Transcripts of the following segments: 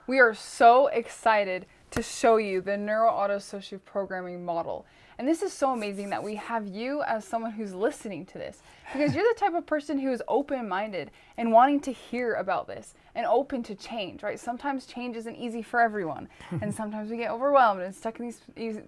We are so excited to show you the neuro-autoassociative programming model. And this is so amazing that we have you as someone who's listening to this, because you're the type of person who is open-minded and wanting to hear about this and open to change, right? Sometimes change isn't easy for everyone, and sometimes we get overwhelmed and stuck in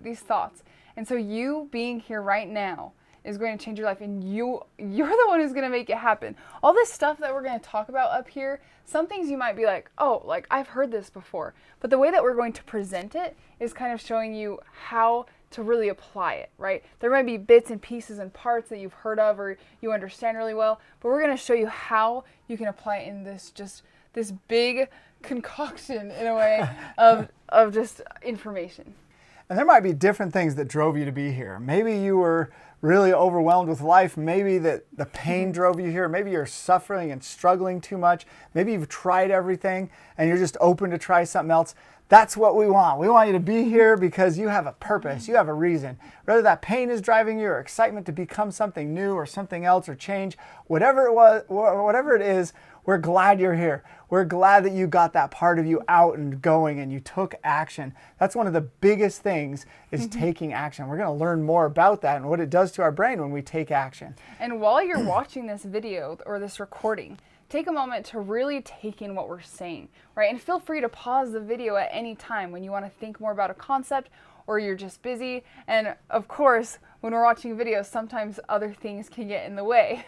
these thoughts. And so you being here right now is going to change your life, and you're the one who's going to make it happen. All this stuff that we're going to talk about up here, some things you might be like, oh, like I've heard this before. But the way that we're going to present it is kind of showing you how to really apply it, right? There might be bits and pieces and parts that you've heard of or you understand really well, but we're going to show you how you can apply it in this big concoction, in a way, of just information. And there might be different things that drove you to be here. Maybe you were really overwhelmed with life. Maybe that the pain drove you here. Maybe you're suffering and struggling too much. Maybe you've tried everything and you're just open to try something else. That's what we want. We want you to be here because you have a purpose. You have a reason. Whether that pain is driving you or excitement to become something new or something else or change, whatever it is, we're glad you're here. We're glad that you got that part of you out and going and you took action. That's one of the biggest things is taking action. We're going to learn more about that and what it does to our brain when we take action. And while you're watching this video or this recording, take a moment to really take in what we're saying, right? And feel free to pause the video at any time when you want to think more about a concept or you're just busy. And of course, when we're watching videos, sometimes other things can get in the way.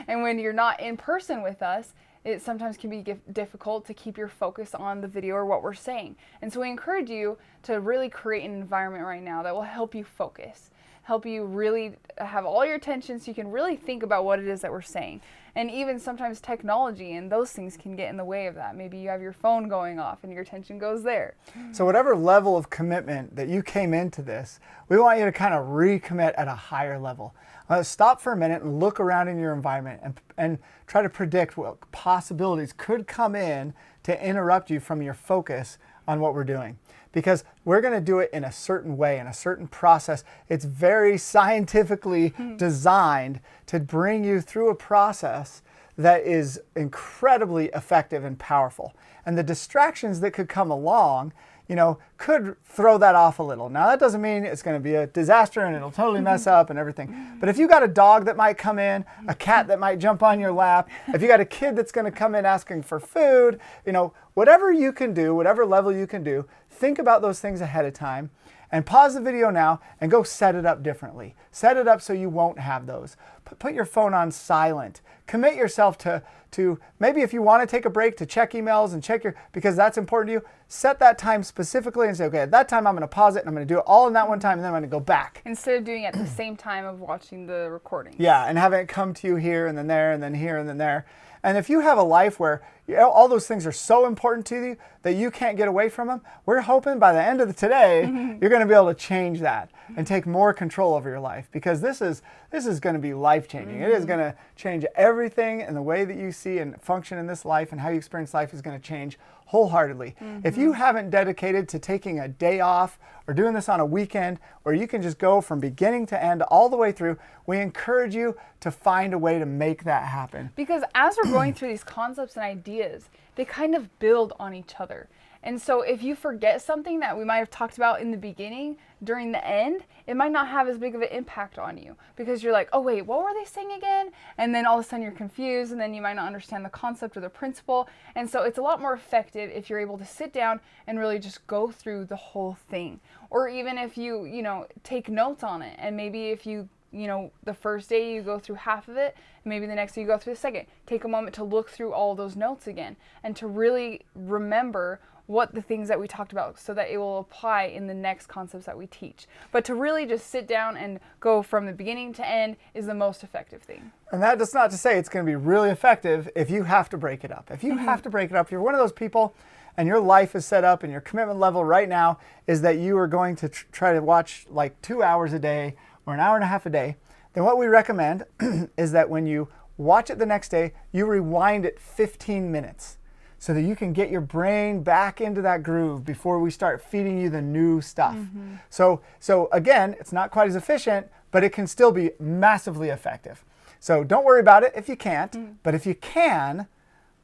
And when you're not in person with us, it sometimes can be difficult to keep your focus on the video or what we're saying. And so we encourage you to really create an environment right now that will help you focus, help you really have all your attention so you can really think about what it is that we're saying. And even sometimes technology and those things can get in the way of that. Maybe you have your phone going off and your attention goes there. So whatever level of commitment that you came into this, we want you to kind of recommit at a higher level. Stop for a minute and look around in your environment and try to predict what possibilities could come in to interrupt you from your focus on what we're doing. Because we're going to do it in a certain way, in a certain process. It's very scientifically designed to bring you through a process that is incredibly effective and powerful. And the distractions that could come along, could throw that off a little. Now, that doesn't mean it's going to be a disaster and it'll totally mess up and everything. But if you got a dog that might come in, a cat that might jump on your lap, if you got a kid that's going to come in asking for food, whatever you can do, whatever level you can do, think about those things ahead of time and pause the video now and go set it up differently. Set it up so you won't have those. Put your phone on silent. Commit yourself to maybe if you want to take a break to check emails and because that's important to you, set that time specifically and say, okay, at that time I'm going to pause it and I'm going to do it all in that one time and then I'm going to go back. Instead of doing it at the same time of watching the recording. Yeah, and having it come to you here and then there and then here and then there. And if you have a life where all those things are so important to you that you can't get away from them, we're hoping by the end of today, you're going to be able to change that and take more control over your life, because this is going to be life-changing. It is going to change everything, and the way that you see and function in this life and how you experience life is going to change wholeheartedly. If you haven't dedicated to taking a day off or doing this on a weekend where you can just go from beginning to end all the way through, we encourage you to find a way to make that happen. Because as we're going through these concepts and ideas, they kind of build on each other. And so if you forget something that we might have talked about in the beginning, during the end, it might not have as big of an impact on you, because you're like, oh wait, what were they saying again? And then all of a sudden you're confused, and then you might not understand the concept or the principle. And so it's a lot more effective if you're able to sit down and really just go through the whole thing. Or even if you take notes on it, and maybe if you the first day you go through half of it, and maybe the next day you go through the second. Take a moment to look through all those notes again and to really remember what the things that we talked about so that it will apply in the next concepts that we teach. But to really just sit down and go from the beginning to end is the most effective thing. And that is not to say it's going to be really effective if you have to break it up. If you have to break it up, if you're one of those people and your life is set up and your commitment level right now is that you are going to try to watch like 2 hours a day or an hour and a half a day, then what we recommend is that when you watch it the next day, you rewind it 15 minutes so that you can get your brain back into that groove before we start feeding you the new stuff. So again, it's not quite as efficient, but it can still be massively effective. So don't worry about it if you can't, but if you can,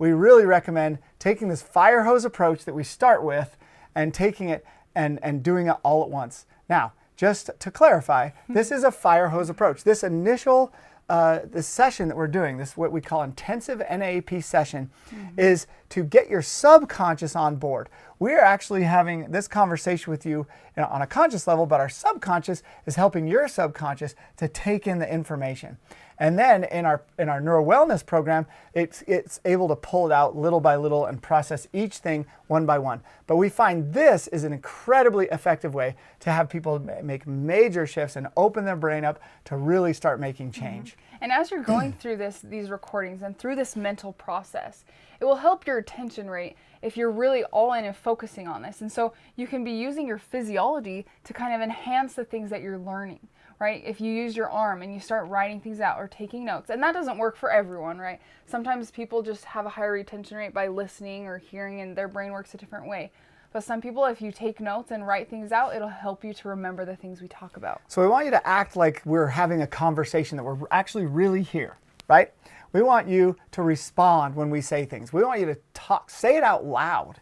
we really recommend taking this fire hose approach that we start with and taking it and doing it all at once. Now, just to clarify, this is a fire hose approach. This initial this session that we're doing, this what we call intensive NAAP session, is to get your subconscious on board. We are actually having this conversation with you on a conscious level, but our subconscious is helping your subconscious to take in the information. And then in our neuro wellness program, it's able to pull it out little by little and process each thing one by one. But we find this is an incredibly effective way to have people make major shifts and open their brain up to really start making change. And as you're going through these recordings and through this mental process, it will help your attention rate if you're really all in and focusing on this. And so you can be using your physiology to kind of enhance the things that you're learning, right? If you use your arm and you start writing things out or taking notes, and that doesn't work for everyone, right? Sometimes people just have a higher retention rate by listening or hearing, and their brain works a different way. But some people, if you take notes and write things out, it'll help you to remember the things we talk about. So we want you to act like we're having a conversation, that we're actually really here, right? We want you to respond when we say things. We want you to talk, say it out loud.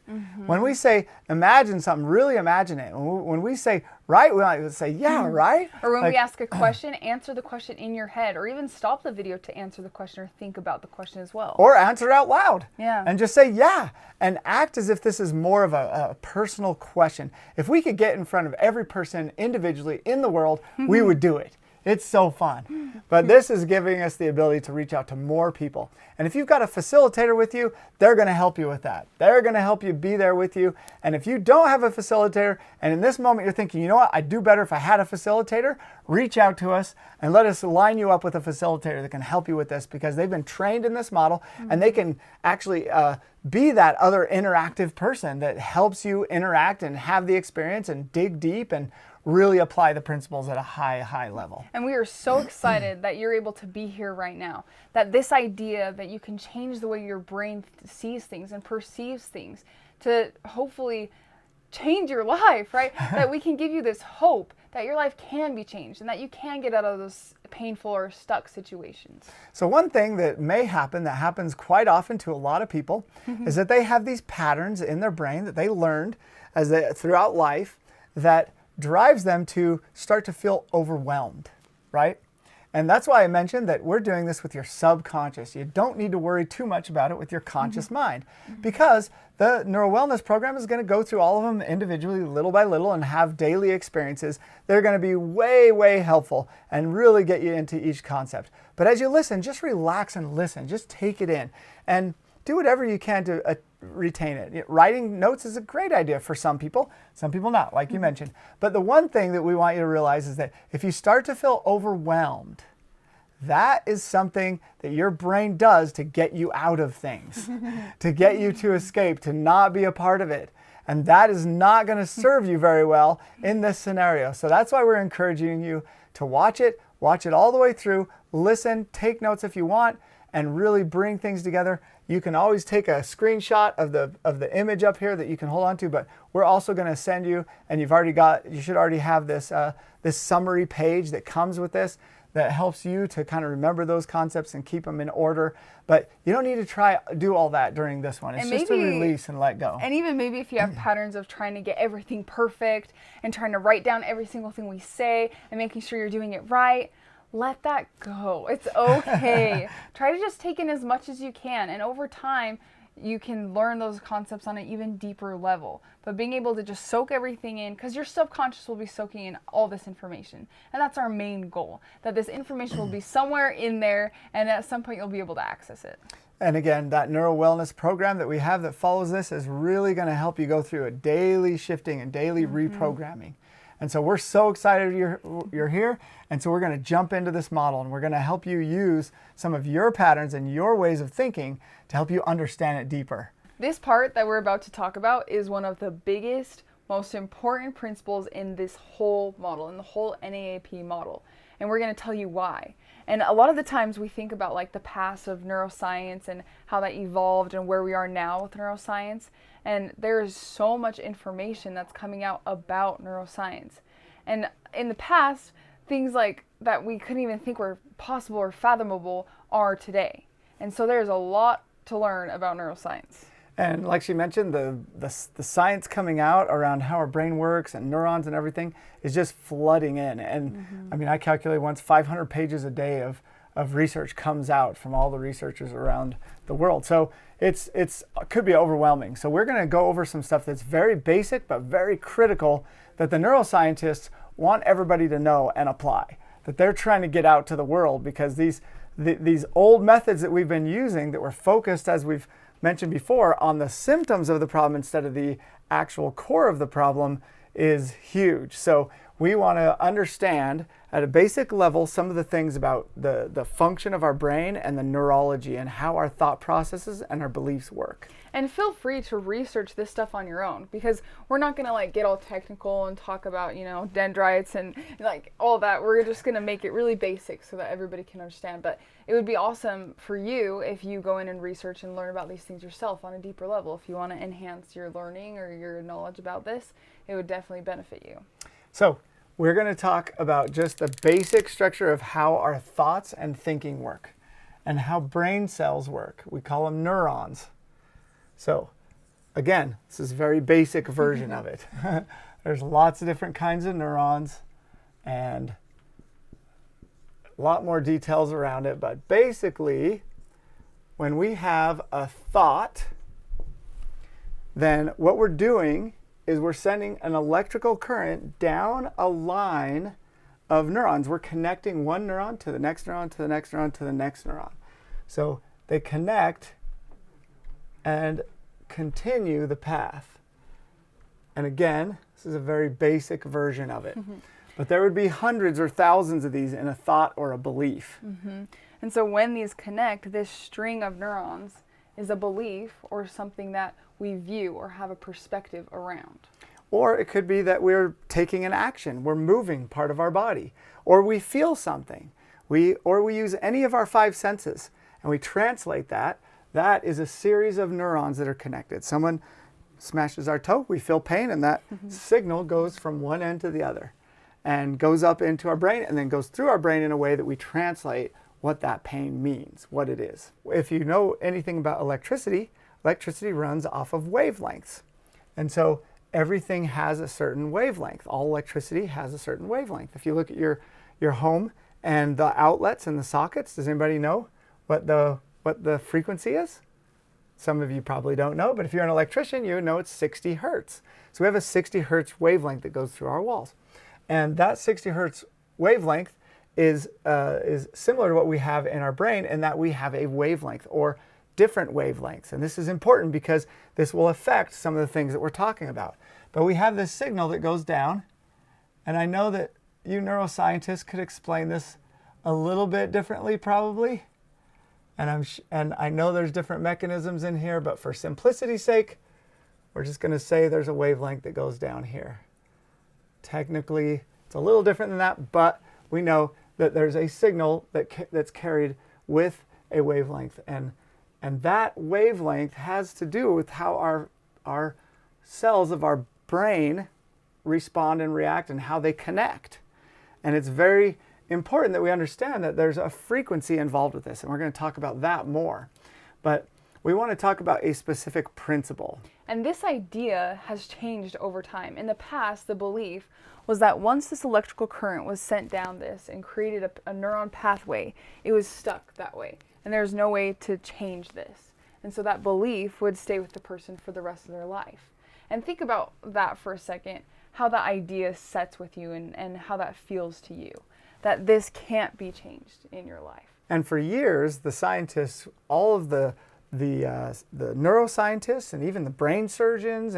When we say imagine something, really imagine it. When we say right, we want you to say, yeah, right. Or when we ask a question, answer the question in your head, or even stop the video to answer the question or think about the question as well. Or answer it out loud. Yeah. And just say, yeah, and act as if this is more of a personal question. If we could get in front of every person individually in the world, we would do it. It's so fun. But this is giving us the ability to reach out to more people. And if you've got a facilitator with you, they're going to help you with that. They're going to help you be there with you. And if you don't have a facilitator, and in this moment you're thinking, you know what, I'd do better if I had a facilitator, reach out to us and let us line you up with a facilitator that can help you with this, because they've been trained in this model and they can actually be that other interactive person that helps you interact and have the experience and dig deep and really apply the principles at a high level. And we are so excited that you're able to be here right now. That this idea that you can change the way your brain sees things and perceives things to hopefully change your life, right? That we can give you this hope that your life can be changed and that you can get out of those painful or stuck situations. So one thing that may happen, that happens quite often to a lot of people, is that they have these patterns in their brain that they learned throughout life that drives them to start to feel overwhelmed, right? And that's why I mentioned that we're doing this with your subconscious. You don't need to worry too much about it with your conscious mind, because the neuro wellness program is going to go through all of them individually, little by little, and have daily experiences that are going to be way helpful and really get you into each concept. But as you listen, just relax and listen. Just take it in and do whatever you can to retain it. Writing notes is a great idea for some people not, like you mentioned. But the one thing that we want you to realize is that if you start to feel overwhelmed, that is something that your brain does to get you out of things, to get you to escape, to not be a part of it. And that is not going to serve you very well in this scenario. So that's why we're encouraging you to watch it all the way through, listen, take notes if you want, and really bring things together. You can always take a screenshot of the image up here that you can hold on to, but we're also going to send you, and you should already have this this summary page that comes with this that helps you to kind of remember those concepts and keep them in order. But you don't need to do all that during this one. It's just a release and let go. And even maybe if you have patterns of trying to get everything perfect and trying to write down every single thing we say and making sure you're doing it right, let that go. It's okay. Try to just take in as much as you can. And over time, you can learn those concepts on an even deeper level. But being able to just soak everything in, because your subconscious will be soaking in all this information. And that's our main goal, that this information will be somewhere in there, and at some point you'll be able to access it. And again, that neuro wellness program that we have that follows this is really going to help you go through a daily shifting and daily reprogramming. And so we're so excited you're here. And so we're going to jump into this model, and we're going to help you use some of your patterns and your ways of thinking to help you understand it deeper. This part that we're about to talk about is one of the biggest, most important principles in this whole model, in the whole NAAP model. And we're going to tell you why. And a lot of the times we think about like the past of neuroscience and how that evolved and where we are now with neuroscience. And there is so much information that's coming out about neuroscience. And in the past, things like that we couldn't even think were possible or fathomable are today. And so there's a lot to learn about neuroscience. And like she mentioned, the science coming out around how our brain works and neurons and everything is just flooding in. And I mean, I calculate once 500 pages a day of research comes out from all the researchers around the world. So it could be overwhelming. So we're going to go over some stuff that's very basic but very critical that the neuroscientists want everybody to know and apply, that they're trying to get out to the world, because these old methods that we've been using that were focused, as we've mentioned before, on the symptoms of the problem instead of the actual core of the problem is huge. So we want to understand at a basic level some of the things about the function of our brain and the neurology and how our thought processes and our beliefs work. And feel free to research this stuff on your own, because we're not going to like get all technical and talk about, dendrites and like all that. We're just going to make it really basic so that everybody can understand. But it would be awesome for you if you go in and research and learn about these things yourself on a deeper level. If you want to enhance your learning or your knowledge about this, it would definitely benefit you. So we're going to talk about just the basic structure of how our thoughts and thinking work and how brain cells work. We call them neurons. So again, this is a very basic version of it. There's lots of different kinds of neurons and a lot more details around it. But basically, when we have a thought, then what we're doing is we're sending an electrical current down a line of neurons. We're connecting one neuron to the next neuron to the next neuron to the next neuron. So they connect and continue the path. And again, this is a very basic version of it. But there would be hundreds or thousands of these in a thought or a belief. And so when these connect, this string of neurons is a belief or something that we view or have a perspective around. Or it could be that we're taking an action, we're moving part of our body, or we feel something, or we use any of our five senses and we translate that. That is a series of neurons that are connected. Someone smashes our toe, we feel pain, and that signal goes from one end to the other and goes up into our brain and then goes through our brain in a way that we translate what that pain means, what it is. If you know anything about electricity, electricity runs off of wavelengths. And so everything has a certain wavelength. All electricity has a certain wavelength. If you look at your home and the outlets and the sockets, does anybody know what the frequency is? Some of you probably don't know, but if you're an electrician, you know it's 60 hertz. So we have a 60 hertz wavelength that goes through our walls. And that 60 hertz wavelength is similar to what we have in our brain, in that we have a wavelength or different wavelengths. And this is important because this will affect some of the things that we're talking about. But we have this signal that goes down, and I know that you neuroscientists could explain this a little bit differently probably. And I know there's different mechanisms in here, but for simplicity's sake, we're just going to say there's a wavelength that goes down here. Technically, it's a little different than that, but we know that there's a signal that's carried with a wavelength. And that wavelength has to do with how our cells of our brain respond and react and how they connect. And it's very important that we understand that there's a frequency involved with this, and we're going to talk about that more. But we want to talk about a specific principle. And this idea has changed over time. In the past, the belief was that once this electrical current was sent down this and created a neuron pathway, it was stuck that way. And there's no way to change this. And so that belief would stay with the person for the rest of their life. And think about that for a second, how that idea sets with you and how that feels to you, that this can't be changed in your life. And for years, the scientists, all of the neuroscientists and even the brain surgeons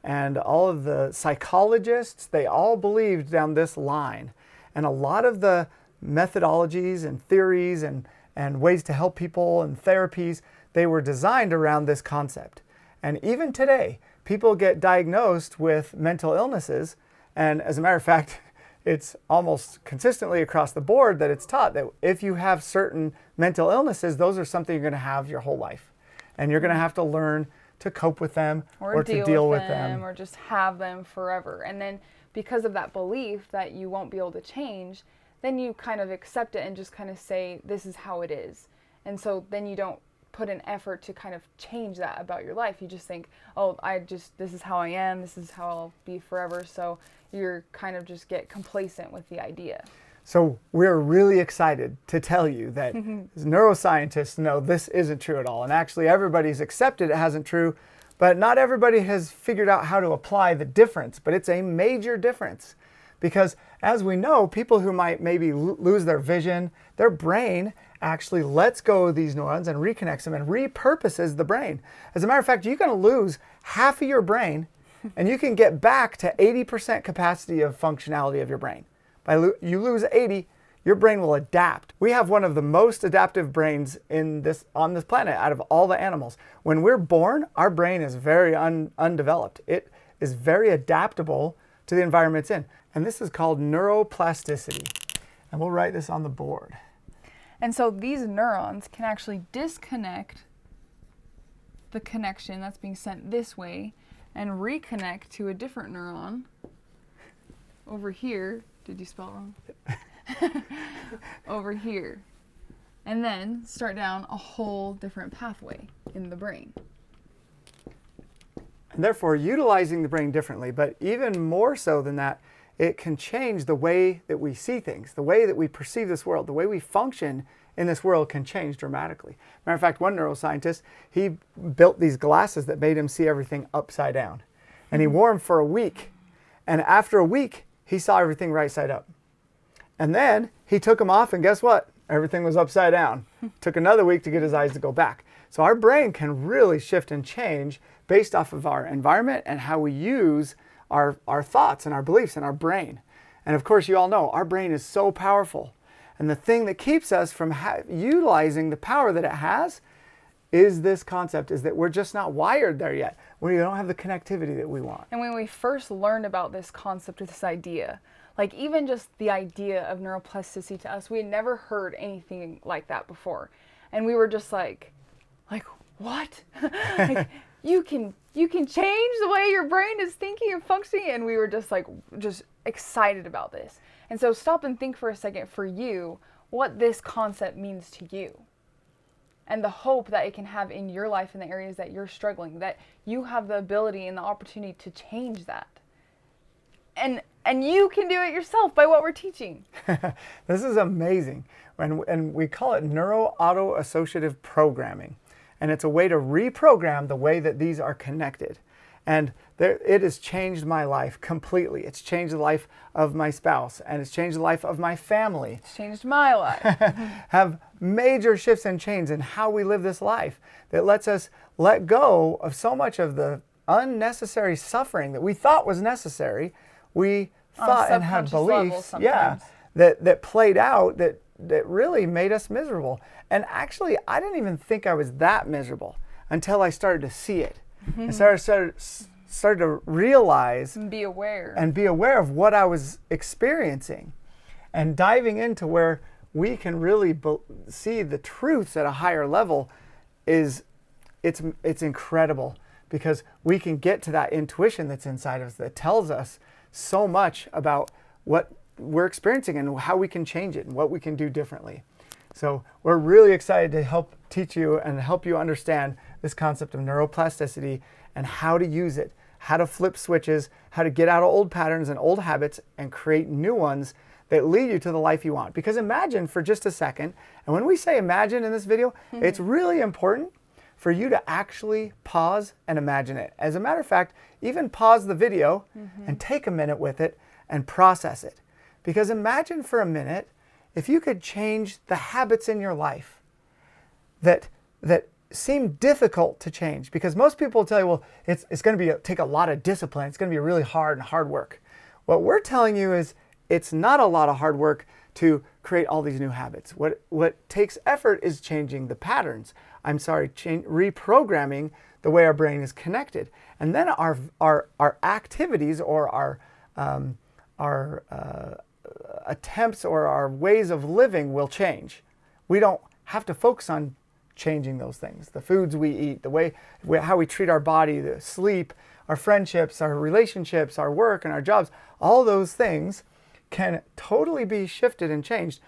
and all of the psychologists, they all believed down this line. And a lot of the methodologies and theories and ways to help people and therapies, they were designed around this concept. And even today, people get diagnosed with mental illnesses. And as a matter of fact, it's almost consistently across the board that it's taught that if you have certain mental illnesses, those are something you're going to have your whole life. And you're going to have to learn to cope with them or to deal with them. Or just have them forever. And then because of that belief that you won't be able to change, then you kind of accept it and just kind of say, this is how it is. And so then you don't put an effort to kind of change that about your life. You just think, oh, this is how I am, this is how I'll be forever. So you're kind of just get complacent with the idea. So we're really excited to tell you that as neuroscientists know this isn't true at all. And actually everybody's accepted it hasn't true, but not everybody has figured out how to apply the difference. But it's a major difference because as we know, people who might maybe lose their vision, their brain actually lets go of these neurons and reconnects them and repurposes the brain. As a matter of fact, you can lose half of your brain and you can get back to 80% capacity of functionality of your brain. You lose 80, your brain will adapt. We have one of the most adaptive brains on this planet out of all the animals. When we're born, our brain is very undeveloped. It is very adaptable to the environment it's in. And this is called neuroplasticity. And we'll write this on the board. And so these neurons can actually disconnect the connection that's being sent this way and reconnect to a different neuron over here. Did you spell it wrong? Over here. And then start down a whole different pathway in the brain. And therefore, utilizing the brain differently, but even more so than that, it can change the way that we see things, the way that we perceive this world, the way we function in this world can change dramatically. Matter of fact, one neuroscientist, he built these glasses that made him see everything upside down. And he wore them for a week. And after a week, he saw everything right side up. And then he took them off and guess what? Everything was upside down. Took another week to get his eyes to go back. So our brain can really shift and change based off of our environment and how we use our thoughts and our beliefs in our brain. And of course, you all know our brain is so powerful. And the thing that keeps us from utilizing the power that it has is this concept, is that we're just not wired there yet. We don't have the connectivity that we want. And when we first learned about this concept, this idea, like even just the idea of neuroplasticity to us, we had never heard anything like that before. And we were just like what? Like, you can change the way your brain is thinking and functioning. And we were just excited about this. And so stop and think for a second for you, what this concept means to you. And the hope that it can have in your life in the areas that you're struggling, that you have the ability and the opportunity to change that. And you can do it yourself by what we're teaching. This is amazing. And we call it neuro-auto-associative programming. And it's a way to reprogram the way that these are connected. And it has changed my life completely. It's changed the life of my spouse, and it's changed the life of my family. It's changed my life. Have major shifts and changes in how we live this life that lets us let go of so much of the unnecessary suffering that we thought was necessary. We thought and had beliefs, that played out that really made us miserable. And actually, I didn't even think I was that miserable until I started to see it. I started to realize and be aware of what I was experiencing, and diving into where we can really see the truths at a higher level it's incredible, because we can get to that intuition that's inside of us that tells us so much about what we're experiencing and how we can change it and what we can do differently. So we're really excited to help teach you and help you understand this concept of neuroplasticity and how to use it, how to flip switches, how to get out of old patterns and old habits and create new ones that lead you to the life you want. Because imagine for just a second, and when we say imagine in this video, it's really important for you to actually pause and imagine it. As a matter of fact, even pause the video and take a minute with it and process it. Because imagine for a minute if you could change the habits in your life that seem difficult to change. Because most people will tell you, well, it's going to take a lot of discipline. It's going to be really hard work. What we're telling you is it's not a lot of hard work to create all these new habits. What takes effort is changing the patterns. Reprogramming the way our brain is connected. And then our activities or our attempts or our ways of living will change. We don't have to focus on changing those things. The foods we eat, how we treat our body, the sleep, our friendships, our relationships, our work and our jobs, all those things can totally be shifted and changed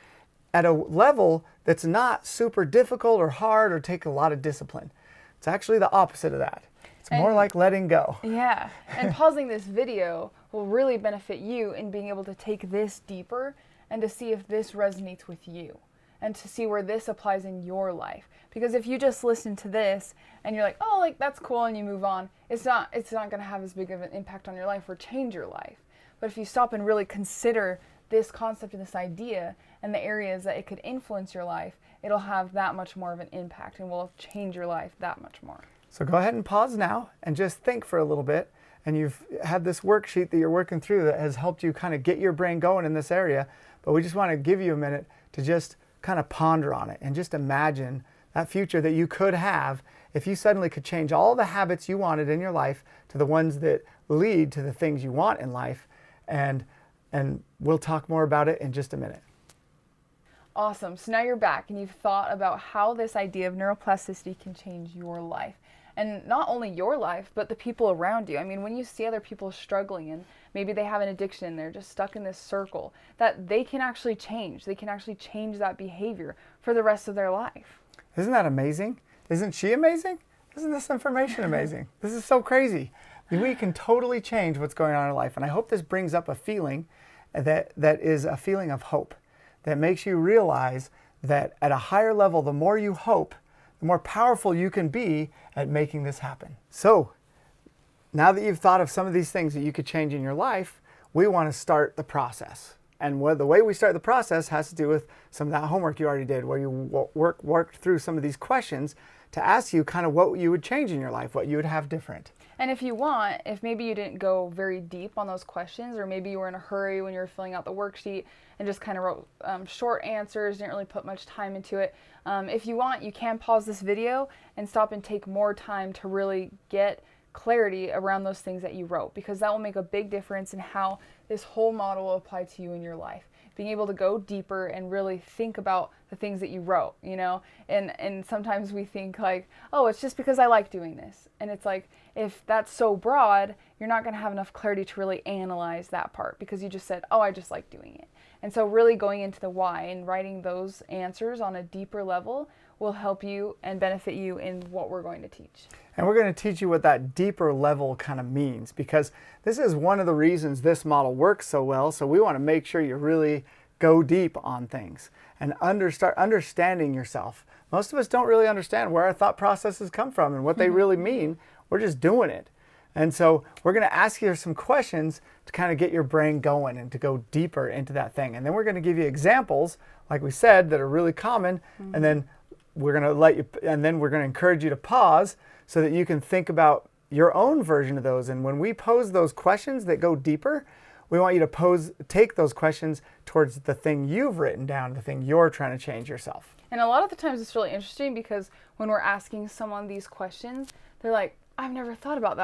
at a level that's not super difficult or hard or take a lot of discipline. It's actually the opposite of that. It's more like letting go. Yeah, and pausing this video will really benefit you in being able to take this deeper and to see if this resonates with you and to see where this applies in your life. Because if you just listen to this and you're like, oh, like that's cool, and you move on, it's not going to have as big of an impact on your life or change your life. But if you stop and really consider this concept and this idea and the areas that it could influence your life, it'll have that much more of an impact and will change your life that much more. So go ahead and pause now and just think for a little bit. And you've had this worksheet that you're working through that has helped you kind of get your brain going in this area. But we just want to give you a minute to just kind of ponder on it and just imagine that future that you could have if you suddenly could change all the habits you wanted in your life to the ones that lead to the things you want in life. And we'll talk more about it in just a minute. Awesome. So now you're back and you've thought about how this idea of neuroplasticity can change your life. And not only your life, but the people around you. I mean, when you see other people struggling and maybe they have an addiction and they're just stuck in this circle, that they can actually change. They can actually change that behavior for the rest of their life. Isn't that amazing? Isn't she amazing? Isn't this information amazing? This is so crazy. We can totally change what's going on in our life. And I hope this brings up a feeling that is a feeling of hope, that makes you realize that at a higher level, the more you hope, the more powerful you can be at making this happen. So now that you've thought of some of these things that you could change in your life, we want to start the process. And the way we start the process has to do with some of that homework you already did, where you worked through some of these questions to ask you kind of what you would change in your life, what you would have different. And if you want, if maybe you didn't go very deep on those questions, or maybe you were in a hurry when you were filling out the worksheet and just kind of wrote short answers, didn't really put much time into it, if you want, you can pause this video and stop and take more time to really get clarity around those things that you wrote, because that will make a big difference in how this whole model will apply to you in your life. Being able to go deeper and really think about the things that you wrote, you know, and sometimes we think like, oh, it's just because I like doing this. And it's like, if that's so broad, you're not going to have enough clarity to really analyze that part because you just said, oh, I just like doing it. And so really going into the why and writing those answers on a deeper level will help you and benefit you in what we're going to teach. And we're going to teach you what that deeper level kind of means, because this is one of the reasons this model works so well. So we want to make sure you really go deep on things and start understanding yourself. Most of us don't really understand where our thought processes come from and what they really mean. We're just doing it. And so we're going to ask you some questions to kind of get your brain going and to go deeper into that thing. And then we're going to give you examples, like we said, that are really common. And then we're going to encourage you to pause so that you can think about your own version of those. And when we pose those questions that go deeper, we want you to take those questions towards the thing you've written down, the thing you're trying to change yourself. And a lot of the times it's really interesting because when we're asking someone these questions, they're like, I've never thought about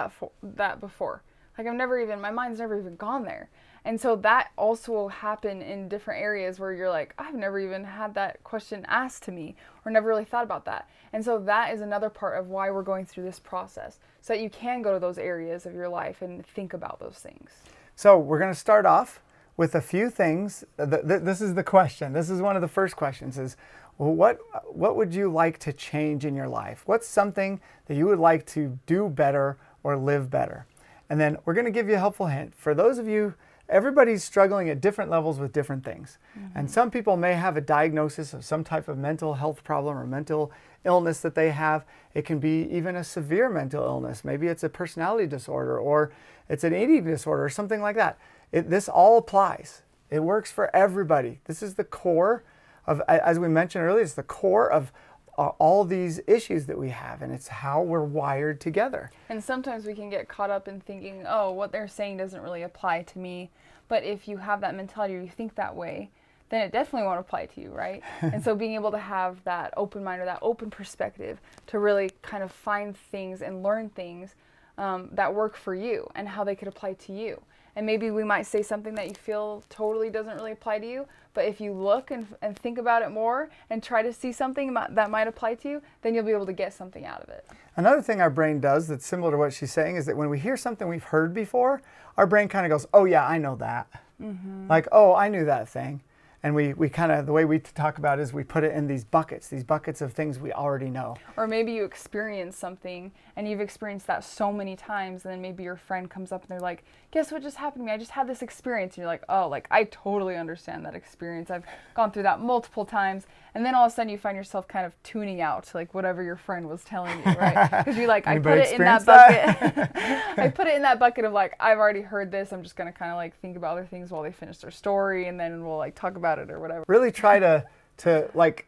that before. Like my mind's never even gone there. And so that also will happen in different areas where you're like, I've never even had that question asked to me or never really thought about that. And so that is another part of why we're going through this process, so that you can go to those areas of your life and think about those things. So we're going to start off with a few things. This is the question. This is one of the first questions is, well, what would you like to change in your life? What's something that you would like to do better or live better? And then we're going to give you a helpful hint. For those of you, everybody's struggling at different levels with different things. And some people may have a diagnosis of some type of mental health problem or mental illness that they have. It can be even a severe mental illness. Maybe it's a personality disorder or it's an eating disorder or something like that. This all applies. It works for everybody. This is the core of, as we mentioned earlier, it's the core of all these issues that we have, and it's how we're wired together. And sometimes we can get caught up in thinking, oh, what they're saying doesn't really apply to me. But if you have that mentality or you think that way, then it definitely won't apply to you, right? And so being able to have that open mind or that open perspective to really kind of find things and learn things that work for you and how they could apply to you. And maybe we might say something that you feel totally doesn't really apply to you, but if you look and think about it more and try to see something that might apply to you, then you'll be able to get something out of it. Another thing our brain does that's similar to what she's saying is that when we hear something we've heard before, our brain kind of goes, oh yeah, I know that. Like, oh, I knew that thing. And we kind of, the way we talk about it is we put it in these buckets of things we already know. Or maybe you experience something and you've experienced that so many times, and then maybe your friend comes up and they're like, guess what just happened to me? I just had this experience. And you're like, oh, like I totally understand that experience. I've gone through that multiple times. And then all of a sudden you find yourself kind of tuning out to like whatever your friend was telling you, right? Because you're like, I put it in that bucket. I put it in that bucket of like, I've already heard this. I'm just going to kind of like think about other things while they finish their story, and then we'll like talk about it or whatever. Really try to like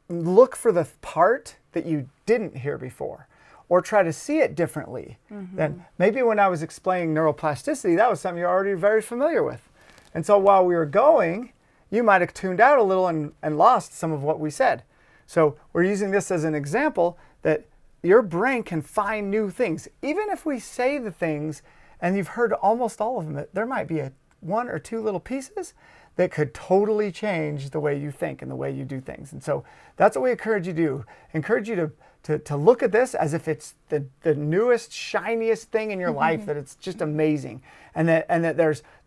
look for the part that you didn't hear before, or try to see it differently. Then maybe when I was explaining neuroplasticity, that was something you're already very familiar with. And so while we were going, you might have tuned out a little and lost some of what we said. So we're using this as an example that your brain can find new things. Even if we say the things and you've heard almost all of them, there might be one or two little pieces that could totally change the way you think and the way you do things. And so that's what we encourage you to do. Encourage you to look at this as if it's the newest, shiniest thing in your life, that it's just amazing. And that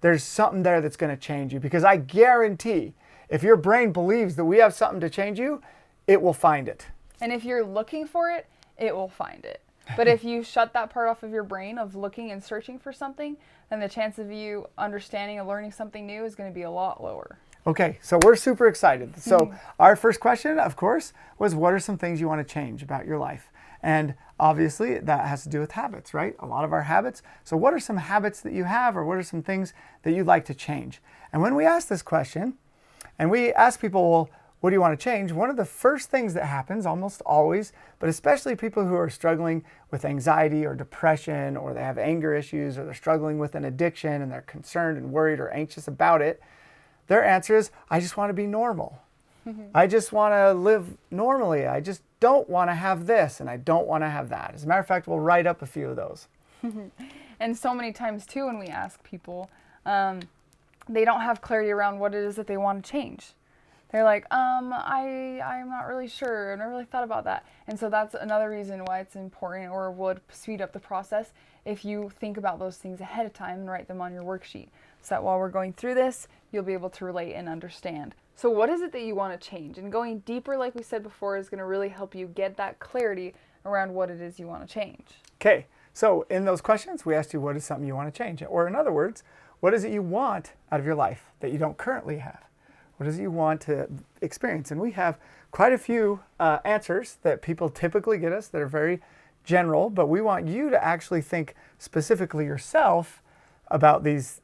there's something there that's going to change you. Because I guarantee if your brain believes that we have something to change you, it will find it. And if you're looking for it, it will find it. But if you shut that part off of your brain of looking and searching for something, then the chance of you understanding and learning something new is going to be a lot lower. Okay, so we're super excited. So our first question, of course, was what are some things you want to change about your life? And obviously that has to do with habits, right? A lot of our habits. So what are some habits that you have, or what are some things that you'd like to change? And when we ask this question, and we ask people, well, what do you want to change? One of the first things that happens almost always, but especially people who are struggling with anxiety or depression, or they have anger issues, or they're struggling with an addiction and they're concerned and worried or anxious about it, their answer is, I just want to be normal. I just want to live normally. I just don't want to have this, and I don't want to have that. As a matter of fact, we'll write up a few of those. And so many times too, when we ask people, they don't have clarity around what it is that they want to change. They're like, I'm not really sure. I never really thought about that. And so that's another reason why it's important, or would speed up the process, if you think about those things ahead of time and write them on your worksheet. So that while we're going through this, you'll be able to relate and understand. So what is it that you want to change? And going deeper, like we said before, is going to really help you get that clarity around what it is you want to change. Okay, so in those questions, we asked you what is something you want to change? Or in other words, what is it you want out of your life that you don't currently have? What is it you want to experience? And we have quite a few answers that people typically get us that are very general, but we want you to actually think specifically yourself about these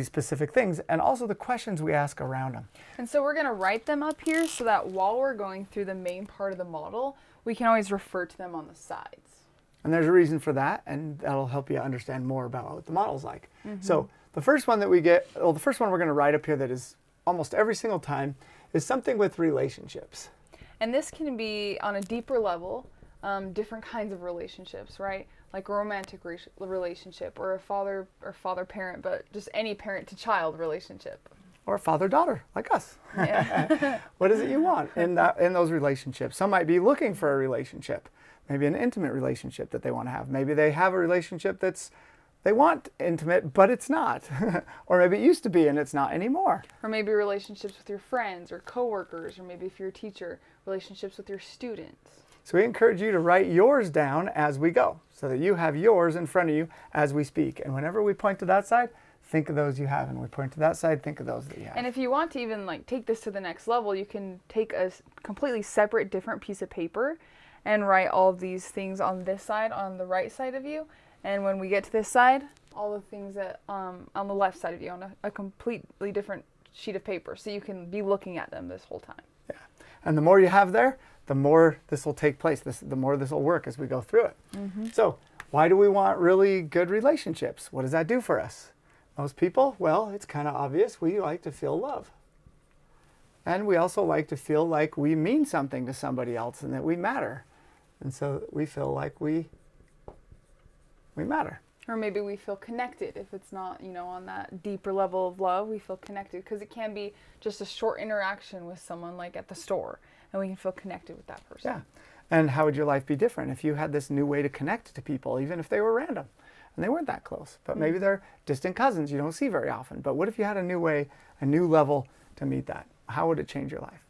specific things, and also the questions we ask around them. And so we're going to write them up here so that while we're going through the main part of the model, we can always refer to them on the sides. And there's a reason for that, and that'll help you understand more about what the model's like. So the first one that we get, well, the first one we're going to write up here that is almost every single time, is something with relationships. And this can be on a deeper level, different kinds of relationships, right? Like a romantic relationship, or a father-parent, but just any parent-to-child relationship. Or father-daughter, like us. Yeah. What is it you want in those relationships? Some might be looking for a relationship, maybe an intimate relationship that they want to have. Maybe they have a relationship they want intimate, but it's not. Or maybe it used to be and it's not anymore. Or maybe relationships with your friends or coworkers, or maybe if you're a teacher, relationships with your students. So we encourage you to write yours down as we go, so that you have yours in front of you as we speak. And whenever we point to that side, think of those you have. And we point to that side, think of those that you have. And if you want to even like take this to the next level, you can take a completely separate, different piece of paper and write all of these things on this side, on the right side of you. And when we get to this side, all the things that on the left side of you on a completely different sheet of paper. So you can be looking at them this whole time. Yeah. And the more you have there, the more this will take place, the more this will work as we go through it. So why do we want really good relationships? What does that do for us? Most people, well, it's kind of obvious. We like to feel love. And we also like to feel like we mean something to somebody else and that we matter. And so we feel like we matter. Or maybe we feel connected. If it's not, on that deeper level of love, we feel connected, because it can be just a short interaction with someone like at the store, and we can feel connected with that person. Yeah. And how would your life be different if you had this new way to connect to people, even if they were random and they weren't that close? But maybe they're distant cousins you don't see very often. But what if you had a new way, a new level to meet that? How would it change your life?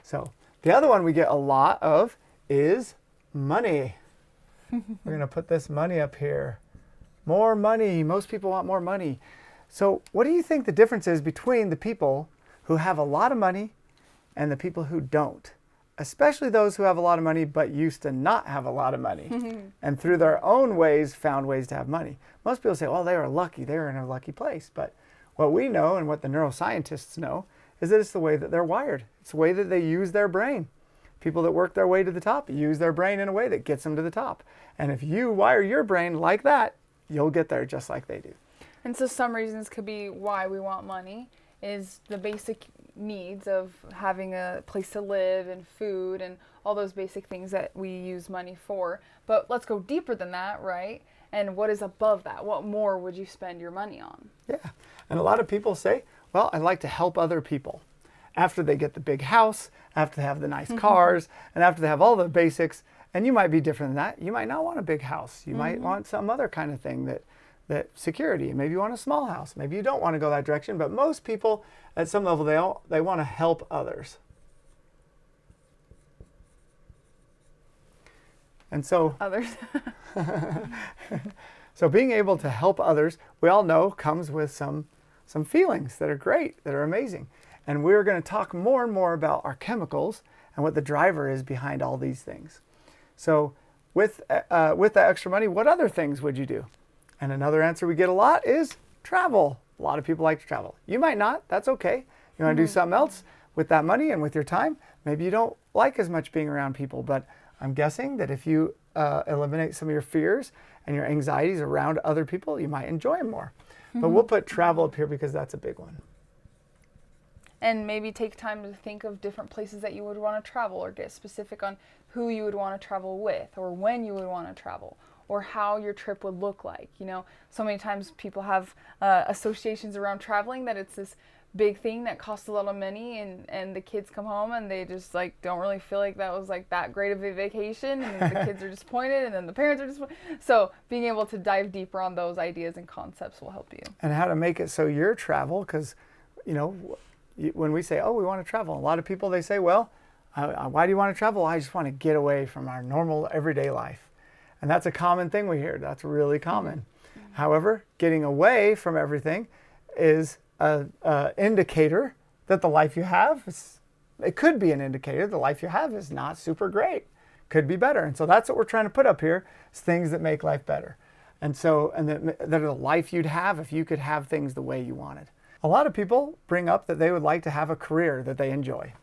So the other one we get a lot of is money. We're going to put this money up here. More money. Most people want more money. So what do you think the difference is between the people who have a lot of money and the people who don't? Especially those who have a lot of money but used to not have a lot of money and through their own ways found ways to have money. Most people say, well, they were lucky. They were in a lucky place. But what we know and what the neuroscientists know is that it's the way that they're wired. It's the way that they use their brain. People that work their way to the top use their brain in a way that gets them to the top. And if you wire your brain like that, you'll get there just like they do. And so some reasons could be why we want money is the basic needs of having a place to live and food and all those basic things that we use money for. But let's go deeper than that, right? And what is above that? What more would you spend your money on? Yeah. And a lot of people say, well, I'd like to help other people. After they get the big house, after they have the nice cars, and after they have all the basics, and you might be different than that. You might not want a big house. You might want some other kind of thing that security. Maybe you want a small house. Maybe you don't want to go that direction, but most people at some level, they want to help others. And so Others. so being able to help others, we all know comes with some feelings that are great, that are amazing. And we're going to talk more and more about our chemicals and what the driver is behind all these things. So with the extra money, what other things would you do? And another answer we get a lot is travel. A lot of people like to travel. You might not. That's okay. You want to do something else with that money and with your time. Maybe you don't like as much being around people, but I'm guessing that if you eliminate some of your fears and your anxieties around other people, you might enjoy them more. But we'll put travel up here because that's a big one. And maybe take time to think of different places that you would want to travel, or get specific on who you would want to travel with, or when you would want to travel, or how your trip would look like. You know, so many times people have associations around traveling that it's this big thing that costs a lot of money, and the kids come home and they just like don't really feel like that was like that great of a vacation, and the kids are disappointed, and then the parents are disappointed. So being able to dive deeper on those ideas and concepts will help you. And how to make it so your travel, because, you know, when we say, oh, we want to travel, a lot of people, they say, well, why do you want to travel? I just want to get away from our normal everyday life. And that's a common thing we hear. That's really common. However, getting away from everything is an indicator that the life you have, it could be an indicator the life you have is not super great. Could be better. And so that's what we're trying to put up here, is things that make life better. And so, and that are the life you'd have if you could have things the way you wanted. A lot of people bring up that they would like to have a career that they enjoy.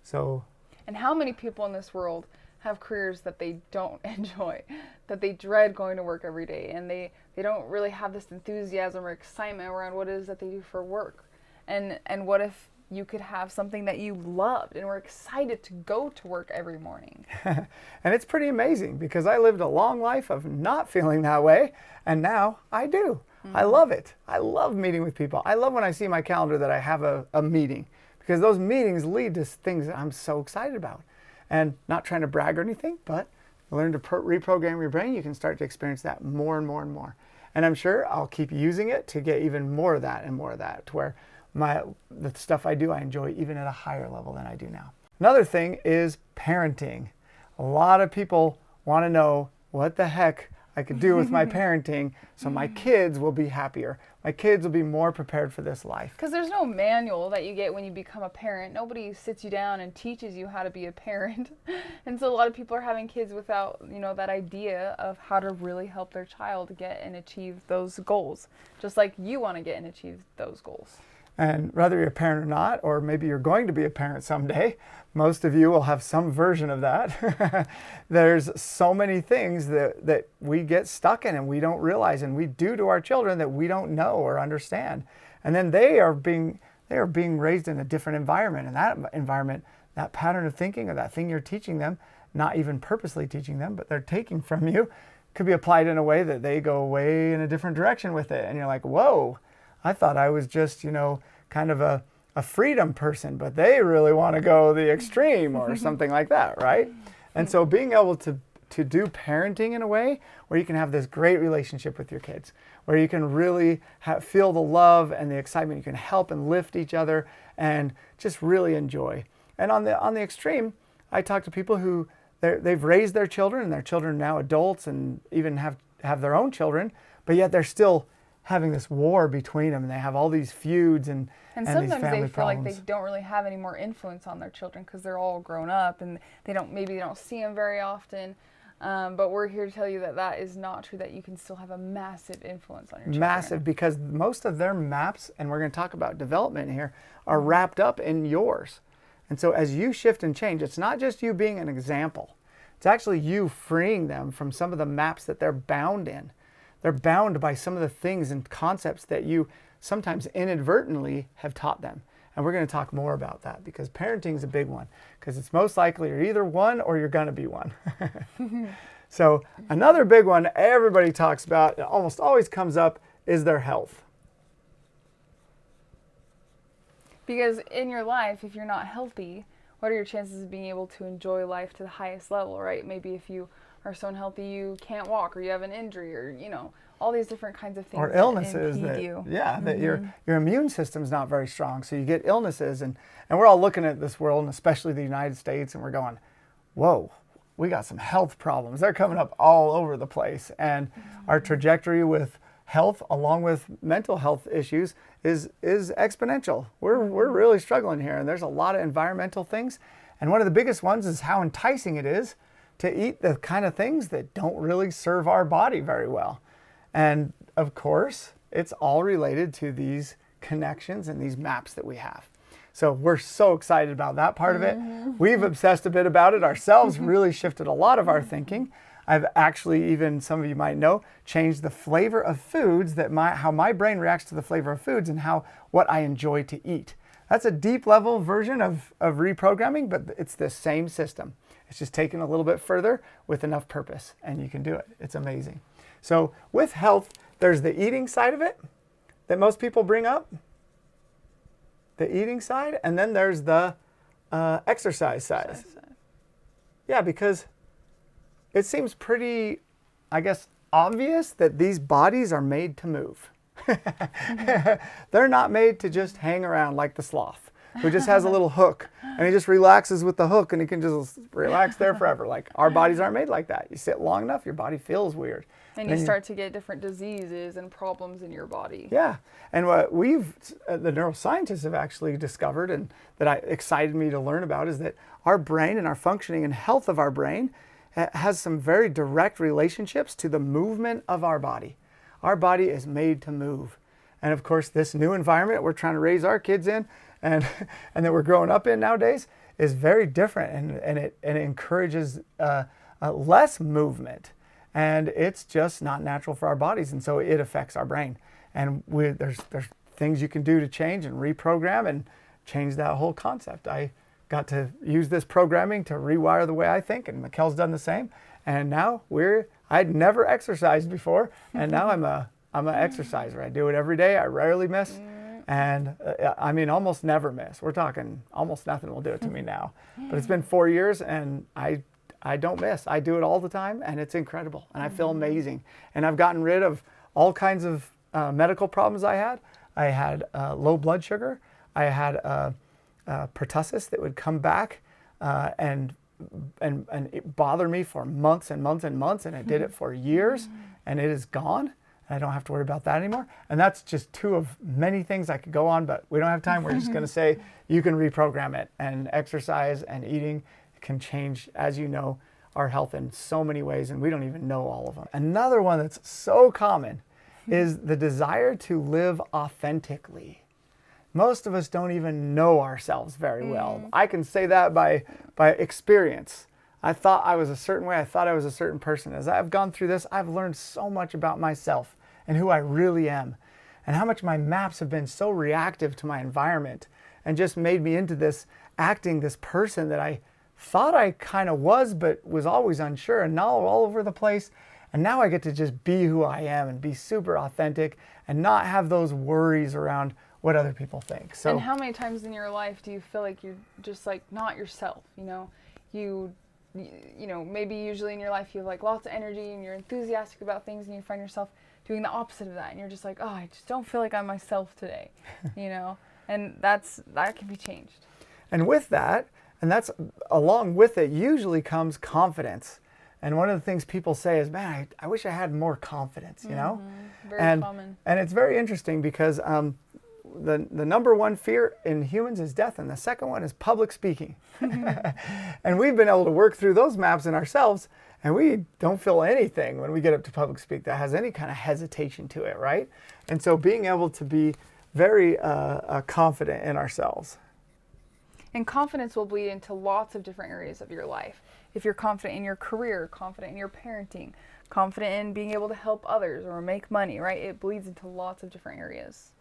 So, and how many people in this world have careers that they don't enjoy, that they dread going to work every day, and they don't really have this enthusiasm or excitement around what it is that they do for work? And what if you could have something that you loved and were excited to go to work every morning? And it's pretty amazing, because I lived a long life of not feeling that way, and now I do. I love it. I love meeting with people. I love when I see my calendar that I have a meeting, because those meetings lead to things that I'm so excited about. And not trying to brag or anything, but learn to reprogram your brain. You can start to experience that more and more and more. And I'm sure I'll keep using it to get even more of that and more of that, to where the stuff I do, I enjoy even at a higher level than I do now. Another thing is parenting. A lot of people want to know what the heck I could do with my parenting so my kids will be happier. My kids will be more prepared for this life. Because there's no manual that you get when you become a parent. Nobody sits you down and teaches you how to be a parent. And so a lot of people are having kids without, you know, that idea of how to really help their child get and achieve those goals, just like you want to get and achieve those goals. And whether you're a parent or not, or maybe you're going to be a parent someday, most of you will have some version of that. There's so many things that we get stuck in and we don't realize, and we do to our children that we don't know or understand. And then they are being raised in a different environment. And that environment, that pattern of thinking, or that thing you're teaching them, not even purposely teaching them, but they're taking from you, could be applied in a way that they go way in a different direction with it. And you're like, whoa, I thought I was just, you know, kind of a freedom person, but they really want to go the extreme or something like that, right? And so being able to to do parenting in a way where you can have this great relationship with your kids, where you can really feel the love and the excitement. You can help and lift each other and just really enjoy. And on the extreme, I talk to people who they've raised their children, and their children are now adults and even have their own children, but yet they're still having this war between them, and they have all these feuds and these sometimes family they feel problems. like they don't really have any more influence on their children because they're all grown up and maybe they don't see them very often. But we're here to tell you that is not true, that you can still have a massive influence on your children. Massive, because most of their maps, and we're going to talk about development here, are wrapped up in yours. And so as you shift and change, it's not just you being an example. It's actually you freeing them from some of the maps that they're bound in. They're bound by some of the things and concepts that you sometimes inadvertently have taught them. And we're going to talk more about that, because parenting is a big one, because it's most likely you're either one or you're going to be one. So another big one everybody talks about, it almost always comes up, is their health. Because in your life, if you're not healthy, what are your chances of being able to enjoy life to the highest level, right? Maybe if you are so unhealthy you can't walk, or you have an injury, or all these different kinds of things, or illnesses that you. that your immune system's not very strong, so you get illnesses, and we're all looking at this world, and especially the United States, and we're going, whoa, we got some health problems. They're coming up all over the place, and our trajectory with health, along with mental health issues, is exponential. We're really struggling here, and there's a lot of environmental things, and one of the biggest ones is how enticing it is to eat the kind of things that don't really serve our body very well. And of course, it's all related to these connections and these maps that we have. So we're so excited about that part of it. We've obsessed a bit about it ourselves, really shifted a lot of our thinking. I've actually, even some of you might know, changed the flavor of foods, how my brain reacts to the flavor of foods and what I enjoy to eat. That's a deep level version of reprogramming, but it's the same system. It's just taken a little bit further with enough purpose, and you can do it. It's amazing. So with health, there's the eating side of it that most people bring up, the eating side, and then there's the exercise side. Yeah, because it seems pretty, I guess, obvious that these bodies are made to move. They're not made to just hang around like the sloth, who just has a little hook and he just relaxes with the hook and he can just relax there forever. Like, our bodies aren't made like that. You sit long enough, your body feels weird. And you start to get different diseases and problems in your body. Yeah. And what the neuroscientists have actually discovered, and that excited me to learn about, is that our brain and our functioning and health of our brain has some very direct relationships to the movement of our body. Our body is made to move. And of course, this new environment we're trying to raise our kids in and that we're growing up in nowadays is very different, and it encourages less movement. And it's just not natural for our bodies, and so it affects our brain. And there's things you can do to change and reprogram and change that whole concept. I got to use this programming to rewire the way I think, and Mikkel's done the same. And now I'd never exercised before, and now I'm an exerciser. I do it every day. I rarely miss, and I mean almost never miss. We're talking almost nothing will do it to me now. But it's been 4 years, and I don't miss. I do it all the time, and it's incredible, and I feel amazing. And I've gotten rid of all kinds of medical problems I had. I had low blood sugar. I had pertussis that would come back and it bothered me for months and months and months, and I did it for years, and it is gone. And I don't have to worry about that anymore. And that's just two of many things I could go on, but we don't have time. We're just going to say you can reprogram it, and exercise and eating can change, as you know, our health in so many ways, and we don't even know all of them. Another one that's so common is the desire to live authentically. Most of us don't even know ourselves very well. I can say that by experience. I thought I was a certain way. I thought I was a certain person. As I've gone through this, I've learned so much about myself and who I really am, and how much my maps have been so reactive to my environment and just made me into this person that I thought I kind of was, but was always unsure, and now all over the place. And now I get to just be who I am and be super authentic and not have those worries around what other people think. So, and how many times in your life do you feel like you're just like not yourself? You you know, maybe usually in your life you have like lots of energy and you're enthusiastic about things, and you find yourself doing the opposite of that, and you're just like, oh, I just don't feel like I'm myself today, you know, and that can be changed. And with that, and that's along with it, usually comes confidence. And one of the things people say is, man, I wish I had more confidence, you know? Very common. And it's very interesting because the number one fear in humans is death, and the second one is public speaking. And we've been able to work through those maps in ourselves, and we don't feel anything when we get up to public speak that has any kind of hesitation to it, right? And so being able to be very confident in ourselves. And confidence will bleed into lots of different areas of your life. If you're confident in your career, confident in your parenting, confident in being able to help others or make money, right? It bleeds into lots of different areas.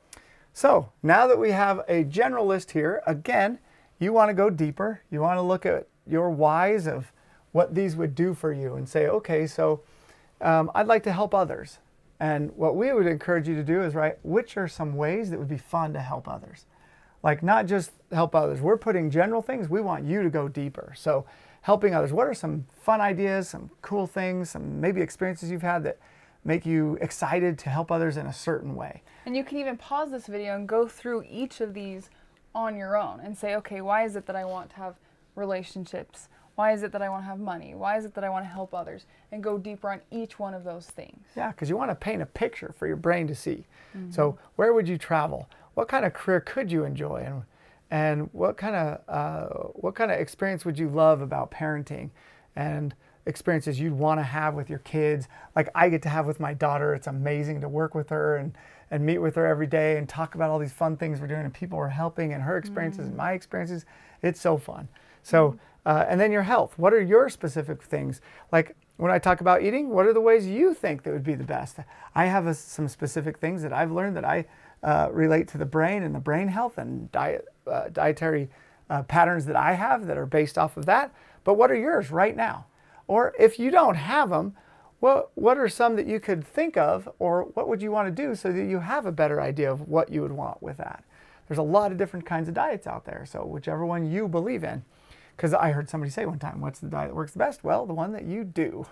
So now that we have a general list here, again, you want to go deeper. You want to look at your whys of what these would do for you and say, okay, so I'd like to help others. And what we would encourage you to do is write, which are some ways that would be fun to help others? Like not just help others. We're putting general things. We want you to go deeper. So helping others, what are some fun ideas, some cool things, some maybe experiences you've had that make you excited to help others in a certain way? And you can even pause this video and go through each of these on your own and say, okay, why is it that I want to have relationships? Why is it that I want to have money? Why is it that I want to help others? And go deeper on each one of those things. Yeah, because you want to paint a picture for your brain to see. So where would you travel? What kind of career could you enjoy? And what kind of experience would you love about parenting? And experiences you'd want to have with your kids, like I get to have with my daughter. It's amazing to work with her and meet with her every day and talk about all these fun things we're doing and people are helping and her experiences and my experiences. It's so fun. So, and then your health. What are your specific things? Like when I talk about eating, what are the ways you think that would be the best? I have some specific things that I've learned that I relate to the brain and the brain health and dietary patterns that I have that are based off of that. But what are yours right now? Or if you don't have them, what are some that you could think of, or what would you want to do so that you have a better idea of what you would want with that? There's a lot of different kinds of diets out there, so whichever one you believe in. Because I heard somebody say one time, what's the diet that works the best? Well, the one that you do.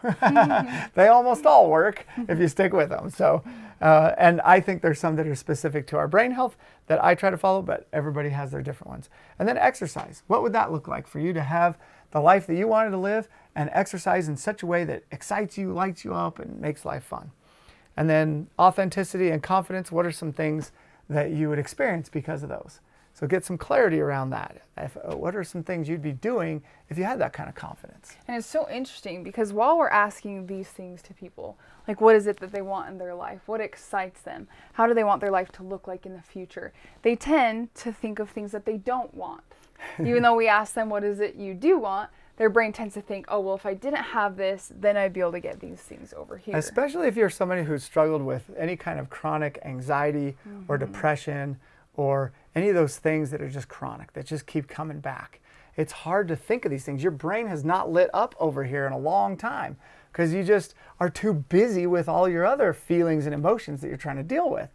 They almost all work if you stick with them. So, and I think there's some that are specific to our brain health that I try to follow, but everybody has their different ones. And then exercise. What would that look like for you to have the life that you wanted to live and exercise in such a way that excites you, lights you up, and makes life fun? And then authenticity and confidence. What are some things that you would experience because of those? So get some clarity around that. What are some things you'd be doing if you had that kind of confidence? And it's so interesting because while we're asking these things to people, like what is it that they want in their life? What excites them? How do they want their life to look like in the future? They tend to think of things that they don't want. Even though we ask them, what is it you do want? Their brain tends to think, oh, well, if I didn't have this, then I'd be able to get these things over here. Especially if you're somebody who's struggled with any kind of chronic anxiety or depression or any of those things that are just chronic, that just keep coming back. It's hard to think of these things. Your brain has not lit up over here in a long time because you just are too busy with all your other feelings and emotions that you're trying to deal with.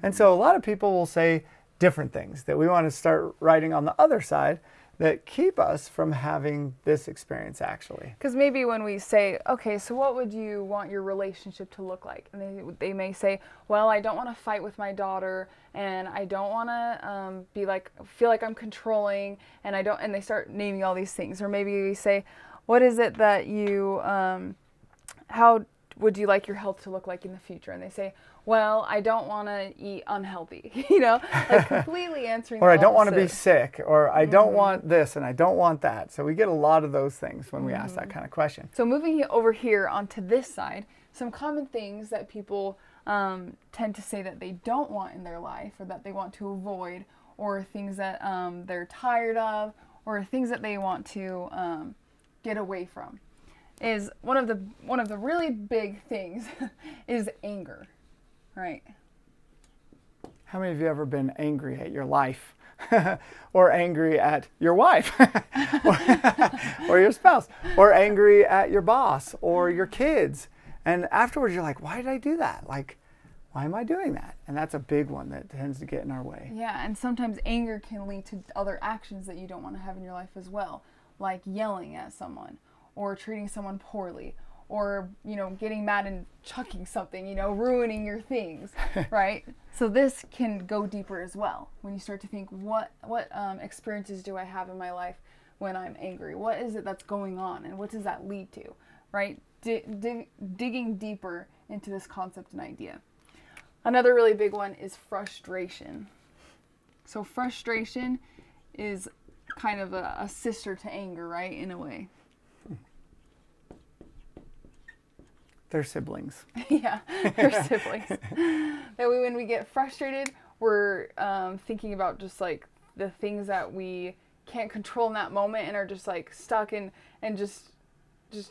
And so a lot of people will say different things that we want to start writing on the other side that keep us from having this experience actually. Because maybe when we say, okay, so what would you want your relationship to look like? And they may say, well, I don't want to fight with my daughter, and I don't want to feel like I'm controlling, and they start naming all these things. Or maybe we say, what is it that you, how would you like your health to look like in the future? And they say, well, I don't want to eat unhealthy, like completely answering. Or I don't want to be sick, or I don't want this and I don't want that. So we get a lot of those things when we ask that kind of question. So moving over here onto this side, some common things that people tend to say that they don't want in their life, or that they want to avoid, or things that they're tired of, or things that they want to get away from, is one of the really big things is anger. Right. How many of you ever been angry at your life or angry at your wife or your spouse or angry at your boss or your kids? And afterwards you're like, why did I do that? Like, why am I doing that? And that's a big one that tends to get in our way. Yeah, and sometimes anger can lead to other actions that you don't want to have in your life as well, like yelling at someone, or treating someone poorly, or, you know, getting mad and chucking something, you know, ruining your things, right? So this can go deeper as well. When you start to think, what experiences do I have in my life when I'm angry? What is it that's going on, and what does that lead to, right? Digging deeper into this concept and idea. Another really big one is frustration. So frustration is kind of a sister to anger, right, in a way. They're siblings. Yeah, they're siblings. That way when we get frustrated, we're thinking about just like the things that we can't control in that moment and are just like stuck and just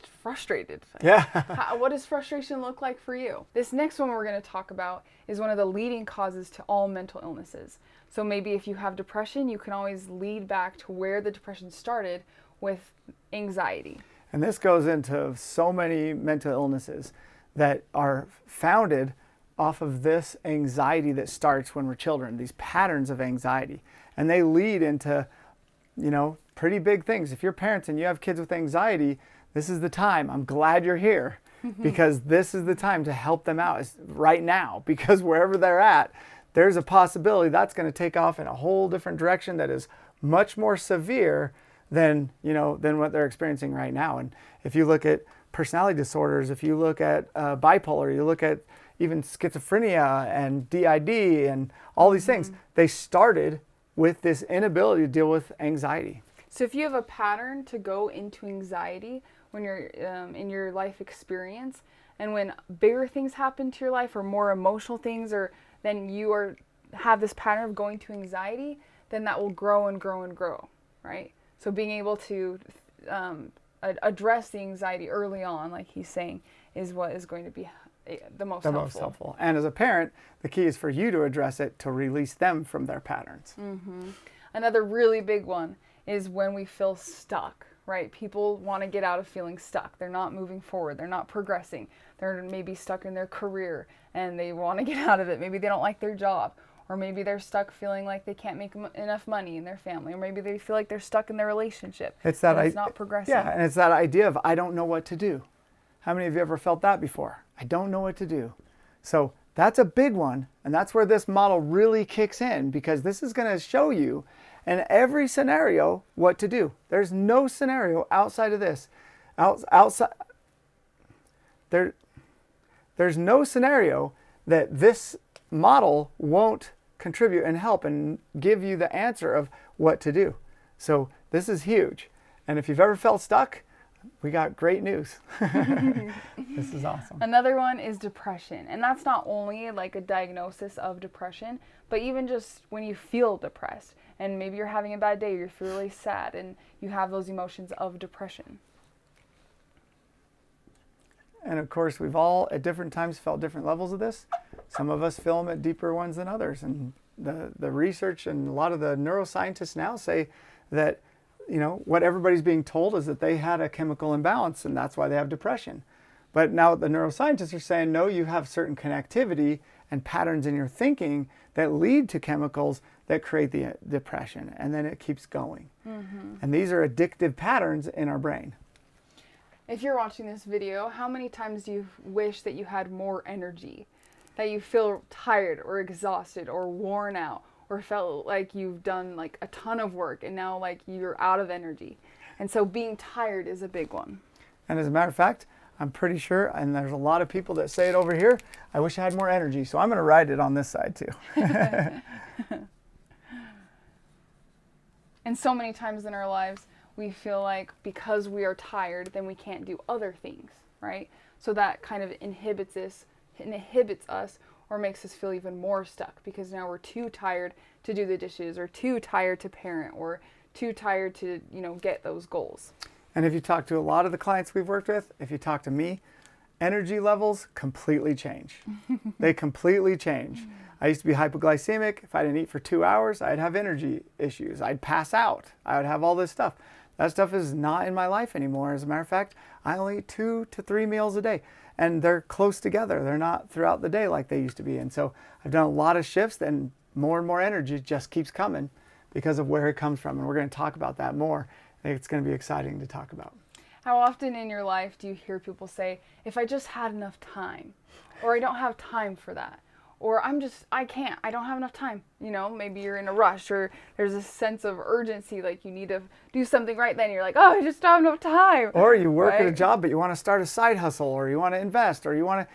frustrated. Yeah. What does frustration look like for you? This next one we're going to talk about is one of the leading causes to all mental illnesses. So maybe if you have depression, you can always lead back to where the depression started with anxiety. And this goes into so many mental illnesses that are founded off of this anxiety that starts when we're children, these patterns of anxiety. And they lead into, you know, pretty big things. If you're parents and you have kids with anxiety, this is the time. I'm glad you're here because this is the time to help them out right now, because wherever they're at, there's a possibility that's going to take off in a whole different direction that is much more severe than what they're experiencing right now. And if you look at personality disorders, if you look at bipolar, you look at even schizophrenia and DID and all these things, they started with this inability to deal with anxiety. So if you have a pattern to go into anxiety when you're in your life experience, and when bigger things happen to your life or more emotional things, or then you have this pattern of going to anxiety, then that will grow and grow and grow, right? So being able to address the anxiety early on, like he's saying, is what is going to be the most helpful. And as a parent, the key is for you to address it to release them from their patterns. Mm-hmm. Another really big one is when we feel stuck, right? People want to get out of feeling stuck. They're not moving forward. They're not progressing. They're maybe stuck in their career and they want to get out of it. Maybe they don't like their job. Or maybe they're stuck feeling like they can't make enough money in their family. Or maybe they feel like they're stuck in their relationship. It's not progressing. Yeah, and it's that idea of, I don't know what to do. How many of you ever felt that before? I don't know what to do. So that's a big one. And that's where this model really kicks in, because this is going to show you in every scenario what to do. There's no scenario outside of this. There's no scenario that this model won't contribute and help and give you the answer of what to do. So this is huge. And if you've ever felt stuck, we got great news. This is awesome. Another one is depression. And that's not only like a diagnosis of depression, but even just when you feel depressed and maybe you're having a bad day, you feel really sad and you have those emotions of depression. And of course, we've all at different times felt different levels of this. Some of us feel them at deeper ones than others. And the research and a lot of the neuroscientists now say that, you know, what everybody's being told is that they had a chemical imbalance and that's why they have depression. But now the neuroscientists are saying, no, you have certain connectivity and patterns in your thinking that lead to chemicals that create the depression. And then it keeps going. Mm-hmm. And these are addictive patterns in our brain. If you're watching this video, how many times do you wish that you had more energy? That you feel tired or exhausted or worn out, or felt like you've done like a ton of work and now like you're out of energy. And so being tired is a big one. And as a matter of fact, I'm pretty sure, and there's a lot of people that say it over here, I wish I had more energy. So I'm going to write it on this side too. And so many times in our lives, we feel like because we are tired, then we can't do other things, right? So that kind of inhibits us or makes us feel even more stuck, because now we're too tired to do the dishes, or too tired to parent, or too tired to, you know, get those goals. And if you talk to a lot of the clients we've worked with, if you talk to me, energy levels completely change. They completely change. I used to be hypoglycemic. If I didn't eat for 2 hours, I'd have energy issues. I'd pass out. I would have all this stuff. That stuff is not in my life anymore. As a matter of fact, I only eat 2 to 3 meals a day. And they're close together. They're not throughout the day like they used to be. And so I've done a lot of shifts, and more energy just keeps coming because of where it comes from. And we're going to talk about that more. I think it's going to be exciting to talk about. How often in your life do you hear people say, if I just had enough time, or I don't have time for that, or I don't have enough time. You know, maybe you're in a rush, or there's a sense of urgency, like you need to do something right then. You're like, oh, I just don't have enough time. Or you work at a Right? job, but you want to start a side hustle, or you want to invest, or you want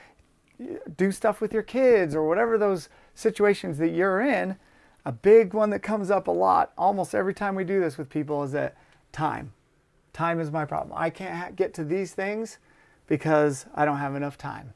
to do stuff with your kids, or whatever those situations that you're in. A big one that comes up a lot, almost every time we do this with people, is that time. Time is my problem. I can't get to these things because I don't have enough time.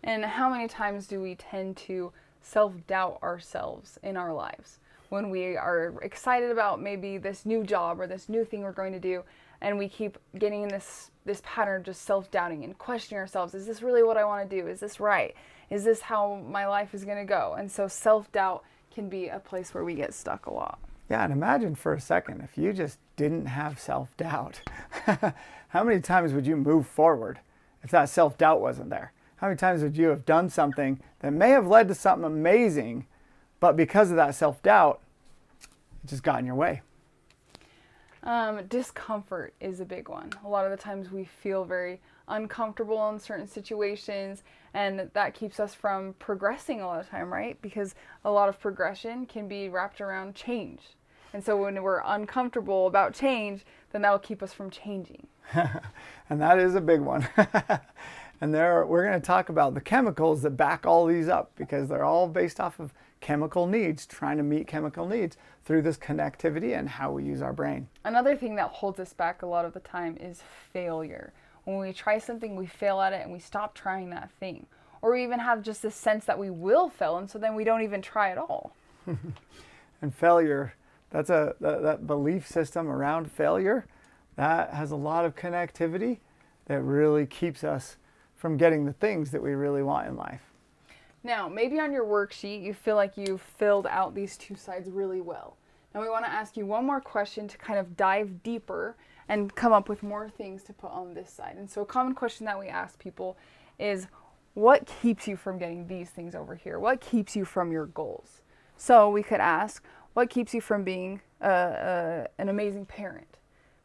And how many times do we tend to self-doubt ourselves in our lives when we are excited about maybe this new job or this new thing we're going to do, and we keep getting in this pattern of just self-doubting and questioning ourselves. Is this really what I want to do? Is this right? Is this how my life is going to go? And so self-doubt can be a place where we get stuck a lot. Yeah, and imagine for a second if you just didn't have self-doubt. How many times would you move forward if that self-doubt wasn't there? How many times would you have done something that may have led to something amazing, but because of that self-doubt, it just got in your way? Discomfort is a big one. A lot of the times we feel very uncomfortable in certain situations, and that keeps us from progressing a lot of time, right? Because a lot of progression can be wrapped around change. And so when we're uncomfortable about change, then that will keep us from changing. And that is a big one. And we're going to talk about the chemicals that back all these up, because they're all based off of chemical needs, trying to meet chemical needs through this connectivity and how we use our brain. Another thing that holds us back a lot of the time is failure. When we try something, we fail at it and we stop trying that thing. Or we even have just this sense that we will fail, and so then we don't even try at all. And failure, that belief system around failure, that has a lot of connectivity that really keeps us from getting the things that we really want in life. Now, maybe on your worksheet, you feel like you've filled out these two sides really well. Now we want to ask you one more question to kind of dive deeper and come up with more things to put on this side. And so a common question that we ask people is, what keeps you from getting these things over here? What keeps you from your goals? So we could ask, what keeps you from being an amazing parent?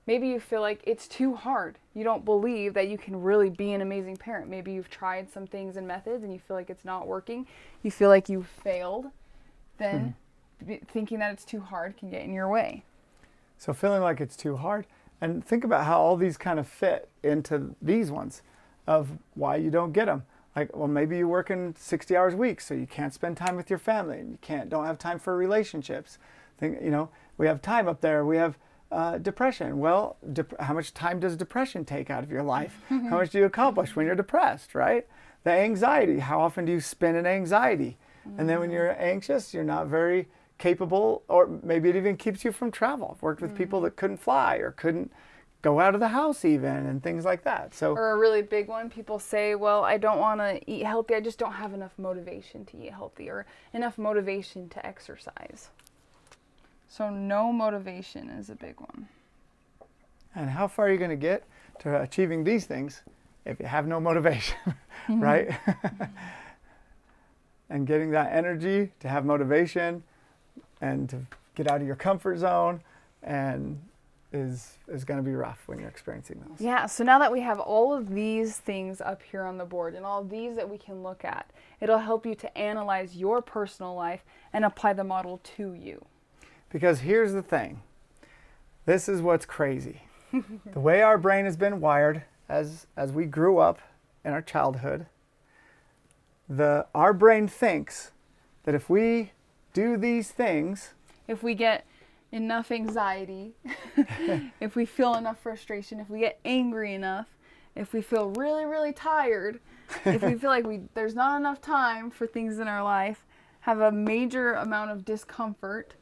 Maybe you feel like it's too hard. You don't believe that you can really be an amazing parent. Maybe you've tried some things and methods and you feel like it's not working. You feel like you failed. Then thinking that it's too hard can get in your way. So feeling like it's too hard, and think about how all these kind of fit into these ones of why you don't get them. Like, well, maybe you're working 60 hours a week, so you can't spend time with your family, and you don't have time for relationships. We have time up there. We have depression. Well, how much time does depression take out of your life? How much do you accomplish when you're depressed, right? The anxiety, how often do you spend in anxiety? And then when you're anxious, you're not very capable, or maybe it even keeps you from travel. I've worked with people that couldn't fly or couldn't go out of the house even, and things like that. So, or a really big one, people say, well, I don't want to eat healthy. I just don't have enough motivation to eat healthy, or enough motivation to exercise. So no motivation is a big one. And how far are you going to get to achieving these things if you have no motivation, right? And getting that energy to have motivation and to get out of your comfort zone and is going to be rough when you're experiencing those. Yeah, so now that we have all of these things up here on the board and all of these that we can look at, it'll help you to analyze your personal life and apply the model to you. Because here's the thing. This is what's crazy. The way our brain has been wired as we grew up in our childhood, our brain thinks that if we do these things, if we get enough anxiety, if we feel enough frustration, if we get angry enough, if we feel really, really tired, if we feel like there's not enough time for things in our life, have a major amount of discomfort,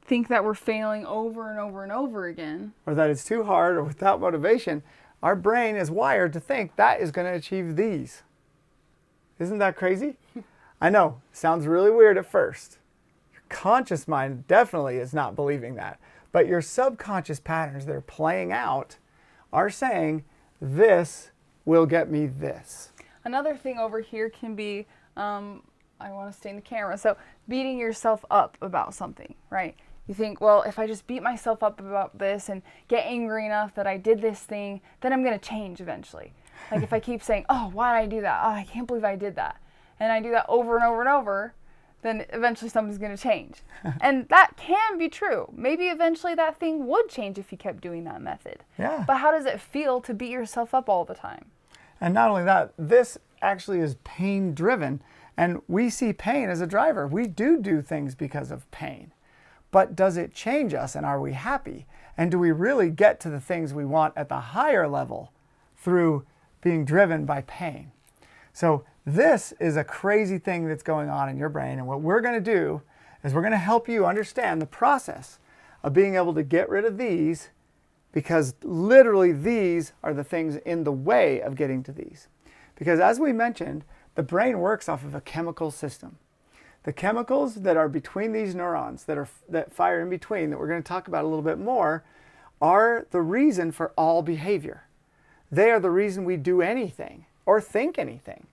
think that we're failing over and over and over again, or that it's too hard or without motivation, our brain is wired to think that is going to achieve these. Isn't that crazy? I know, sounds really weird at first. Your conscious mind definitely is not believing that. But your subconscious patterns that are playing out are saying, this will get me this. Another thing over here can be, I want to stay in the camera, so beating yourself up about something, right? You think, well, if I just beat myself up about this and get angry enough that I did this thing, then I'm going to change eventually. Like if I keep saying, oh, why did I do that? Oh, I can't believe I did that. And I do that over and over and over, then eventually something's going to change. And that can be true. Maybe eventually that thing would change if you kept doing that method. Yeah. But how does it feel to beat yourself up all the time? And not only that, this actually is pain driven, and we see pain as a driver. We do things because of pain. But does it change us, and are we happy? And do we really get to the things we want at the higher level through being driven by pain? So this is a crazy thing that's going on in your brain, and what we're going to do is we're going to help you understand the process of being able to get rid of these, because literally these are the things in the way of getting to these. Because as we mentioned, the brain works off of a chemical system. The chemicals that are between these neurons, that fire in between, that we're going to talk about a little bit more, are the reason for all behavior. They are the reason we do anything or think anything.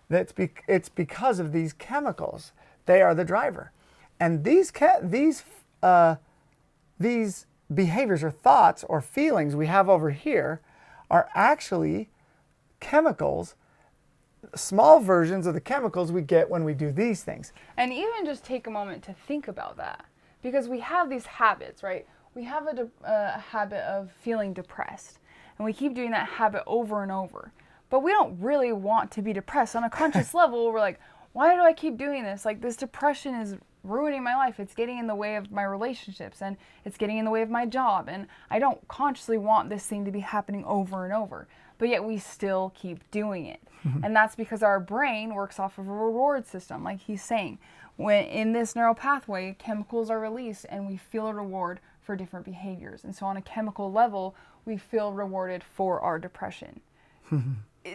It's because of these chemicals. They are the driver. And these behaviors or thoughts or feelings we have over here are actually chemicals, small versions of the chemicals we get when we do these things. And even just take a moment to think about that, because we have these habits, right? We have a habit of feeling depressed, and we keep doing that habit over and over. But we don't really want to be depressed. On a conscious level, we're like, why do I keep doing this? Like, this depression is ruining my life. It's getting in the way of my relationships, and it's getting in the way of my job. And I don't consciously want this thing to be happening over and over. But yet we still keep doing it. And that's because our brain works off of a reward system, like he's saying. When in this neural pathway, chemicals are released and we feel a reward for different behaviors. And so on a chemical level, we feel rewarded for our depression.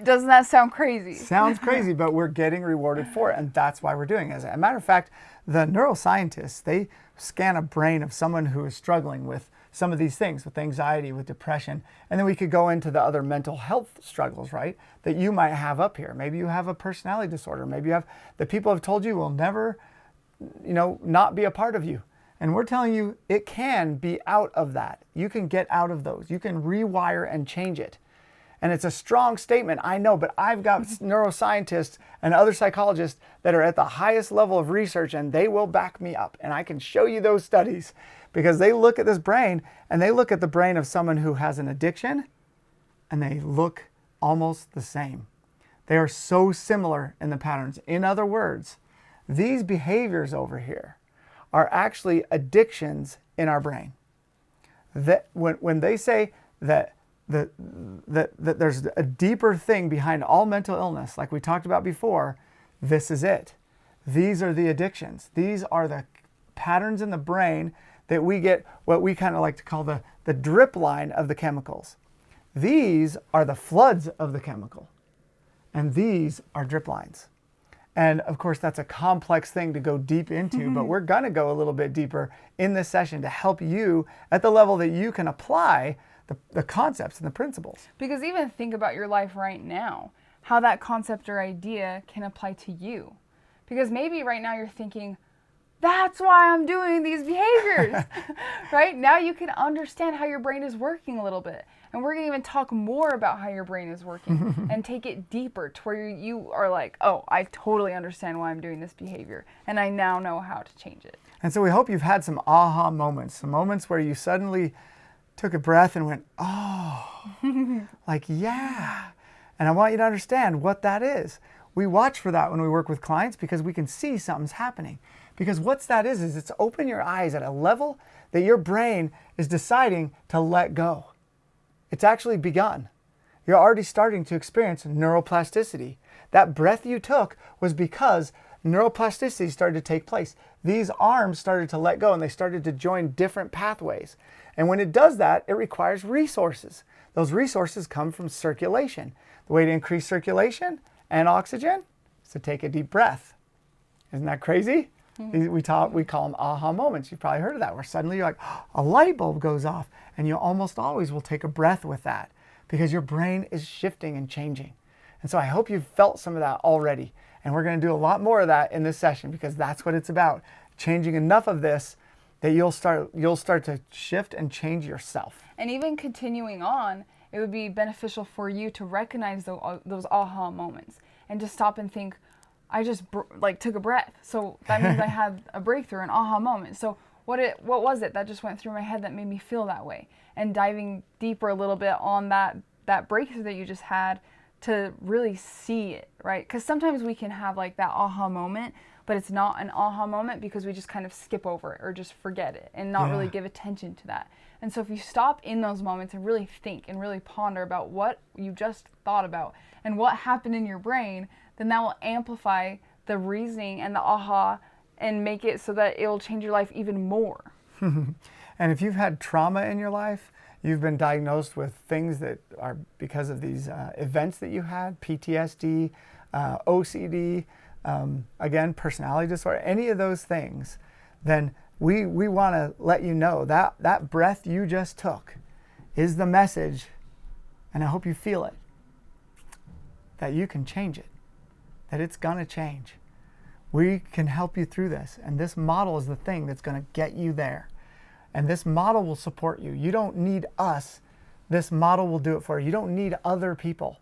Doesn't that sound crazy? Sounds crazy, but we're getting rewarded for it, and that's why we're doing it. As a matter of fact, the neuroscientists, they scan a brain of someone who is struggling with some of these things, with anxiety, with depression, and then we could go into the other mental health struggles, right, that you might have up here. Maybe you have a personality disorder. Maybe you have, the people have told you will never, not be a part of you. And we're telling you it can be out of that. You can get out of those. You can rewire and change it. And it's a strong statement, I know, but I've got neuroscientists and other psychologists that are at the highest level of research, and they will back me up. And I can show you those studies, because they look at this brain, and they look at the brain of someone who has an addiction, and they look almost the same. They are so similar in the patterns. In other words, these behaviors over here are actually addictions in our brain. That when they say that there's a deeper thing behind all mental illness, like we talked about before, this is it. These are the addictions. These are the patterns in the brain that we get, what we kind of like to call the drip line of the chemicals. These are the floods of the chemical, and these are drip lines. And of course, that's a complex thing to go deep into, but we're going to go a little bit deeper in this session to help you at the level that you can apply the concepts and the principles. Because even think about your life right now, how that concept or idea can apply to you. Because maybe right now you're thinking, that's why I'm doing these behaviors, right? Now you can understand how your brain is working a little bit. And we're going to even talk more about how your brain is working and take it deeper to where you are like, oh, I totally understand why I'm doing this behavior. And I now know how to change it. And so we hope you've had some aha moments, some moments where you suddenly took a breath and went, oh, like, yeah. And I want you to understand what that is. We watch for that when we work with clients, because we can see something's happening. Because what that is it's open your eyes at a level that your brain is deciding to let go. It's actually begun. You're already starting to experience neuroplasticity. That breath you took was because neuroplasticity started to take place. These arms started to let go, and they started to join different pathways. And when it does that, it requires resources. Those resources come from circulation. The way to increase circulation and oxygen is to take a deep breath. Isn't that crazy? We call them aha moments. You've probably heard of that, where suddenly you're like, oh, a light bulb goes off, and you almost always will take a breath with that, because your brain is shifting and changing. And so I hope you've felt some of that already. And we're going to do a lot more of that in this session, because that's what it's about. Changing enough of this that you'll start to shift and change yourself. And even continuing on, it would be beneficial for you to recognize those aha moments and to stop and think, I just took a breath. So that means I had a breakthrough, an aha moment. So what was it that just went through my head that made me feel that way? And diving deeper a little bit on that breakthrough that you just had to really see it, right? Because sometimes we can have like that aha moment, but it's not an aha moment because we just kind of skip over it or just forget it and not really give attention to that. And so if you stop in those moments and really think and really ponder about what you just thought about and what happened in your brain, then that will amplify the reasoning and the aha and make it so that it'll change your life even more. And if you've had trauma in your life, you've been diagnosed with things that are because of these events that you had, PTSD, OCD, again, personality disorder, any of those things, then we want to let you know that that breath you just took is the message, and I hope you feel it, that you can change it, that it's going to change. We can help you through this, and this model is the thing that's going to get you there. And this model will support you. You don't need us. This model will do it for you. You don't need other people.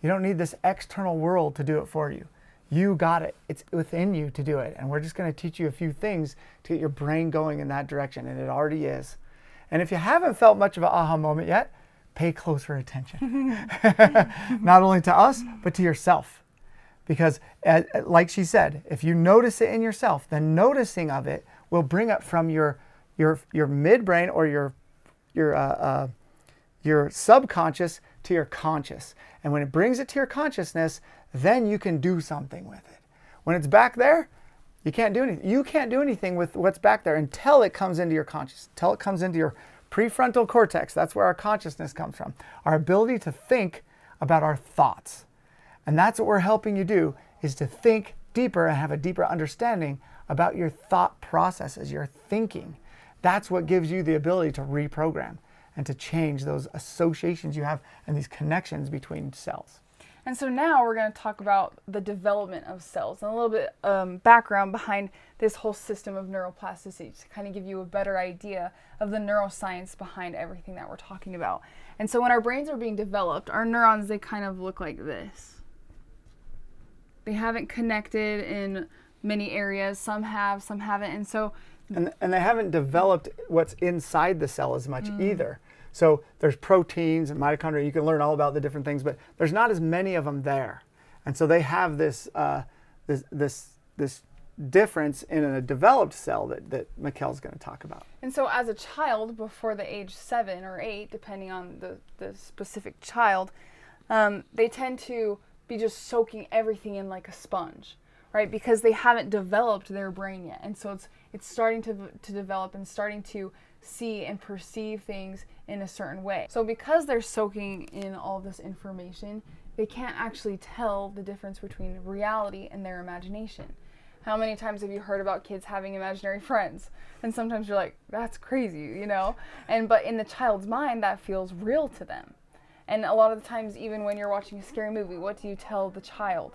You don't need this external world to do it for you. You got it. It's within you to do it. And we're just going to teach you a few things to get your brain going in that direction, and it already is. And if you haven't felt much of an aha moment yet, pay closer attention. Not only to us, but to yourself. Because like she said, if you notice it in yourself, then noticing of it will bring it from your midbrain or your subconscious to your conscious. And when it brings it to your consciousness, then you can do something with it. When it's back there, you can't do anything. You can't do anything with what's back there until it comes into your conscious, until it comes into your prefrontal cortex. That's where our consciousness comes from. Our ability to think about our thoughts. And that's what we're helping you do, is to think deeper and have a deeper understanding about your thought processes, your thinking. That's what gives you the ability to reprogram and to change those associations you have and these connections between cells. And so now we're going to talk about the development of cells and a little bit background behind this whole system of neuroplasticity to kind of give you a better idea of the neuroscience behind everything that we're talking about. And so when our brains are being developed, our neurons, they kind of look like this. They haven't connected in many areas. Some have, some haven't. And so and they haven't developed what's inside the cell as much either. So there's proteins and mitochondria. You can learn all about the different things, but there's not as many of them there. And so they have this this difference in a developed cell that Mikkel's going to talk about. And so as a child, before the age 7 or 8, depending on the specific child, they tend to be just soaking everything in like a sponge, right? Because they haven't developed their brain yet. And so it's starting to develop and starting to see and perceive things in a certain way. So because they're soaking in all this information, they can't actually tell the difference between reality and their imagination. How many times have you heard about kids having imaginary friends? And sometimes you're like, that's crazy, you know? But in the child's mind, that feels real to them. And a lot of the times, even when you're watching a scary movie, what do you tell the child,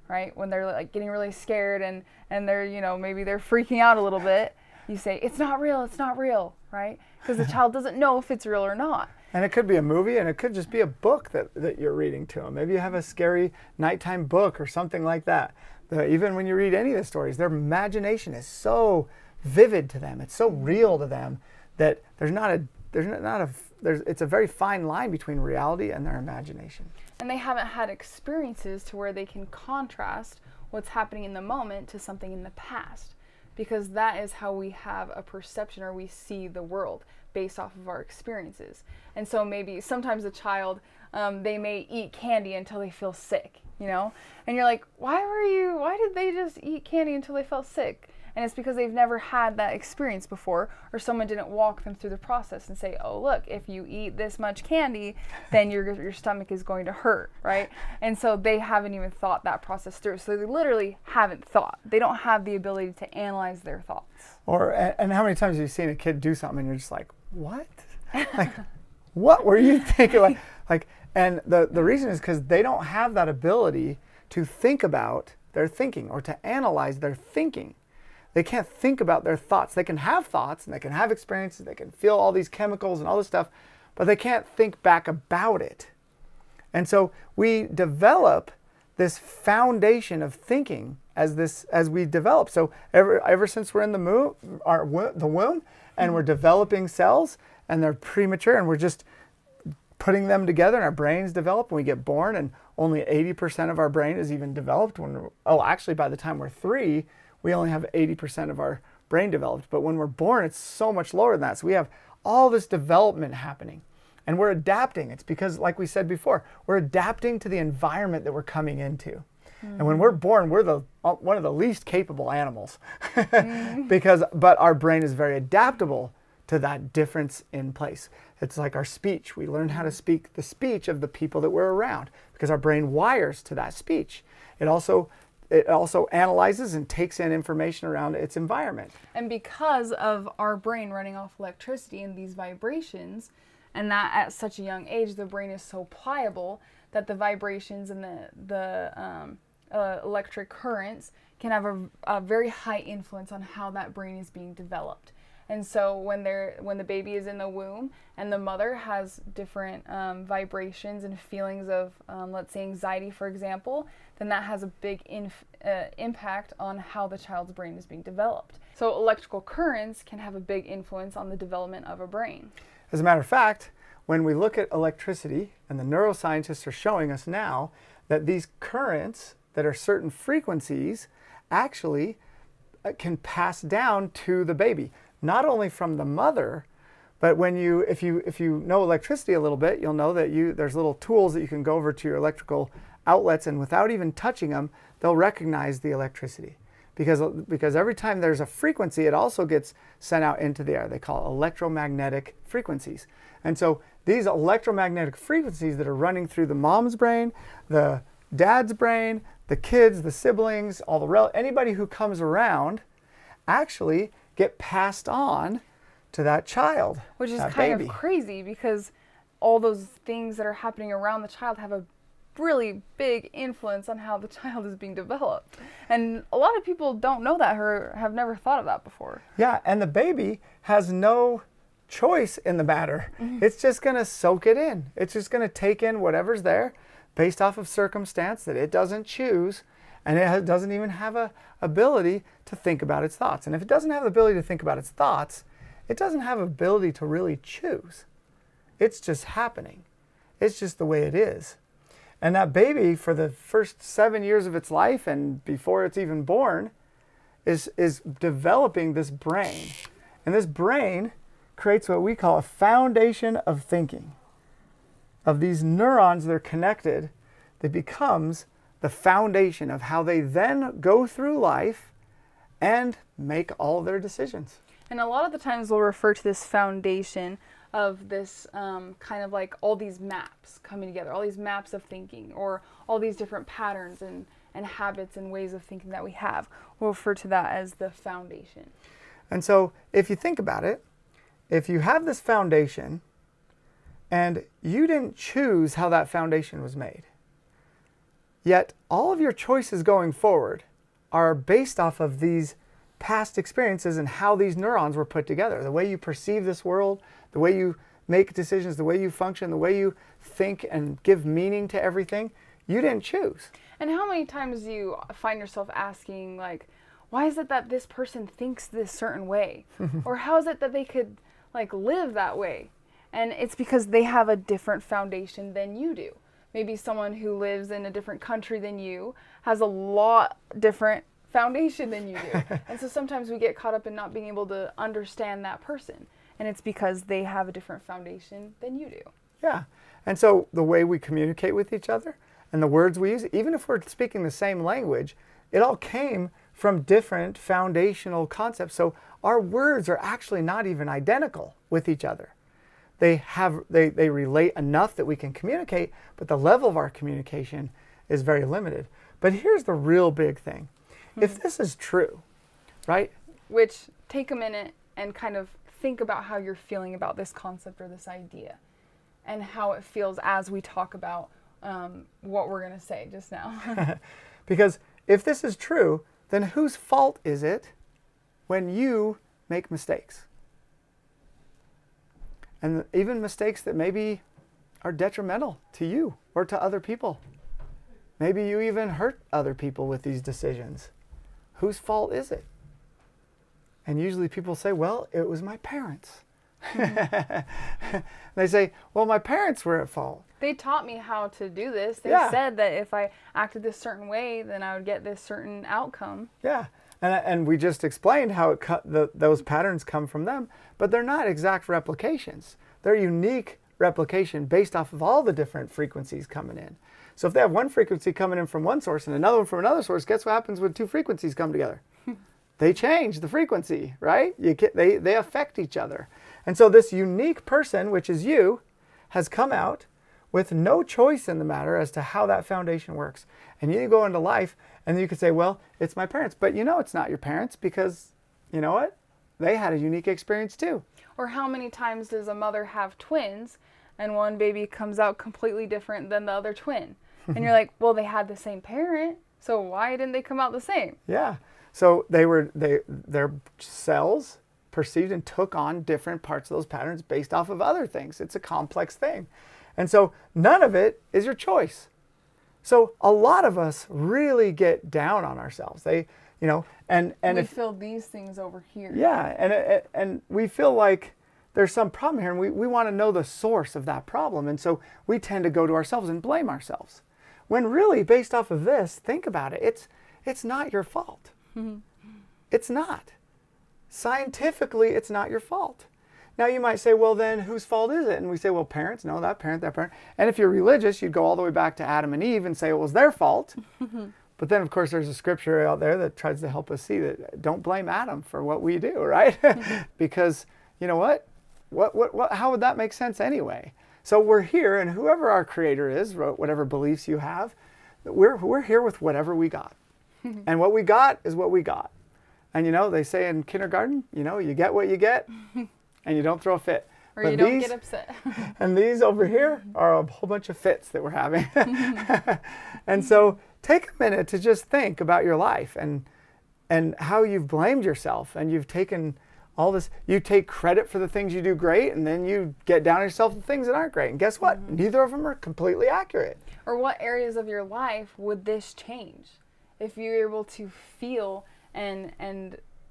right? When they're like getting really scared and they're, you know, maybe they're freaking out a little bit, you say, it's not real, right? Because the child doesn't know if it's real or not. And it could be a movie, and it could just be a book that you're reading to them. Maybe you have a scary nighttime book or something like that. Even when you read any of the stories, their imagination is so vivid to them. It's so real to them that it's a very fine line between reality and their imagination. And they haven't had experiences to where they can contrast what's happening in the moment to something in the past, because that is how we have a perception or we see the world based off of our experiences. And so maybe sometimes a child, they may eat candy until they feel sick, you know? And you're like, why did they just eat candy until they felt sick? And it's because they've never had that experience before, or someone didn't walk them through the process and say, oh, look, if you eat this much candy, then your stomach is going to hurt, right? And so they haven't even thought that process through. So they literally haven't thought. They don't have the ability to analyze their thoughts. And how many times have you seen a kid do something and you're just like, what? Like, what were you thinking? And the reason is because they don't have that ability to think about their thinking or to analyze their thinking. They can't think about their thoughts. They can have thoughts and they can have experiences. They can feel all these chemicals and all this stuff, but they can't think back about it. And so we develop this foundation of thinking as we develop. So ever since we're in the womb and we're developing cells and they're premature and we're just putting them together and our brains develop when we get born, and only 80% of our brain is even developed actually by the time we're 3, we only have 80% of our brain developed. But when we're born, it's so much lower than that. So we have all this development happening. And we're adapting. It's because, like we said before, we're adapting to the environment that we're coming into. And when we're born, we're one of the least capable animals, but our brain is very adaptable to that difference in place. It's like our speech. We learn how to speak the speech of the people that we're around because our brain wires to that speech. It also analyzes and takes in information around its environment. And because of our brain running off electricity and these vibrations, and that at such a young age, the brain is so pliable that the vibrations and the electric currents can have a very high influence on how that brain is being developed. And so when the baby is in the womb and the mother has different vibrations and feelings of, let's say, anxiety, for example, then that has a big impact on how the child's brain is being developed. So electrical currents can have a big influence on the development of a brain. As a matter of fact, when we look at electricity, and the neuroscientists are showing us now that these currents that are certain frequencies actually can pass down to the baby, not only from the mother, but if you know electricity a little bit, you'll know that there's little tools that you can go over to your electrical outlets, and without even touching them, they'll recognize the electricity. Because every time there's a frequency, it also gets sent out into the air. They call it electromagnetic frequencies. And so these electromagnetic frequencies that are running through the mom's brain, the dad's brain, the kids, the siblings, anybody who comes around actually get passed on to that child. Which is that kind baby. of crazy because all those things that are happening around the child have a really big influence on how the child is being developed. And a lot of people don't know that or have never thought of that before. Yeah, and the baby has no choice in the matter. It's just going to soak it in. It's just going to take in whatever's there based off of circumstance that it doesn't choose, and it doesn't even have a ability to think about its thoughts. And if it doesn't have the ability to think about its thoughts, it doesn't have ability to really choose. It's just happening. It's just the way it is. And that baby, for the first 7 years of its life and before it's even born, is developing this brain. And this brain creates what we call a foundation of thinking. Of these neurons that are connected, that becomes the foundation of how they then go through life and make all of their decisions. And a lot of the times we'll refer to this foundation of this kind of like all these maps coming together, all these maps of thinking, or all these different patterns and habits and ways of thinking that we have. We'll refer to that as the foundation. And so if you think about it, if you have this foundation and you didn't choose how that foundation was made, yet all of your choices going forward are based off of these past experiences and how these neurons were put together. The way you perceive this world, the way you make decisions, the way you function, the way you think and give meaning to everything, you didn't choose. And how many times do you find yourself asking, like, why is it that this person thinks this certain way? Or how is it that they could like live that way? And it's because they have a different foundation than you do. Maybe someone who lives in a different country than you has a lot different foundation than you do. And so sometimes we get caught up in not being able to understand that person. And it's because they have a different foundation than you do. Yeah. And so the way we communicate with each other and the words we use, even if we're speaking the same language, it all came from different foundational concepts. So our words are actually not even identical with each other. They relate enough that we can communicate, but the level of our communication is very limited. But here's the real big thing. If this is true, right? Which, take a minute and kind of think about how you're feeling about this concept or this idea and how it feels as we talk about what we're going to say just now. Because if this is true, then whose fault is it when you make mistakes. And even mistakes that maybe are detrimental to you or to other people. Maybe you even hurt other people with these decisions. Whose fault is it? And usually people say, well, it was my parents. They say, well, my parents were at fault. They taught me how to do this. They Yeah. said that if I acted this certain way, then I would get this certain outcome. Yeah. And we just explained how those patterns come from them, but they're not exact replications. They're unique replication based off of all the different frequencies coming in. So if they have one frequency coming in from one source and another one from another source, guess what happens when two frequencies come together? They change the frequency, right? They affect each other. And so this unique person, which is you, has come out with no choice in the matter as to how that foundation works. And you go into life and you could say, well, it's my parents. But you know it's not your parents because, you know what? They had a unique experience too. Or how many times does a mother have twins and one baby comes out completely different than the other twin? And you're like, well, they had the same parent, so why didn't they come out the same? Yeah. So their cells perceived and took on different parts of those patterns based off of other things. It's a complex thing. And so none of it is your choice. So a lot of us really get down on ourselves. They, you know, and we if feel these things over here. yeah, and we feel like there's some problem here, and we want to know the source of that problem. And so we tend to go to ourselves and blame ourselves. When really, based off of this, think about it. It's not your fault. It's not. Scientifically, it's not your fault. Now you might say, well, then whose fault is it? And we say, well, parents, no, that parent, that parent. And if you're religious, you'd go all the way back to Adam and Eve and say it was their fault. But then, of course, there's a scripture out there that tries to help us see that don't blame Adam for what we do, right? Because, you know what? How would that make sense anyway? So we're here, and whoever our creator is, whatever beliefs you have, we're here with whatever we got. And what we got is what we got. And, you know, they say in kindergarten, you know, you get what you get, and you don't throw a fit. Or you don't get upset. And these over here are a whole bunch of fits that we're having. And so take a minute to just think about your life and how you've blamed yourself, and you've taken all this. You take credit for the things you do great, and then you get down on yourself the things that aren't great. And guess what? Neither of them are completely accurate. Or what areas of your life would this change if you're able to feel and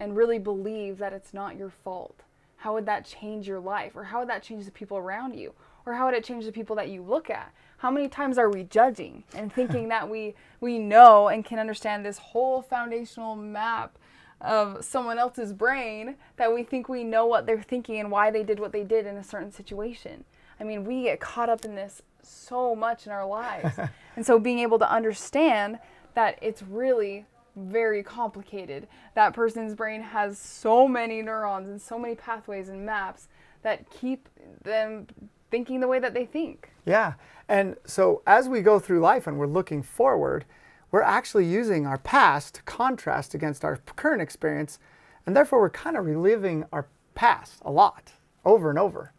really believe that it's not your fault? How would that change your life? Or how would that change the people around you? Or how would it change the people that you look at? How many times are we judging and thinking that we know and can understand this whole foundational map of someone else's brain, that we think we know what they're thinking and why they did what they did in a certain situation? I mean, we get caught up in this so much in our lives. And so being able to understand that it's really very complicated. That person's brain has so many neurons and so many pathways and maps that keep them thinking the way that they think. Yeah. And so as we go through life and we're looking forward, we're actually using our past to contrast against our current experience. And therefore we're kind of reliving our past a lot, over and over.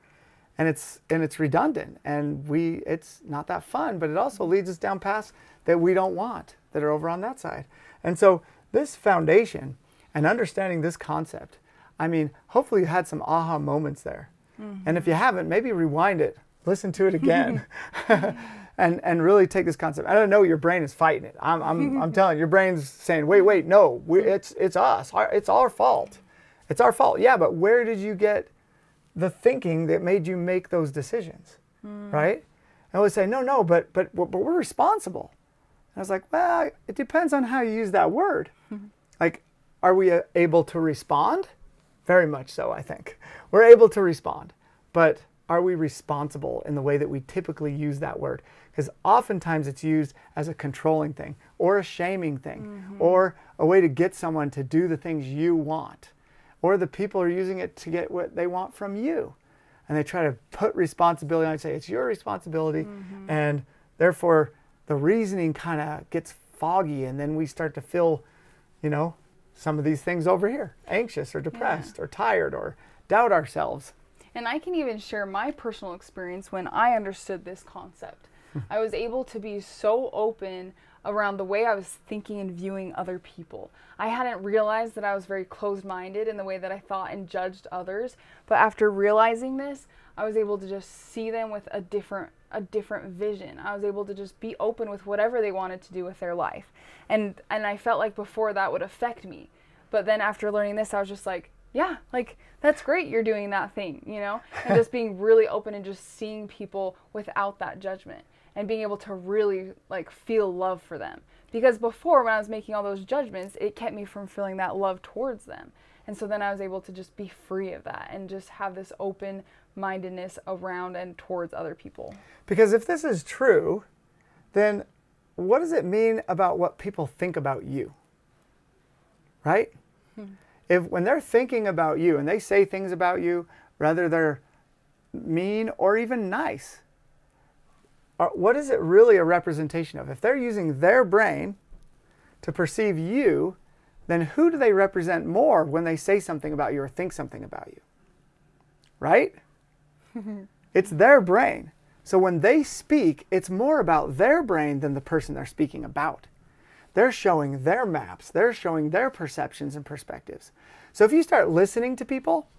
And it's redundant, and it's not that fun, but it also leads us down paths that we don't want, that are over on that side. And so this foundation and understanding this concept, I mean, hopefully you had some aha moments there. And if you haven't, maybe rewind it, listen to it again, and really take this concept. I don't know, your brain is fighting it. I'm telling you, your brain's saying, wait, no, it's us. It's our fault. It's our fault. Yeah, but where did you get the thinking that made you make those decisions, right? And I would say, no, but we're responsible. And I was like, well, it depends on how you use that word. Like, are we able to respond? Very much so, I think. We're able to respond, but are we responsible in the way that we typically use that word? Because oftentimes it's used as a controlling thing, or a shaming thing, or a way to get someone to do the things you want. Or the people are using it to get what they want from you. And they try to put responsibility on it and say, it's your responsibility. And therefore, the reasoning kind of gets foggy, and then we start to feel, you know, some of these things over here, anxious or depressed or tired or doubt ourselves. And I can even share my personal experience when I understood this concept. I was able to be so open around the way I was thinking and viewing other people. I hadn't realized that I was very closed-minded in the way that I thought and judged others, but after realizing this, I was able to just see them with a different vision. I was able to just be open with whatever they wanted to do with their life. And I felt like before that would affect me. But then after learning this, I was just like, yeah, like that's great you're doing that thing, you know? And just being really open and just seeing people without that judgment and being able to really like feel love for them. Because before, when I was making all those judgments, it kept me from feeling that love towards them. And so then I was able to just be free of that and just have this open mindedness around and towards other people. Because if this is true, then what does it mean about what people think about you? Right? If when they're thinking about you and they say things about you, whether they're mean or even nice, what is it really a representation of? If they're using their brain to perceive you, then who do they represent more when they say something about you or think something about you? Right? It's their brain. So when they speak, it's more about their brain than the person they're speaking about. They're showing their maps. They're showing their perceptions and perspectives. So if you start listening to people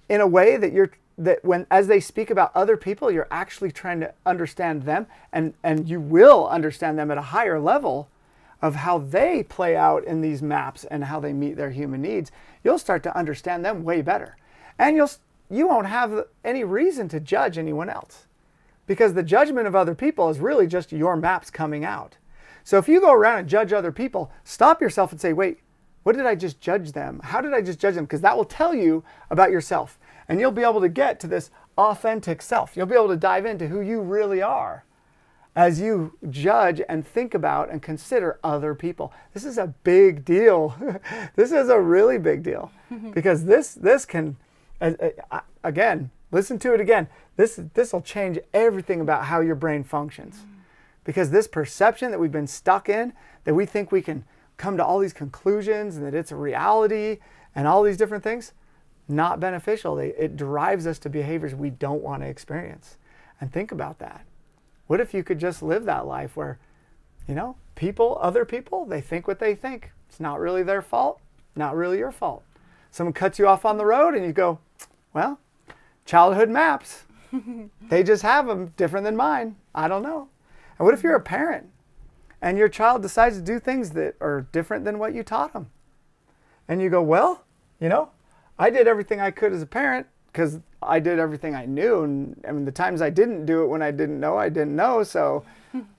in a way that when as they speak about other people, you're actually trying to understand them, and you will understand them at a higher level of how they play out in these maps and how they meet their human needs, you'll start to understand them way better. And you won't have any reason to judge anyone else, because the judgment of other people is really just your maps coming out. So if you go around and judge other people, stop yourself and say, wait, what did I just judge them? How did I just judge them? Because that will tell you about yourself. And you'll be able to get to this authentic self. You'll be able to dive into who you really are as you judge and think about and consider other people. This is a big deal. This is a really big deal, because this can, again, listen to it again. This will change everything about how your brain functions. Because this perception that we've been stuck in, that we think we can come to all these conclusions and that it's a reality and all these different things, not beneficial. It drives us to behaviors we don't want to experience. And think about that. What if you could just live that life where, other people, they think what they think. It's not really their fault, not really your fault. Someone cuts you off on the road and you go, well, childhood maps. They just have them different than mine. I don't know. And what if you're a parent and your child decides to do things that are different than what you taught them? And you go, well, I did everything I could as a parent because I did everything I knew. And the times I didn't do it when I didn't know. So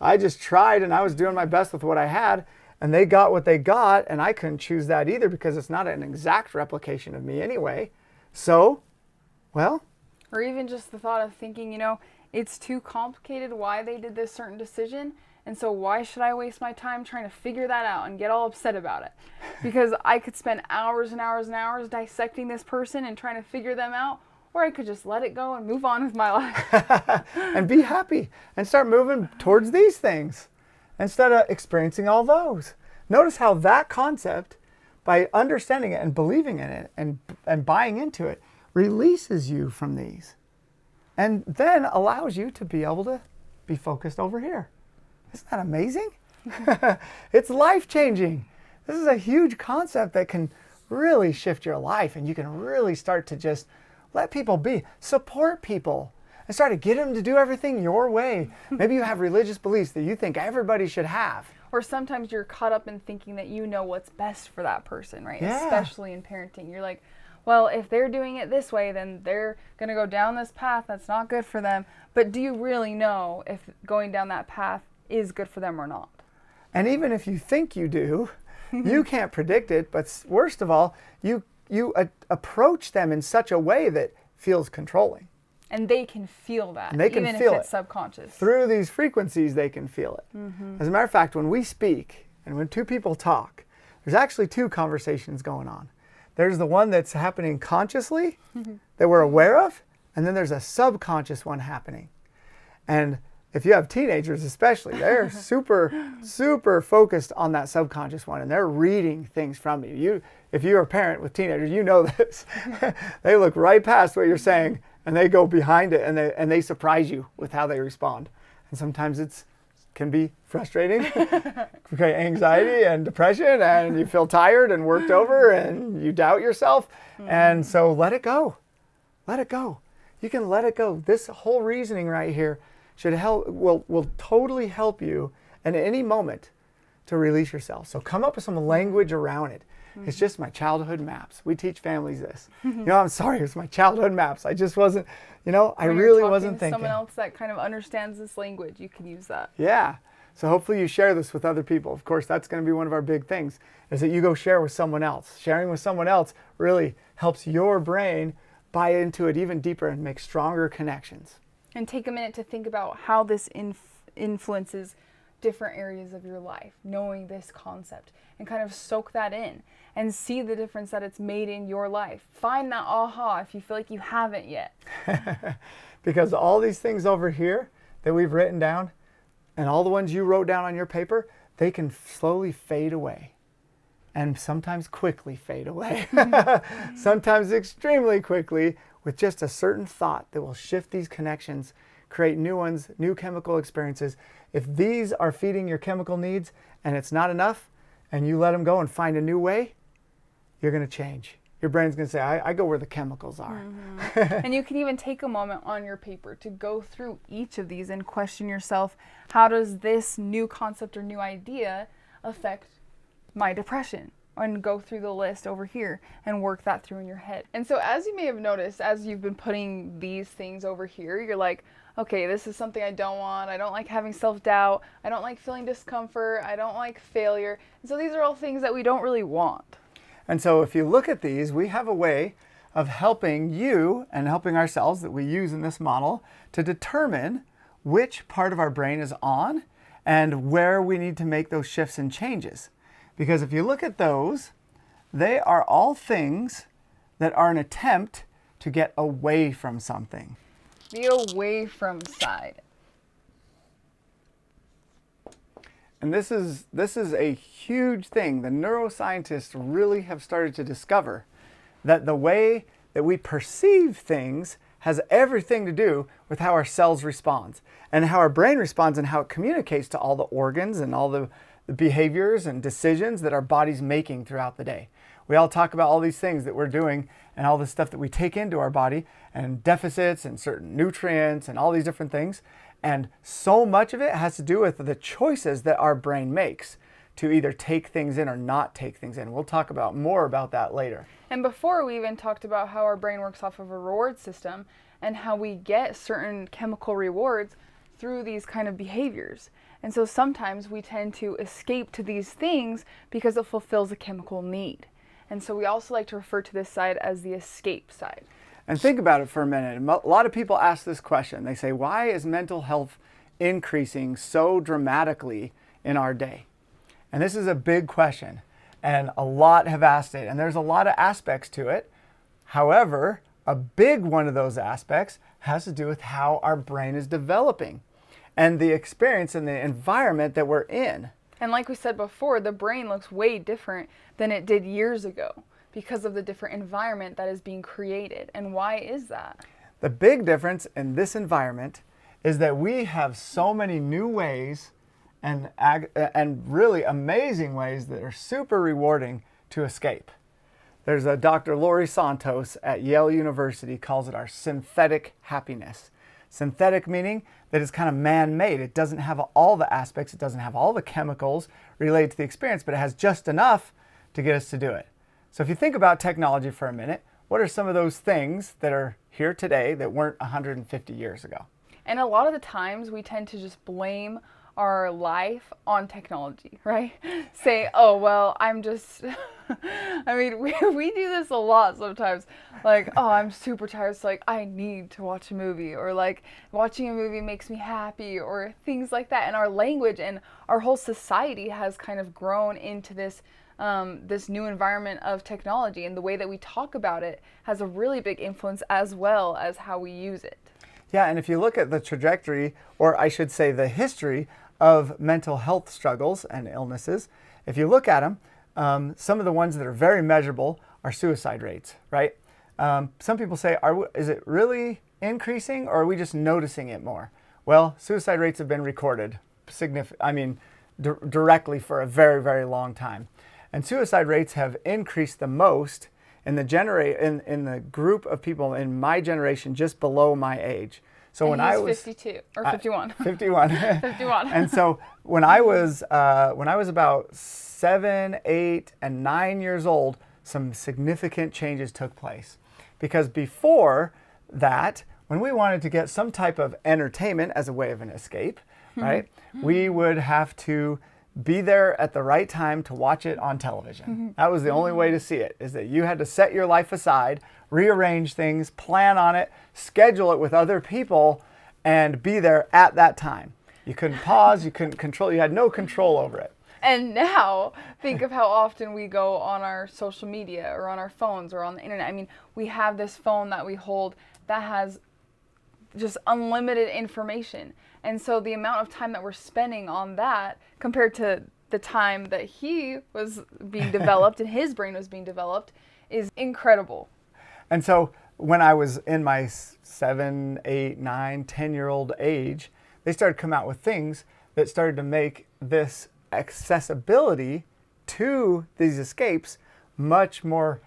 I just tried and I was doing my best with what I had. And they got what they got, and I couldn't choose that either because it's not an exact replication of me anyway. So, well. Or even just the thought of thinking, it's too complicated why they did this certain decision, and so why should I waste my time trying to figure that out and get all upset about it? Because I could spend hours and hours and hours dissecting this person and trying to figure them out, or I could just let it go and move on with my life. And be happy and start moving towards these things instead of experiencing all those. Notice how that concept, by understanding it and believing in it and buying into it, releases you from these. And then allows you to be able to be focused over here. Isn't that amazing? It's life-changing. This is a huge concept that can really shift your life, and you can really start to just let people be, support people, and start to get them to do everything your way. Maybe you have religious beliefs that you think everybody should have. Or sometimes you're caught up in thinking that you know what's best for that person, right? Yeah. Especially in parenting. You're like, well, if they're doing it this way, then they're going to go down this path that's not good for them. But do you really know if going down that path is good for them or not? And even if you think you do, you can't predict it. But worst of all, you approach them in such a way that feels controlling. And they can feel that, and they can even feel if it's subconscious. Through these frequencies, they can feel it. Mm-hmm. As a matter of fact, when we speak and when two people talk, there's actually two conversations going on. There's the one that's happening consciously that we're aware of, and then there's a subconscious one happening. And if you have teenagers especially, they're super focused on that subconscious one, and they're reading things from you. If you're a parent with teenagers, you know this. They look right past what you're saying, and they go behind it, and they surprise you with how they respond. And sometimes it can be frustrating, create anxiety and depression, and you feel tired and worked over and you doubt yourself. And so let it go. Let it go. You can let it go. This whole reasoning right here should help, will totally help you at any moment to release yourself. So come up with some language around it. It's just my childhood maps. We teach families this. I'm sorry, it's my childhood maps. I just wasn't, I really wasn't thinking. Someone else that kind of understands this language, you can use that. Yeah. So hopefully you share this with other people. Of course, that's going to be one of our big things, is that you go share with someone else. Sharing with someone else really helps your brain buy into it even deeper and make stronger connections. And take a minute to think about how this influences different areas of your life, knowing this concept, and kind of soak that in and see the difference that it's made in your life. Find that aha if you feel like you haven't yet. Because all these things over here that we've written down, and all the ones you wrote down on your paper, they can slowly fade away. And sometimes quickly fade away. Sometimes extremely quickly, with just a certain thought that will shift these connections, create new ones, new chemical experiences. If these are feeding your chemical needs and it's not enough, and you let them go and find a new way, you're going to change. Your brain's going to say, I go where the chemicals are. And you can even take a moment on your paper to go through each of these and question yourself, how does this new concept or new idea affect my depression? And go through the list over here and work that through in your head. And so as you may have noticed, as you've been putting these things over here, you're like, okay, this is something I don't want. I don't like having self-doubt. I don't like feeling discomfort. I don't like failure. And so these are all things that we don't really want. And so if you look at these, we have a way of helping you and helping ourselves that we use in this model to determine which part of our brain is on and where we need to make those shifts and changes. Because if you look at those, they are all things that are an attempt to get away from something. The away from side. And this is a huge thing. The neuroscientists really have started to discover that the way that we perceive things has everything to do with how our cells respond and how our brain responds and how it communicates to all the organs and all the behaviors and decisions that our body's making throughout the day. We all talk about all these things that we're doing and all this stuff that we take into our body and deficits and certain nutrients and all these different things. And so much of it has to do with the choices that our brain makes to either take things in or not take things in. We'll talk about more about that later. And before, we even talked about how our brain works off of a reward system and how we get certain chemical rewards through these kind of behaviors. And so sometimes we tend to escape to these things because it fulfills a chemical need. And so we also like to refer to this side as the escape side. And think about it for a minute. A lot of people ask this question. They say, why is mental health increasing so dramatically in our day? And this is a big question. And a lot have asked it. And there's a lot of aspects to it. However, a big one of those aspects has to do with how our brain is developing and the experience and the environment that we're in. And like we said before, the brain looks way different than it did years ago because of the different environment that is being created. And why is that? The big difference in this environment is that we have so many new ways and really amazing ways that are super rewarding to escape. There's a Dr. Laurie Santos at Yale University calls it our synthetic happiness. Synthetic meaning that it's kind of man-made. It doesn't have all the aspects, it doesn't have all the chemicals related to the experience, but it has just enough to get us to do it. So if you think about technology for a minute, what are some of those things that are here today that weren't 150 years ago? And a lot of the times we tend to just blame our life on technology, right? Say, oh, well, I'm just, I mean, we do this a lot sometimes. Like, oh, I'm super tired, so like, I need to watch a movie, or like, watching a movie makes me happy, or things like that. And our language and our whole society has kind of grown into this this new environment of technology, and the way that we talk about it has a really big influence as well as how we use it. Yeah, and if you look at the trajectory, or I should say the history of mental health struggles and illnesses, if you look at them, some of the ones that are very measurable are suicide rates, right? Some people say, is it really increasing, or are we just noticing it more? Well, suicide rates have been recorded directly for a very, very long time. And suicide rates have increased the most in the group of people in my generation just below my age. So and when he's I was 52 or 51. 51. 51. And so when I was about 7, 8, and 9 years old, some significant changes took place. Because before that, when we wanted to get some type of entertainment as a way of an escape, right, we would have to be there at the right time to watch it on television. That was the only way to see it, is that you had to set your life aside, rearrange things, plan on it, schedule it with other people, and be there at that time. You couldn't pause, you couldn't control, you had no control over it. And now, think of how often we go on our social media or on our phones or on the internet. I mean, we have this phone that we hold that has just unlimited information. And so the amount of time that we're spending on that compared to the time that he was being developed and his brain was being developed is incredible. And so when I was in my 7, 8, 9, 10-year-old age, they started to come out with things that started to make this accessibility to these escapes much more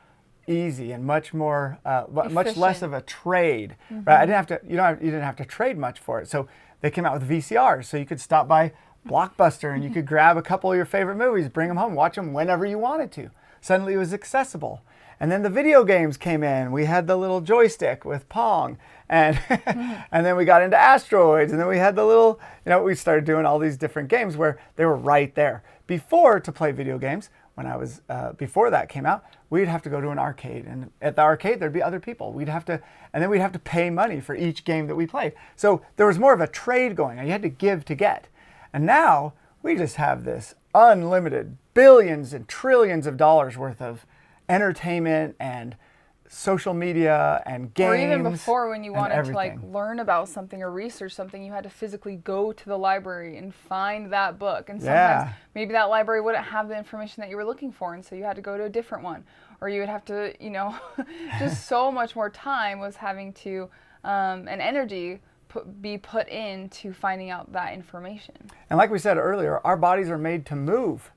easy and much more much less of a trade, right? I didn't have to you didn't have to trade much for it. So they came out with VCRs, so you could stop by Blockbuster and you could grab a couple of your favorite movies, bring them home, watch them whenever you wanted to. Suddenly it was accessible. And then the video games came in. We had the little joystick with Pong, and and then we got into asteroids, and then we had the little, we started doing all these different games where they were right there. Before, to play video games, when I was before that came out, we'd have to go to an arcade, and at the arcade there'd be other people. We'd have to pay money for each game that we played. So there was more of a trade going on. You had to give to get. And now we just have this unlimited billions and trillions of dollars worth of entertainment and social media and games. Or even before, when you wanted to learn about something or research something, you had to physically go to the library and find that book. And sometimes maybe that library wouldn't have the information that you were looking for, and so you had to go to a different one. Or you would have to, just so much more time was having to, and energy be put into finding out that information. And like we said earlier, our bodies are made to move.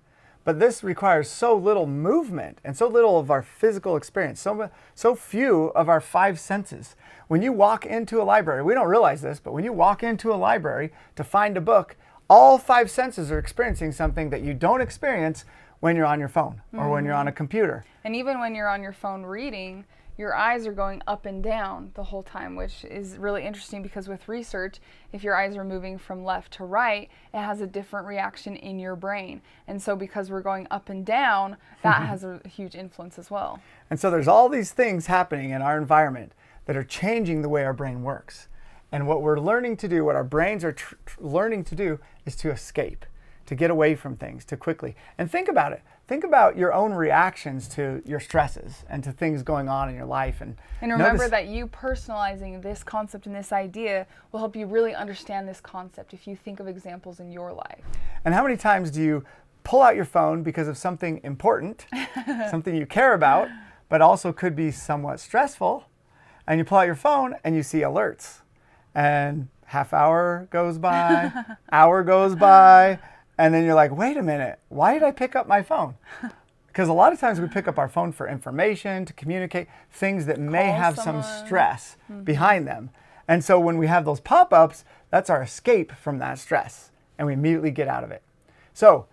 But this requires so little movement and so little of our physical experience, so few of our 5 senses. When you walk into a library, we don't realize this, but when you walk into a library to find a book, all 5 senses are experiencing something that you don't experience when you're on your phone or when you're on a computer. And even when you're on your phone reading, your eyes are going up and down the whole time, which is really interesting because with research, if your eyes are moving from left to right, it has a different reaction in your brain. And so because we're going up and down, that has a huge influence as well. And so there's all these things happening in our environment that are changing the way our brain works. And what we're learning to do, what our brains are learning to do, is to escape, to get away from things, to quickly. And think about it. Think about your own reactions to your stresses and to things going on in your life. And remember that you personalizing this concept and this idea will help you really understand this concept if you think of examples in your life. And how many times do you pull out your phone because of something important, something you care about, but also could be somewhat stressful, and you pull out your phone and you see alerts, and half hour goes by, hour goes by, and then you're like, wait a minute, why did I pick up my phone? Because a lot of times we pick up our phone for information, to communicate, things that may have some stress behind them. And so when we have those pop-ups, that's our escape from that stress, and we immediately get out of it. So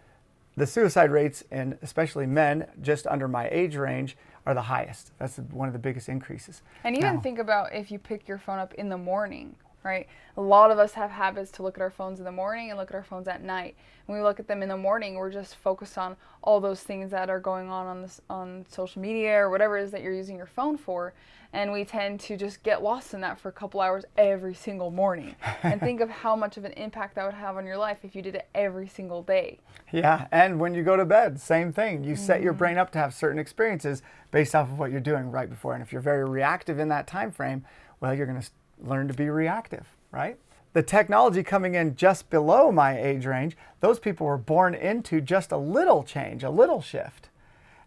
the suicide rates in especially men just under my age range are the highest. That's one of the biggest increases. And even think about if you pick your phone up in the morning, right? A lot of us have habits to look at our phones in the morning and look at our phones at night. When we look at them in the morning, we're just focused on all those things that are going on social media or whatever it is that you're using your phone for. And we tend to just get lost in that for a couple hours every single morning. And think of how much of an impact that would have on your life if you did it every single day. Yeah, and when you go to bed, same thing. You set your brain up to have certain experiences based off of what you're doing right before. And if you're very reactive in that time frame, well, you're going to learn to be reactive, right? The technology coming in just below my age range, those people were born into just a little change, a little shift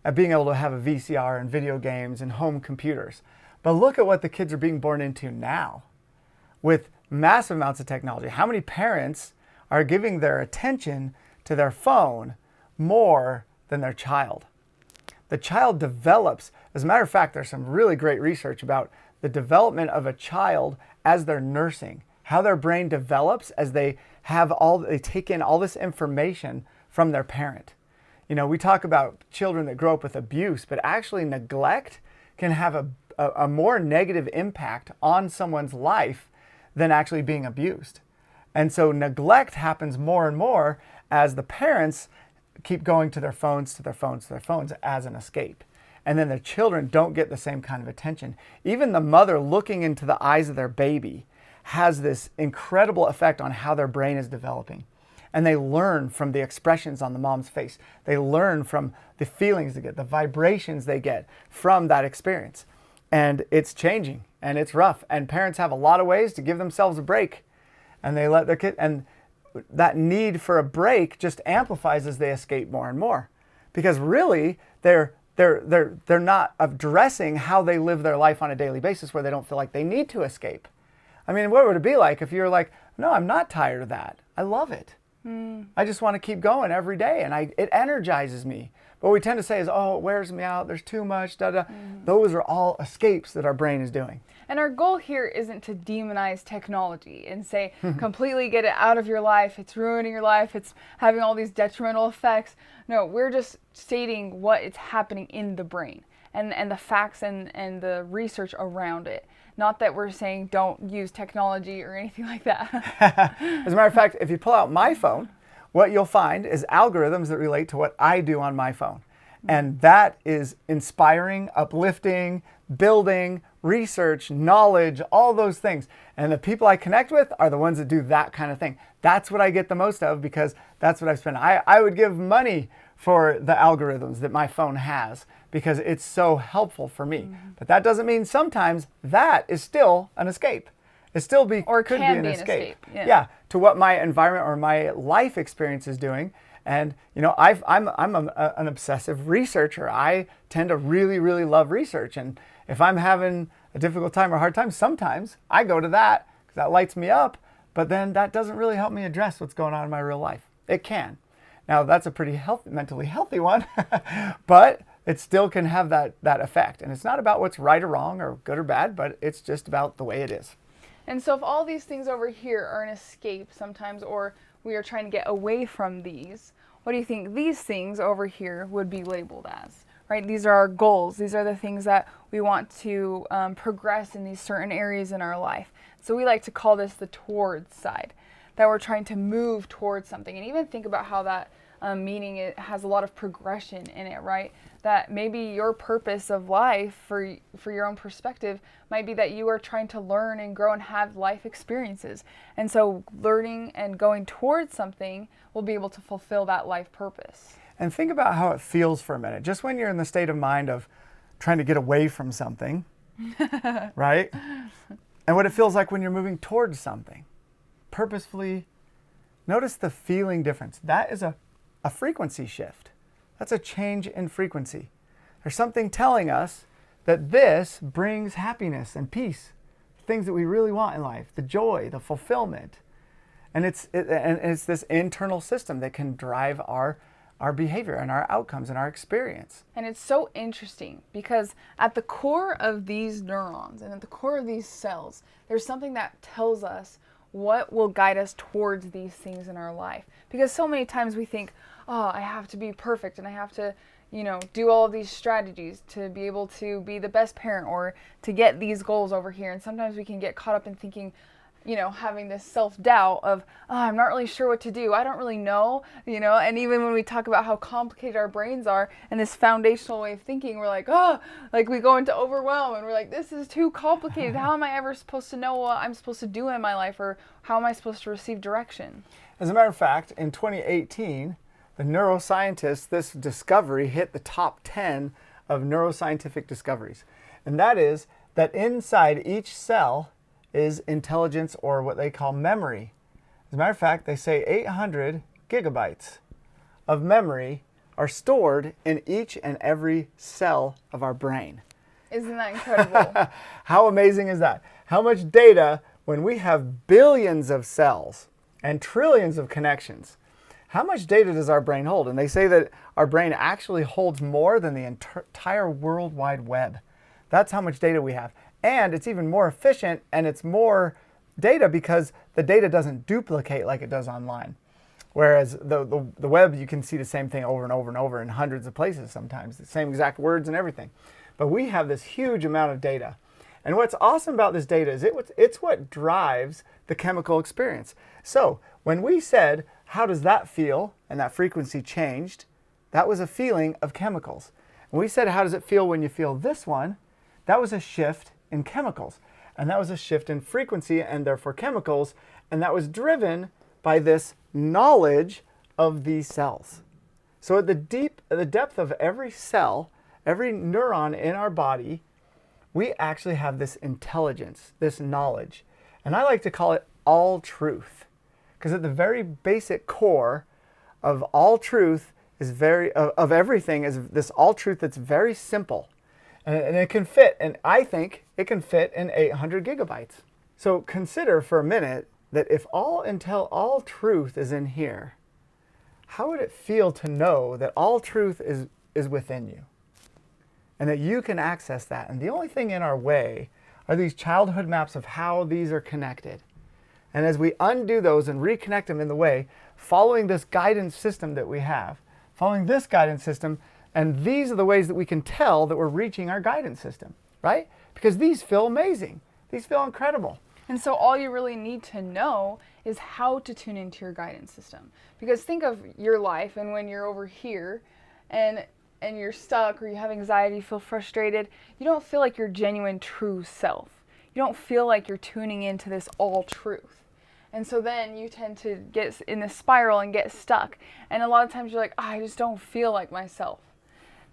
at being able to have a VCR and video games and home computers. But look at what the kids are being born into now with massive amounts of technology. How many parents are giving their attention to their phone more than their child. The child develops, as a matter of fact, there's some really great research about the development of a child as they're nursing, how their brain develops as they take in all this information from their parent. We talk about children that grow up with abuse, but actually neglect can have a more negative impact on someone's life than actually being abused. And so neglect happens more and more as the parents keep going to their phones as an escape. And then the children don't get the same kind of attention. Even the mother looking into the eyes of their baby has this incredible effect on how their brain is developing. And they learn from the expressions on the mom's face. They learn from the feelings they get, the vibrations they get from that experience. And it's changing and it's rough. And parents have a lot of ways to give themselves a break. And they let their kid, and that need for a break just amplifies as they escape more and more. Because really, they're not addressing how they live their life on a daily basis where they don't feel like they need to escape. I mean, what would it be like if you're like, no, I'm not tired of that. I love it. I just want to keep going every day, and it energizes me. But what we tend to say is, oh, it wears me out. There's too much. Those are all escapes that our brain is doing. And our goal here isn't to demonize technology and say completely get it out of your life. It's ruining your life. It's having all these detrimental effects. No, we're just stating what is happening in the brain and the facts and the research around it. Not that we're saying don't use technology or anything like that. As a matter of fact, if you pull out my phone, what you'll find is algorithms that relate to what I do on my phone. And that is inspiring, uplifting, building, research, knowledge, all those things. And the people I connect with are the ones that do that kind of thing. That's what I get the most of because that's what I've spent. I would give money for the algorithms that my phone has because it's so helpful for me. But that doesn't mean sometimes that is still an escape. It still could be an escape. Yeah, to what my environment or my life experience is doing. And I'm an obsessive researcher. I tend to really, really love research. And if I'm having a difficult time or hard time, sometimes I go to that because that lights me up. But then that doesn't really help me address what's going on in my real life. It can. Now that's a pretty mentally healthy one, but it still can have that effect. And it's not about what's right or wrong or good or bad, but it's just about the way it is. And so if all these things over here are an escape sometimes, or we are trying to get away from these, what do you think these things over here would be labeled as? Right? These are our goals. These are the things that we want to progress in these certain areas in our life. So we like to call this the towards side, that we're trying to move towards something. And even think about how that meaning, it has a lot of progression in it, right? That maybe your purpose of life for your own perspective might be that you are trying to learn and grow and have life experiences. And so learning and going towards something will be able to fulfill that life purpose. And think about how it feels for a minute. Just when you're in the state of mind of trying to get away from something, right? And what it feels like when you're moving towards something. Purposefully, notice the feeling difference. That is a frequency shift. That's a change in frequency. There's something telling us that this brings happiness and peace, things that we really want in life, the joy, the fulfillment. And it's this internal system that can drive our behavior and our outcomes and our experience. And it's so interesting because at the core of these neurons and at the core of these cells, there's something that tells us what will guide us towards these things in our life. Because so many times we think, oh, I have to be perfect and I have to, do all of these strategies to be able to be the best parent or to get these goals over here. And sometimes we can get caught up in thinking, having this self-doubt of, oh, I'm not really sure what to do. I don't really know, and even when we talk about how complicated our brains are and this foundational way of thinking, we're like, oh, like we go into overwhelm and we're like, this is too complicated. How am I ever supposed to know what I'm supposed to do in my life, or how am I supposed to receive direction? As a matter of fact, in 2018, the neuroscientists, this discovery hit the top 10 of neuroscientific discoveries. And that is that inside each cell is intelligence, or what they call memory. As a matter of fact, they say 800 gigabytes of memory are stored in each and every cell of our brain. Isn't that incredible? How amazing is that? How much data when we have billions of cells, and trillions of connections. How much data does our brain hold? And they say that our brain actually holds more than the entire World Wide Web. That's how much data we have. And it's even more efficient, and it's more data because the data doesn't duplicate like it does online. Whereas the web, you can see the same thing over and over and over in hundreds of places sometimes, the same exact words and everything. But we have this huge amount of data. And what's awesome about this data is it's what drives the chemical experience. So when we said, how does that feel? And that frequency changed. That was a feeling of chemicals. And we said, how does it feel when you feel this one? That was a shift in chemicals. And that was a shift in frequency and therefore chemicals. And that was driven by this knowledge of these cells. So at the depth of every cell, every neuron in our body, we actually have this intelligence, this knowledge. And I like to call it all truth. Because at the very basic core of all truth is of everything is this all truth that's very simple. And it can fit, and I think it can fit in 800 gigabytes. So consider for a minute that if all truth is in here, how would it feel to know that all truth is within you? And that you can access that. And the only thing in our way are these childhood maps of how these are connected. And as we undo those and reconnect them in the way, following this guidance system that we have, following this guidance system, and these are the ways that we can tell that we're reaching our guidance system, right? Because these feel amazing. These feel incredible. And so all you really need to know is how to tune into your guidance system. Because think of your life and when you're over here and you're stuck or you have anxiety, you feel frustrated, you don't feel like your genuine true self. You don't feel like you're tuning into this all truth. And so then you tend to get in this spiral and get stuck. And a lot of times you're like, I just don't feel like myself.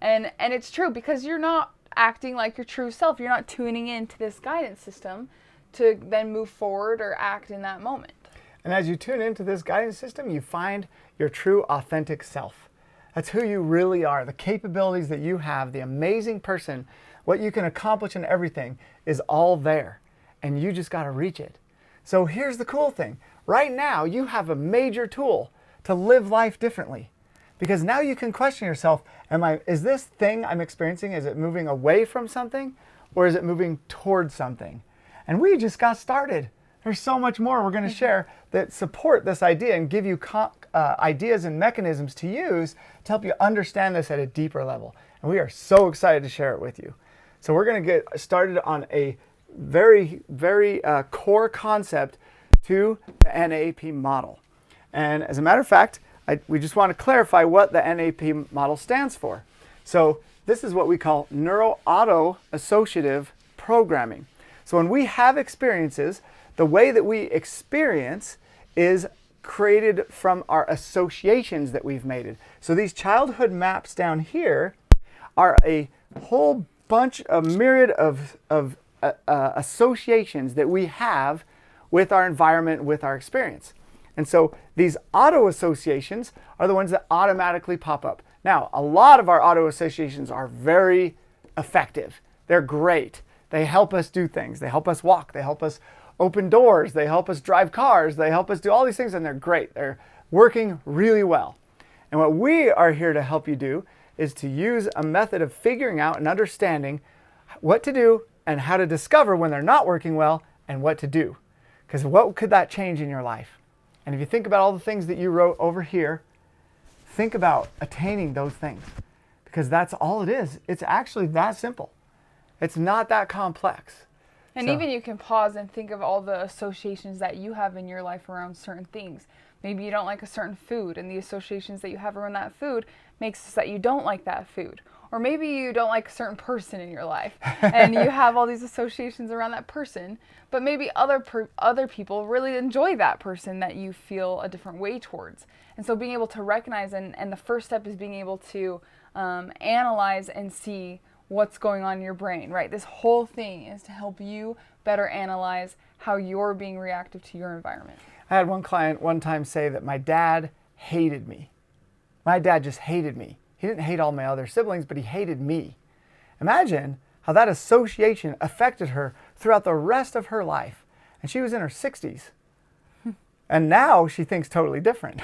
And it's true because you're not acting like your true self. You're not tuning into this guidance system to then move forward or act in that moment. And as you tune into this guidance system, you find your true authentic self. That's who you really are. The capabilities that you have, the amazing person, what you can accomplish in everything is all there. And you just got to reach it. So here's the cool thing. Right now, you have a major tool to live life differently. Because now you can question yourself, is this thing I'm experiencing, is it moving away from something or is it moving towards something? And we just got started. There's so much more we're going to share that support this idea and give you ideas and mechanisms to use to help you understand this at a deeper level. And we are so excited to share it with you. So we're going to get started on a very, very core concept to the NAP model. And as a matter of fact, we just want to clarify what the NAP model stands for. So this is what we call neuro-auto-associative programming. So when we have experiences, the way that we experience is created from our associations that we've made. So these childhood maps down here are a whole bunch, a myriad of associations that we have with our environment, with our experience. And so these auto associations are the ones that automatically pop up. Now, a lot of our auto associations are very effective. They're great. They help us do things. They help us walk. They help us open doors. They help us drive cars. They help us do all these things, and they're great. They're working really well. And what we are here to help you do is to use a method of figuring out and understanding what to do and how to discover when they're not working well and what to do. Because what could that change in your life? And if you think about all the things that you wrote over here, think about attaining those things. Because that's all it is. It's actually that simple. It's not that complex. And even you can pause and think of all the associations that you have in your life around certain things. Maybe you don't like a certain food, and the associations that you have around that food makes it that you don't like that food. Or maybe you don't like a certain person in your life, and you have all these associations around that person, but maybe other people really enjoy that person that you feel a different way towards. And so being able to recognize, and the first step is being able to analyze and see what's going on in your brain, right? This whole thing is to help you better analyze how you're being reactive to your environment. I had one client one time say that my dad hated me. My dad just hated me. He didn't hate all my other siblings, but he hated me. Imagine how that association affected her throughout the rest of her life. And she was in her 60s. And now she thinks totally different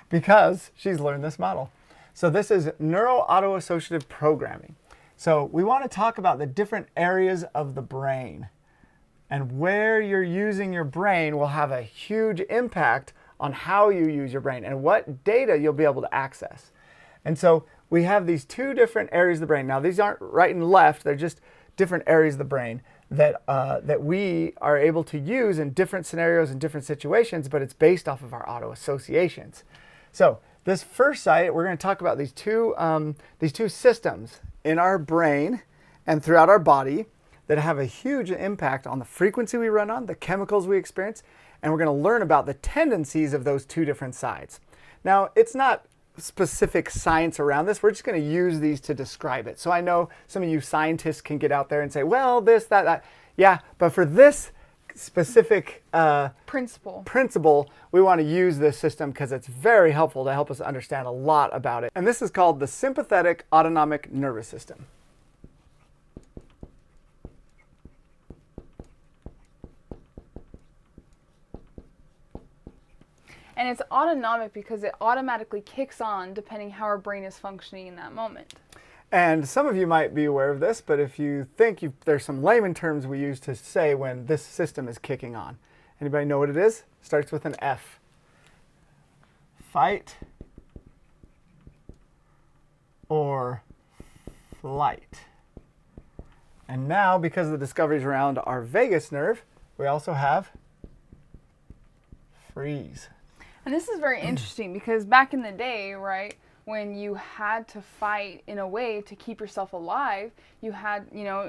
because she's learned this model. So this is neuro-auto-associative programming. So we want to talk about the different areas of the brain. And where you're using your brain will have a huge impact on how you use your brain and what data you'll be able to access. And so we have these two different areas of the brain. Now, these aren't right and left. They're just different areas of the brain that we are able to use in different scenarios and different situations, but it's based off of our auto associations. So this first site, we're going to talk about these two systems in our brain and throughout our body that have a huge impact on the frequency we run on, the chemicals we experience, and we're going to learn about the tendencies of those two different sides. Now, it's not specific science around this. We're just going to use these to describe it. So I know some of you scientists can get out there and say, well, this, that. Yeah, but for this specific principle, we want to use this system because it's very helpful to help us understand a lot about it. And this is called the sympathetic autonomic nervous system. And it's autonomic because it automatically kicks on depending how our brain is functioning in that moment. And some of you might be aware of this, but if you think there's some layman terms we use to say when this system is kicking on. Anybody know what it is? Starts with an F. Fight or flight. And now, because of the discoveries around our vagus nerve, we also have freeze. And this is very interesting because back in the day, right, when you had to fight in a way to keep yourself alive, you had,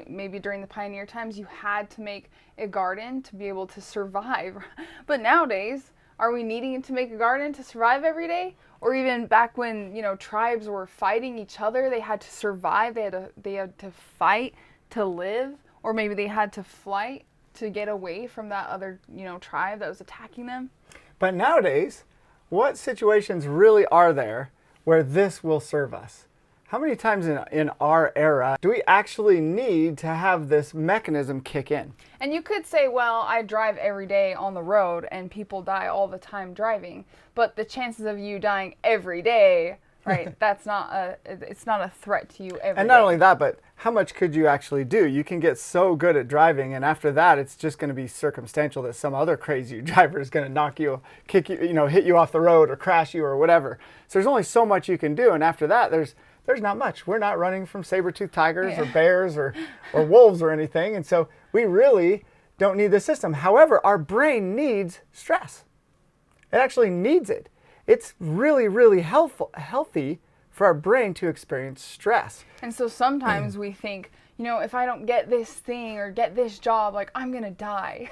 maybe during the pioneer times, you had to make a garden to be able to survive. But nowadays, are we needing to make a garden to survive every day? Or even back when, tribes were fighting each other, they had to survive, they had to fight to live, or maybe they had to flight to get away from that other, tribe that was attacking them. But nowadays, what situations really are there where this will serve us? How many times in our era do we actually need to have this mechanism kick in? And you could say, well, I drive every day on the road and people die all the time driving, but the chances of you dying every day, right, it's not a threat to you every day. And not only that, but how much could you actually do? You can get so good at driving, and after that, it's just going to be circumstantial that some other crazy driver is going to knock you, kick you, hit you off the road or crash you or whatever. So there's only so much you can do, and after that, there's not much. We're not running from saber-toothed tigers or bears or wolves or anything, and so we really don't need this system. However, our brain needs stress. It actually needs it. It's really, really healthy for our brain to experience stress. And so sometimes we think, if I don't get this thing or get this job, like I'm going to die.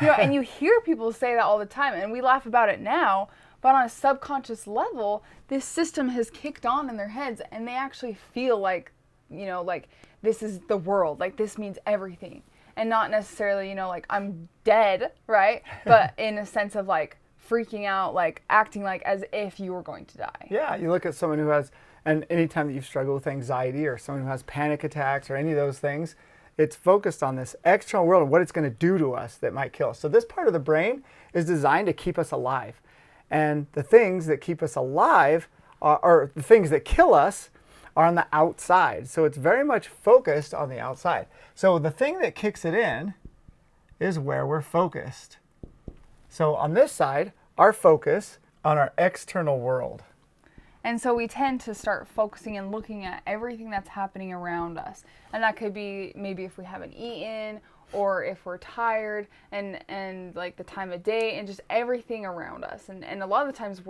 And you hear people say that all the time, and we laugh about it now, but on a subconscious level, this system has kicked on in their heads, and they actually feel like, like this is the world, like this means everything. And not necessarily, like I'm dead, right? But in a sense of like, freaking out, like acting like as if you were going to die. Yeah, you look at someone who has, and anytime that you've struggled with anxiety or someone who has panic attacks or any of those things, it's focused on this external world and what it's going to do to us that might kill us. So this part of the brain is designed to keep us alive. And the things that keep us alive or the things that kill us are on the outside. So it's very much focused on the outside. So the thing that kicks it in is where we're focused. So on this side, our focus on our external world. And so we tend to start focusing and looking at everything that's happening around us. And that could be maybe if we haven't eaten or if we're tired and like the time of day and just everything around us. And a lot of the times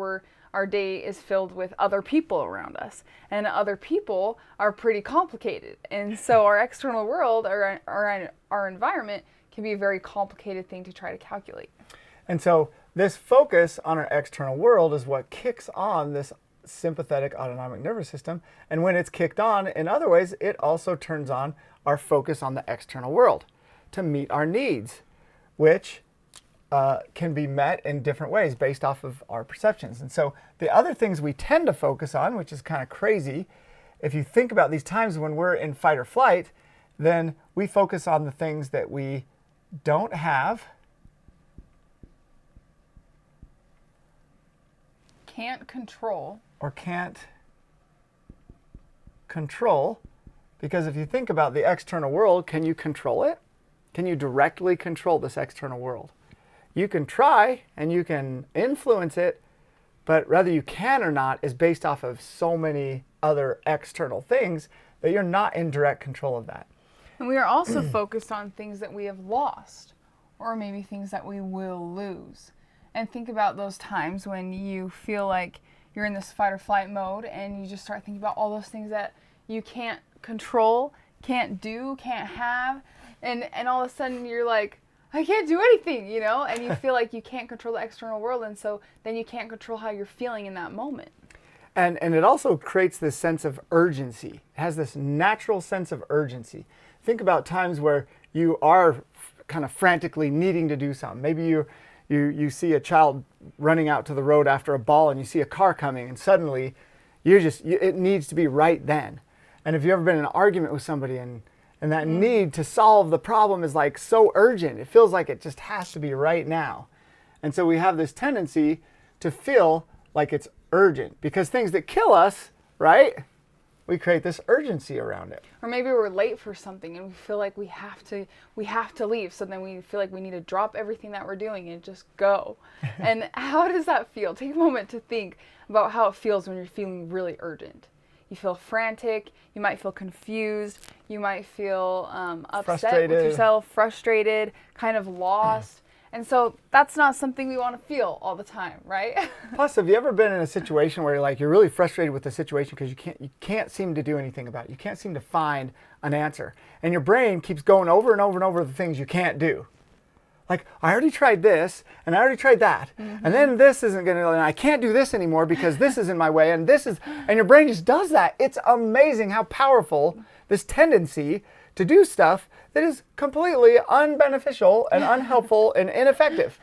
our day is filled with other people around us. And other people are pretty complicated. And so our external world or our environment can be a very complicated thing to try to calculate. And so this focus on our external world is what kicks on this sympathetic autonomic nervous system. And when it's kicked on in other ways, it also turns on our focus on the external world to meet our needs, which can be met in different ways based off of our perceptions. And so the other things we tend to focus on, which is kind of crazy, if you think about these times when we're in fight or flight, then we focus on the things that we don't have can't control. Or can't control, because if you think about the external world, can you control it? Can you directly control this external world? You can try and you can influence it, but whether you can or not is based off of so many other external things that you're not in direct control of that. And we are also focused on things that we have lost, or maybe things that we will lose. And think about those times when you feel like you're in this fight or flight mode and you just start thinking about all those things that you can't control, can't do, can't have. And all of a sudden you're like, I can't do anything, you know? And you feel like you can't control the external world. And so then you can't control how you're feeling in that moment. And it also creates this sense of urgency. It has this natural sense of urgency. Think about times where you are kind of frantically needing to do something. Maybe you see a child running out to the road after a ball and you see a car coming and suddenly it needs to be right then. And if you've ever been in an argument with somebody and that need to solve the problem is like so urgent, it feels like it just has to be right now. And so we have this tendency to feel like it's urgent because things that kill us, right? We create this urgency around it. Or maybe we're late for something and we feel like we have to leave. So then we feel like we need to drop everything that we're doing and just go. And how does that feel? Take a moment to think about how it feels when you're feeling really urgent. You feel frantic, you might feel confused, you might feel upset with yourself, frustrated, kind of lost. And so that's not something we want to feel all the time, right? Plus, have you ever been in a situation where you're really frustrated with the situation because you can't seem to do anything about it? You can't seem to find an answer. And your brain keeps going over and over and over the things you can't do. Like, I already tried this, and I already tried that, and then this isn't going to, and I can't do this anymore because this is in my way, and and your brain just does that. It's amazing how powerful this tendency to do stuff that is completely unbeneficial and unhelpful and ineffective.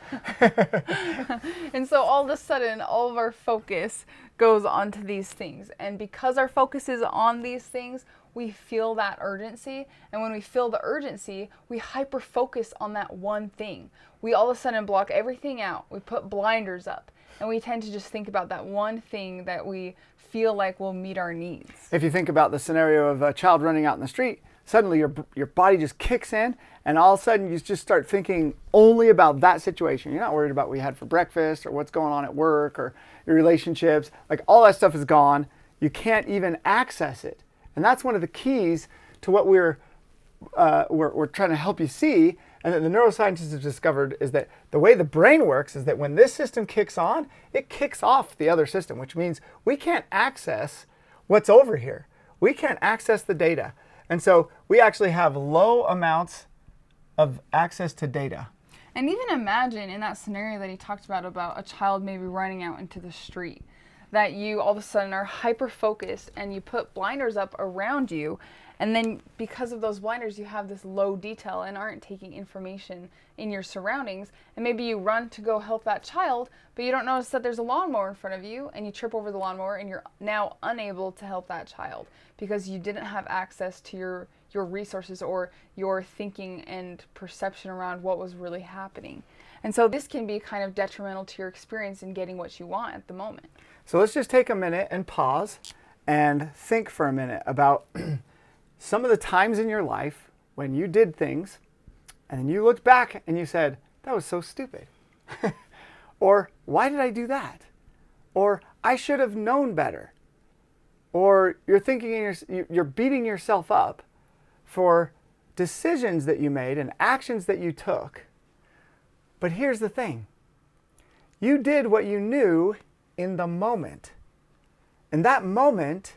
And so all of a sudden, all of our focus goes onto these things. And because our focus is on these things, we feel that urgency. And when we feel the urgency, we hyper focus on that one thing. We all of a sudden block everything out. We put blinders up. And we tend to just think about that one thing that we feel like will meet our needs. If you think about the scenario of a child running out in the street, suddenly your body just kicks in and all of a sudden you just start thinking only about that situation. You're not worried about what you had for breakfast or what's going on at work or your relationships. Like all that stuff is gone. You can't even access it. And that's one of the keys to what we're trying to help you see, and that the neuroscientists have discovered is that the way the brain works is that when this system kicks on, it kicks off the other system, which means we can't access what's over here. We can't access the data. And so we actually have low amounts of access to data. And even imagine in that scenario that he talked about a child maybe running out into the street, that you all of a sudden are hyper-focused and you put blinders up around you, and then because of those blinders you have this low detail and aren't taking information in your surroundings, and maybe you run to go help that child, but you don't notice that there's a lawnmower in front of you and you trip over the lawnmower and you're now unable to help that child because you didn't have access to your resources or your thinking and perception around what was really happening. And so this can be kind of detrimental to your experience in getting what you want at the moment. So let's just take a minute and pause and think for a minute about some of the times in your life when you did things and then you looked back and you said, that was so stupid. Or why did I do that? Or I should have known better. Or you're thinking you're beating yourself up for decisions that you made and actions that you took. But here's the thing. You did what you knew in the moment. In that moment,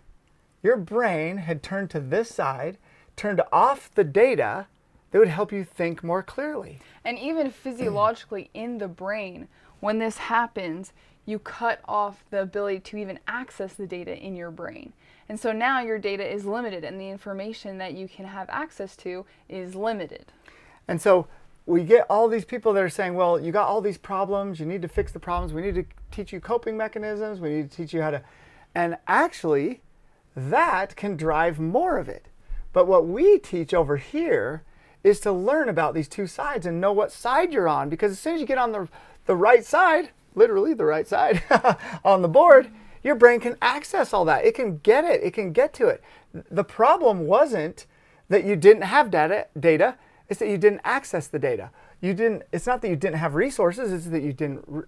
your brain had turned to this side, turned off the data that would help you think more clearly. And even physiologically in the brain, when this happens, you cut off the ability to even access the data in your brain. And so now your data is limited and the information that you can have access to is limited. And so we get all these people that are saying, well, you got all these problems, you need to fix the problems, we need to teach you coping mechanisms, we need to teach you how to, and actually that can drive more of it. But what we teach over here is to learn about these two sides and know what side you're on, because as soon as you get on the right side, literally the right side on the board, your brain can access all that. It can get it. It can get to it. The problem wasn't that you didn't have data. It's that you didn't access the data. It's not that you didn't have resources. It's that you didn't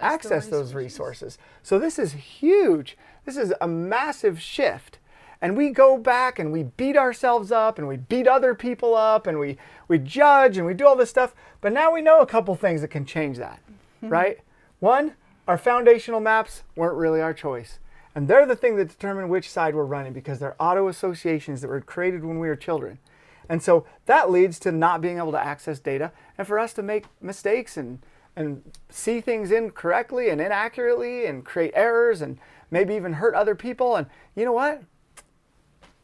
access those resources. So this is huge. This is a massive shift. And we go back and we beat ourselves up and we beat other people up and we judge and we do all this stuff. But now we know a couple things that can change that, right? One, our foundational maps weren't really our choice. And they're the thing that determine which side we're running because they're auto associations that were created when we were children. And so that leads to not being able to access data and for us to make mistakes and see things incorrectly and inaccurately and create errors and maybe even hurt other people. And you know what?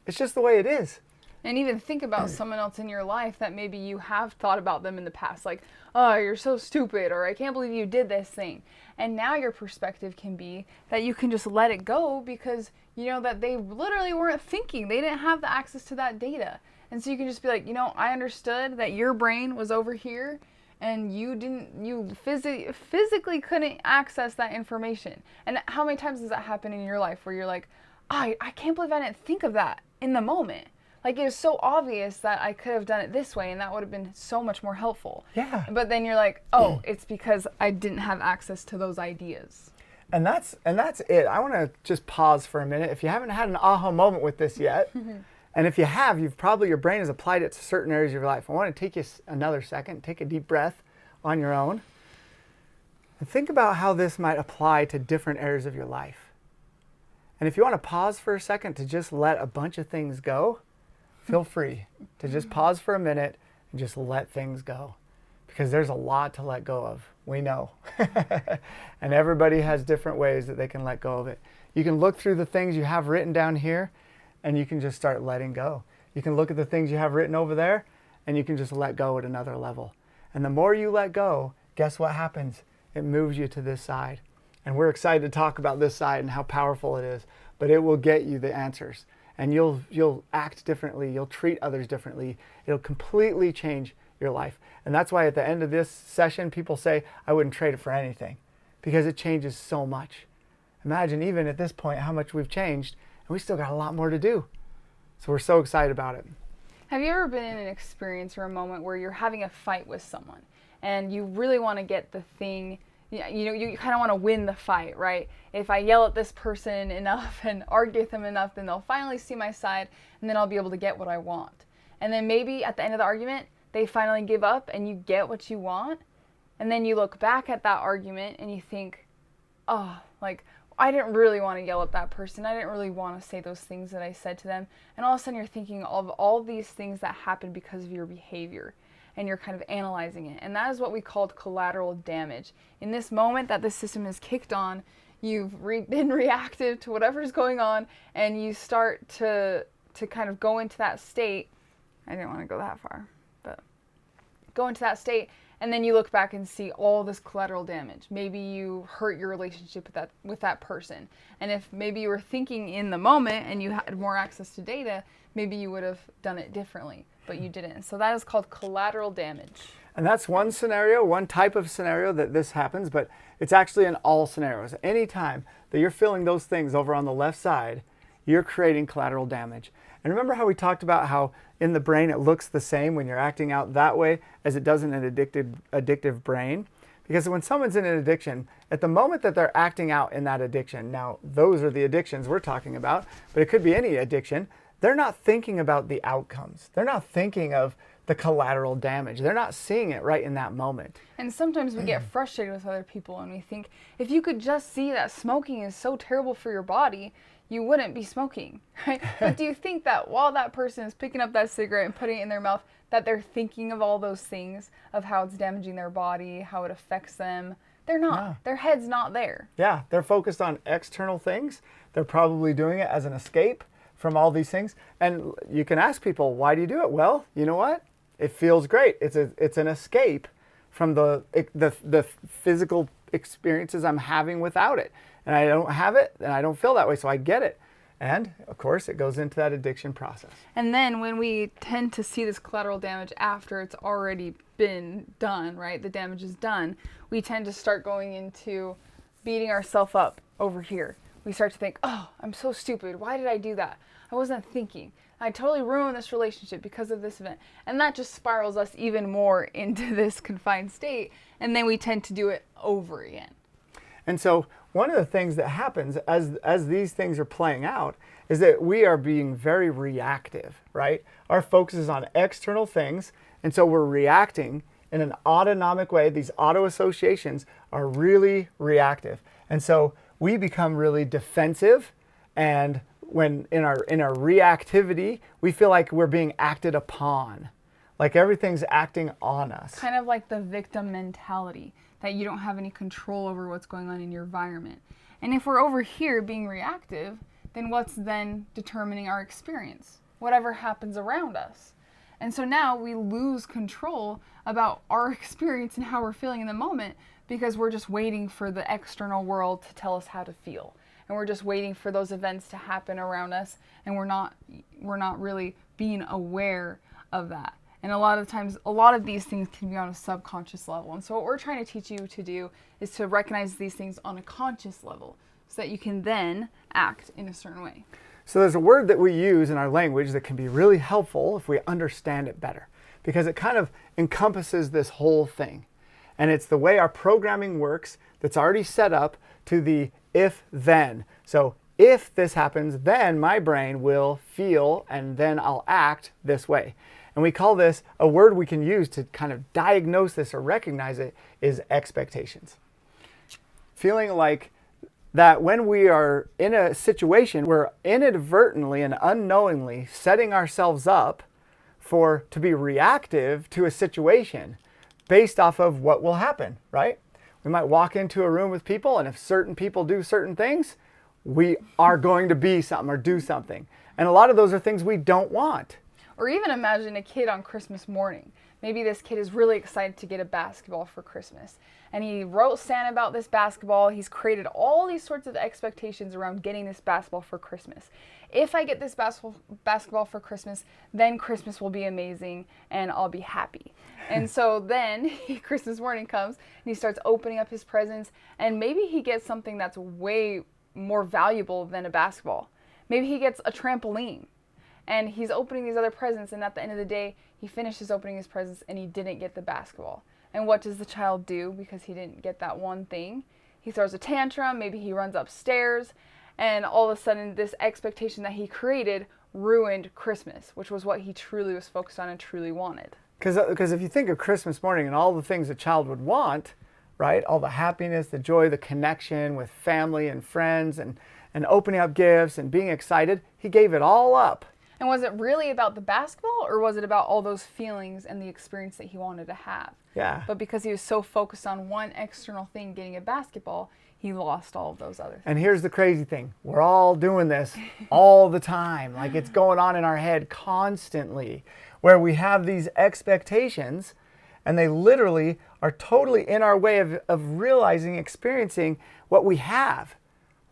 It's just the way it is. And even think about someone else in your life that maybe you have thought about them in the past, like, oh, you're so stupid, or I can't believe you did this thing. And now your perspective can be that you can just let it go because you know that they literally weren't thinking. They didn't have the access to that data. And so you can just be like, you know, I understood that your brain was over here and you physically couldn't access that information. And how many times does that happen in your life where you're like, I can't believe I didn't think of that in the moment. Like, it was so obvious that I could have done it this way and that would have been so much more helpful. Yeah. But then you're like, oh, it's because I didn't have access to those ideas. And that's it. I want to just pause for a minute. If you haven't had an aha moment with this yet, and if you have, your brain has applied it to certain areas of your life. I want to take you another second, take a deep breath on your own, and think about how this might apply to different areas of your life. And if you want to pause for a second to just let a bunch of things go, feel free to just pause for a minute and just let things go. Because there's a lot to let go of. We know. And everybody has different ways that they can let go of it. You can look through the things you have written down here and you can just start letting go. You can look at the things you have written over there and you can just let go at another level. And the more you let go, guess what happens? It moves you to this side. And we're excited to talk about this side and how powerful it is. But it will get you the answers. And you'll act differently. You'll treat others differently. It'll completely change your life. And that's why at the end of this session, people say, I wouldn't trade it for anything. Because it changes so much. Imagine even at this point how much we've changed. And we still got a lot more to do. So we're so excited about it. Have you ever been in an experience or a moment where you're having a fight with someone and you really want to get the thing, you know, you kind of want to win the fight, right? If I yell at this person enough and argue with them enough, then they'll finally see my side and then I'll be able to get what I want. And then maybe at the end of the argument, they finally give up and you get what you want. And then you look back at that argument and you think, oh, like, I didn't really want to yell at that person. I didn't really want to say those things that I said to them. And all of a sudden you're thinking of all these things that happened because of your behavior. And you're kind of analyzing it. And that is what we called collateral damage. In this moment that the system is kicked on, you've been reactive to whatever's going on, and you start to kind of go into that state. I didn't want to go that far, but go into that state, and then you look back and see all this collateral damage. Maybe you hurt your relationship with that person. And if maybe you were thinking in the moment and you had more access to data, maybe you would have done it differently. But you didn't. So that is called collateral damage. And that's one scenario, one type of scenario that this happens, but it's actually in all scenarios. Anytime that you're feeling those things over on the left side, you're creating collateral damage. And remember how we talked about how in the brain it looks the same when you're acting out that way as it does in an addictive brain? Because when someone's in an addiction, at the moment that they're acting out in that addiction, now those are the addictions we're talking about, but it could be any addiction, they're not thinking about the outcomes. They're not thinking of the collateral damage. They're not seeing it right in that moment. And sometimes we get frustrated with other people and we think, if you could just see that smoking is so terrible for your body, you wouldn't be smoking, right? But do you think that while that person is picking up that cigarette and putting it in their mouth, that they're thinking of all those things, of how it's damaging their body, how it affects them? They're not. No. Their head's not there. Yeah, they're focused on external things. They're probably doing it as an escape from all these things. And you can ask people, why do you do it? Well, you know what? It feels great. It's an escape from the physical experiences I'm having without it. And I don't have it, and I don't feel that way, so I get it. And of course, it goes into that addiction process. And then when we tend to see this collateral damage after it's already been done, right? The damage is done. We tend to start going into beating ourselves up over here. We start to think, oh, I'm so stupid. Why did I do that? I wasn't thinking. I totally ruined this relationship because of this event. And that just spirals us even more into this confined state. And then we tend to do it over again. And so one of the things that happens as these things are playing out is that we are being very reactive, right? Our focus is on external things, and so we're reacting in an autonomic way. These auto associations are really reactive. And so we become really defensive, and when in our reactivity, we feel like we're being acted upon, like everything's acting on us. Kind of like the victim mentality, that you don't have any control over what's going on in your environment. And if we're over here being reactive, then what's then determining our experience? Whatever happens around us. And so now we lose control about our experience and how we're feeling in the moment because we're just waiting for the external world to tell us how to feel. And we're just waiting for those events to happen around us, and we're not really being aware of that. And a lot of times, a lot of these things can be on a subconscious level. And so what we're trying to teach you to do is to recognize these things on a conscious level so that you can then act in a certain way. So there's a word that we use in our language that can be really helpful if we understand it better, because it kind of encompasses this whole thing. And it's the way our programming works that's already set up to the if-then. So if this happens, then my brain will feel, and then I'll act this way. And we call this, a word we can use to kind of diagnose this or recognize it, is expectations. Feeling like that when we are in a situation, we're inadvertently and unknowingly setting ourselves up to be reactive to a situation based off of what will happen, right? We might walk into a room with people, and if certain people do certain things, we are going to be something or do something. And a lot of those are things we don't want. Or even imagine a kid on Christmas morning. Maybe this kid is really excited to get a basketball for Christmas. And he wrote Santa about this basketball. He's created all these sorts of expectations around getting this basketball for Christmas. If I get this basketball for Christmas, then Christmas will be amazing and I'll be happy. And so then Christmas morning comes and he starts opening up his presents, and maybe he gets something that's way more valuable than a basketball. Maybe he gets a trampoline. And he's opening these other presents, and at the end of the day, he finishes opening his presents and he didn't get the basketball. And what does the child do because he didn't get that one thing? He throws a tantrum, maybe he runs upstairs, and all of a sudden this expectation that he created ruined Christmas, which was what he truly was focused on and truly wanted. Because if you think of Christmas morning and all the things a child would want, right? All the happiness, the joy, the connection with family and friends, and opening up gifts and being excited, he gave it all up. And was it really about the basketball, or was it about all those feelings and the experience that he wanted to have? Yeah. But because he was so focused on one external thing, getting a basketball, he lost all of those other things. And here's the crazy thing. We're all doing this all the time. Like, it's going on in our head constantly, where we have these expectations, and they literally are totally in our way of realizing, experiencing what we have.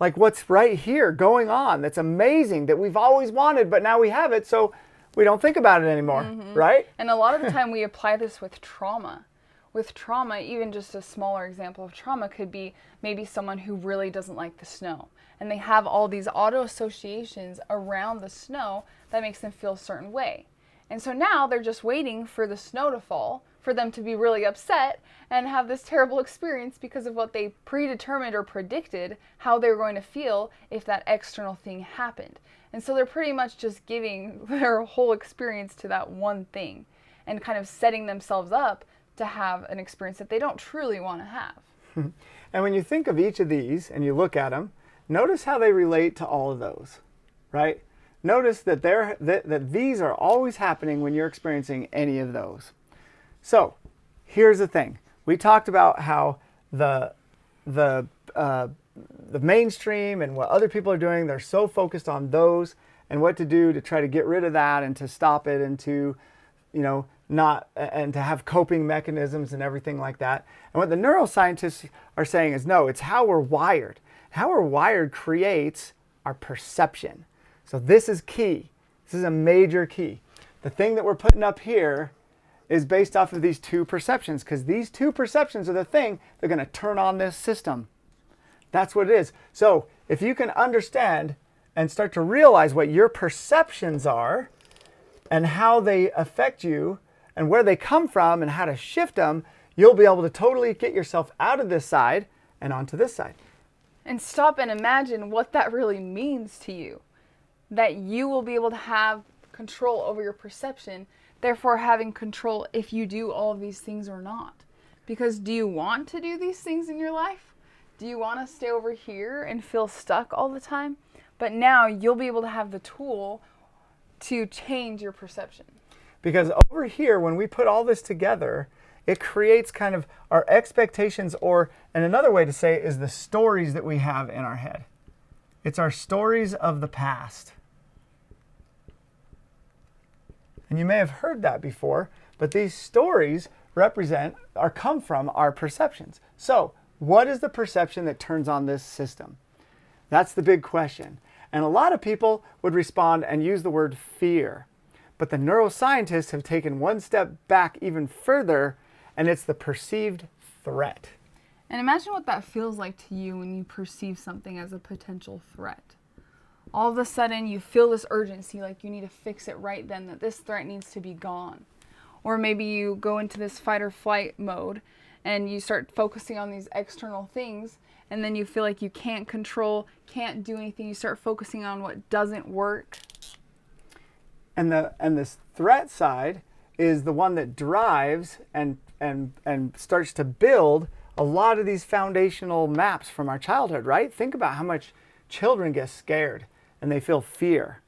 Like what's right here going on that's amazing, that we've always wanted, but now we have it, so we don't think about it anymore, right? And a lot of the time we apply this with trauma. With trauma, even just a smaller example of trauma could be maybe someone who really doesn't like the snow. And they have all these auto associations around the snow that makes them feel a certain way. And so now they're just waiting for the snow to fall for them to be really upset and have this terrible experience because of what they predetermined or predicted how they were going to feel if that external thing happened. And so they're pretty much just giving their whole experience to that one thing and kind of setting themselves up to have an experience that they don't truly want to have. And when you think of each of these and you look at them, notice how they relate to all of those, right? Notice that that these are always happening when you're experiencing any of those. So here's the thing. We talked about how the mainstream and what other people are doing, they're so focused on those and what to do to try to get rid of that and to stop it and to, and to have coping mechanisms and everything like that. And what the neuroscientists are saying is, no, it's how we're wired. How we're wired creates our perception. So this is key. This is a major key. The thing that we're putting up here is based off of these two perceptions, because these two perceptions are the thing that are going to turn on this system. That's what it is. So if you can understand and start to realize what your perceptions are and how they affect you and where they come from and how to shift them, you'll be able to totally get yourself out of this side and onto this side. And stop and imagine what that really means to you. That you will be able to have control over your perception, therefore having control if you do all of these things or not. Because do you want to do these things in your life? Do you want to stay over here and feel stuck all the time? But now you'll be able to have the tool to change your perception. Because over here, when we put all this together, it creates kind of our expectations, and another way to say it is the stories that we have in our head. It's our stories of the past. And you may have heard that before, but these stories come from our perceptions. So, what is the perception that turns on this system? That's the big question. And a lot of people would respond and use the word fear. But the neuroscientists have taken one step back even further, and it's the perceived threat. And imagine what that feels like to you when you perceive something as a potential threat. All of a sudden you feel this urgency, like you need to fix it right then, that this threat needs to be gone. Or maybe you go into this fight or flight mode and you start focusing on these external things, and then you feel like you can't control, can't do anything. You start focusing on what doesn't work. And this threat side is the one that drives and starts to build a lot of these foundational maps from our childhood, right? Think about how much children get scared and they feel fear.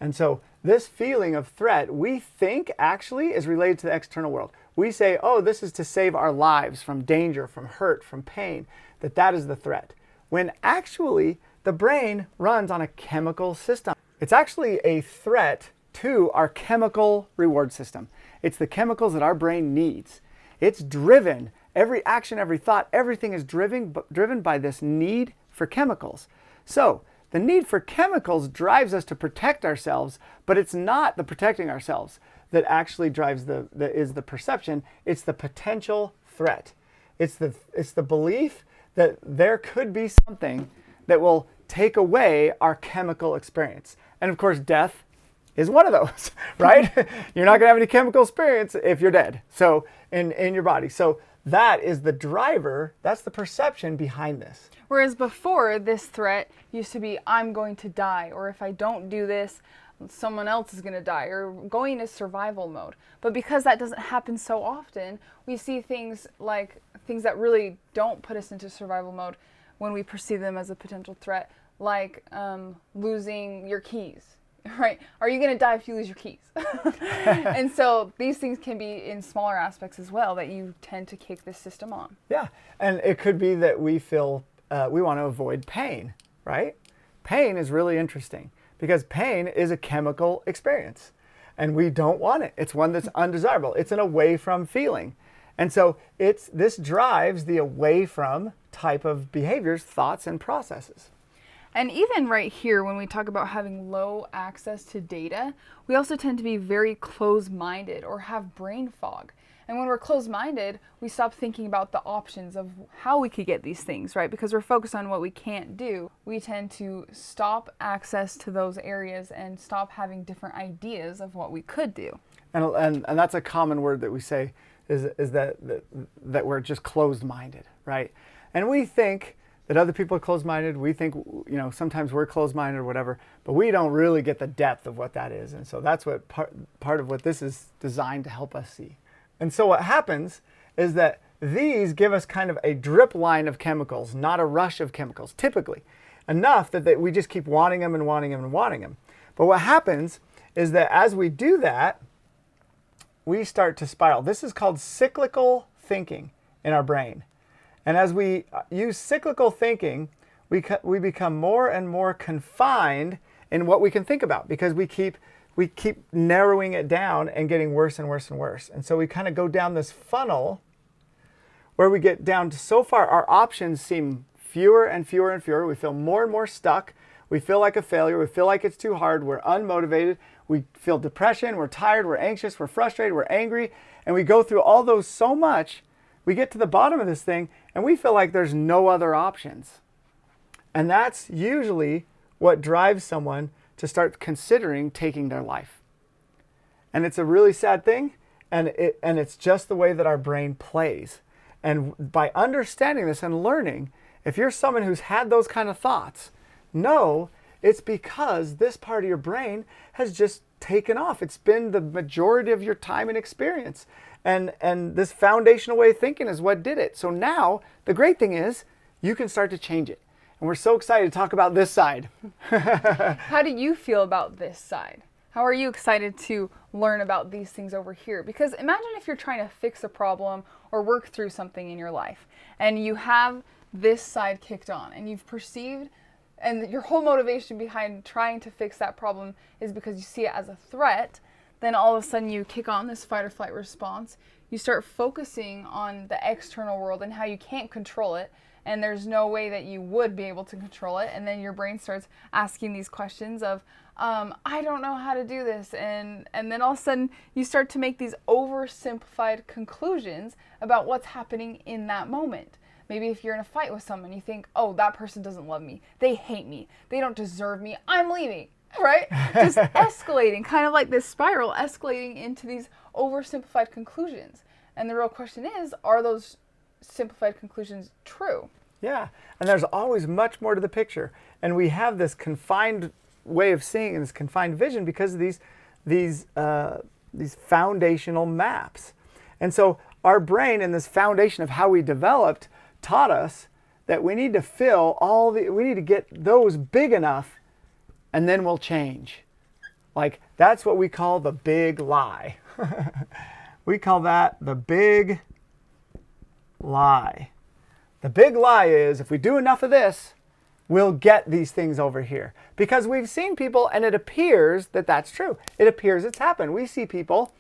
And so this feeling of threat, we think actually is related to the external world. We say, oh, this is to save our lives from danger, from hurt, from pain, that is the threat. When actually the brain runs on a chemical system. It's actually a threat to our chemical reward system. It's the chemicals that our brain needs. It's driven, every action, every thought, everything is driven by this need for chemicals. So the need for chemicals drives us to protect ourselves, but it's not the protecting ourselves that actually drives is the perception. It's the potential threat. It's the belief that there could be something that will take away our chemical experience. And of course, death is one of those, right? You're not going to have any chemical experience if you're dead. So in your body. So that is the driver. That's the perception behind this. Whereas before, this threat used to be, I'm going to die, or if I don't do this, someone else is going to die, or going into survival mode. But because that doesn't happen so often, we see things that really don't put us into survival mode when we perceive them as a potential threat, like losing your keys. Right? Are you going to die if you lose your keys? And so these things can be in smaller aspects as well that you tend to kick this system on. Yeah. And it could be that we feel we want to avoid pain, right? Pain is really interesting because pain is a chemical experience and we don't want it. It's one that's undesirable. It's an away from feeling. And so this drives the away from type of behaviors, thoughts, and processes. And even right here, when we talk about having low access to data, we also tend to be very closed-minded or have brain fog. And when we're closed-minded, we stop thinking about the options of how we could get these things, right? Because we're focused on what we can't do. We tend to stop access to those areas and stop having different ideas of what we could do. And that's a common word that we say is that we're just closed-minded, right? And we think that other people are closed-minded. We think, sometimes we're closed-minded or whatever, but we don't really get the depth of what that is. And so that's what part of what this is designed to help us see. And so what happens is that these give us kind of a drip line of chemicals, not a rush of chemicals, typically. Enough that we just keep wanting them and wanting them and wanting them. But what happens is that as we do that, we start to spiral. This is called cyclical thinking in our brain. And as we use cyclical thinking, we become more and more confined in what we can think about because we keep narrowing it down and getting worse and worse and worse. And so we kind of go down this funnel where we get down to so far our options seem fewer and fewer and fewer. We feel more and more stuck. We feel like a failure. We feel like it's too hard. We're unmotivated. We feel depression. We're tired. We're anxious. We're frustrated. We're angry. And we go through all those so much. We get to the bottom of this thing and we feel like there's no other options. And that's usually what drives someone to start considering taking their life. And it's a really sad thing, and it's just the way that our brain plays. And by understanding this and learning, if you're someone who's had those kind of thoughts, know it's because this part of your brain has just taken off. It's been the majority of your time and experience. And this foundational way of thinking is what did it. So now, the great thing is, you can start to change it. And we're so excited to talk about this side. How do you feel about this side? How are you excited to learn about these things over here? Because imagine if you're trying to fix a problem or work through something in your life and you have this side kicked on and you've perceived, and your whole motivation behind trying to fix that problem is because you see it as a threat. Then all of a sudden you kick on this fight or flight response. You start focusing on the external world and how you can't control it. And there's no way that you would be able to control it. And then your brain starts asking these questions of, I don't know how to do this. And then all of a sudden you start to make these oversimplified conclusions about what's happening in that moment. Maybe if you're in a fight with someone, you think, oh, that person doesn't love me. They hate me. They don't deserve me. I'm leaving, right? Just escalating, kind of like this spiral, escalating into these oversimplified conclusions. And the real question is, are those simplified conclusions true? Yeah, and there's always much more to the picture. And we have this confined way of seeing and this confined vision because of these foundational maps. And so our brain and this foundation of how we developed taught us that we need to we need to get those big enough and then we'll change. Like, that's what we call the big lie. We call that the big lie. The big lie is if we do enough of this, we'll get these things over here. Because we've seen people and it appears that that's true. It appears it's happened. We see people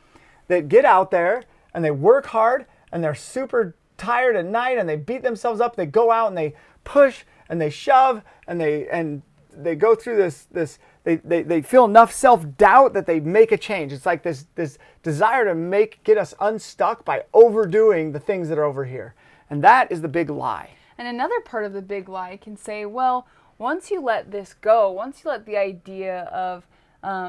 that get out there and they work hard and they're super tired at night and they beat themselves up. They go out and they push and they shove and they go through this they feel enough self-doubt that they make a change. It's like this desire to get us unstuck by overdoing the things that are over here. And that is the big lie. And another part of the big lie can say, well, once you let this go, once you let the idea of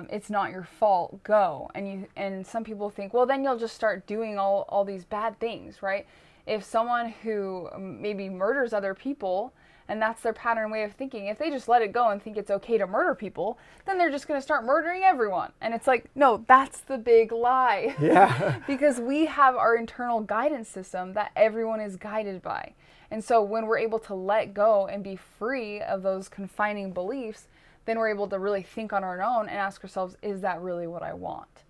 it's not your fault go, and some people think, well, then you'll just start doing all these bad things, right? If someone who maybe murders other people, and that's their pattern way of thinking, if they just let it go and think it's okay to murder people, then they're just going to start murdering everyone. And it's like, no, that's the big lie. Yeah. Because we have our internal guidance system that everyone is guided by. And so when we're able to let go and be free of those confining beliefs, then we're able to really think on our own and ask ourselves, is that really what I want?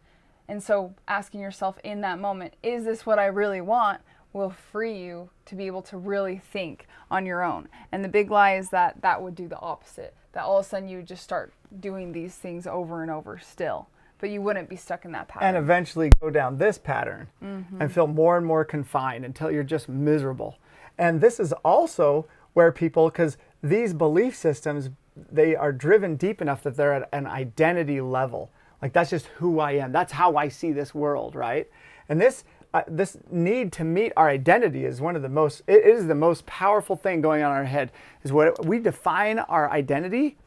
And so asking yourself in that moment, is this what I really want, will free you to be able to really think on your own. And the big lie is that that would do the opposite, that all of a sudden you would just start doing these things over and over still, but you wouldn't be stuck in that pattern. And eventually go down this pattern and feel more and more confined until you're just miserable. And this is also where people, because these belief systems, they are driven deep enough that they're at an identity level. Like, that's just who I am. That's how I see this world, right? And this need to meet our identity is one of the most, it is the most powerful thing going on in our head, is what we define our identity.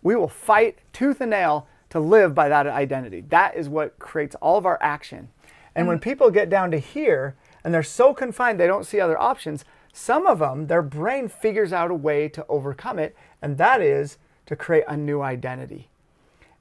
We will fight tooth and nail to live by that identity. That is what creates all of our action. And when people get down to here and they're so confined they don't see other options, some of them, their brain figures out a way to overcome it, and that is to create a new identity.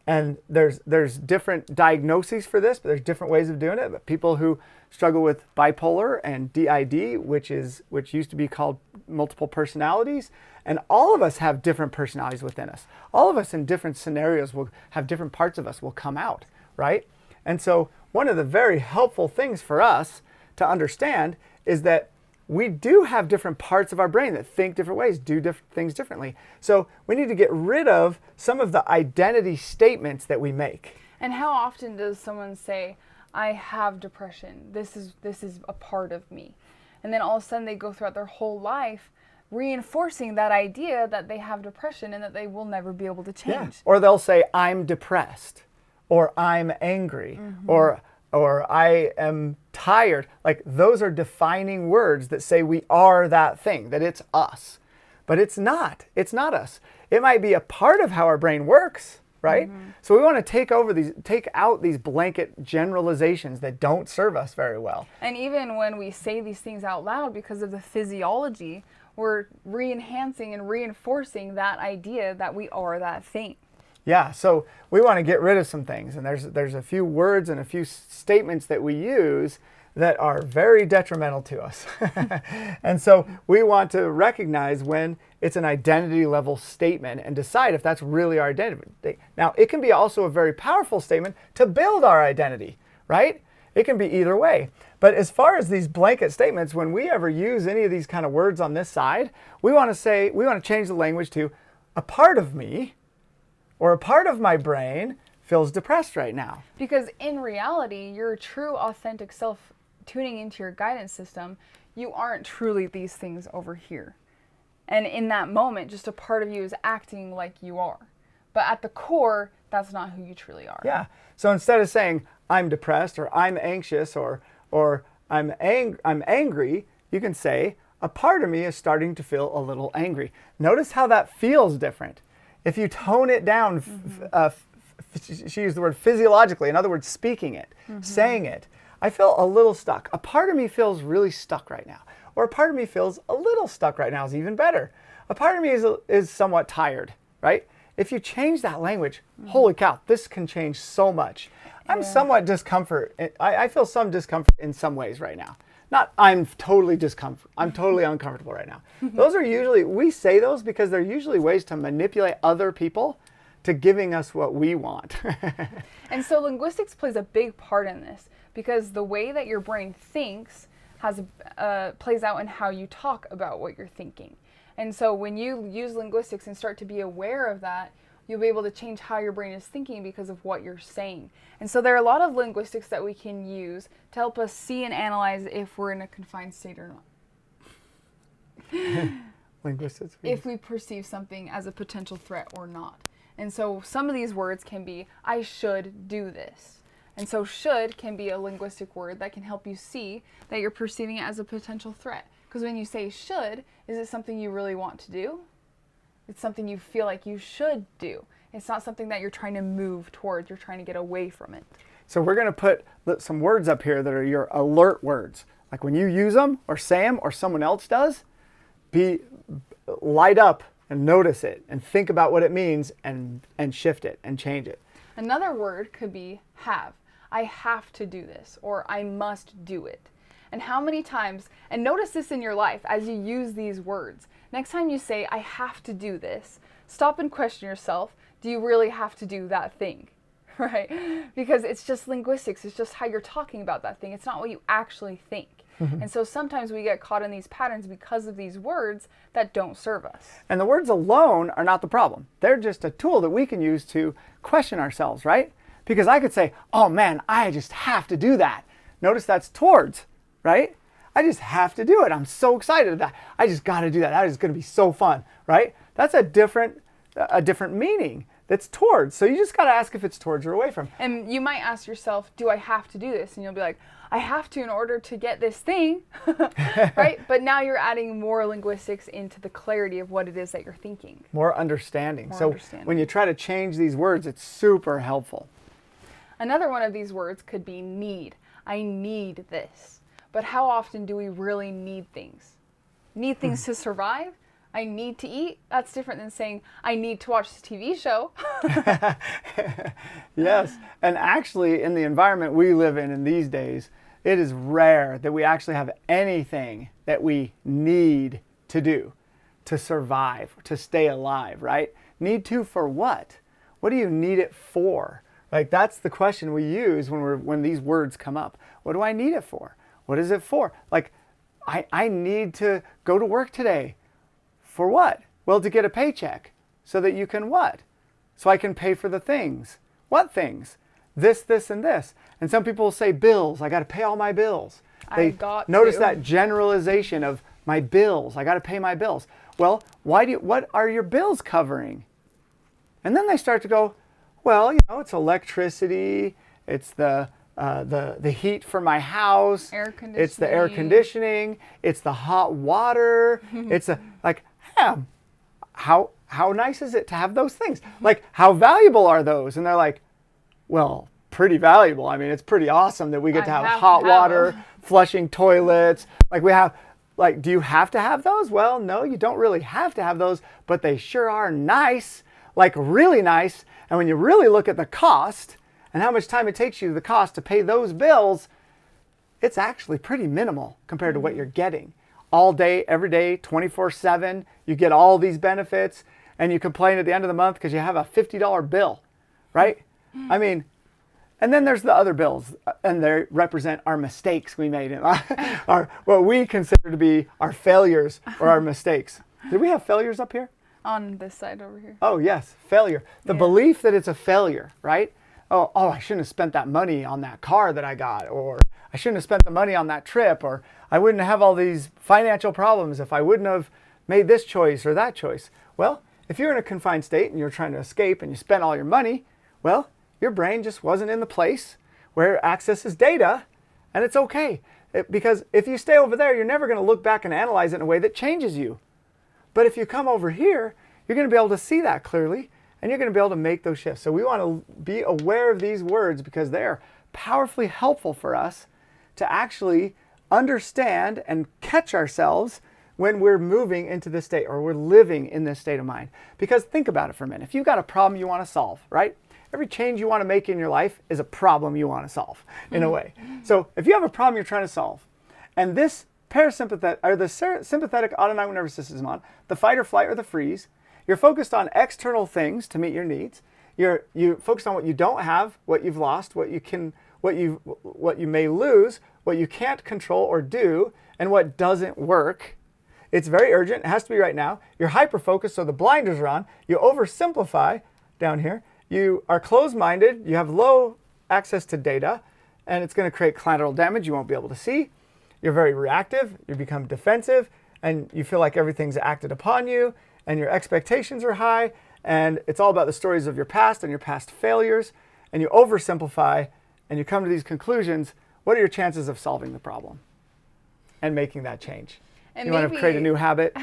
And there's different diagnoses for this, but there's different ways of doing it. But people who struggle with bipolar and DID, which used to be called multiple personalities, and all of us have different personalities within us. All of us in different scenarios will have different parts of us will come out, right? And so one of the very helpful things for us to understand is that we do have different parts of our brain that think different ways, do different things differently. So we need to get rid of some of the identity statements that we make. And how often does someone say, I have depression, this is a part of me? And then all of a sudden they go throughout their whole life reinforcing that idea that they have depression and that they will never be able to change. Or they'll say, I'm depressed, or I'm angry, or I am tired. Like, those are defining words that say we are that thing, that it's us. But it's not. It's not us. It might be a part of how our brain works, right? So we want to take out these blanket generalizations that don't serve us very well. And even when we say these things out loud, because of the physiology, we're re-enhancing and reinforcing that idea that we are that thing. Yeah, so we want to get rid of some things, and there's a few words and a few statements that we use that are very detrimental to us. And so we want to recognize when it's an identity level statement and decide if that's really our identity. Now, it can be also a very powerful statement to build our identity, right? It can be either way. But as far as these blanket statements, when we ever use any of these kind of words on this side, we want to change the language to a part of me or a part of my brain feels depressed right now. Because in reality, your true authentic self tuning into your guidance system, you aren't truly these things over here. And in that moment, just a part of you is acting like you are. But at the core, that's not who you truly are. Yeah. So instead of saying, I'm depressed, or I'm anxious, or I'm angry, you can say, a part of me is starting to feel a little angry. Notice how that feels different. If you tone it down, she used the word physiologically, in other words, speaking it, saying it. I feel a little stuck. A part of me feels really stuck right now. Or a part of me feels a little stuck right now is even better. A part of me is somewhat tired, right? If you change that language, holy cow, this can change so much. I'm somewhat discomfort. I feel some discomfort in some ways right now. Not I'm totally uncomfortable right now. Those are usually, we say those because they're usually ways to manipulate other people to giving us what we want. And so linguistics plays a big part in this, because the way that your brain thinks plays out in how you talk about what you're thinking. And so when you use linguistics and start to be aware of that, you'll be able to change how your brain is thinking because of what you're saying. And so there are a lot of linguistics that we can use to help us see and analyze if we're in a confined state or not. Linguistics? If we perceive something as a potential threat or not. And so some of these words can be, I should do this. And so should can be a linguistic word that can help you see that you're perceiving it as a potential threat. Because when you say should, is it something you really want to do? It's something you feel like you should do. It's not something that you're trying to move towards. You're trying to get away from it. So we're going to put some words up here that are your alert words. Like when you use them or say them or someone else does, light up and notice it and think about what it means and shift it and change it. Another word could be have. I have to do this, or I must do it. And how many times, and notice this in your life as you use these words. Next time you say, I have to do this, stop and question yourself, do you really have to do that thing? Right? Because it's just linguistics, it's just how you're talking about that thing. It's not what you actually think. And so sometimes we get caught in these patterns because of these words that don't serve us. And the words alone are not the problem. They're just a tool that we can use to question ourselves, right? Because I could say, oh man, I just have to do that. Notice that's towards, right? I just have to do it. I'm so excited that I just got to do that. That is going to be so fun, right? That's a different meaning. That's towards. So you just got to ask if it's towards or away from. And you might ask yourself, do I have to do this? And you'll be like, I have to in order to get this thing, right? But now you're adding more linguistics into the clarity of what it is that you're thinking. More understanding. So when you try to change these words, it's super helpful. Another one of these words could be need. I need this. But how often do we really need things? Need things to survive? I need to eat? That's different than saying, I need to watch this TV show. Yes. And actually, in the environment we live in these days, it is rare that we actually have anything that we need to do to survive, to stay alive, right? Need to for what? What do you need it for? Like, that's the question we use when these words come up. What do I need it for? What is it for? Like, I need to go to work today. For what? Well, to get a paycheck. So that you can what? So I can pay for the things. What things? This, and this. And some people will say bills. I got to pay all my bills. Notice that generalization of my bills. I got to pay my bills. Well, what are your bills covering? And then they start to go, well, it's electricity, it's the heat for my house, it's the air conditioning, it's the hot water, it's how nice is it to have those things? Like, how valuable are those? And they're like, well, pretty valuable. I mean, it's pretty awesome that we get to have hot water, flushing toilets. Do you have to have those? Well, no, you don't really have to have those, but they sure are nice, like really nice. And when you really look at the cost and how much time it takes you, the cost to pay those bills, it's actually pretty minimal compared to what you're getting. All day, every day, 24/7, you get all these benefits, and you complain at the end of the month because you have a $50 bill, right? I mean, and then there's the other bills, and they represent our mistakes we made, what we consider to be our failures or our mistakes. Did we have failures up here? On this side over here. Oh, yes, failure. The belief that it's a failure, right? Oh, I shouldn't have spent that money on that car that I got, or I shouldn't have spent the money on that trip, or I wouldn't have all these financial problems if I wouldn't have made this choice or that choice. Well, if you're in a confined state and you're trying to escape and you spent all your money, well, your brain just wasn't in the place where it accesses data, and it's okay. Because if you stay over there, you're never going to look back and analyze it in a way that changes you. But if you come over here, you're going to be able to see that clearly, and you're going to be able to make those shifts. So we want to be aware of these words because they're powerfully helpful for us to actually understand and catch ourselves when we're moving into this state or we're living in this state of mind. Because think about it for a minute. If you've got a problem you want to solve, right? Every change you want to make in your life is a problem you want to solve in a way. So if you have a problem you're trying to solve, and this parasympathetic or the sympathetic autonomic nervous system is on, the fight or flight or the freeze, you're focused on external things to meet your needs. You're focused on what you don't have, what you've lost, what you may lose, what you can't control or do, and what doesn't work. It's very urgent. It has to be right now. You're hyper-focused, so the blinders are on. You oversimplify down here. You are closed-minded. You have low access to data, and it's going to create collateral damage you won't be able to see. You're very reactive. You become defensive, and you feel like everything's acted upon you, and your expectations are high, and it's all about the stories of your past and your past failures, and you oversimplify, and you come to these conclusions. What are your chances of solving the problem and making that change? And you want to create a new habit?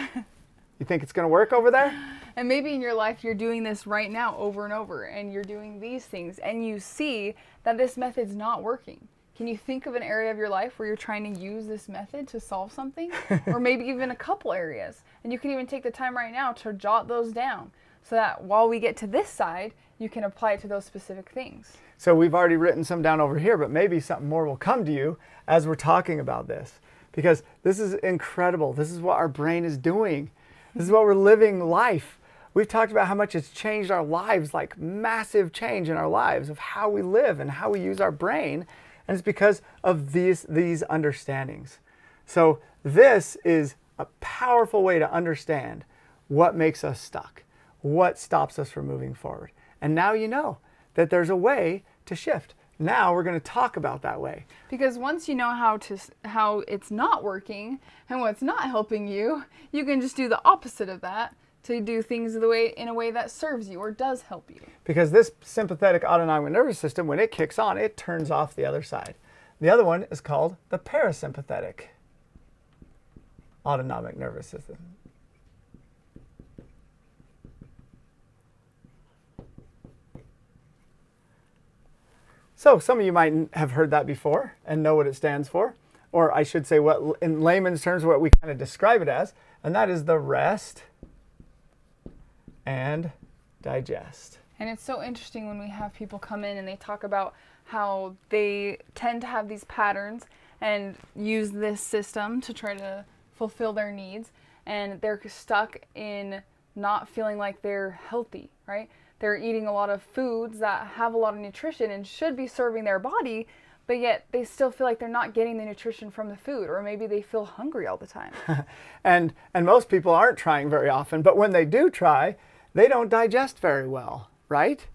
You think it's going to work over there? And maybe in your life you're doing this right now over and over, and you're doing these things, and you see that this method's not working. Can you think of an area of your life where you're trying to use this method to solve something? Or maybe even a couple areas. And you can even take the time right now to jot those down so that while we get to this side, you can apply it to those specific things. So we've already written some down over here, but maybe something more will come to you as we're talking about this. Because this is incredible. This is what our brain is doing. This is what we're living life. We've talked about how much it's changed our lives, like massive change in our lives of how we live and how we use our brain. And it's because of these understandings. So this is a powerful way to understand what makes us stuck, what stops us from moving forward. And now you know that there's a way to shift. Now we're going to talk about that way. Because once you know how it's not working and what's not helping you, you can just do the opposite of that to do things in a way that serves you or does help you. Because this sympathetic autonomic nervous system, when it kicks on, it turns off the other side. The other one is called the parasympathetic autonomic nervous system. So some of you might have heard that before and know what it stands for, or I should say what in layman's terms what we kind of describe it as, and that is the rest and digest. And it's so interesting when we have people come in and they talk about how they tend to have these patterns and use this system to try to fulfill their needs, and they're stuck in not feeling like they're healthy, right? They're eating a lot of foods that have a lot of nutrition and should be serving their body, but yet they still feel like they're not getting the nutrition from the food, or maybe they feel hungry all the time. and most people aren't trying very often, but when they do try, they don't digest very well, right?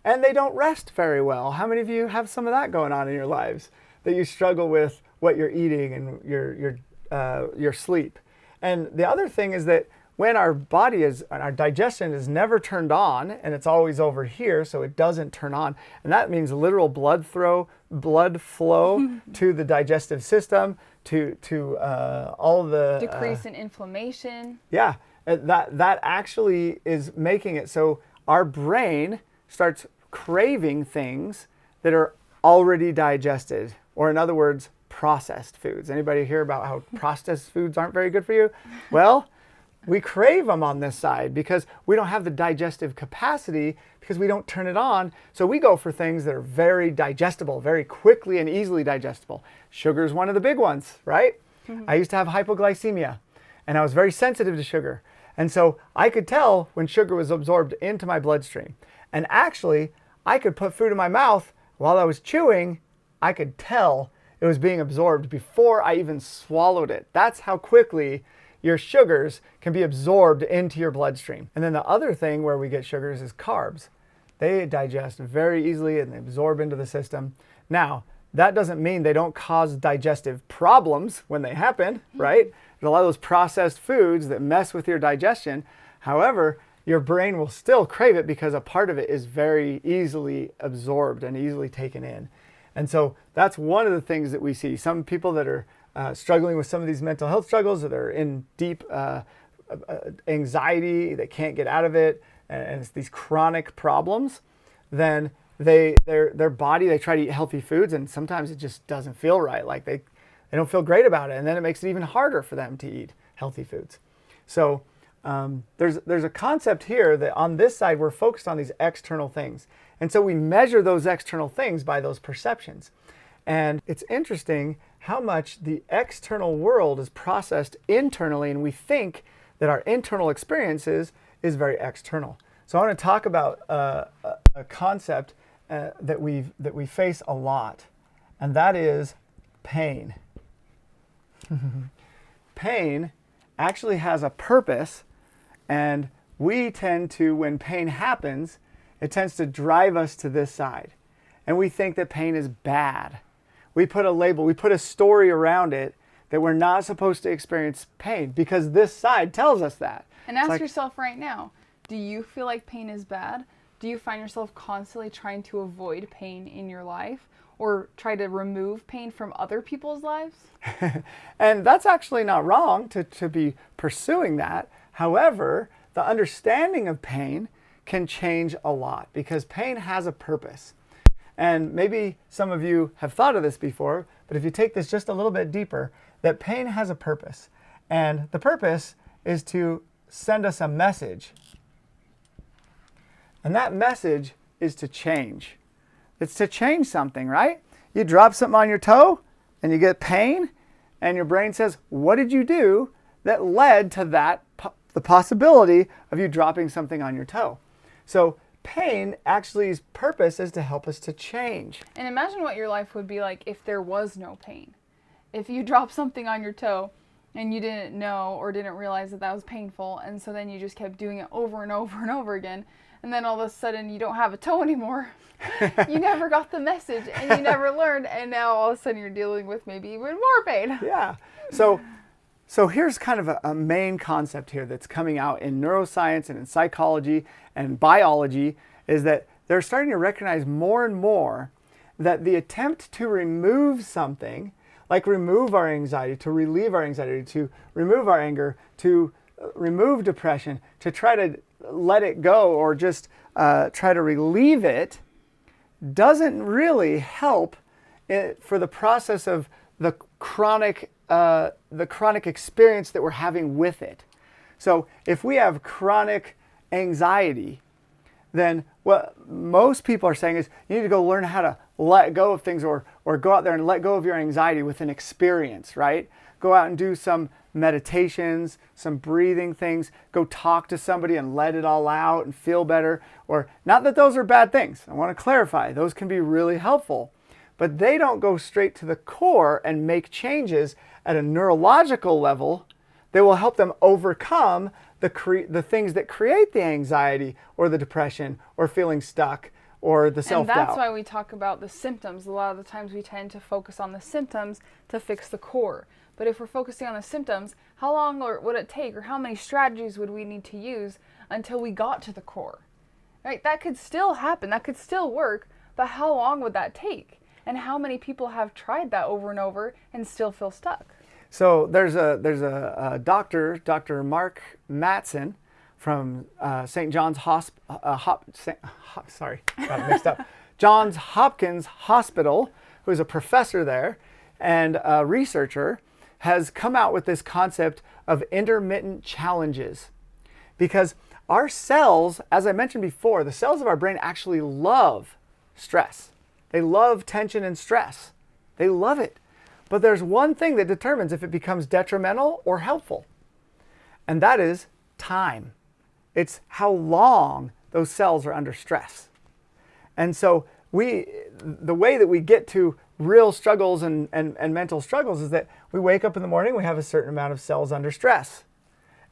And they don't rest very well. How many of you have some of that going on in your lives, that you struggle with what you're eating and your sleep? And the other thing is that when our digestion is never turned on, and it's always over here, so it doesn't turn on, and that means literal blood flow to the digestive system, to all the decrease in inflammation. Yeah, that actually is making it so our brain starts craving things that are already digested, or in other words, processed foods. Anybody hear about how processed foods aren't very good for you? Well, we crave them on this side because we don't have the digestive capacity because we don't turn it on. So we go for things that are very digestible, very quickly and easily digestible. Sugar is one of the big ones, right? Mm-hmm. I used to have hypoglycemia and I was very sensitive to sugar. And so I could tell when sugar was absorbed into my bloodstream. And actually, I could put food in my mouth while I was chewing. I could tell it was being absorbed before I even swallowed it. That's how quickly your sugars can be absorbed into your bloodstream. And then the other thing where we get sugars is carbs. They digest very easily and they absorb into the system. Now, that doesn't mean they don't cause digestive problems when they happen, right? There's a lot of those processed foods that mess with your digestion. However, your brain will still crave it because a part of it is very easily absorbed and easily taken in. And so that's one of the things that we see. Some people that are struggling with some of these mental health struggles, or they're in deep anxiety, they can't get out of it, and it's these chronic problems, then their body, they try to eat healthy foods, and sometimes it just doesn't feel right. Like they don't feel great about it, and then it makes it even harder for them to eat healthy foods. So there's a concept here that on this side we're focused on these external things, and so we measure those external things by those perceptions. And it's interesting how much the external world is processed internally, and we think that our internal experiences is very external. So I want to talk about a concept that we face a lot, and that is pain. Pain actually has a purpose, and we tend to, when pain happens, it tends to drive us to this side, and we think that pain is bad. We put a label, we put a story around it that we're not supposed to experience pain because this side tells us that. And ask yourself right now, do you feel like pain is bad? Do you find yourself constantly trying to avoid pain in your life or try to remove pain from other people's lives? And that's actually not wrong to be pursuing that. However, the understanding of pain can change a lot because pain has a purpose. And maybe some of you have thought of this before, but if you take this just a little bit deeper, that pain has a purpose. And the purpose is to send us a message. And that message is to change. It's to change something, right? You drop something on your toe and you get pain, and your brain says, what did you do that led to that, the possibility of you dropping something on your toe? So pain actually's purpose is to help us to change. And imagine what your life would be like if there was no pain. If you dropped something on your toe and you didn't know or didn't realize that that was painful, and so then you just kept doing it over and over and over again, and then all of a sudden you don't have a toe anymore. You never got the message and you never learned, and now all of a sudden you're dealing with maybe even more pain. Yeah. So here's kind of a main concept here that's coming out in neuroscience and in psychology and biology, is that they're starting to recognize more and more that the attempt to remove something, like remove our anxiety, to relieve our anxiety, to remove our anger, to remove depression, to try to let it go or just try to relieve it, doesn't really help for the process of the chronic experience that we're having with it. So if we have chronic anxiety, then what most people are saying is you need to go learn how to let go of things, or go out there and let go of your anxiety with an experience, right? Go out and do some meditations, some breathing things, go talk to somebody and let it all out and feel better. Or not that those are bad things. I want to clarify, those can be really helpful, but they don't go straight to the core and make changes at a neurological level that will help them overcome the things that create the anxiety or the depression or feeling stuck or the And self-doubt. that's why we talk about the symptoms. A lot of the times we tend to focus on the symptoms to fix the core. But if we're focusing on the symptoms, how long would it take, or how many strategies would we need to use until we got to the core? Right? That could still happen. That could still work. But how long would that take? And how many people have tried that over and over and still feel stuck? So there's a doctor, Dr. Mark Mattson, from St. John's sorry, got it mixed up. Johns Hopkins Hospital, who's a professor there and a researcher, has come out with this concept of intermittent challenges. Because our cells, as I mentioned before, the cells of our brain actually love stress. They love tension and stress. They love it. But there's one thing that determines if it becomes detrimental or helpful, and that is time. It's how long those cells are under stress. And so the way that we get to real struggles and mental struggles is that we wake up in the morning, we have a certain amount of cells under stress.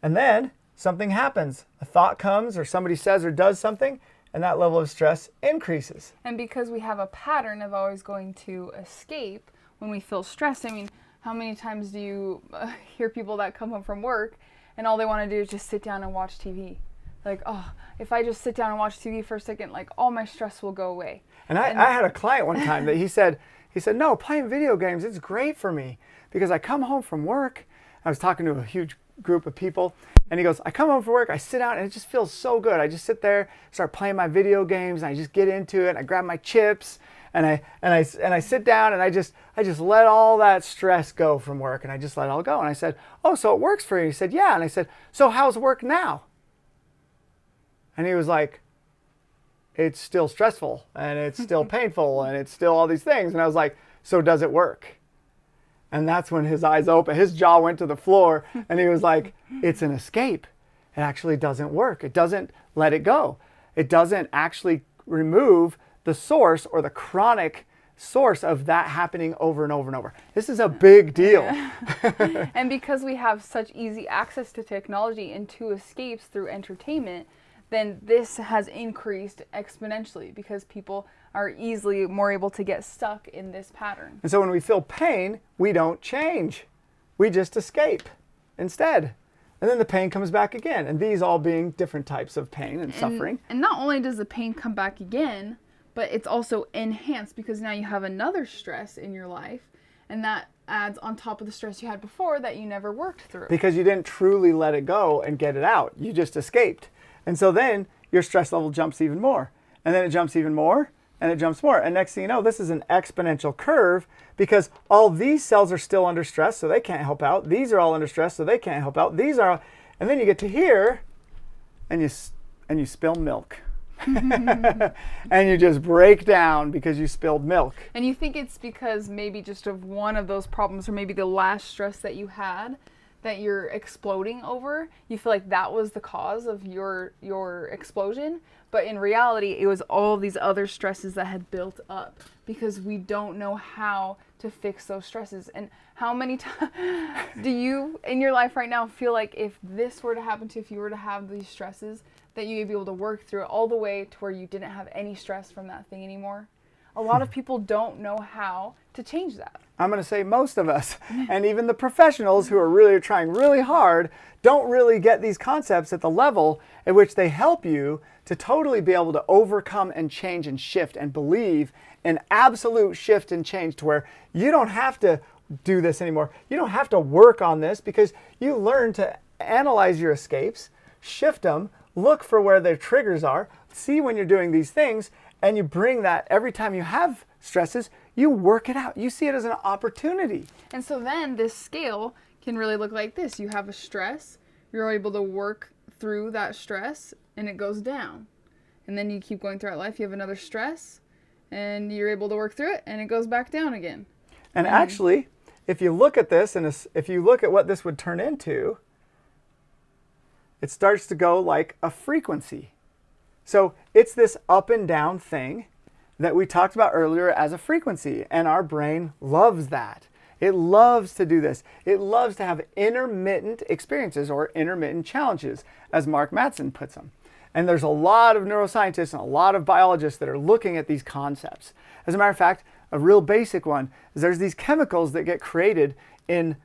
And then something happens. A thought comes, or somebody says or does something, and that level of stress increases. And because we have a pattern of always going to escape when we feel stressed, I mean, how many times do you hear people that come home from work and all they want to do is just sit down and watch TV? Like, oh, if I just sit down and watch TV for a second, like all my stress will go away. And I had a client one time that he said, no, playing video games, it's great for me because I come home from work. I was talking to a huge group of people, and he goes, I come home from work, I sit down, and it just feels so good. I just sit there, start playing my video games, and I just get into it, and I grab my chips, and I sit down, and I just let all that stress go from work, and I just let it all go. And I said, oh, so it works for you? He said, yeah. And I said, so how's work now? And he was like, it's still stressful, and it's still painful, and it's still all these things. And I was like, so does it work? And that's when his eyes opened, his jaw went to the floor, and he was like, it's an escape. It actually doesn't work. It doesn't let it go. It doesn't actually remove the source or the chronic source of that happening over and over and over. This is a big deal. Yeah. And because we have such easy access to technology and to escapes through entertainment, then this has increased exponentially because people are easily more able to get stuck in this pattern. And so when we feel pain, we don't change. We just escape instead. And then the pain comes back again. And these all being different types of pain and suffering. And not only does the pain come back again, but it's also enhanced because now you have another stress in your life. And that adds on top of the stress you had before that you never worked through. Because you didn't truly let it go and get it out. You just escaped. And so then your stress level jumps even more. And then it jumps even more. And it jumps more. And next thing you know, this is an exponential curve because all these cells are still under stress, so they can't help out. These are all under stress, so they can't help out. These are, and then you get to here, and you spill milk. And you just break down because you spilled milk. And you think it's because maybe just of one of those problems, or maybe the last stress that you had, that you're exploding over. You feel like that was the cause of your explosion. But in reality, it was all these other stresses that had built up because we don't know how to fix those stresses. And how many times do you, in your life right now, feel like if this were to happen to you, if you were to have these stresses, that you'd be able to work through it all the way to where you didn't have any stress from that thing anymore? A lot of people don't know how to change that. I'm going to say most of us, and even the professionals who are really trying really hard, don't really get these concepts at the level at which they help you to totally be able to overcome and change and shift and believe in absolute shift and change to where you don't have to do this anymore. You don't have to work on this because you learn to analyze your escapes, shift them, look for where their triggers are, see when you're doing these things, and you bring that every time you have stresses, you work it out. You see it as an opportunity. And so then this scale can really look like this. You have a stress, you're able to work through that stress, and it goes down. And then you keep going throughout life, you have another stress, and you're able to work through it, and it goes back down again. And actually, if you look at this, and if you look at what this would turn into, it starts to go like a frequency. So it's this up and down thing that we talked about earlier as a frequency, and our brain loves that. It loves to do this. It loves to have intermittent experiences or intermittent challenges, as Mark Mattson puts them. And there's a lot of neuroscientists and a lot of biologists that are looking at these concepts. As a matter of fact, a real basic one is there's these chemicals that get created in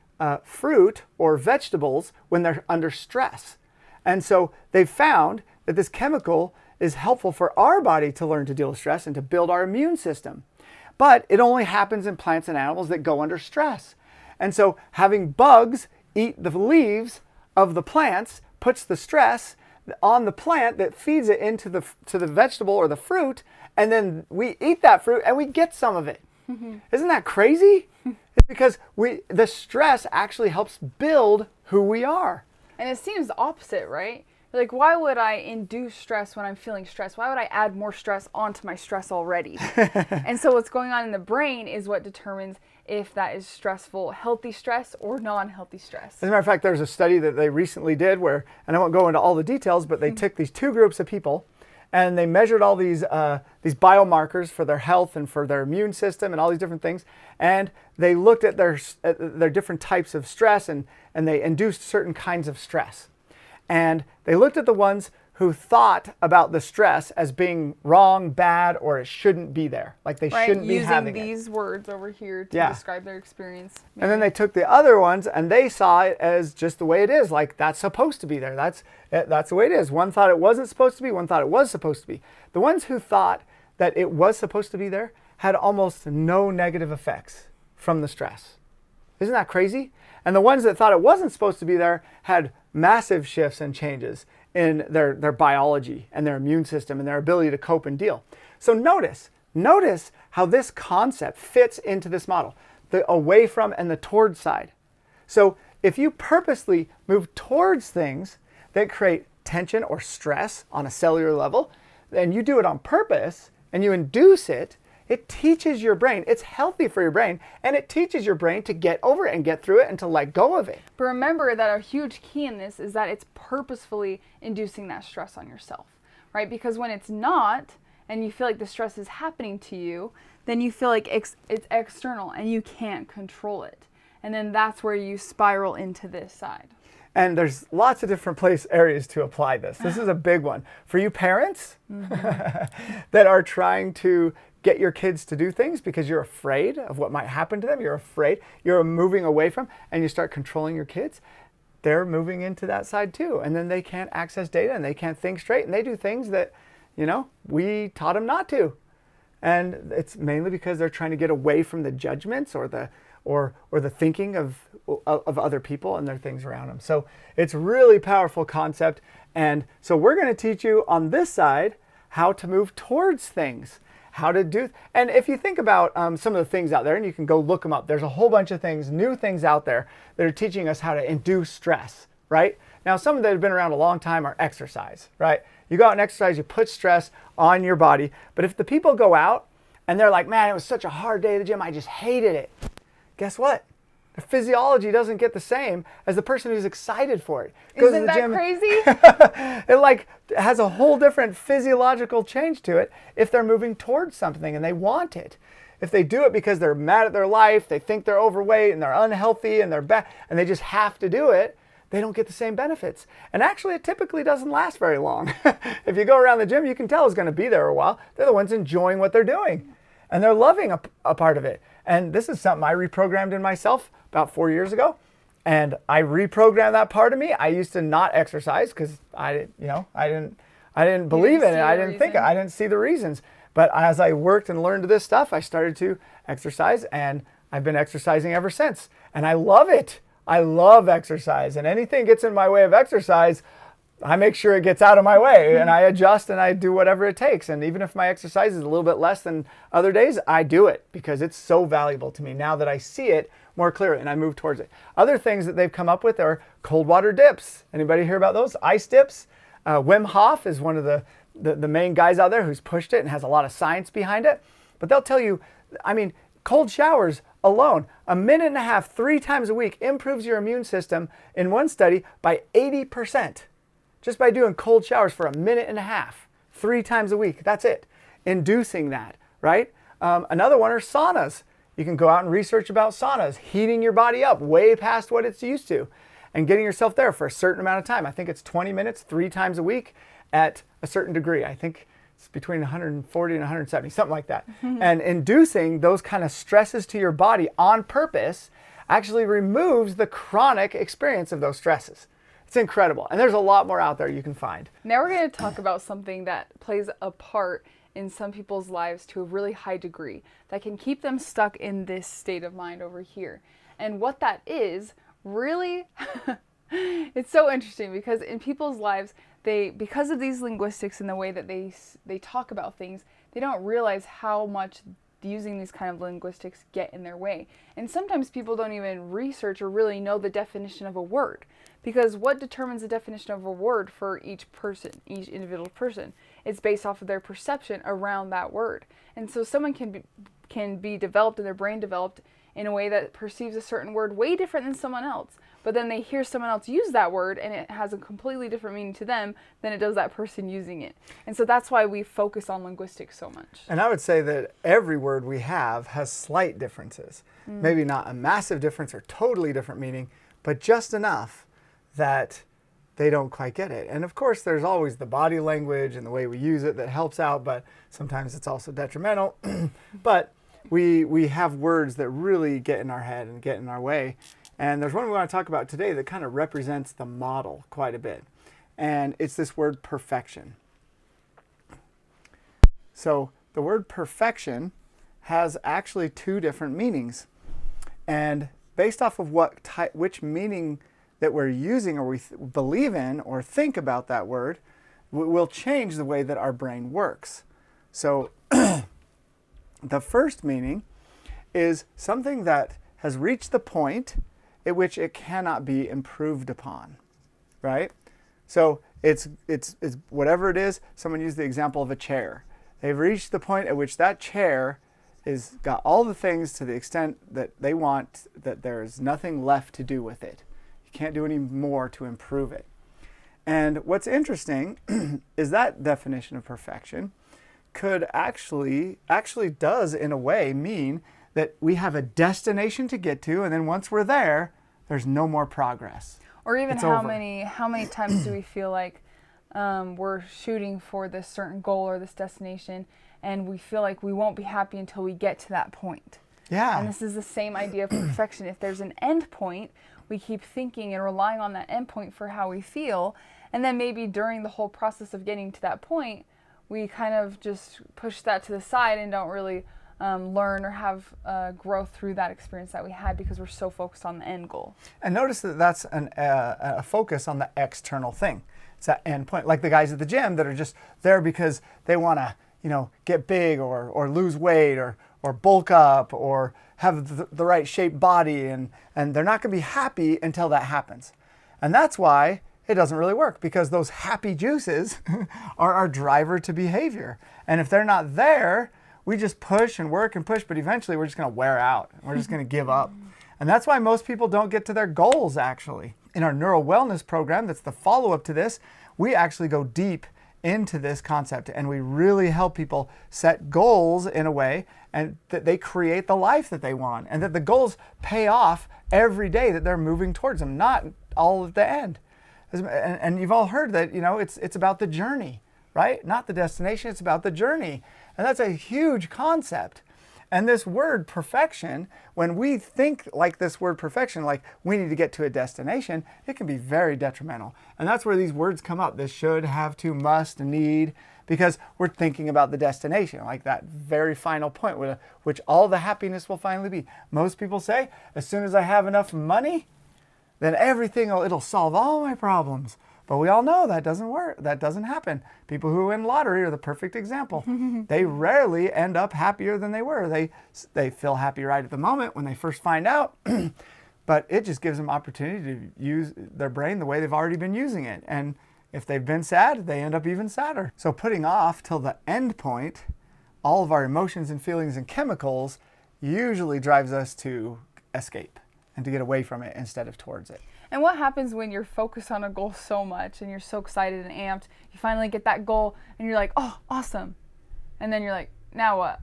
fruit or vegetables when they're under stress. And so they've found that this chemical is helpful for our body to learn to deal with stress and to build our immune system. But it only happens in plants and animals that go under stress. And so having bugs eat the leaves of the plants puts the stress on the plant that feeds it into the vegetable or the fruit, and then we eat that fruit and we get some of it. Isn't that crazy? It's because the stress actually helps build who we are. And it seems the opposite, right? Like, why would I induce stress when I'm feeling stressed? Why would I add more stress onto my stress already? And so what's going on in the brain is what determines if that is stressful, healthy stress or non-healthy stress. As a matter of fact, there's a study that they recently did where, and I won't go into all the details, but they took these two groups of people and they measured all these biomarkers for their health and for their immune system and all these different things. And they looked at their different types of stress and they induced certain kinds of stress. And they looked at the ones who thought about the stress as being wrong, bad, or it shouldn't be there. Like they shouldn't be having it. Using these words over here to describe their experience. Maybe. And then they took the other ones and they saw it as just the way it is. Like that's supposed to be there. That's the way it is. One thought it wasn't supposed to be. One thought it was supposed to be. The ones who thought that it was supposed to be there had almost no negative effects from the stress. Isn't that crazy? And the ones that thought it wasn't supposed to be there had massive shifts and changes in their biology and their immune system and their ability to cope and deal. So notice how this concept fits into this model, the away from and the towards side. So if you purposely move towards things that create tension or stress on a cellular level, and you do it on purpose and you induce it, it teaches your brain, it's healthy for your brain, and it teaches your brain to get over it and get through it and to let go of it. But remember that a huge key in this is that it's purposefully inducing that stress on yourself, right? Because when it's not, and you feel like the stress is happening to you, then you feel like it's external and you can't control it. And then that's where you spiral into this side. And there's lots of different areas to apply this. This is a big one. For you parents that are trying to get your kids to do things because you're afraid of what might happen to them, you're moving away from, and you start controlling your kids, they're moving into that side too. And then they can't access data and they can't think straight and they do things that, we taught them not to. And it's mainly because they're trying to get away from the judgments or the thinking of other people and their things around them. So it's a really powerful concept. And so we're going to teach you on this side how to move towards things, how to do. And if you think about some of the things out there, and you can go look them up, there's a whole bunch of things, new things out there that are teaching us how to induce stress, right? Now, some that have been around a long time are exercise, right? You go out and exercise, you put stress on your body. But if the people go out and they're like, man, it was such a hard day at the gym, I just hated it. Guess what? The physiology doesn't get the same as the person who's excited for it. Isn't that crazy? It has a whole different physiological change to it if they're moving towards something and they want it. If they do it because they're mad at their life, they think they're overweight and they're unhealthy and they're bad, and they just have to do it, they don't get the same benefits. And actually, it typically doesn't last very long. If you go around the gym, you can tell it's going to be there a while. They're the ones enjoying what they're doing. And they're loving a part of it. And this is something I reprogrammed in myself about 4 years ago. And I reprogrammed that part of me. I used to not exercise because I didn't believe in it. I didn't think it. I didn't see the reasons. But as I worked and learned this stuff, I started to exercise, and I've been exercising ever since. And I love it. I love exercise. And anything gets in my way of exercise, I make sure it gets out of my way, and I adjust and I do whatever it takes. And even if my exercise is a little bit less than other days, I do it because it's so valuable to me now that I see it more clearly and I move towards it. Other things that they've come up with are cold water dips. Anybody hear about those? Ice dips? Wim Hof is one of the main guys out there who's pushed it and has a lot of science behind it. But they'll tell you, cold showers alone, 1.5 minutes, 3 times a week, improves your immune system in one study by 80%. Just by doing cold showers for 1.5 minutes, 3 times a week. That's it. Inducing that, right? Another one are saunas. You can go out and research about saunas, heating your body up way past what it's used to and getting yourself there for a certain amount of time. I think it's 20 minutes, 3 times a week. at a certain degree. I think it's between 140 and 170, something like that. And inducing those kind of stresses to your body on purpose actually removes the chronic experience of those stresses. It's incredible. And there's a lot more out there you can find. Now we're going to talk about something that plays a part in some people's lives to a really high degree that can keep them stuck in this state of mind over here. And what that is really, it's so interesting because in people's lives, because of these linguistics and the way that they talk about things, they don't realize how much using these kind of linguistics get in their way. And sometimes people don't even research or really know the definition of a word, because what determines the definition of a word for each person, each individual person? It's based off of their perception around that word. And so someone can be developed, and their brain developed in a way that perceives a certain word way different than someone else. But then they hear someone else use that word and it has a completely different meaning to them than it does that person using it. And so that's why we focus on linguistics so much. And I would say that every word we have has slight differences. Maybe not a massive difference or totally different meaning, but just enough that they don't quite get it. And of course, there's always the body language and the way we use it that helps out, but sometimes it's also detrimental. But we have words that really get in our head and get in our way. And there's one we want to talk about today that kind of represents the model quite a bit. And it's this word perfection. So the word perfection has actually two different meanings. And based off of which meaning that we're using or we believe in or think about that word, will change the way that our brain works. So the first meaning is something that has reached the point at which it cannot be improved upon, right? So it's whatever it is. Someone used the example of a chair. They've reached the point at which that chair is got all the things to the extent that they want, that there's nothing left to do with it. You can't do any more to improve it. And what's interesting is that definition of perfection could actually does in a way mean that we have a destination to get to, and then once we're there, there's no more progress. Or even It's how over. many times do we feel like we're shooting for this certain goal or this destination, and we feel like we won't be happy until we get to that point. Yeah. And this is the same idea of perfection. If there's an end point, we keep thinking and relying on that end point for how we feel, and then maybe during the whole process of getting to that point, we kind of just push that to the side and don't really learn or have growth through that experience that we had because we're so focused on the end goal. And notice that that's a focus on the external thing. It's that end point. Like the guys at the gym that are just there because they want to, get big or lose weight or bulk up or have the right shaped body, and they're not going to be happy until that happens. And that's why it doesn't really work, because those happy juices are our driver to behavior. And if they're not there, we just push and work and push, but eventually we're just going to wear out. We're just going to give up. And that's why most people don't get to their goals, actually. In our neural wellness program, that's the follow-up to this, we actually go deep into this concept, and we really help people set goals in a way and that they create the life that they want, and that the goals pay off every day that they're moving towards them, not all at the end. And you've all heard that, it's about the journey, right? Not the destination, it's about the journey. And that's a huge concept. And this word perfection, when we think like this word perfection, like we need to get to a destination, it can be very detrimental. And that's where these words come up. This should, have to, must, need, because we're thinking about the destination, like that very final point, which all the happiness will finally be. Most people say, as soon as I have enough money, then it'll solve all my problems. But we all know that doesn't work. That doesn't happen. People who win lottery are the perfect example. They rarely end up happier than they were. They feel happy right at the moment when they first find out, but it just gives them opportunity to use their brain the way they've already been using it. And if they've been sad, they end up even sadder. So putting off till the end point, all of our emotions and feelings and chemicals usually drives us to escape and to get away from it instead of towards it. And what happens when you're focused on a goal so much and you're so excited and amped, you finally get that goal and you're like, oh, awesome. And then you're like, now what?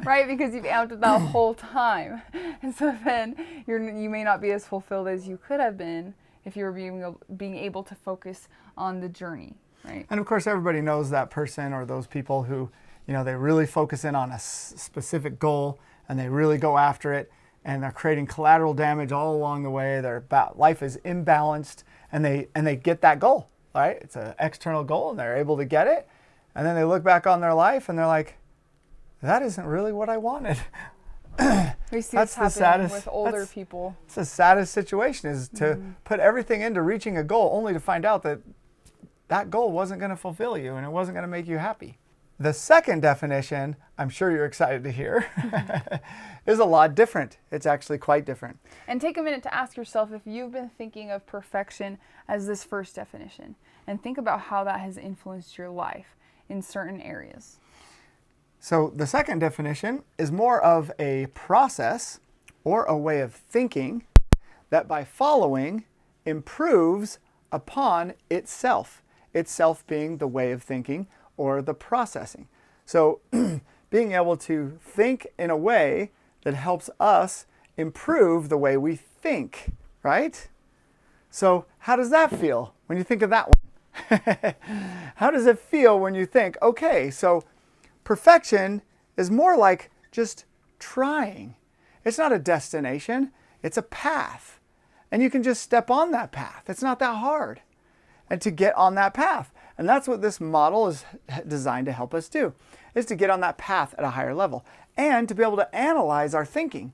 Right? Because you've amped it the whole time. And so then you may not be as fulfilled as you could have been if you were being able to focus on the journey. Right. And of course, everybody knows that person or those people who, they really focus in on a specific goal and they really go after it, and they're creating collateral damage all along the way. Their life is imbalanced, and they get that goal, right? It's an external goal, and they're able to get it. And then they look back on their life, and they're like, that isn't really what I wanted. We see this happening with older people. It's the saddest situation, is to put everything into reaching a goal only to find out that that goal wasn't going to fulfill you and it wasn't going to make you happy. The second definition, I'm sure you're excited to hear, is a lot different. It's actually quite different. And take a minute to ask yourself if you've been thinking of perfection as this first definition, and think about how that has influenced your life in certain areas. So the second definition is more of a process or a way of thinking that by following improves upon itself. Itself being the way of thinking or the processing. So being able to think in a way that helps us improve the way we think, right? So how does that feel when you think of that one? How does it feel when you think, okay, so perfection is more like just trying. It's not a destination, it's a path. And you can just step on that path. It's not that hard. And to get on that path. And that's what this model is designed to help us do, is to get on that path at a higher level and to be able to analyze our thinking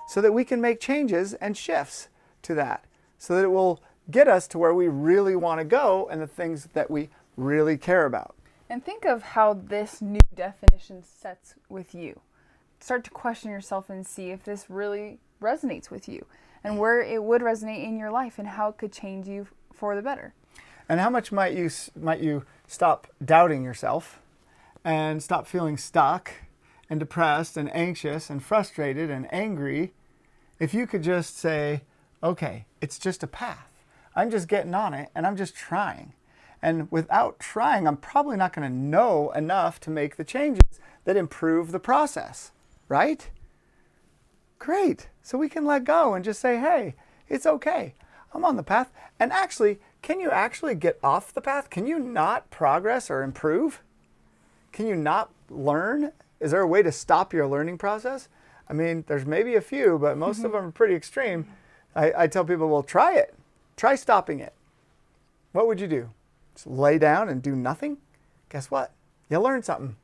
so that we can make changes and shifts to that, so that it will get us to where we really want to go and the things that we really care about. And think of how this new definition sets with you. Start to question yourself and see if this really resonates with you and where it would resonate in your life and how it could change you for the better. And how much might you stop doubting yourself and stop feeling stuck and depressed and anxious and frustrated and angry if you could just say, okay, it's just a path. I'm just getting on it and I'm just trying. And without trying, I'm probably not going to know enough to make the changes that improve the process, right? Great. So we can let go and just say, hey, it's okay. I'm on the path. And actually, can you actually get off the path? Can you not progress or improve? Can you not learn? Is there a way to stop your learning process? I mean, there's maybe a few, but most of them are pretty extreme. I tell people, well, try it. Try stopping it. What would you do? Just lay down and do nothing? Guess what? You learn something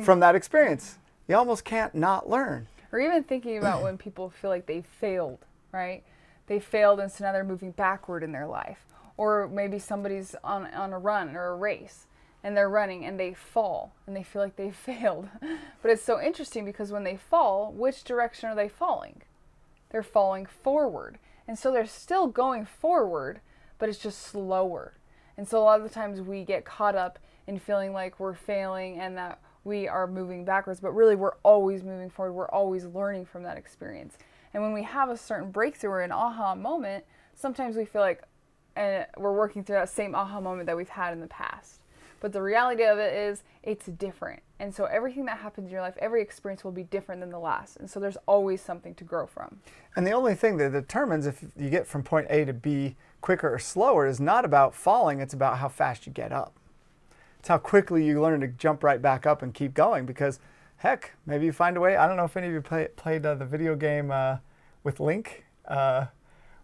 from that experience. You almost can't not learn. Or even thinking about when people feel like they failed, right? They failed and so now they're moving backward in their life. Or maybe somebody's on a run or a race and they're running and they fall and they feel like they failed. But it's so interesting because when they fall, which direction are they falling? They're falling forward. And so they're still going forward, but it's just slower. And so a lot of the times we get caught up in feeling like we're failing and that we are moving backwards, but really we're always moving forward. We're always learning from that experience. And when we have a certain breakthrough or an aha moment, sometimes we feel like we're working through that same aha moment that we've had in the past. But the reality of it is it's different. And so everything that happens in your life, every experience will be different than the last. And so there's always something to grow from. And the only thing that determines if you get from point A to B quicker or slower is not about falling, it's about how fast you get up. It's how quickly you learn to jump right back up and keep going, because heck, maybe you find a way. I don't know if any of you played the video game with Link,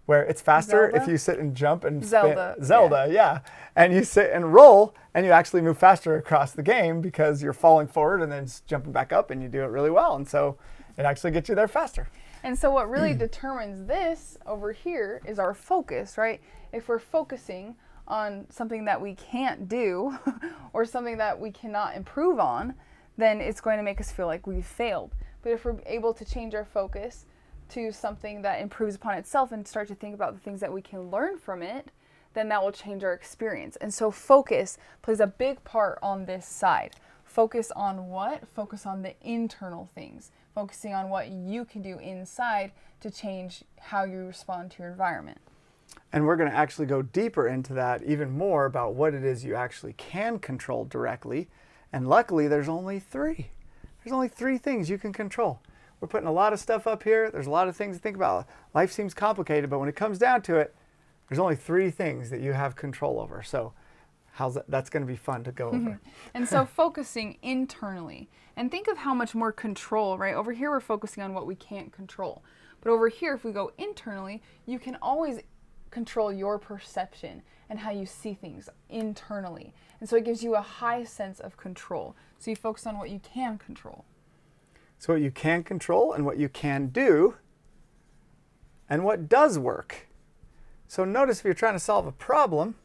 where it's faster if you sit and jump and Zelda. Zelda, yeah. And you sit and roll, and you actually move faster across the game because you're falling forward and then jumping back up, and you do it really well. And so it actually gets you there faster. And so what really determines this over here is our focus, right? If we're focusing on something that we can't do or something that we cannot improve on, then it's going to make us feel like we've failed. But if we're able to change our focus to something that improves upon itself and start to think about the things that we can learn from it, then that will change our experience. And so focus plays a big part on this side. Focus on what? Focus on the internal things. Focusing on what you can do inside to change how you respond to your environment. And we're going to actually go deeper into that even more about what it is you actually can control directly. And luckily, there's only three. There's only three things you can control. We're putting a lot of stuff up here. There's a lot of things to think about. Life seems complicated, but when it comes down to it, there's only three things that you have control over. So That's going to be fun to go over. And so focusing internally, and think of how much more control, right? Over here, we're focusing on what we can't control. But over here, if we go internally, you can always control your perception and how you see things internally. And so it gives you a high sense of control. So you focus on what you can control. So what you can control and what you can do and what does work. So notice if you're trying to solve a problem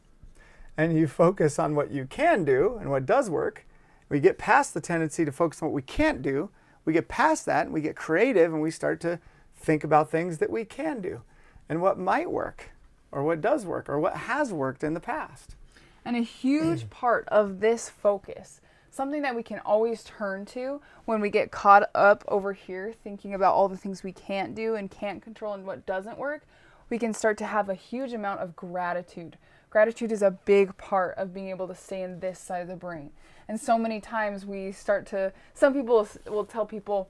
and you focus on what you can do and what does work, we get past the tendency to focus on what we can't do. We get past that and we get creative and we start to think about things that we can do and what might work or what does work or what has worked in the past. And a huge part of this focus, something that we can always turn to when we get caught up over here thinking about all the things we can't do and can't control and what doesn't work, we can start to have a huge amount of gratitude. Gratitude is a big part of being able to stay in this side of the brain. And so many times some people will tell people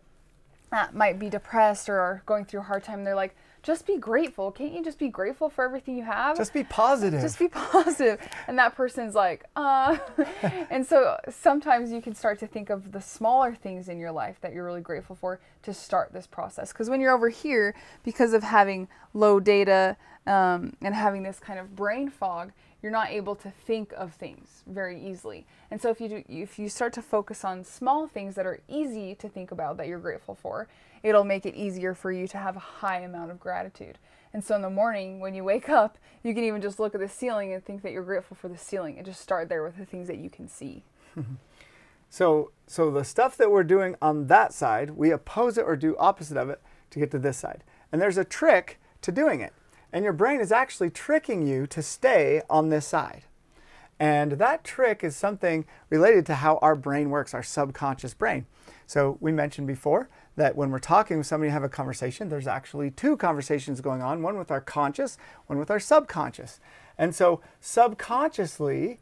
that might be depressed or are going through a hard time, they're like, just be grateful. Can't you just be grateful for everything you have? Just be positive. Just be positive. And that person's like, And so sometimes you can start to think of the smaller things in your life that you're really grateful for to start this process. Because when you're over here, because of having low data and having this kind of brain fog, you're not able to think of things very easily. And so if you start to focus on small things that are easy to think about that you're grateful for, it'll make it easier for you to have a high amount of gratitude. And so in the morning when you wake up, you can even just look at the ceiling and think that you're grateful for the ceiling and just start there with the things that you can see. So the stuff that we're doing on that side, we oppose it or do opposite of it to get to this side. And there's a trick to doing it. And your brain is actually tricking you to stay on this side. And that trick is something related to how our brain works, our subconscious brain. So we mentioned before that when we're talking with somebody, have a conversation, there's actually two conversations going on, one with our conscious, one with our subconscious. And so subconsciously,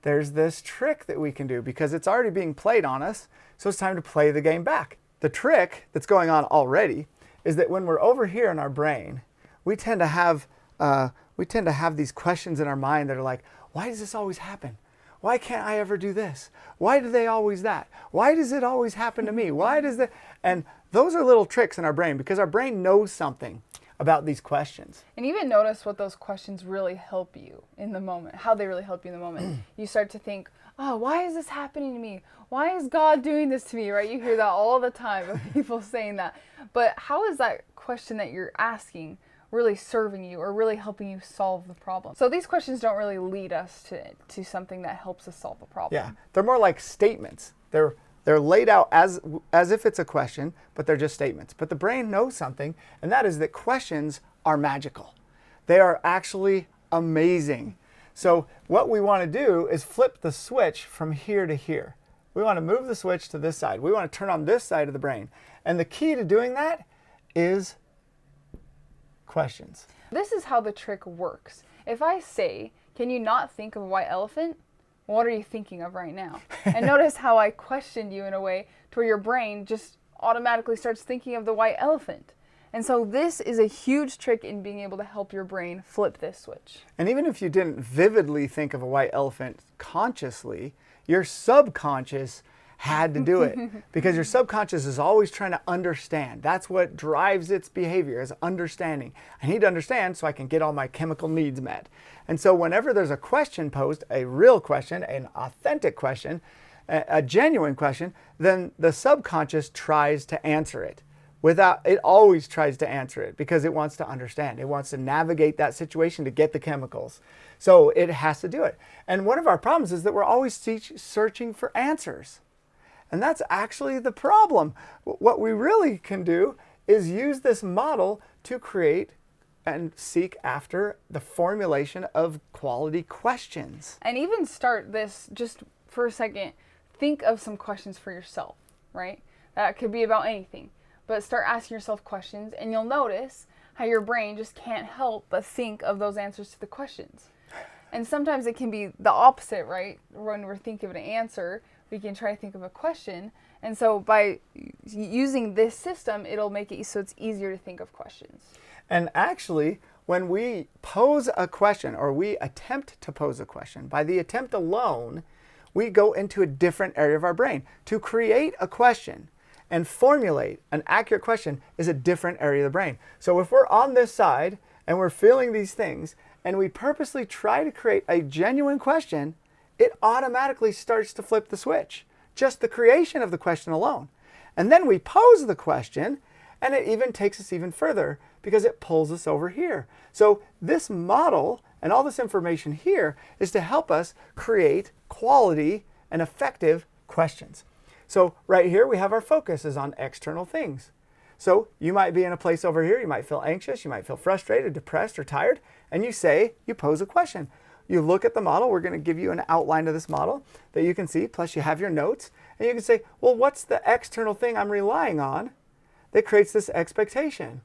there's this trick that we can do because it's already being played on us, so it's time to play the game back. The trick that's going on already is that when we're over here in our brain, we tend to have these questions in our mind that are like, why does this always happen? Why can't I ever do this? Why do they always that? Why does it always happen to me? Why does that? And those are little tricks in our brain because our brain knows something about these questions. And even notice what those questions really help you in the moment, how they really help you in the moment. You start to think, oh, why is this happening to me? Why is God doing this to me, right? You hear that all the time of people saying that. But how is that question that you're asking really serving you or really helping you solve the problem? So these questions don't really lead us to something that helps us solve a problem. Yeah, they're more like statements. They're laid out as if it's a question, but they're just statements. But the brain knows something, and that is that questions are magical. They are actually amazing. So what we want to do is flip the switch from here to here. We want to move the switch to this side. We want to turn on this side of the brain. And the key to doing that is questions. This is how the trick works. If I say, can you not think of a white elephant? What are you thinking of right now? And notice how I questioned you in a way to where your brain just automatically starts thinking of the white elephant. And so this is a huge trick in being able to help your brain flip this switch. And even if you didn't vividly think of a white elephant consciously, your subconscious had to do it because your subconscious is always trying to understand. That's what drives its behavior, is understanding. I need to understand so I can get all my chemical needs met. And so whenever there's a question posed, a real question, an authentic question, a genuine question, then the subconscious tries to answer it. It always tries to answer it because it wants to understand. It wants to navigate that situation to get the chemicals. So it has to do it. And one of our problems is that we're always searching for answers. And that's actually the problem. What we really can do is use this model to create and seek after the formulation of quality questions. And even start this just for a second. Think of some questions for yourself, right? That could be about anything. But start asking yourself questions and you'll notice how your brain just can't help but think of those answers to the questions. And sometimes it can be the opposite, right? When we're thinking of an answer, we can try to think of a question And so by using this system, it'll make it so it's easier to think of questions. And actually, when we pose a question or we attempt to pose a question, by the attempt alone, we go into a different area of our brain. To create a question and formulate an accurate question is a different area of the brain. So if we're on this side and we're feeling these things and we purposely try to create a genuine question, it automatically starts to flip the switch. Just the creation of the question alone. And then we pose the question and it even takes us even further because it pulls us over here. So this model and all this information here is to help us create quality and effective questions. So right here we have our focus is on external things. So you might be in a place over here, you might feel anxious, you might feel frustrated, depressed, or tired, and you pose a question. You look at the model, we're going to give you an outline of this model that you can see, plus you have your notes, and you can say, well, what's the external thing I'm relying on that creates this expectation?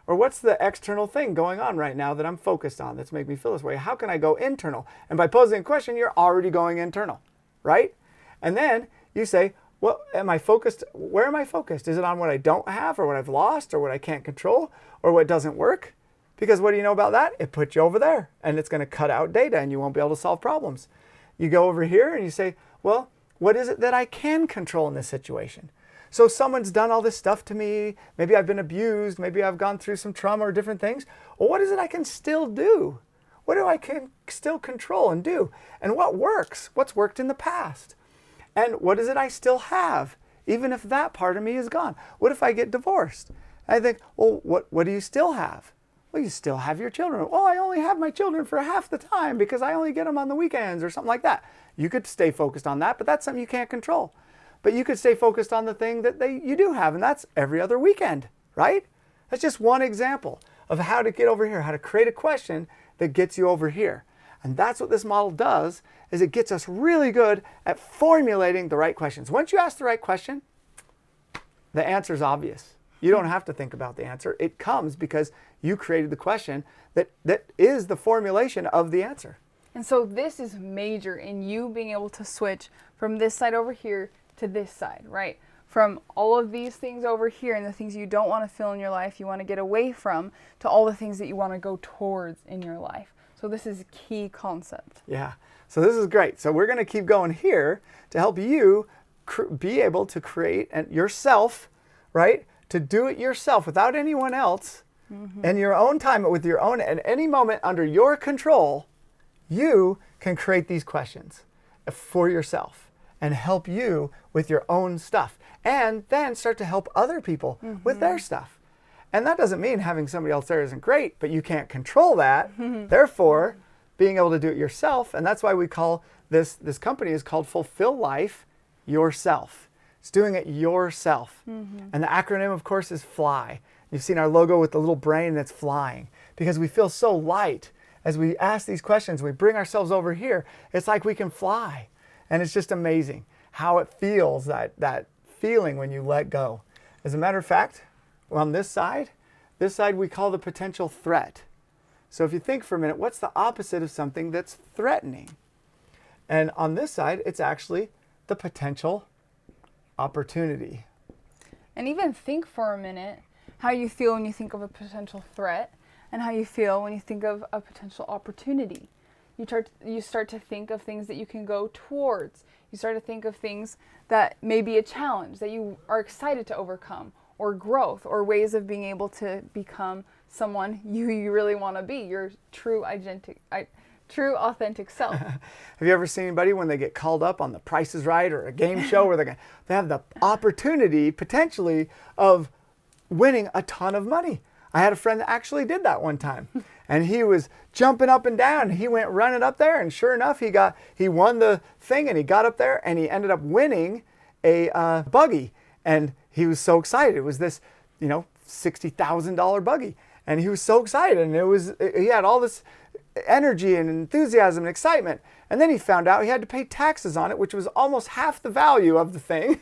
Or what's the external thing going on right now that I'm focused on that's making me feel this way? How can I go internal? And by posing a question, you're already going internal, right? And then you say, well, am I focused? Where am I focused? Is it on what I don't have or what I've lost or what I can't control or what doesn't work? Because what do you know about that? It puts you over there and it's going to cut out data and you won't be able to solve problems. You go over here and you say, well, what is it that I can control in this situation? So someone's done all this stuff to me. Maybe I've been abused. Maybe I've gone through some trauma or different things. Well, what is it I can still do? What do I can still control and do? And what works? What's worked in the past? And what is it I still have, even if that part of me is gone? What if I get divorced? I think, well, what do you still have? Well, you still have your children. Oh, I only have my children for half the time because I only get them on the weekends or something like that. You could stay focused on that, but that's something you can't control. But you could stay focused on the thing that you do have, and that's every other weekend, right? That's just one example of how to get over here, how to create a question that gets you over here. And that's what this model does, is it gets us really good at formulating the right questions. Once you ask the right question, the answer is obvious. You don't have to think about the answer. It comes because you created the question that is the formulation of the answer. And so this is major in you being able to switch from this side over here to this side, right? From all of these things over here and the things you don't want to feel in your life, you want to get away from, to all the things that you want to go towards in your life. So this is a key concept. Yeah, so this is great. So we're going to keep going here to help you be able to create yourself, right? To do it yourself without anyone else, in your own time, with your own, at any moment under your control, you can create these questions for yourself and help you with your own stuff. And then start to help other people with their stuff. And that doesn't mean having somebody else there isn't great, but you can't control that. Therefore, being able to do it yourself, and that's why we call this company is called Fulfill Life Yourself. It's doing it yourself. And the acronym, of course, is FLY. You've seen our logo with the little brain that's flying because we feel so light as we ask these questions. We bring ourselves over here. It's like we can fly. And it's just amazing how it feels, that feeling when you let go. As a matter of fact, on this side we call the potential threat. So if you think for a minute, what's the opposite of something that's threatening? And on this side, it's actually the potential opportunity. And even think for a minute how you feel when you think of a potential threat and how you feel when you think of a potential opportunity. You start to think of things that you can go towards. You start to think of things that may be a challenge that you are excited to overcome, or growth, or ways of being able to become someone you really want to be, your true authentic self. Have you ever seen anybody when they get called up on The Price is Right or a game show where they have the opportunity potentially of winning a ton of money? I had a friend that actually did that one time, and he was jumping up and down. He went running up there, and sure enough, he won the thing, and he got up there, and he ended up winning a buggy, and he was so excited. It was this, $60,000 buggy, and he was so excited, and he had all this energy and enthusiasm and excitement. And then he found out he had to pay taxes on it, which was almost half the value of the thing.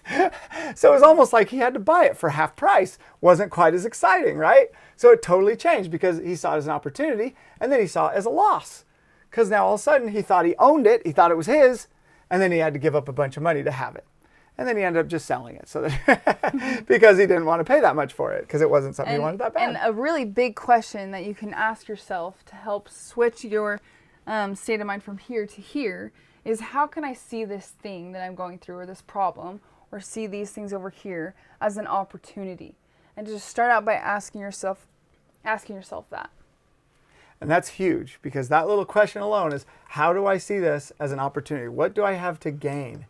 So it was almost like he had to buy it for half price. Wasn't quite as exciting, right? So it totally changed because he saw it as an opportunity, and then he saw it as a loss. Because now all of a sudden he thought he owned it, he thought it was his, and then he had to give up a bunch of money to have it. And then he ended up just selling it so that because he didn't want to pay that much for it because it wasn't something he wanted that bad. And a really big question that you can ask yourself to help switch your state of mind from here to here is, how can I see this thing that I'm going through, or this problem, or see these things over here as an opportunity? And just start out by asking yourself that. And that's huge, because that little question alone is, how do I see this as an opportunity? What do I have to gain?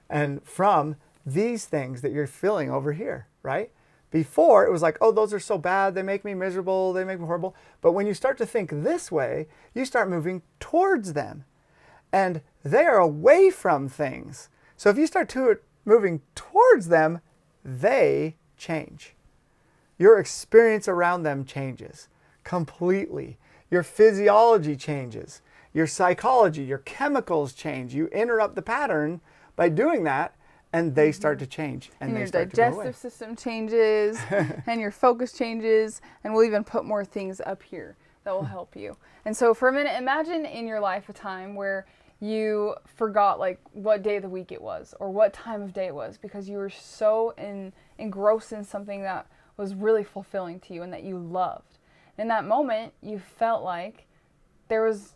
And from these things that you're feeling over here, right? Before, it was like, oh, those are so bad. They make me miserable. They make me horrible. But when you start to think this way, you start moving towards them. And they are away from things. So if you start moving towards them, they change. Your experience around them changes completely. Your physiology changes. Your psychology, your chemicals change. You interrupt the pattern by doing that, and they start to change. And your digestive system changes, and your focus changes, and we'll even put more things up here that will help you. And so for a minute, imagine in your life a time where you forgot like what day of the week it was, or what time of day it was, because you were so engrossed in something that was really fulfilling to you and that you loved. In that moment, you felt like there was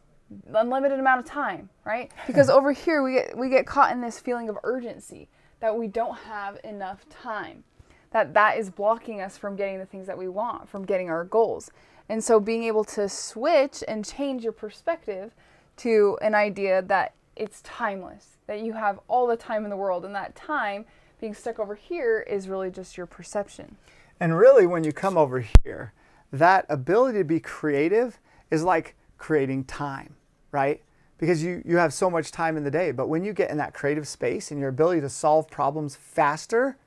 unlimited amount of time, right? Because over here we get caught in this feeling of urgency, that we don't have enough time, that is blocking us from getting the things that we want, from getting our goals. And so being able to switch and change your perspective to an idea that it's timeless, that you have all the time in the world, and that time being stuck over here is really just your perception. And really, when you come over here, that ability to be creative is like creating time, right? Because you have so much time in the day. But when you get in that creative space, and your ability to solve problems faster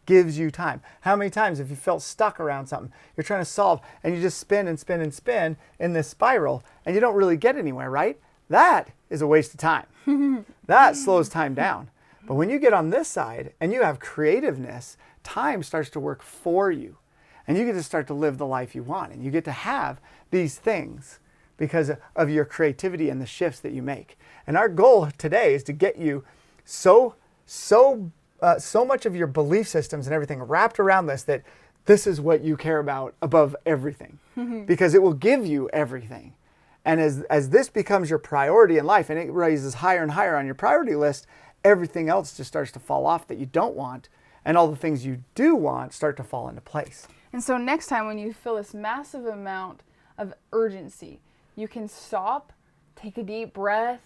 gives you time. How many times have you felt stuck around something you're trying to solve, and you just spin and spin and spin in this spiral, and you don't really get anywhere, right? That is a waste of time. That slows time down. But when you get on this side and you have creativeness, time starts to work for you. And you get to start to live the life you want. And you get to have these things because of your creativity and the shifts that you make. And our goal today is to get you so much of your belief systems and everything wrapped around this, that this is what you care about above everything. Because it will give you everything. And as this becomes your priority in life, and it raises higher and higher on your priority list, everything else just starts to fall off that you don't want. And all the things you do want start to fall into place. And so next time when you feel this massive amount of urgency, you can stop, take a deep breath,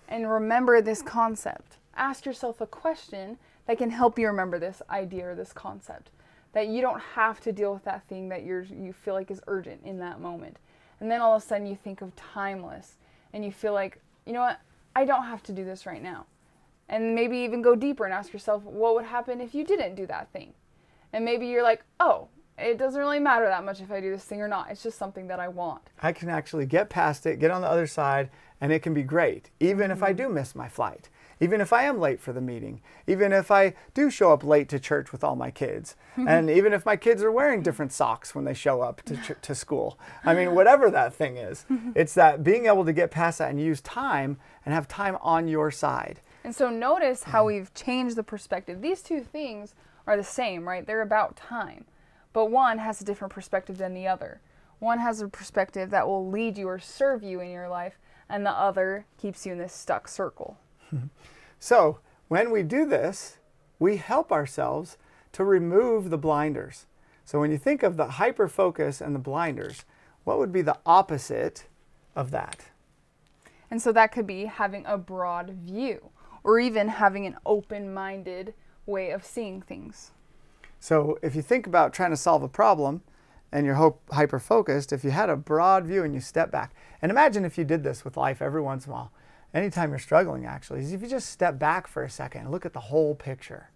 and remember this concept. Ask yourself a question that can help you remember this idea or this concept. That you don't have to deal with that thing that you feel like is urgent in that moment. And then all of a sudden you think of timeless, and you feel like, you know what, I don't have to do this right now. And maybe even go deeper and ask yourself, what would happen if you didn't do that thing? And maybe you're like, oh, it doesn't really matter that much if I do this thing or not. It's just something that I want. I can actually get past it, get on the other side, and it can be great. Even if I do miss my flight, even if I am late for the meeting, even if I do show up late to church with all my kids, and even if my kids are wearing different socks when they show up to school. I mean, whatever that thing is, it's that being able to get past that and use time and have time on your side. And so notice how we've changed the perspective. These two things are the same, right? They're about time. But one has a different perspective than the other. One has a perspective that will lead you or serve you in your life, and the other keeps you in this stuck circle. So when we do this, we help ourselves to remove the blinders. So when you think of the hyper-focus and the blinders, what would be the opposite of that? And so that could be having a broad view, or even having an open-minded way of seeing things. So if you think about trying to solve a problem and you're hyper-focused, if you had a broad view and you step back, and imagine if you did this with life every once in a while, anytime you're struggling actually, is if you just step back for a second and look at the whole picture,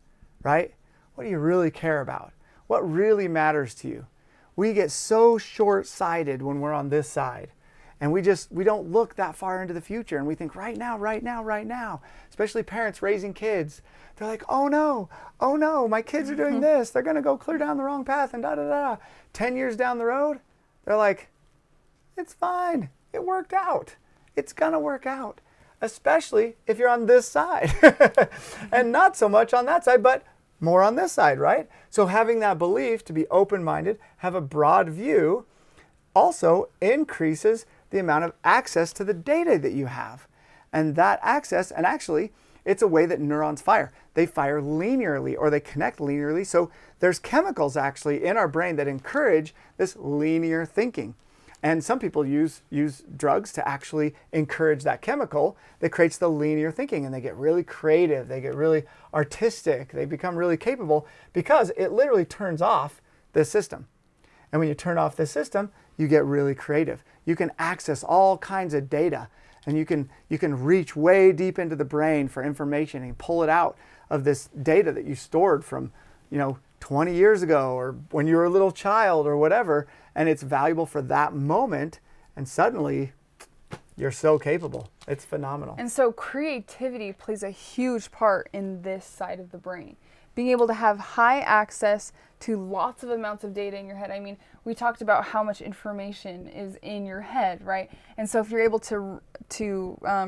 right? What do you really care about? What really matters to you? We get so short-sighted when we're on this side. And we don't look that far into the future, and we think right now, right now, right now. Especially parents raising kids. They're like, oh no, my kids are doing this. They're going to go clear down the wrong path and da-da-da. 10 years down the road, they're like, it's fine. It worked out. It's going to work out. especially if you're on this side and not so much on that side, but more on this side, right? So having that belief to be open-minded, have a broad view, also increases the amount of access to the data that you have. And that access, and actually, it's a way that neurons fire. They fire linearly, or they connect linearly. So there's chemicals actually in our brain that encourage this linear thinking. And some people use drugs to actually encourage that chemical that creates the linear thinking, and they get really creative, they get really artistic, they become really capable because it literally turns off the system. And when you turn off the system, you get really creative. You can access all kinds of data, and you can reach way deep into the brain for information and pull it out of this data that you stored from, 20 years ago or when you were a little child or whatever, and it's valuable for that moment, and suddenly you're so capable. It's phenomenal. And so creativity plays a huge part in this side of the brain. Being able to have high access to lots of amounts of data in your head. I mean, we talked about how much information is in your head, right? And so if you're able to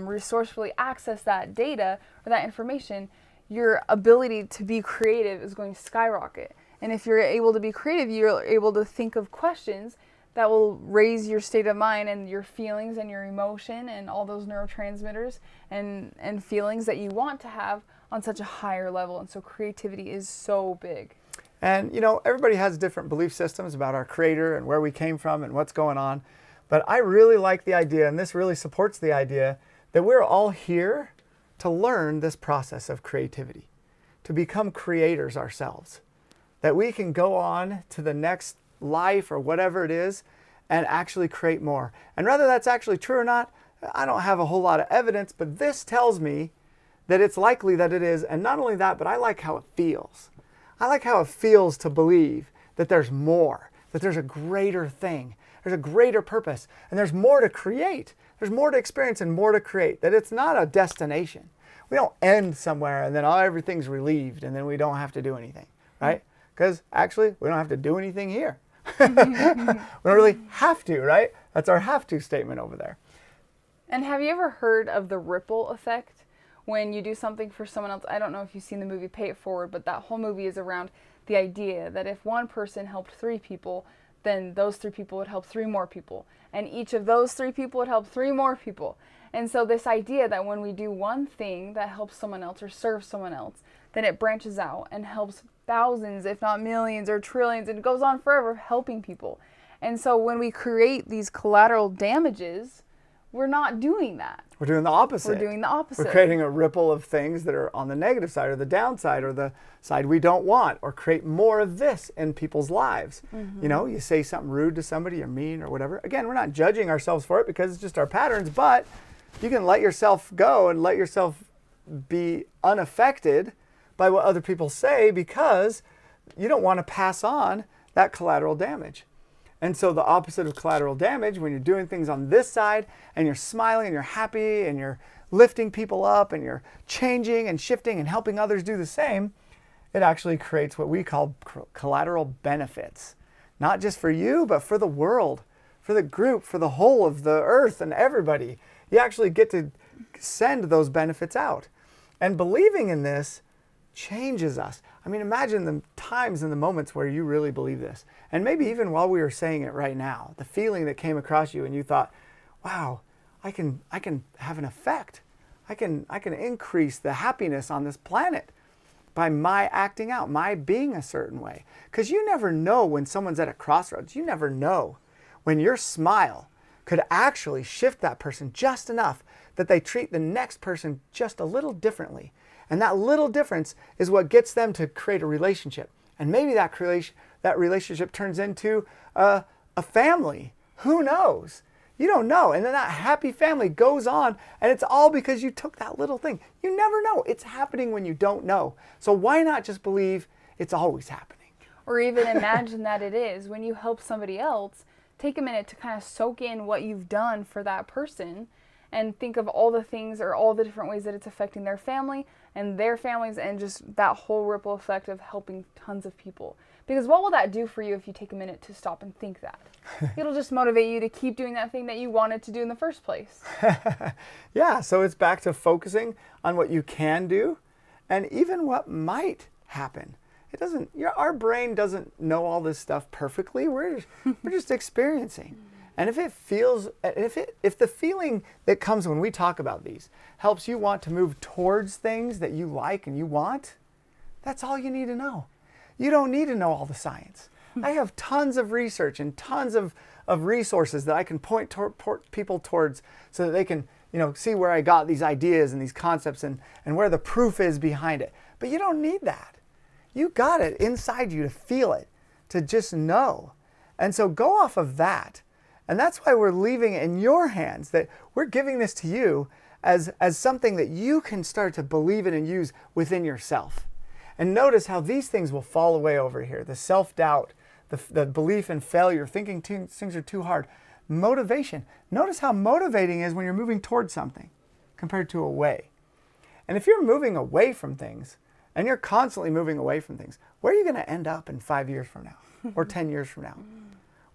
resourcefully access that data or that information, your ability to be creative is going to skyrocket. And if you're able to be creative, you're able to think of questions that will raise your state of mind and your feelings and your emotion and all those neurotransmitters and feelings that you want to have on such a higher level. And so creativity is so big. And everybody has different belief systems about our creator and where we came from and what's going on. But I really like the idea, and this really supports the idea, that we're all here to learn this process of creativity, to become creators ourselves, that we can go on to the next life or whatever it is and actually create more. And whether that's actually true or not, I don't have a whole lot of evidence, but this tells me that it's likely that it is. And not only that, but I like how it feels. I like how it feels to believe that there's more, that there's a greater thing, there's a greater purpose, and there's more to create. There's more to experience and more to create, that it's not a destination. We don't end somewhere and then everything's relieved and then we don't have to do anything, right? Because actually, we don't have to do anything here. We don't really have to, right? That's our have to statement over there. And have you ever heard of the ripple effect? When you do something for someone else, I don't know if you've seen the movie Pay It Forward, but that whole movie is around the idea that if one person helped 3 people, then those 3 people would help 3 more people. And each of those 3 people would help 3 more people. And so this idea that when we do one thing that helps someone else or serves someone else, then it branches out and helps thousands, if not millions or trillions, and it goes on forever helping people. And so when we create these collateral damages, we're not doing that. We're doing the opposite. We're doing the opposite. We're creating a ripple of things that are on the negative side or the downside or the side we don't want, or create more of this in people's lives. Mm-hmm. You say something rude to somebody or mean or whatever. Again, we're not judging ourselves for it because it's just our patterns, but you can let yourself go and let yourself be unaffected by what other people say because you don't want to pass on that collateral damage. And so the opposite of collateral damage, when you're doing things on this side and you're smiling and you're happy and you're lifting people up and you're changing and shifting and helping others do the same, it actually creates what we call collateral benefits. Not just for you, but for the world, for the group, for the whole of the earth and everybody. You actually get to send those benefits out. And believing in this changes us. I mean, imagine the times and the moments where you really believe this. And maybe even while we were saying it right now, the feeling that came across you and you thought, wow, I can have an effect. I can increase the happiness on this planet by my acting out, my being a certain way. Because you never know when someone's at a crossroads. You never know when your smile could actually shift that person just enough that they treat the next person just a little differently. And that little difference is what gets them to create a relationship. And maybe that relationship turns into a family. Who knows? You don't know. And then that happy family goes on, and it's all because you took that little thing. You never know. It's happening when you don't know. So why not just believe it's always happening? Or even imagine that it is. When you help somebody else, take a minute to kind of soak in what you've done for that person and think of all the things or all the different ways that it's affecting their family and their families and just that whole ripple effect of helping tons of people. Because what will that do for you if you take a minute to stop and think that? It'll just motivate you to keep doing that thing that you wanted to do in the first place. Yeah, so it's back to focusing on what you can do and even what might happen. It doesn't, our brain doesn't know all this stuff perfectly. We're just experiencing. And if it feels, if the feeling that comes when we talk about these helps you want to move towards things that you like and you want, that's all you need to know. You don't need to know all the science. I have tons of research and tons of resources that I can point people towards so that they can, see where I got these ideas and these concepts and where the proof is behind it. But you don't need that. You got it inside you to feel it, to just know. And so go off of that. And that's why we're leaving it in your hands, that we're giving this to you as something that you can start to believe in and use within yourself. And notice how these things will fall away over here. The self-doubt, the belief in failure, thinking things are too hard. Motivation. Notice how motivating is when you're moving towards something compared to away. And if you're moving away from things, and you're constantly moving away from things, where are you going to end up in 5 years from now or 10 years from now?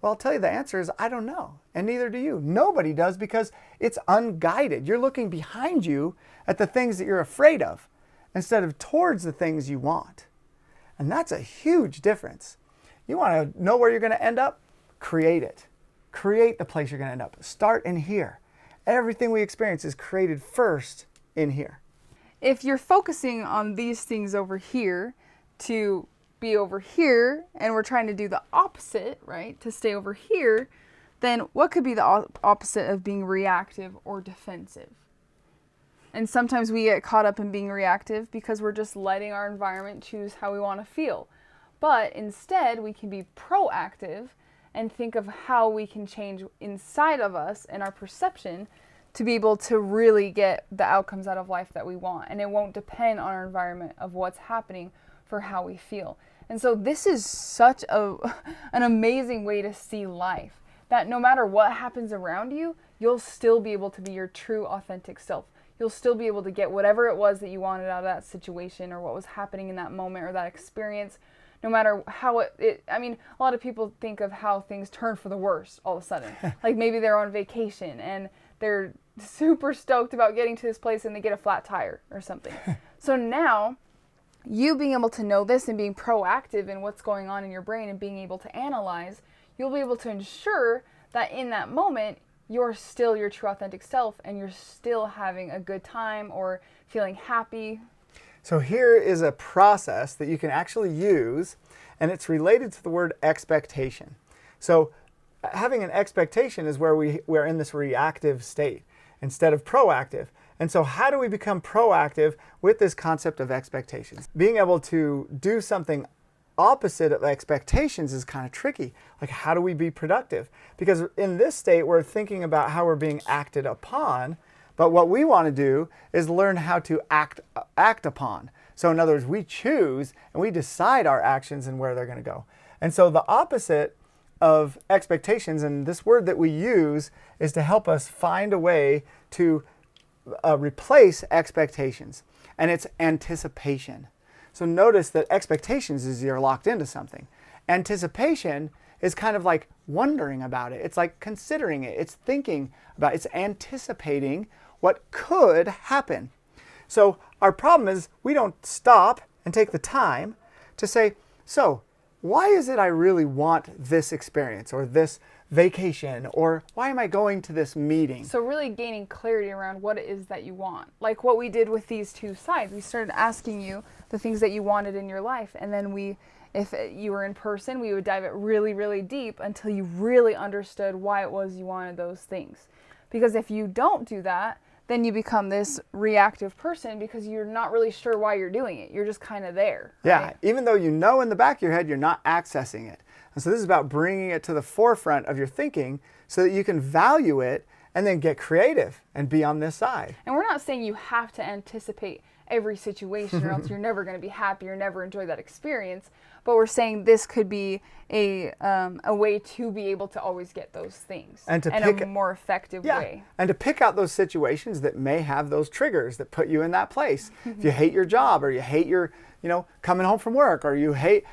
Well, I'll tell you the answer is I don't know, and neither do you. Nobody does because it's unguided. You're looking behind you at the things that you're afraid of instead of towards the things you want. And that's a huge difference. You want to know where you're going to end up? Create it. Create the place you're going to end up. Start in here. Everything we experience is created first in here. If you're focusing on these things over here to be over here, and we're trying to do the opposite, right, to stay over here, then what could be the opposite of being reactive or defensive? And sometimes we get caught up in being reactive because we're just letting our environment choose how we want to feel. But instead, we can be proactive and think of how we can change inside of us and our perception to be able to really get the outcomes out of life that we want. And it won't depend on our environment of what's happening for how we feel. And so this is such an amazing way to see life, that no matter what happens around you, you'll still be able to be your true, authentic self. You'll still be able to get whatever it was that you wanted out of that situation or what was happening in that moment or that experience, no matter how a lot of people think of how things turn for the worst all of a sudden. Like maybe they're on vacation and they're super stoked about getting to this place and they get a flat tire or something. So now, you being able to know this and being proactive in what's going on in your brain and being able to analyze, you'll be able to ensure that in that moment, you're still your true authentic self and you're still having a good time or feeling happy. So here is a process that you can actually use, and it's related to the word expectation. So having an expectation is where we're in this reactive state instead of proactive. And so how do we become proactive with this concept of expectations? Being able to do something opposite of expectations is kind of tricky. Like, how do we be productive? Because in this state, we're thinking about how we're being acted upon, but what we want to do is learn how to act upon. So in other words, we choose and we decide our actions and where they're going to go. And so the opposite of expectations, and this word that we use is to help us find a way to replace expectations, and it's anticipation. So notice that expectations is you're locked into something. Anticipation is kind of like wondering about it. It's like considering it. It's thinking about it. It's anticipating what could happen. So our problem is we don't stop and take the time to say, so why is it I really want this experience or this vacation, or why am I going to this meeting? So really gaining clarity around what it is that you want. Like what we did with these two sides. We started asking you the things that you wanted in your life, and then if you were in person, we would dive it really, really deep until you really understood why it was you wanted those things. Because if you don't do that, then you become this reactive person because you're not really sure why you're doing it. You're just kind of there. Yeah, right? Even though you know in the back of your head, you're not accessing it. And so this is about bringing it to the forefront of your thinking so that you can value it and then get creative and be on this side. And we're not saying you have to anticipate every situation, or else you're never going to be happy or never enjoy that experience. But we're saying this could be a way to be able to always get those things and to in pick a more effective way. And to pick out those situations that may have those triggers that put you in that place. If you hate your job, or you hate your, coming home from work, or you hate,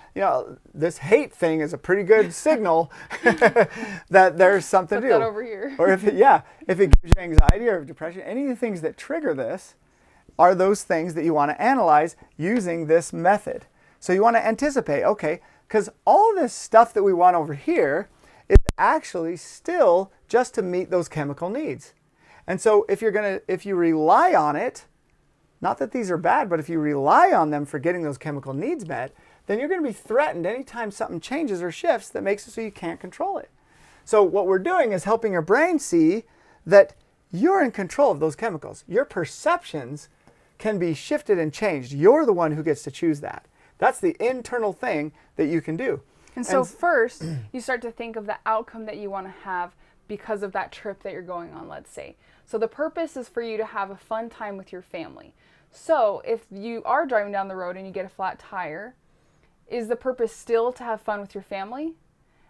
this hate thing is a pretty good signal that there's something Put to do. that over here. Or if it gives you anxiety or depression, any of the things that trigger this are those things that you want to analyze using this method. So you want to anticipate, okay, because all this stuff that we want over here is actually still just to meet those chemical needs. And so if you rely on it, not that these are bad, but if you rely on them for getting those chemical needs met, then you're going to be threatened anytime something changes or shifts that makes it so you can't control it. So what we're doing is helping your brain see that you're in control of those chemicals. Your perceptions can be shifted and changed. You're the one who gets to choose that. That's the internal thing that you can do. And so first, you start to think of the outcome that you want to have because of that trip that you're going on, let's say. So the purpose is for you to have a fun time with your family. So if you are driving down the road and you get a flat tire, is the purpose still to have fun with your family?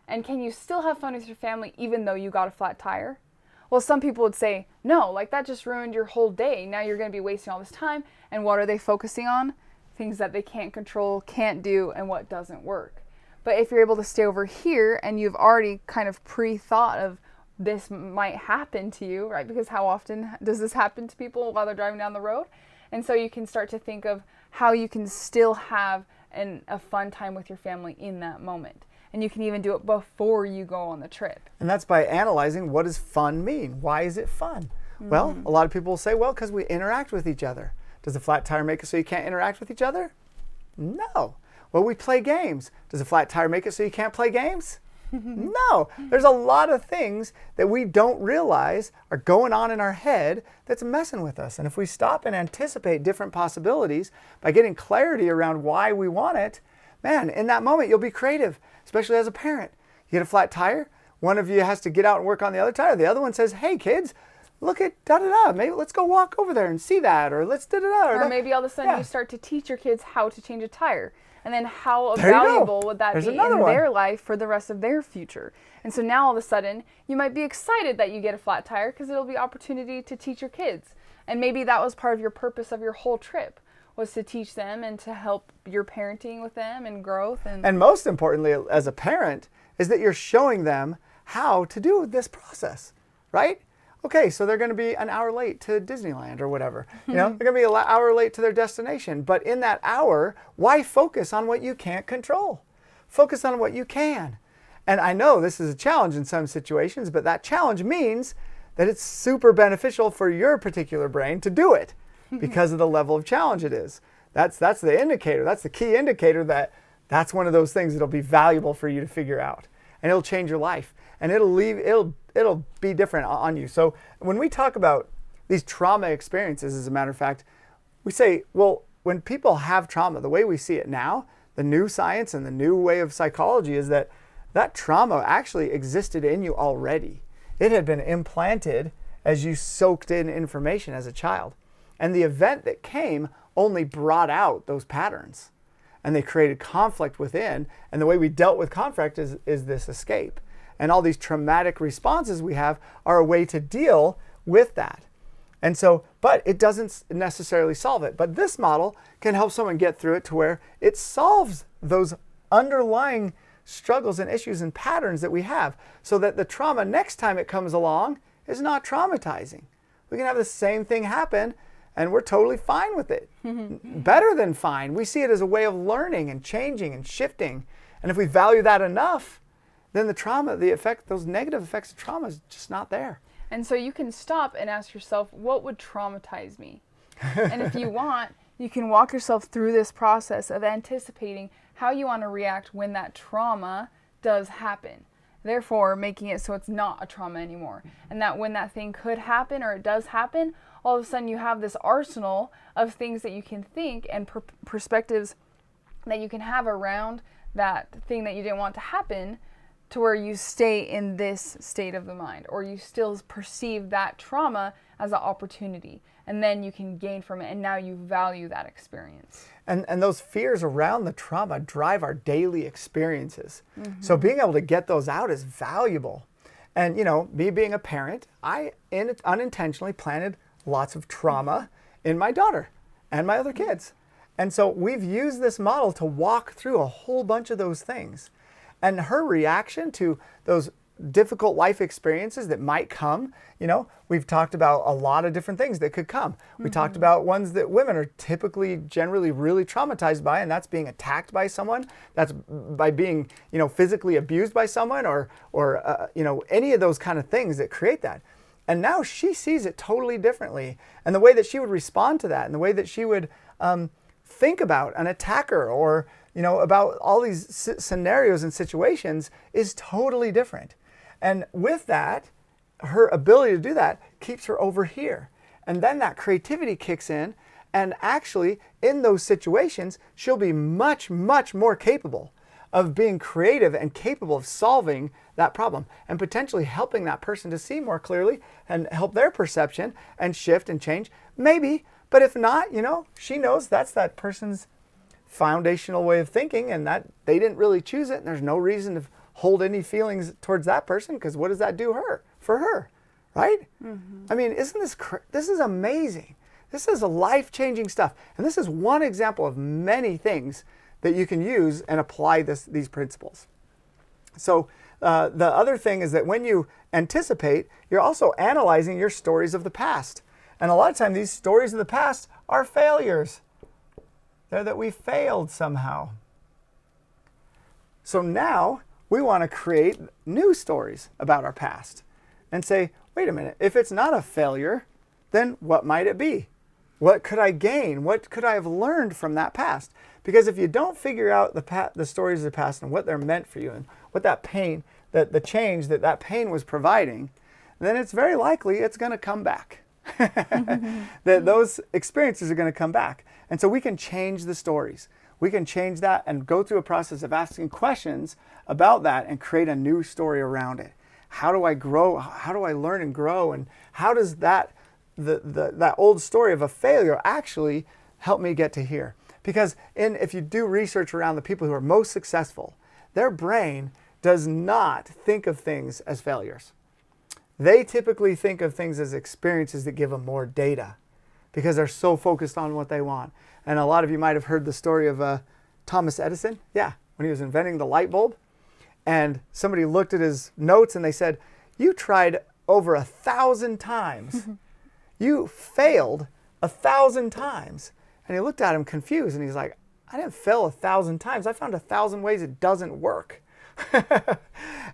And can you still have fun with your family even though you got a flat tire? Well, some people would say, no, like that just ruined your whole day. Now you're going to be wasting all this time. And what are they focusing on? Things that they can't control, can't do, and what doesn't work. But if you're able to stay over here and you've already kind of pre-thought of this might happen to you, right? Because how often does this happen to people while they're driving down the road? And so you can start to think of how you can still have a fun time with your family in that moment. And you can even do it before you go on the trip. And that's by analyzing, what does fun mean? Why is it fun? Well, a lot of people will say, well, because we interact with each other. Does a flat tire make it so you can't interact with each other? No. Well, we play games. Does a flat tire make it so you can't play games? No. There's a lot of things that we don't realize are going on in our head that's messing with us. And if we stop and anticipate different possibilities by getting clarity around why we want it, man, in that moment, you'll be creative, especially as a parent. You get a flat tire, one of you has to get out and work on the other tire. The other one says, hey, kids, look at da-da-da. Maybe let's go walk over there and see that, or let's da-da-da. Or maybe all of a sudden you start to teach your kids how to change a tire. And then how valuable would that be in their life for the rest of their future? And so now all of a sudden, you might be excited that you get a flat tire because it'll be opportunity to teach your kids. And maybe that was part of your purpose of your whole trip, was to teach them and to help your parenting with them and growth. And most importantly, as a parent, is that you're showing them how to do this process, right? Okay, so they're going to be an hour late to Disneyland or whatever. They're going to be an hour late to their destination. But in that hour, why focus on what you can't control? Focus on what you can. And I know this is a challenge in some situations, but that challenge means that it's super beneficial for your particular brain to do it because of the level of challenge it is. That's the indicator. That's the key indicator that that's one of those things that'll be valuable for you to figure out. And it'll change your life. And it'll be different on you. So when we talk about these trauma experiences, as a matter of fact, we say, well, when people have trauma, the way we see it now, the new science and the new way of psychology is that trauma actually existed in you already. It had been implanted as you soaked in information as a child. And the event that came only brought out those patterns. And they created conflict within. And the way we dealt with conflict is this escape. And all these traumatic responses we have are a way to deal with that. And so, but it doesn't necessarily solve it. But this model can help someone get through it to where it solves those underlying struggles and issues and patterns that we have, so that the trauma next time it comes along is not traumatizing. We can have the same thing happen and we're totally fine with it. Better than fine. We see it as a way of learning and changing and shifting. And if we value that enough, then the trauma, those negative effects of trauma is just not there. And so you can stop and ask yourself, what would traumatize me? And if you want, you can walk yourself through this process of anticipating how you want to react when that trauma does happen. Therefore, making it so it's not a trauma anymore. And that when that thing could happen or it does happen, all of a sudden you have this arsenal of things that you can think and perspectives that you can have around that thing that you didn't want to happen, to where you stay in this state of the mind, or you still perceive that trauma as an opportunity, and then you can gain from it, and now you value that experience. And those fears around the trauma drive our daily experiences. So being able to get those out is valuable. And me being a parent, I unintentionally planted lots of trauma in my daughter and my other kids. And so we've used this model to walk through a whole bunch of those things. And her reaction to those difficult life experiences that might come, we've talked about a lot of different things that could come. We talked about ones that women are typically generally really traumatized by, and that's being attacked by someone, that's by being, physically abused by someone, or any of those kind of things that create that. And now she sees it totally differently. And the way that she would respond to that, and the way that she would think about an attacker, or about all these scenarios and situations, is totally different. And with that, her ability to do that keeps her over here. And then that creativity kicks in, and actually in those situations, she'll be much, much more capable of being creative and capable of solving that problem, and potentially helping that person to see more clearly and help their perception and shift and change. Maybe, but if not, she knows that's that person's foundational way of thinking, and that they didn't really choose it, and there's no reason to hold any feelings towards that person, because what does that do for her, right? I mean, isn't this is amazing. This is a life-changing stuff, and this is one example of many things that you can use and apply these principles. So the other thing is that when you anticipate, you're also analyzing your stories of the past. And a lot of times these stories of the past are failures. They're that we failed somehow. So now we want to create new stories about our past and say, wait a minute, if it's not a failure, then what might it be? What could I gain? What could I have learned from that past? Because if you don't figure out the stories of the past and what they're meant for you, and what that pain, the change that pain was providing, then it's very likely it's going to come back. That those experiences are going to come back. And so we can change the stories. We can change that and go through a process of asking questions about that and create a new story around it. How do I grow? How do I learn and grow? And how does that old story of a failure actually help me get to here? Because if you do research around the people who are most successful, their brain does not think of things as failures. They typically think of things as experiences that give them more data, because they're so focused on what they want. And a lot of you might have heard the story of Thomas Edison. Yeah, when he was inventing the light bulb. And somebody looked at his notes and they said, you tried over 1,000 times. You failed 1,000 times. And he looked at him confused, and he's like, I didn't fail 1,000 times. I found 1,000 ways it doesn't work.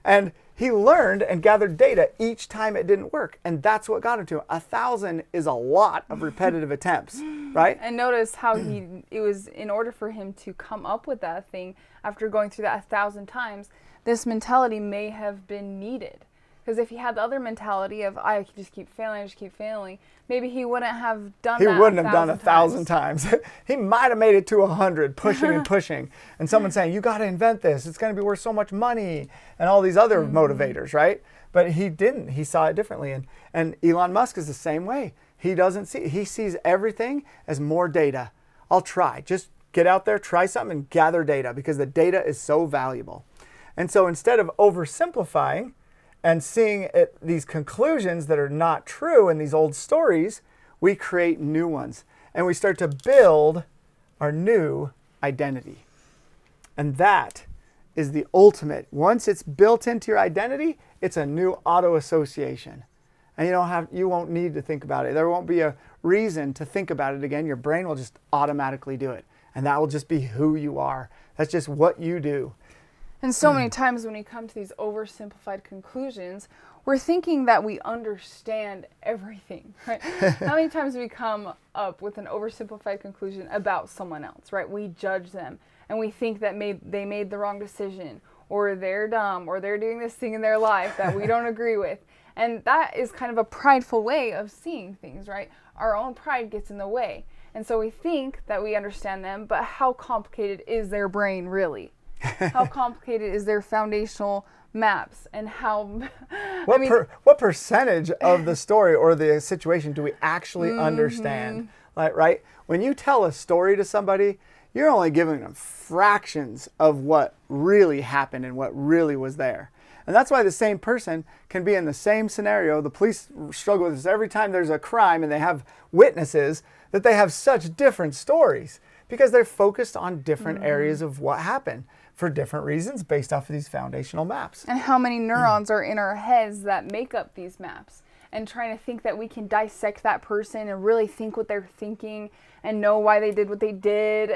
And he learned and gathered data each time it didn't work. And that's what got him to it. 1,000 is a lot of repetitive attempts, right? And notice how it was in order for him to come up with that thing after going through that 1,000 times, this mentality may have been needed. Because if he had the other mentality of, I just keep failing, maybe he wouldn't have done that. He wouldn't have done 1,000 times. He might have made it to 100, pushing and pushing. And someone saying, you got to invent this. It's going to be worth so much money. And all these other motivators, right? But he didn't. He saw it differently. And Elon Musk is the same way. He sees everything as more data. I'll try. Just get out there, try something, and gather data, because the data is so valuable. And so instead of oversimplifying and seeing these conclusions that are not true in these old stories, we create new ones. And we start to build our new identity. And that is the ultimate. Once it's built into your identity, it's a new auto association. And you won't need to think about it. There won't be a reason to think about it again. Your brain will just automatically do it. And that will just be who you are. That's just what you do. And so many times when we come to these oversimplified conclusions, we're thinking that we understand everything, right? How many times do we come up with an oversimplified conclusion about someone else, right? We judge them and we think that they made the wrong decision, or they're dumb, or they're doing this thing in their life that we don't agree with. And that is kind of a prideful way of seeing things, right? Our own pride gets in the way. And so we think that we understand them, but how complicated is their brain really? How complicated is their foundational maps and how, what percentage of the story or the situation do we actually understand? Like, right? When you tell a story to somebody, you're only giving them fractions of what really happened and what really was there. And that's why the same person can be in the same scenario. The police struggle with this every time there's a crime and they have witnesses, that they have such different stories because they're focused on different areas of what happened for different reasons based off of these foundational maps. And how many neurons are in our heads that make up these maps? And trying to think that we can dissect that person and really think what they're thinking and know why they did what they did.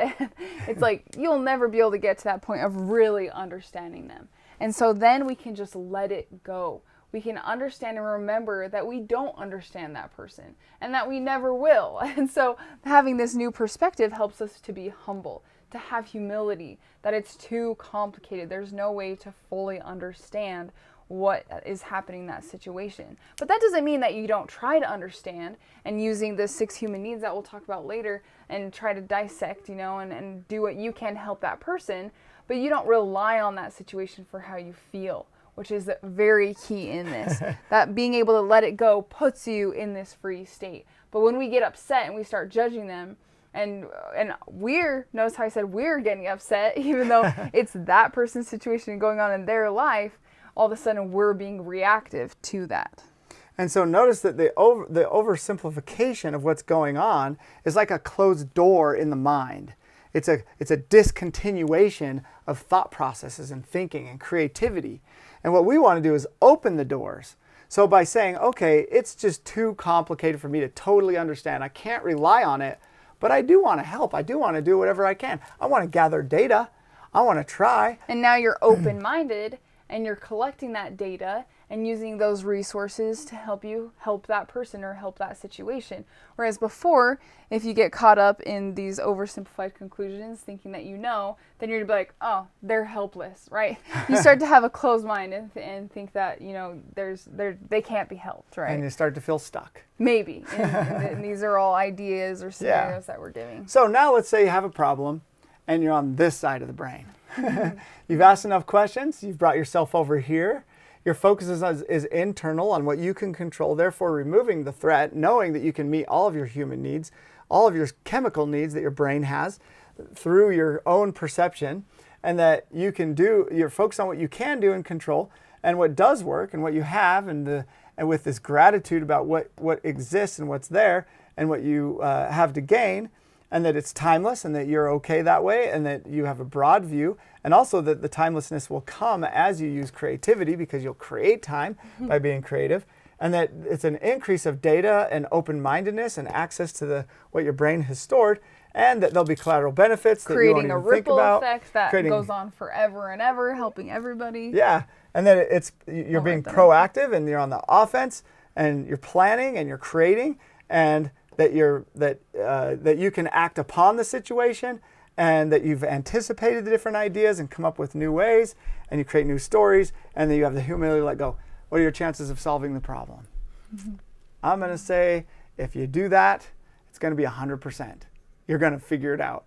It's like you'll never be able to get to that point of really understanding them. And so then we can just let it go. We can understand and remember that we don't understand that person and that we never will. And so having this new perspective helps us to be humble, to have humility, that it's too complicated. There's no way to fully understand what is happening in that situation. But that doesn't mean that you don't try to understand, and using the 6 human needs that we'll talk about later and try to dissect, and do what you can to help that person, but you don't rely on that situation for how you feel, which is very key in this. That being able to let it go puts you in this free state. But when we get upset and we start judging them, and notice how I said we're getting upset, even though it's that person's situation going on in their life, all of a sudden we're being reactive to that. And so notice that the oversimplification of what's going on is like a closed door in the mind. It's a discontinuation of thought processes and thinking and creativity. And what we want to do is open the doors. So by saying, okay, it's just too complicated for me to totally understand. I can't rely on it, but I do want to help. I do want to do whatever I can. I want to gather data. I want to try. And now you're open-minded and you're collecting that data and using those resources to help you help that person or help that situation. Whereas before, if you get caught up in these oversimplified conclusions, thinking that then you're gonna be like, oh, they're helpless, right? You start to have a closed mind and think that, they can't be helped, right? And you start to feel stuck. Maybe. And these are all ideas or scenarios that we're giving. So now let's say you have a problem and you're on this side of the brain. You've asked enough questions. You've brought yourself over here. Your focus is internal on what you can control, therefore removing the threat, knowing that you can meet all of your human needs, all of your chemical needs that your brain has through your own perception, and that you're focused on what you can do and control and what does work and what you have, and with this gratitude about what exists and what's there and what you have to gain, and that it's timeless and that you're okay that way and that you have a broad view, and also that the timelessness will come as you use creativity because you'll create time by being creative, and that it's an increase of data and open-mindedness and access to what your brain has stored, and that there'll be collateral benefits that you won't even think about. Creating a ripple effect that goes on forever and ever, helping everybody. Yeah, and that you're being proactive and you're on the offense and you're planning and you're creating, and that you can act upon the situation, and that you've anticipated the different ideas and come up with new ways, and you create new stories, and then you have the humility to let go. What are your chances of solving the problem? I'm going to say if you do that, it's going to be 100%. You're going to figure it out.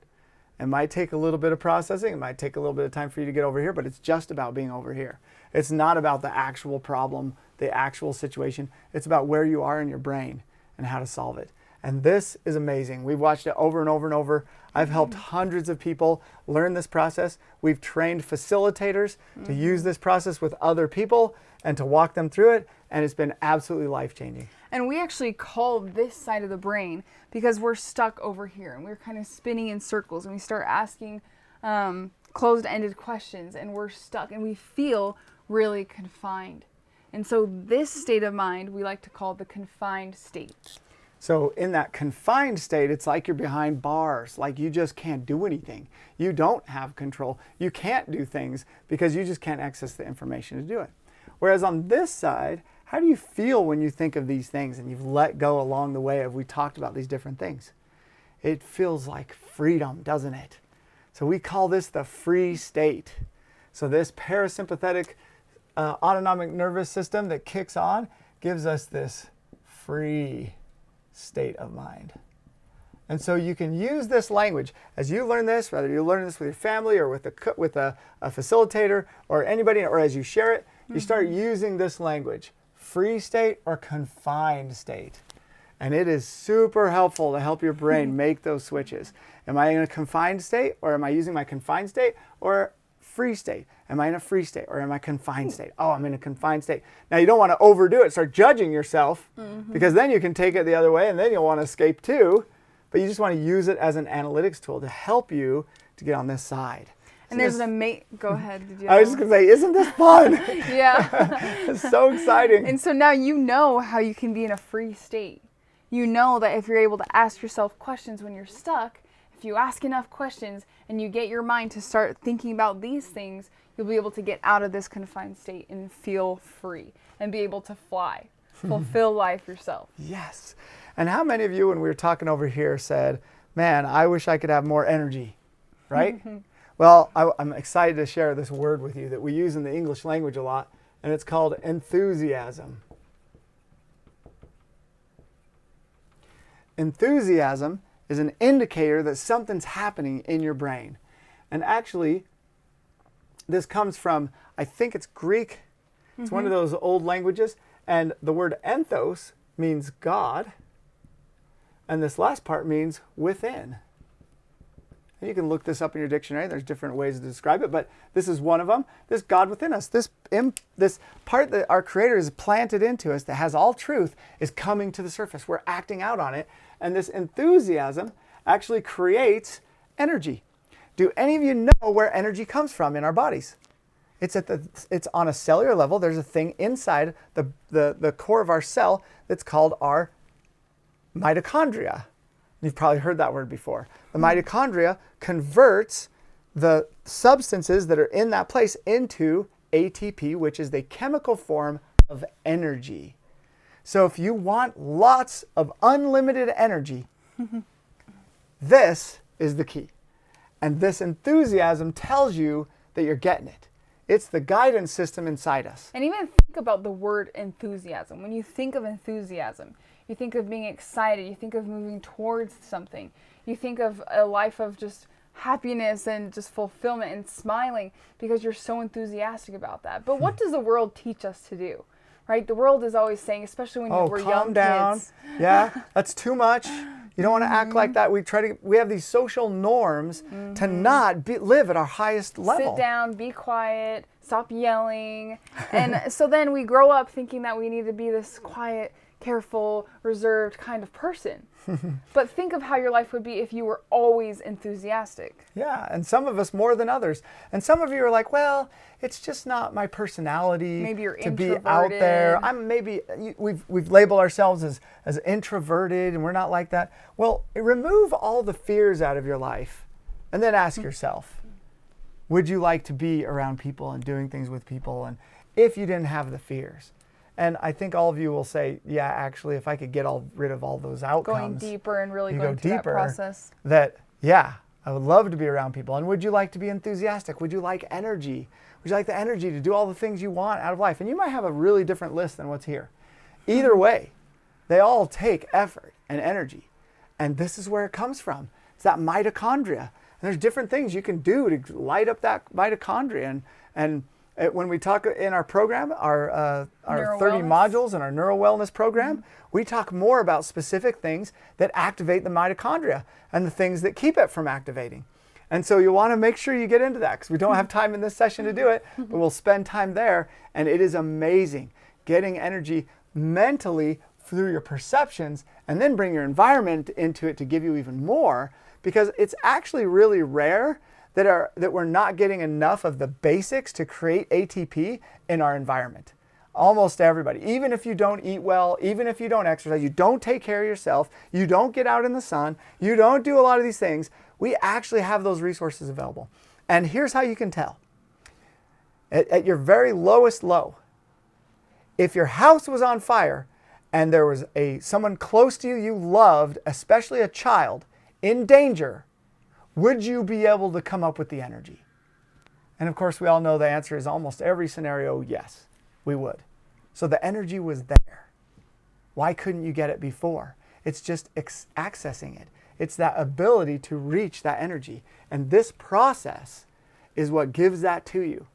It might take a little bit of processing. It might take a little bit of time for you to get over here, but it's just about being over here. It's not about the actual problem, the actual situation. It's about where you are in your brain and how to solve it. And this is amazing. We've watched it over and over and over. I've helped hundreds of people learn this process. We've trained facilitators to use this process with other people and to walk them through it. And it's been absolutely life-changing. And we actually call this side of the brain because we're stuck over here and we're kind of spinning in circles, and we start asking closed-ended questions, and we're stuck and we feel really confined. And so this state of mind we like to call the confined state. So in that confined state, it's like you're behind bars, like you just can't do anything. You don't have control. You can't do things because you just can't access the information to do it. Whereas on this side, how do you feel when you think of these things and you've let go along the way we talked about these different things? It feels like freedom, doesn't it? So we call this the free state. So this parasympathetic autonomic nervous system that kicks on gives us this free state of mind. And so you can use this language as you learn this, whether you learn this with your family or with a facilitator or anybody, or as you share it, you start using this language, free state or confined state. And it is super helpful to help your brain make those switches. Am I in a confined state, or am I using my confined state, or free state? Am I in a free state, or am I confined state? Oh, I'm in a confined state. Now, you don't want to overdo it, start judging yourself, because then you can take it the other way and then you'll want to escape too. But you just want to use it as an analytics tool to help you to get on this side. And there's go ahead. Did you I was just going to say, isn't this fun? Yeah. It's so exciting. And so now you know how you can be in a free state. You know that if you're able to ask yourself questions when you're stuck, if you ask enough questions and you get your mind to start thinking about these things, you'll be able to get out of this confined state and feel free and be able to fly, fulfill life yourself. Yes. And how many of you, when we were talking over here, said, man, I wish I could have more energy, right? Well, I'm excited to share this word with you that we use in the English language a lot, and it's called enthusiasm. Enthusiasm is an indicator that something's happening in your brain. And actually, this comes from, I think it's Greek. It's one of those old languages. And the word enthos means God. And this last part means within. And you can look this up in your dictionary. There's different ways to describe it, but this is one of them. This God within us, this part that our Creator has planted into us that has all truth is coming to the surface. We're acting out on it. And this enthusiasm actually creates energy. Do any of you know where energy comes from in our bodies? It's on a cellular level. There's a thing inside the core of our cell that's called our mitochondria. You've probably heard that word before. The mitochondria converts the substances that are in that place into ATP, which is the chemical form of energy. So if you want lots of unlimited energy, this is the key. And this enthusiasm tells you that you're getting it. It's the guidance system inside us. And even think about the word enthusiasm. When you think of enthusiasm, you think of being excited. You think of moving towards something. You think of a life of just happiness and just fulfillment and smiling because you're so enthusiastic about that. But what does the world teach us to do? Right? The world is always saying, especially when we're young calm down. kids. Yeah, that's too much. You don't want to act like that. We have these social norms to not live at our highest level. Sit down, be quiet, stop yelling. And so then we grow up thinking that we need to be this quiet, careful, reserved kind of person. But think of how your life would be if you were always enthusiastic. Yeah, and some of us more than others. And some of you are like, well, it's just not my personality Maybe you're to be out there. We've labeled ourselves as introverted, and we're not like that. Well, remove all the fears out of your life and then ask yourself, would you like to be around people and doing things with people? And if you didn't have the fears. And I think all of you will say, yeah, actually, if I could get rid of all those outcomes. Going deeper and really going through that process. Yeah, I would love to be around people. And would you like to be enthusiastic? Would you like energy? Would you like the energy to do all the things you want out of life? And you might have a really different list than what's here. Either way, they all take effort and energy. And this is where it comes from. It's that mitochondria. And there's different things you can do to light up that mitochondria. And when we talk in our program, our 30 modules and our neural wellness program, we talk more about specific things that activate the mitochondria and the things that keep it from activating. And so you want to make sure you get into that because we don't have time in this session to do it, but we'll spend time there. And it is amazing getting energy mentally through your perceptions and then bring your environment into it to give you even more, because it's actually really rare that we're not getting enough of the basics to create ATP in our environment. Almost everybody, even if you don't eat well, even if you don't exercise, you don't take care of yourself, you don't get out in the sun, you don't do a lot of these things, we actually have those resources available. And here's how you can tell. At your very lowest low, if your house was on fire and there was someone close to you loved, especially a child, in danger, would you be able to come up with the energy? And of course, we all know the answer is almost every scenario, yes, we would. So the energy was there. Why couldn't you get it before? It's just accessing it. It's that ability to reach that energy. And this process is what gives that to you.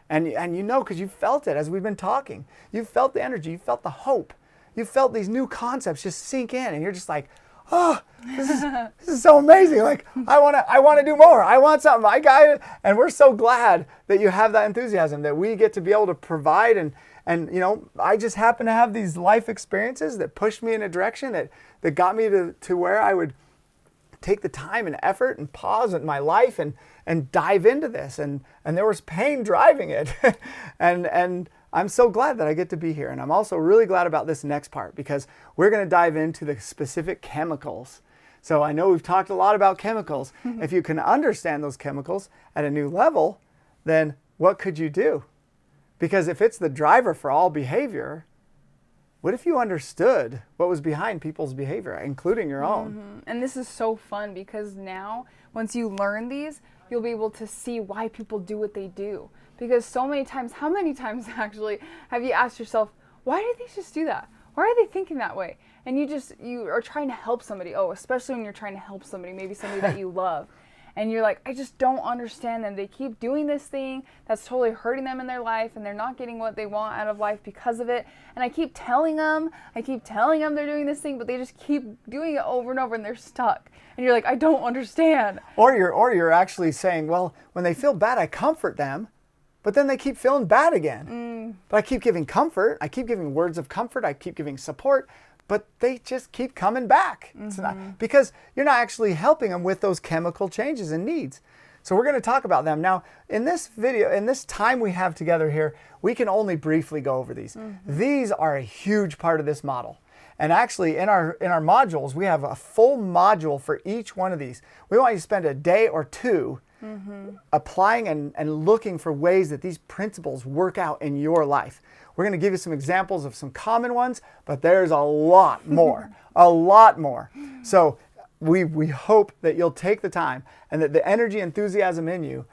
And you know, because you felt it as we've been talking. You felt the energy, you felt the hope. You felt these new concepts just sink in, and you're just like, oh, this is so amazing. Like, I want to do more. I want something. I got it. And we're so glad that you have that enthusiasm, that we get to be able to provide. And you know, I just happen to have these life experiences that pushed me in a direction that got me to where I would take the time and effort and pause in my life and dive into this. And there was pain driving it. and I'm so glad that I get to be here. And I'm also really glad about this next part, because we're going to dive into the specific chemicals. So I know we've talked a lot about chemicals. If you can understand those chemicals at a new level, then what could you do? Because if it's the driver for all behavior, what if you understood what was behind people's behavior, including your own? And this is so fun, because now, once you learn these, you'll be able to see why people do what they do. Because so many times, how many times actually have you asked yourself, why did they just do that? Why are they thinking that way? And you are trying to help somebody. Oh, especially when you're trying to help somebody, maybe somebody that you love. And you're like, I just don't understand them. They keep doing this thing that's totally hurting them in their life, and they're not getting what they want out of life because of it. And I keep telling them they're doing this thing, but they just keep doing it over and over, and they're stuck. And you're like, I don't understand. Or you're actually saying, well, when they feel bad, I comfort them, but then they keep feeling bad again. But I keep giving comfort. I keep giving words of comfort. I keep giving support. But they just keep coming back. It's not, because you're not actually helping them with those chemical changes and needs. So we're going to talk about them. Now, in this video, in this time we have together here, we can only briefly go over these. These are a huge part of this model. And actually, in our modules, we have a full module for each one of these. We want you to spend a day or two applying and looking for ways that these principles work out in your life. We're going to give you some examples of some common ones, but there's a lot more, a lot more. So we hope that you'll take the time, and that the energy, enthusiasm in you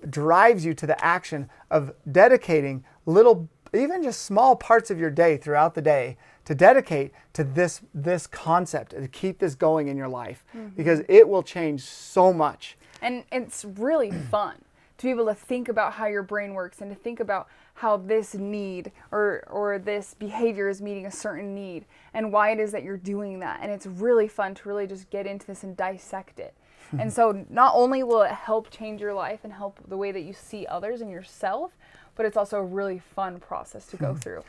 drives you to the action of dedicating little, even just small parts of your day throughout the day to dedicate to this concept, and to keep this going in your life, because it will change so much. And it's really fun to be able to think about how your brain works, and to think about how this need or this behavior is meeting a certain need, and why it is that you're doing that. And it's really fun to really just get into this and dissect it. And so not only will it help change your life and help the way that you see others and yourself, but it's also a really fun process to go through.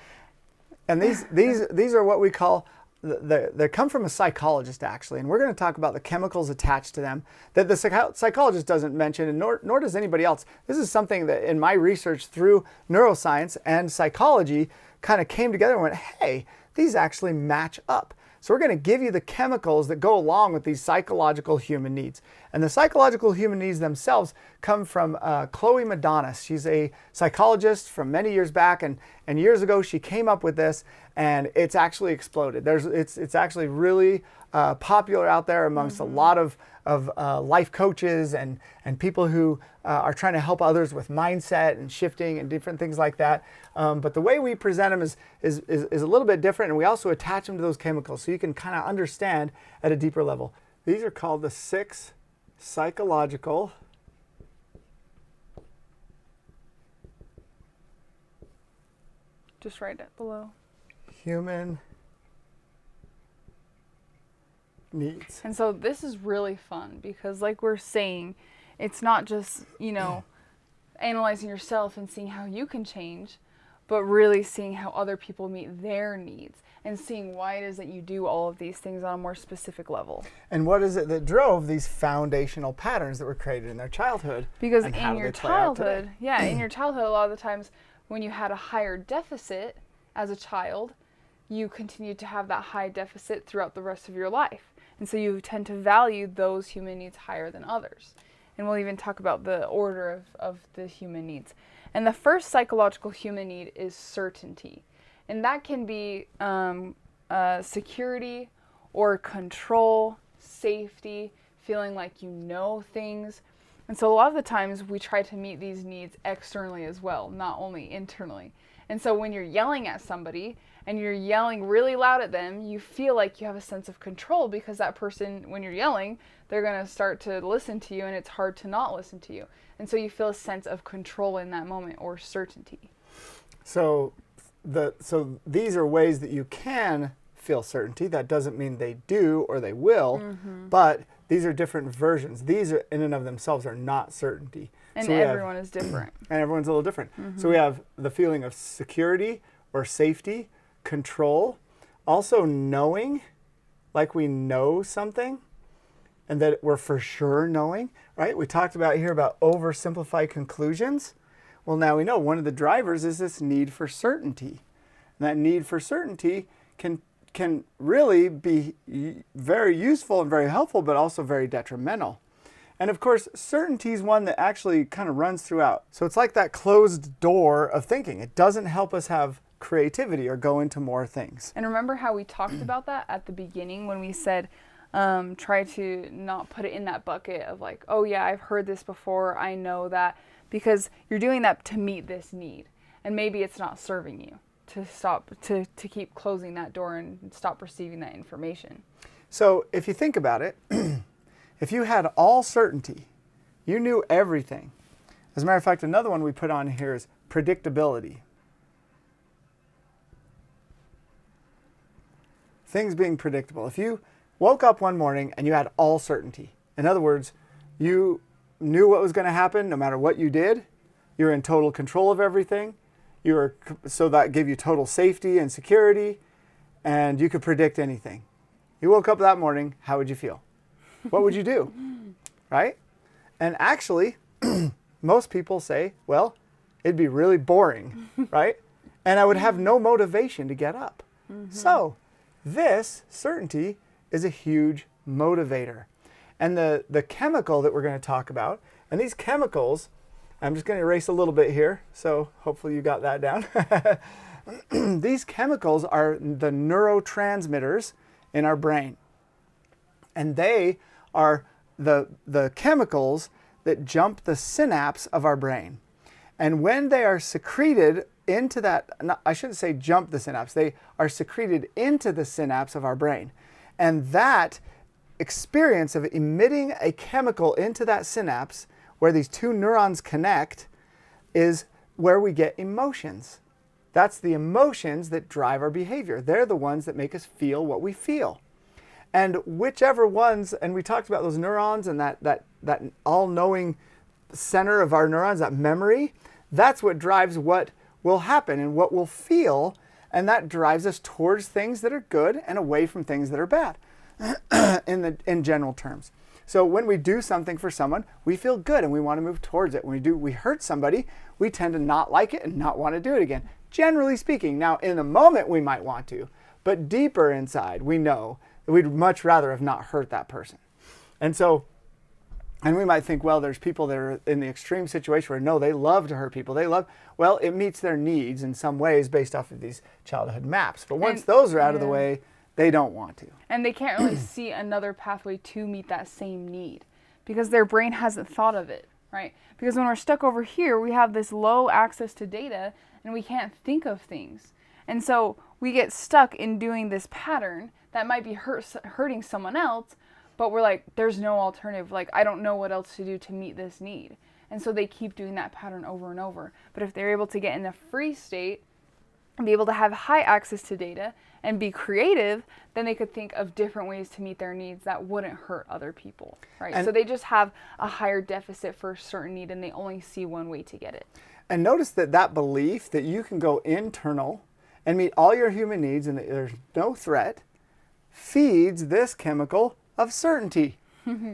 And these are what we call, they come from a psychologist, actually, and we're going to talk about the chemicals attached to them that the psychologist doesn't mention, and nor does anybody else. This is something that in my research through neuroscience and psychology kind of came together and went, hey, these actually match up. So we're going to give you the chemicals that go along with these psychological human needs. And the psychological human needs themselves come from Chloe Madonis. She's a psychologist from many years back, and years ago she came up with this, and it's actually exploded. It's actually really popular out there amongst a lot of life coaches and people who are trying to help others with mindset and shifting and different things like that. But the way we present them is a little bit different, and we also attach them to those chemicals so you can kind of understand at a deeper level. These are called the 6 psychological Just write it below. Human needs. And so this is really fun, because like we're saying, it's not just, analyzing yourself and seeing how you can change, but really seeing how other people meet their needs, and seeing why it is that you do all of these things on a more specific level. And what is it that drove these foundational patterns that were created in their childhood? Because in your childhood, in your childhood, a lot of the times when you had a higher deficit as a child, you continued to have that high deficit throughout the rest of your life. And so you tend to value those human needs higher than others. And we'll even talk about the order of the human needs. And the first psychological human need is certainty. And that can be security or control, safety, feeling like you know things. And so a lot of the times we try to meet these needs externally as well, not only internally. And so when you're yelling at somebody and you're yelling really loud at them, you feel like you have a sense of control because that person, when you're yelling, they're going to start to listen to you, and it's hard to not listen to you. And so you feel a sense of control in that moment, or certainty. So these are ways that you can feel certainty. That doesn't mean they do or they will, but these are different versions. These are, in and of themselves, are not certainty. And so everyone is different. And everyone's a little different. So we have the feeling of security or safety, control, also knowing, like we know something, and that we're for sure knowing, right? We talked about here about oversimplified conclusions. Well, now we know one of the drivers is this need for certainty. And that need for certainty can really be very useful and very helpful, but also very detrimental. And of course, certainty is one that actually kind of runs throughout. So it's like that closed door of thinking. It doesn't help us have creativity or go into more things. And remember how we talked about that at the beginning when we said, try to not put it in that bucket of like, oh yeah, I've heard this before, I know that, because you're doing that to meet this need. And maybe it's not serving you to stop, to keep closing that door and stop receiving that information. So if you think about it, if you had all certainty, you knew everything. As a matter of fact, another one we put on here is predictability. Things being predictable. If you woke up one morning and you had all certainty, in other words, you knew what was going to happen no matter what you did, you're in total control of everything, so that gave you total safety and security, and you could predict anything. You woke up that morning, how would you feel? What would you do? Right? And actually, most people say, well, it'd be really boring, right? And I would have no motivation to get up. So this certainty is a huge motivator. And the chemical that we're going to talk about, and these chemicals, I'm just going to erase a little bit here, so hopefully you got that down. These chemicals are the neurotransmitters in our brain. And they are the chemicals that jump the synapse of our brain. And when they are secreted into that, I shouldn't say jump the synapse, they are secreted into the synapse of our brain. And that experience of emitting a chemical into that synapse where these two neurons connect is where we get emotions. That's the emotions that drive our behavior. They're the ones that make us feel what we feel. And whichever ones, and we talked about those neurons and that all-knowing center of our neurons, that memory, that's what drives what will happen and what we'll feel, and that drives us towards things that are good and away from things that are bad in general terms. So when we do something for someone, we feel good and we want to move towards it. When we hurt somebody, we tend to not like it and not want to do it again. Generally speaking, now in the moment we might want to, but deeper inside we know that we'd much rather have not hurt that person. And we might think, well, there's people that are in the extreme situation where no, they love to hurt people. Well, it meets their needs in some ways based off of these childhood maps. But once those are out of the way, they don't want to. And they can't really see another pathway to meet that same need because their brain hasn't thought of it, right? Because when we're stuck over here, we have this low access to data and we can't think of things. And so we get stuck in doing this pattern that might be hurting someone else, but we're like, there's no alternative. Like, I don't know what else to do to meet this need. And so they keep doing that pattern over and over. But if they're able to get in a free state and be able to have high access to data and be creative, then they could think of different ways to meet their needs that wouldn't hurt other people, right? And so they just have a higher deficit for a certain need and they only see one way to get it. And notice that belief that you can go internal and meet all your human needs and that there's no threat feeds this chemical of certainty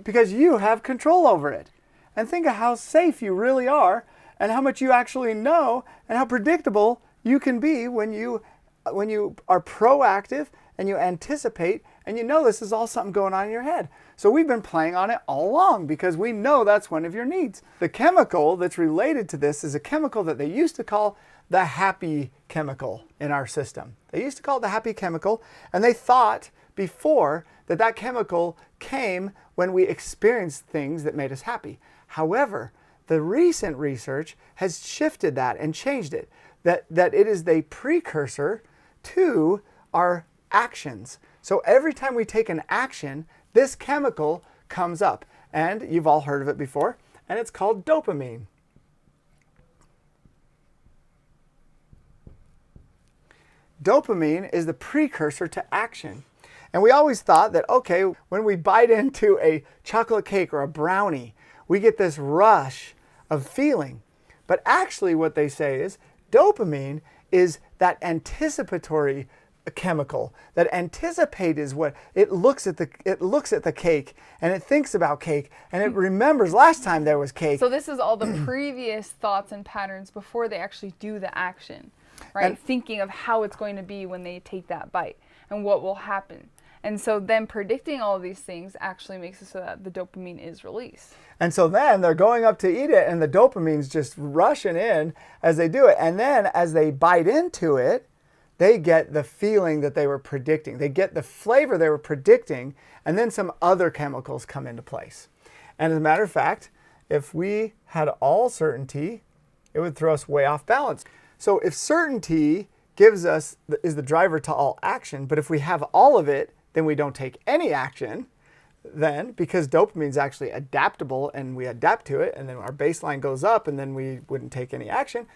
because you have control over it. And think of how safe you really are and how much you actually know and how predictable you can be when you are proactive and you anticipate and you know this is all something going on in your head. So we've been playing on it all along because we know that's one of your needs. The chemical that's related to this is a chemical that they used to call the happy chemical in our system. They used to call it the happy chemical, and they thought before that chemical came when we experienced things that made us happy. However, the recent research has shifted that and changed it. That it is the precursor to our actions. So every time we take an action, this chemical comes up. And you've all heard of it before, and it's called dopamine. Dopamine is the precursor to action. And we always thought that, okay, when we bite into a chocolate cake or a brownie, we get this rush of feeling. But actually what they say is dopamine is that anticipatory chemical. That anticipate is what it looks at the cake and it thinks about cake and it remembers last time there was cake. So this is all the previous thoughts and patterns before they actually do the action, right? And thinking of how it's going to be when they take that bite and what will happen. And so then predicting all of these things actually makes it so that the dopamine is released. And so then they're going up to eat it and the dopamine's just rushing in as they do it. And then as they bite into it, they get the feeling that they were predicting. They get the flavor they were predicting, and then some other chemicals come into place. And as a matter of fact, if we had all certainty, it would throw us way off balance. So if certainty is the driver to all action, but if we have all of it, then we don't take any action, then because dopamine is actually adaptable and we adapt to it, and then our baseline goes up and then we wouldn't take any action,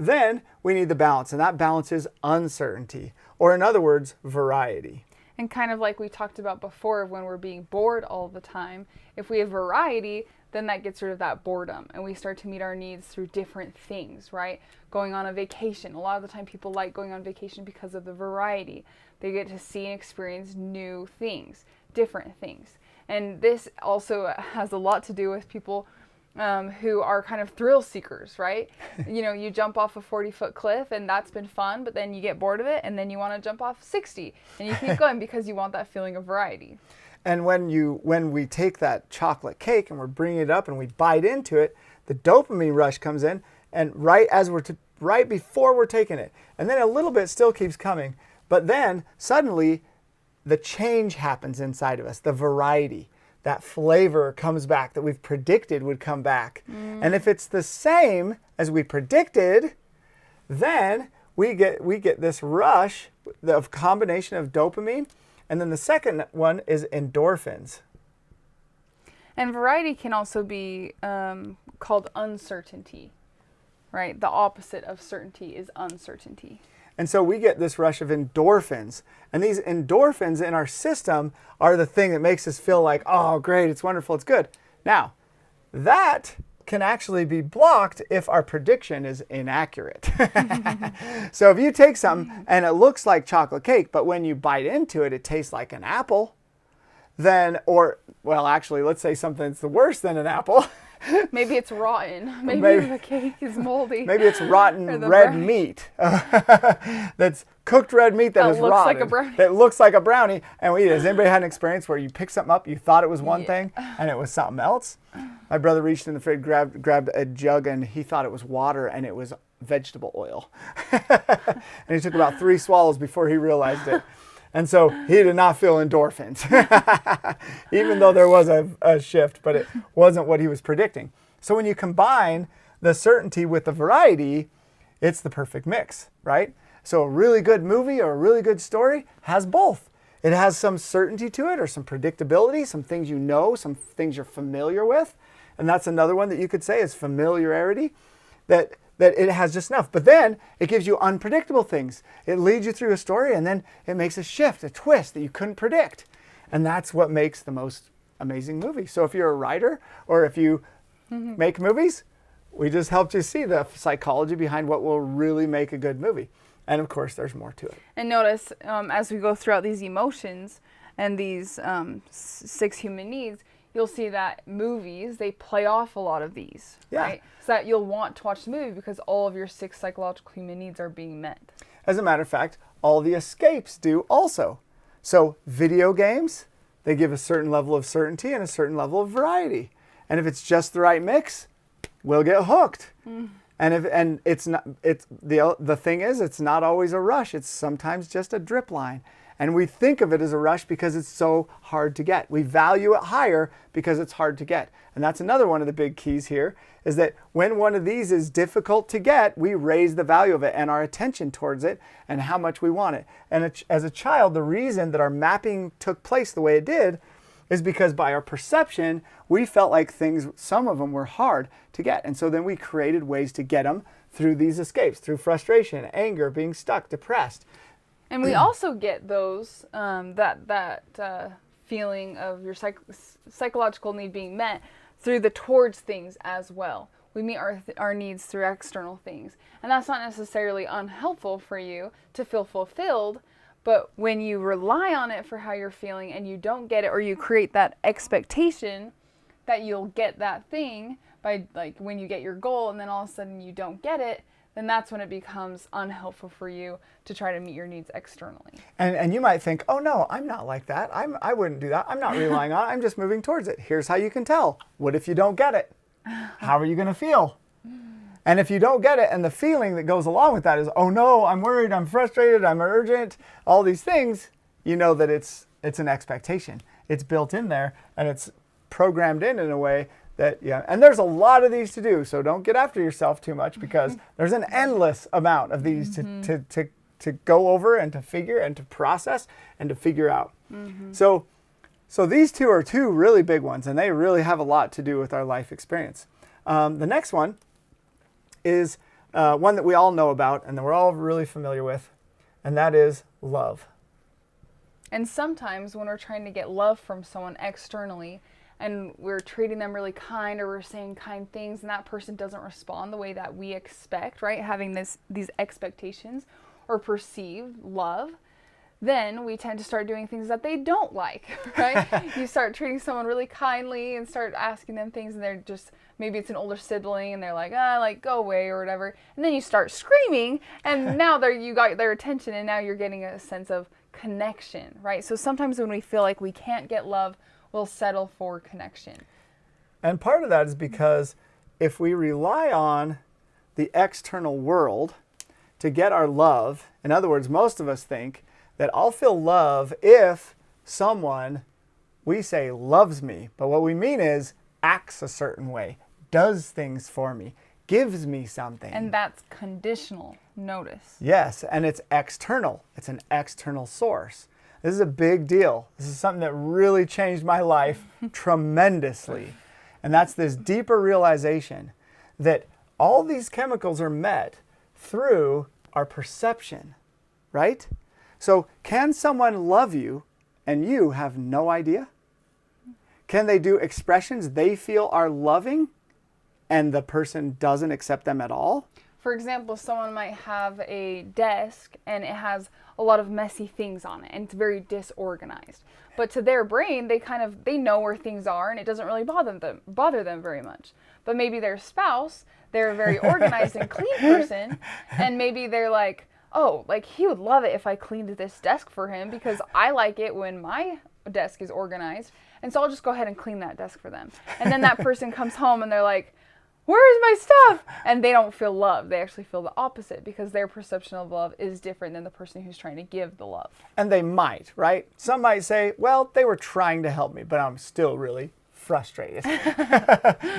then we need the balance, and that balance is uncertainty, or in other words, variety. And kind of like we talked about before, when we're being bored all the time, if we have variety, then that gets rid of that boredom, and we start to meet our needs through different things, right? Going on a vacation. A lot of the time people like going on vacation because of the variety. They get to see and experience new things, different things. And this also has a lot to do with people who are kind of thrill seekers, right? You know, you jump off a 40-foot cliff and that's been fun, but then you get bored of it and then you want to jump off 60 and you keep going because you want that feeling of variety. And when we take that chocolate cake and we're bringing it up and we bite into it, the dopamine rush comes in, and right before we're taking it, and then a little bit still keeps coming, but then suddenly the change happens inside of us, the variety. That flavor comes back that we've predicted would come back. And if it's the same as we predicted, then we get this rush of combination of dopamine. And then the second one is endorphins. And variety can also be called uncertainty, right? The opposite of certainty is uncertainty. And so we get this rush of endorphins. And these endorphins in our system are the thing that makes us feel like, oh, great, it's wonderful, it's good. Now, that can actually be blocked if our prediction is inaccurate. So if you take something and it looks like chocolate cake, but when you bite into it, it tastes like an apple, then, actually, let's say something that's worse than an apple. Maybe it's rotten. Maybe the cake is moldy. Maybe it's rotten red meat. That's cooked red meat that is rotten. That looks like a brownie. That looks like a brownie, and we eat it. Has anybody had an experience where you pick something up, you thought it was one thing, and it was something else? My brother reached in the fridge, grabbed a jug, and he thought it was water, and it was vegetable oil. And he took about 3 swallows before he realized it. And so he did not feel endorphins, even though there was a shift, but it wasn't what he was predicting. So when you combine the certainty with the variety, it's the perfect mix, right? So a really good movie or a really good story has both. It has some certainty to it or some predictability, some things you know, some things you're familiar with. And that's another one that you could say is familiarity, that it has just enough. But then it gives you unpredictable things. It leads you through a story and then it makes a shift, a twist that you couldn't predict. And that's what makes the most amazing movie. So if you're a writer or if you make movies, we just helped you see the psychology behind what will really make a good movie. And of course, there's more to it. And notice as we go throughout these emotions and these 6 human needs, you'll see that movies, they play off a lot of these, right? So that you'll want to watch the movie because all of your 6 psychological human needs are being met. As a matter of fact, all the escapes do also. So video games, they give a certain level of certainty and a certain level of variety. And if it's just the right mix, we'll get hooked. The thing is, it's not always a rush. It's sometimes just a drip line. And we think of it as a rush because it's so hard to get. We value it higher because it's hard to get. And that's another one of the big keys here, is that when one of these is difficult to get, we raise the value of it and our attention towards it and how much we want it. And as a child, the reason that our mapping took place the way it did is because by our perception, we felt like things, some of them were hard to get. And so then we created ways to get them through these escapes, through frustration, anger, being stuck, depressed. And we also get those, feeling of your psychological need being met through the towards things as well. We meet our needs through external things. And that's not necessarily unhelpful for you to feel fulfilled, but when you rely on it for how you're feeling and you don't get it, or you create that expectation that you'll get that thing by, like, when you get your goal and then all of a sudden you don't get it, then that's when it becomes unhelpful for you to try to meet your needs externally. And you might think, oh no, I'm not like that. I wouldn't do that. I'm not relying on it. I'm just moving towards it. Here's how you can tell. What if you don't get it? How are you going to feel? And if you don't get it, and the feeling that goes along with that is, oh no, I'm worried, I'm frustrated, I'm urgent, all these things, you know that it's an expectation. It's built in there, and it's programmed in a way that, yeah, and there's a lot of these to do, so don't get after yourself too much, because there's an endless amount of these to go over and to figure and to process and to figure out. So these two are two really big ones, and they really have a lot to do with our life experience. The next one is one that we all know about and that we're all really familiar with, and that is love. And sometimes when we're trying to get love from someone externally, and we're treating them really kind, or we're saying kind things, and that person doesn't respond the way that we expect, right? Having these expectations or perceive love, then we tend to start doing things that they don't like, right? You start treating someone really kindly and start asking them things, and they're just, maybe it's an older sibling and they're like, like, go away or whatever. And then you start screaming, and now you got their attention, and now you're getting a sense of connection, right? So sometimes when we feel like we can't get love, we'll settle for connection. And part of that is because if we rely on the external world to get our love, in other words, most of us think that I'll feel love if someone, we say, loves me. But what we mean is acts a certain way, does things for me, gives me something. And that's conditional, notice. Yes, and it's external. It's an external source. This is a big deal. This is something that really changed my life tremendously. And that's this deeper realization that all these chemicals are met through our perception, right? So can someone love you and you have no idea? Can they do expressions they feel are loving and the person doesn't accept them at all? For example, someone might have a desk and it has a lot of messy things on it and it's very disorganized. But to their brain, they know where things are and it doesn't really bother them very much. But maybe their spouse, they're a very organized and clean person, and maybe they're like, oh, like he would love it if I cleaned this desk for him because I like it when my desk is organized. And so I'll just go ahead and clean that desk for them. And then that person comes home and they're like, where is my stuff? And they don't feel love. They actually feel the opposite because their perception of love is different than the person who's trying to give the love. And they might, right? Some might say, well, they were trying to help me, but I'm still really frustrated,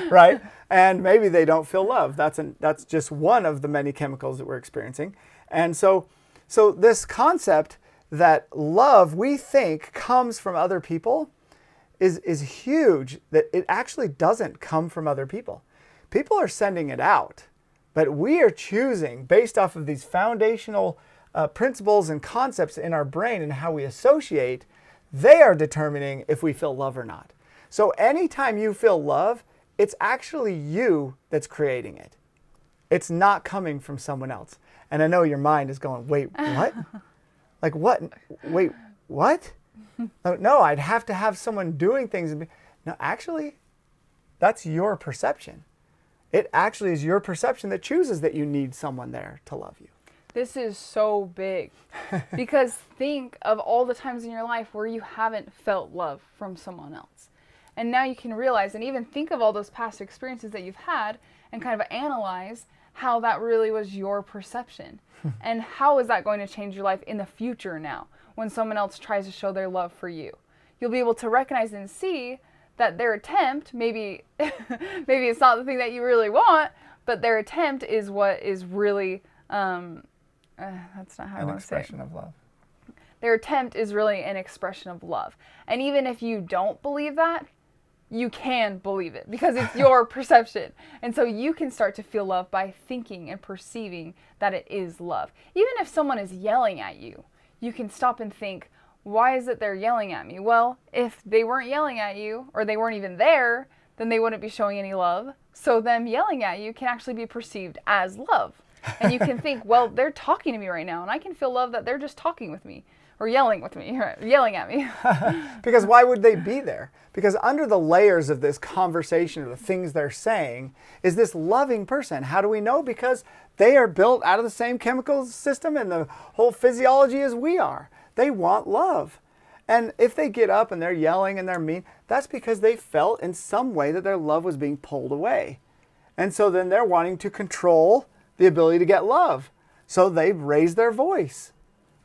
right? And maybe they don't feel love. That's just one of the many chemicals that we're experiencing. And so this concept that love, we think, comes from other people is huge, that it actually doesn't come from other people. People are sending it out, but we are choosing based off of these foundational principles and concepts in our brain and how we associate. They are determining if we feel love or not. So anytime you feel love, it's actually you that's creating it. It's not coming from someone else. And I know your mind is going, wait, what? Like what? Wait, what? No, I'd have to have someone doing things. No, actually, that's your perception. It actually is your perception that chooses that you need someone there to love you. This is so big because think of all the times in your life where you haven't felt love from someone else. And now you can realize and even think of all those past experiences that you've had and kind of analyze how that really was your perception. And how is that going to change your life in the future now? when someone else tries to show their love for you. You'll be able to recognize and see that their attempt, maybe it's not the thing that you really want, but their attempt is what is really, that's not how I want to say it. An expression of love. Their attempt is really an expression of love. And even if you don't believe that, you can believe it because it's your perception. And so you can start to feel love by thinking and perceiving that it is love. Even if someone is yelling at you, you can stop and think, why is it they're yelling at me? Well, if they weren't yelling at you or they weren't even there, then they wouldn't be showing any love. So them yelling at you can actually be perceived as love. And you can think, well, they're talking to me right now and I can feel love that they're just talking with me. Or yelling with me, or yelling at me. Because why would they be there? Because under the layers of this conversation or the things they're saying is this loving person. How do we know? Because they are built out of the same chemical system and the whole physiology as we are. They want love. And if they get up and they're yelling and they're mean, that's because they felt in some way that their love was being pulled away. And so then they're wanting to control the ability to get love. So they raise their voice.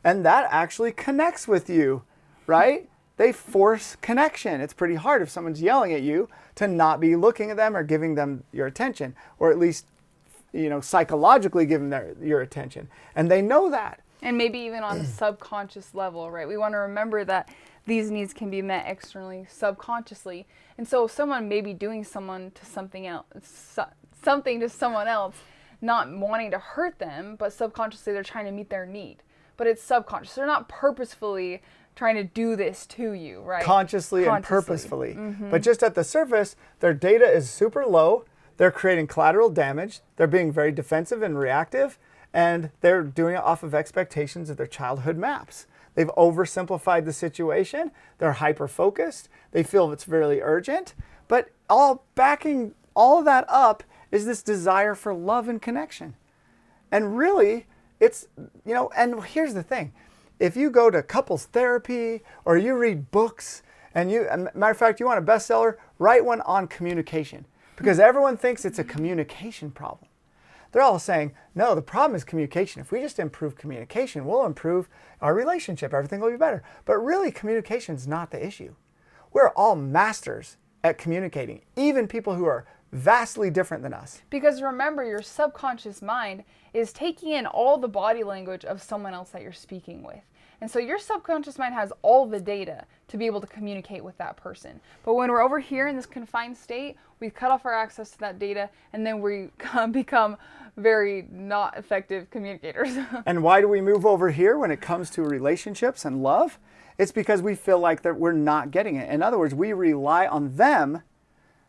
And that actually connects with you, right? They force connection. It's pretty hard if someone's yelling at you to not be looking at them or giving them your attention, or at least, psychologically give them your attention. And they know that. And maybe even on a subconscious level, right? We want to remember that these needs can be met externally, subconsciously. And so if someone may be doing something to someone else, not wanting to hurt them, but subconsciously they're trying to meet their need. But it's subconscious. They're not purposefully trying to do this to you, right? Consciously and purposefully. Mm-hmm. But just at the surface, their data is super low. They're creating collateral damage. They're being very defensive and reactive. And they're doing it off of expectations of their childhood maps. They've oversimplified the situation. They're hyper-focused. They feel it's really urgent. But all backing all of that up is this desire for love and connection. And really, it's, and here's the thing. If you go to couples therapy or you read books and matter of fact, you want a bestseller, write one on communication because everyone thinks it's a communication problem. They're all saying, no, the problem is communication. If we just improve communication, we'll improve our relationship. Everything will be better. But really, communication is not the issue. We're all masters at communicating, even people who are vastly different than us. Because remember, your subconscious mind is taking in all the body language of someone else that you're speaking with. And so your subconscious mind has all the data to be able to communicate with that person. But when we're over here in this confined state, we cut off our access to that data and then we become very not effective communicators. And why do we move over here when it comes to relationships and love? It's because we feel like that we're not getting it. In other words, we rely on them,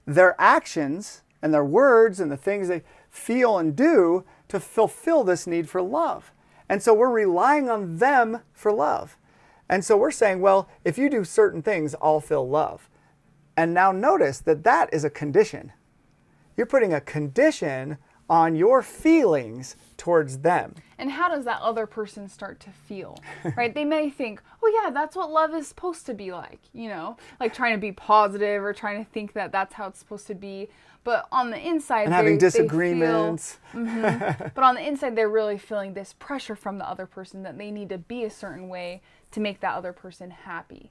their actions and their words and the things they feel and do to fulfill this need for love. And so we're relying on them for love. And so we're saying, well, if you do certain things, I'll feel love. And now notice that that is a condition. You're putting a condition on your feelings towards them. And how does that other person start to feel, right? They may think, oh yeah, that's what love is supposed to be like, like trying to be positive or trying to think that that's how it's supposed to be. But on the inside, and having disagreements. But on the inside, they're really feeling this pressure from the other person that they need to be a certain way to make that other person happy.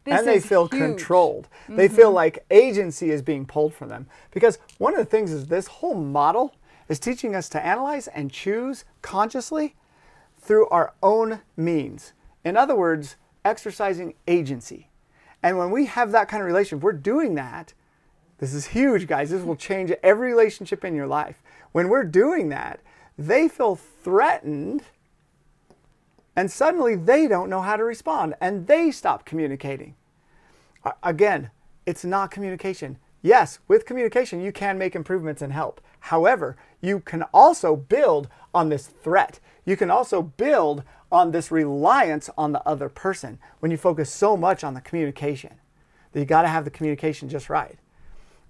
And they feel controlled. Mm-hmm. They feel like agency is being pulled from them. Because one of the things is this whole model is teaching us to analyze and choose consciously through our own means. In other words, exercising agency. And when we have that kind of relationship, we're doing that. This is huge, guys. This will change every relationship in your life. When we're doing that, they feel threatened and suddenly they don't know how to respond and they stop communicating. Again, it's not communication. Yes, with communication, you can make improvements and help. However, you can also build on this threat. You can also build on this reliance on the other person when you focus so much on the communication. That you got to have the communication just right.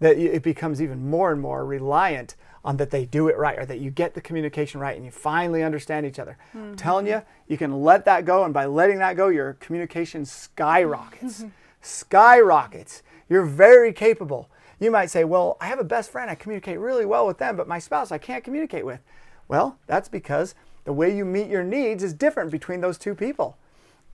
That it becomes even more and more reliant on that they do it right or that you get the communication right and you finally understand each other. Mm-hmm. I'm telling you, you can let that go, and by letting that go, your communication skyrockets. Skyrockets. You're very capable. You might say, well, I have a best friend. I communicate really well with them, but my spouse I can't communicate with. Well, that's because the way you meet your needs is different between those two people.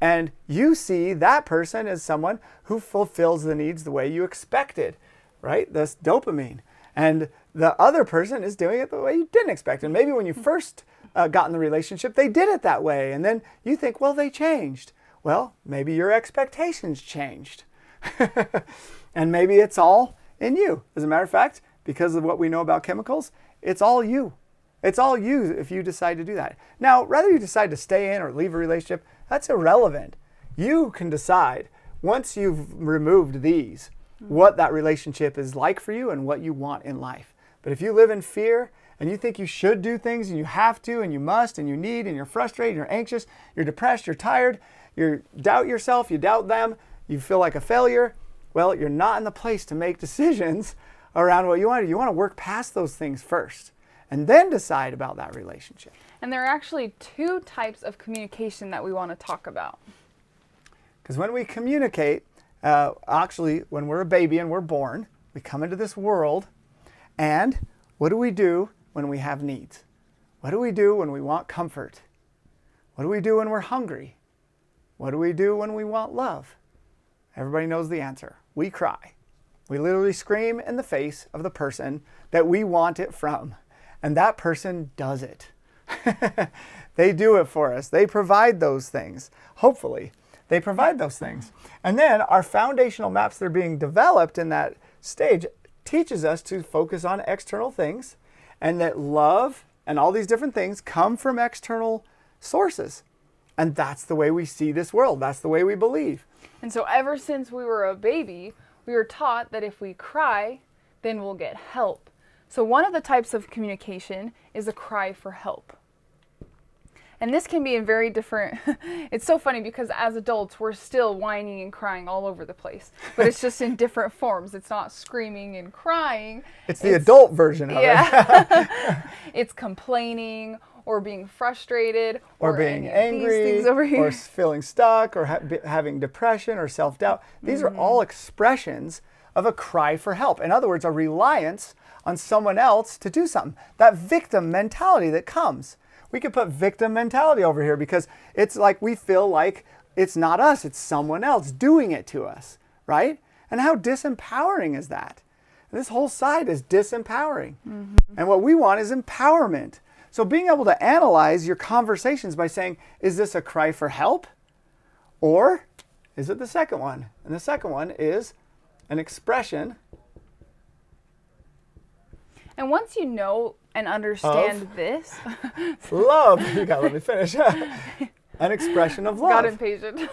And you see that person as someone who fulfills the needs the way you expected, right? That's dopamine. And the other person is doing it the way you didn't expect. And maybe when you first got in the relationship, they did it that way. And then you think, well, they changed. Well, maybe your expectations changed. And maybe it's all in you. As a matter of fact, because of what we know about chemicals, it's all you. It's all you if you decide to do that. Now, whether you decide to stay in or leave a relationship, that's irrelevant. You can decide, once you've removed these, what that relationship is like for you and what you want in life. But if you live in fear and you think you should do things and you have to and you must and you need and you're frustrated, you're anxious, you're depressed, you're tired, you doubt yourself, you doubt them, you feel like a failure, well, you're not in the place to make decisions around what you want to do. You want to work past those things first and then decide about that relationship. And there are actually two types of communication that we want to talk about. Because when we communicate, actually, when we're a baby and we're born, we come into this world, and what do we do when we have needs? What do we do when we want comfort? What do we do when we're hungry? What do we do when we want love? Everybody knows the answer. We cry. We literally scream in the face of the person that we want it from. And that person does it. They do it for us. They provide those things. Hopefully, they provide those things. And then our foundational maps that are being developed in that stage teaches us to focus on external things, and that love and all these different things come from external sources. And that's the way we see this world. That's the way we believe. And so ever since we were a baby, we were taught that if we cry, then we'll get help. So one of the types of communication is a cry for help. And this can be in very different, it's so funny because as adults, we're still whining and crying all over the place, but it's just in different forms. It's not screaming and crying. It's the adult version of it. It's complaining or being frustrated or being angry or feeling stuck or having depression or self-doubt. These are all expressions of a cry for help. In other words, a reliance on someone else to do something. That victim mentality that comes. We could put victim mentality over here because it's like we feel like it's not us, it's someone else doing it to us, right? And how disempowering is that? This whole side is disempowering. And what we want is empowerment. So being able to analyze your conversations by saying, is this a cry for help? Or is it the second one? And the second one is an expression. And once you know and understand this. Love. You gotta let me finish. An expression of love. Got impatient.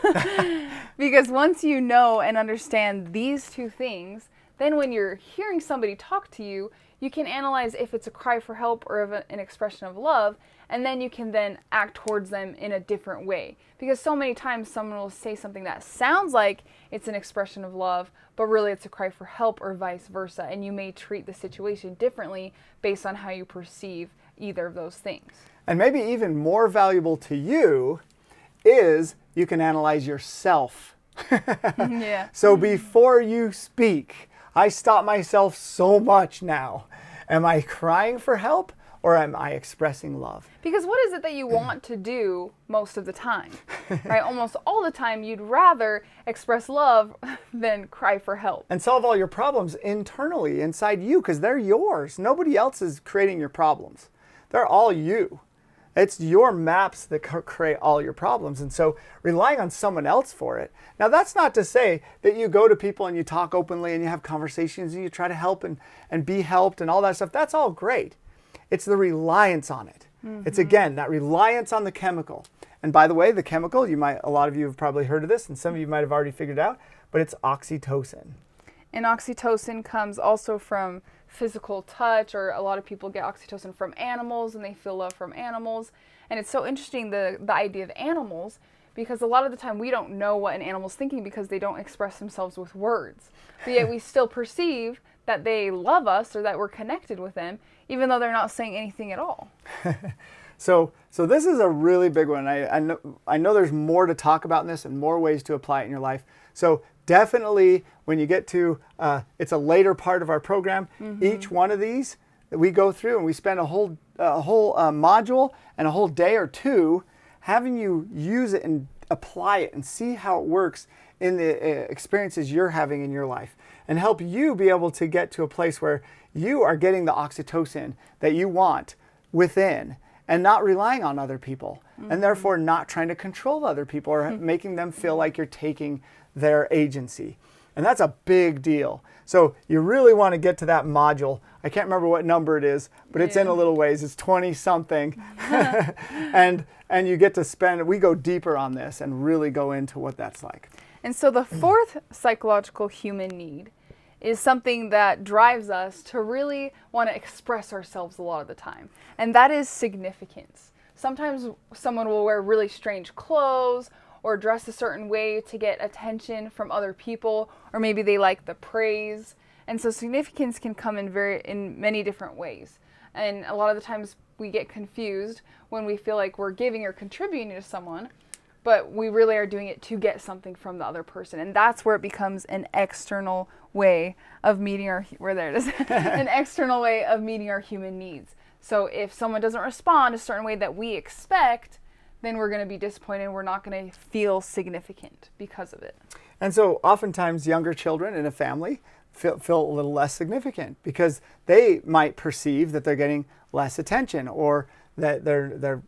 Because once you know and understand these two things, then when you're hearing somebody talk to you, you can analyze if it's a cry for help or an expression of love, and then you can then act towards them in a different way. Because so many times someone will say something that sounds like it's an expression of love, but really it's a cry for help or vice versa, and you may treat the situation differently based on how you perceive either of those things. And maybe even more valuable to you is you can analyze yourself. Yeah. So before you speak, I stop myself so much now. Am I crying for help or am I expressing love? Because what is it that you want to do most of the time? Right? Almost all the time you'd rather express love than cry for help. And solve all your problems internally inside you because they're yours. Nobody else is creating your problems. They're all you. It's your maps that create all your problems. And so relying on someone else for it. Now, that's not to say that you go to people and you talk openly and you have conversations and you try to help and be helped and all that stuff. That's all great. It's the reliance on it. It's, again, that reliance on the chemical. And by the way, the chemical, a lot of you have probably heard of this and some of you might have already figured out, but it's oxytocin. And oxytocin comes also from physical touch, or a lot of people get oxytocin from animals and they feel love from animals. And it's so interesting, the idea of animals, because a lot of the time we don't know what an animal's thinking because they don't express themselves with words. But yet we still perceive that they love us or that we're connected with them, even though they're not saying anything at all. So this is a really big one. I know there's more to talk about in this and more ways to apply it in your life. So definitely when you get to, it's a later part of our program, each one of these that we go through and we spend a whole module and a whole day or two having you use it apply it and see how it works in the experiences you're having in your life, and help you be able to get to a place where you are getting the oxytocin that you want within and not relying on other people, and therefore not trying to control other people or making them feel like you're taking their agency. And that's a big deal. So you really want to get to that module. I can't remember what number it is, but it's in a little ways. It's 20 something. and you get to spend, we go deeper on this and really go into what that's like. And so the fourth psychological human need is something that drives us to really want to express ourselves a lot of the time. And that is significance. Sometimes someone will wear really strange clothes or dress a certain way to get attention from other people, or maybe they like the praise. And so significance can come in many different ways. And a lot of the times we get confused when we feel like we're giving or contributing to someone, but we really are doing it to get something from the other person. And that's where it becomes an external way of meeting an external way of meeting our human needs. So if someone doesn't respond a certain way that we expect, then we're going to be disappointed. We're not going to feel significant because of it. And so oftentimes younger children in a family feel a little less significant because they might perceive that they're getting less attention, or that they're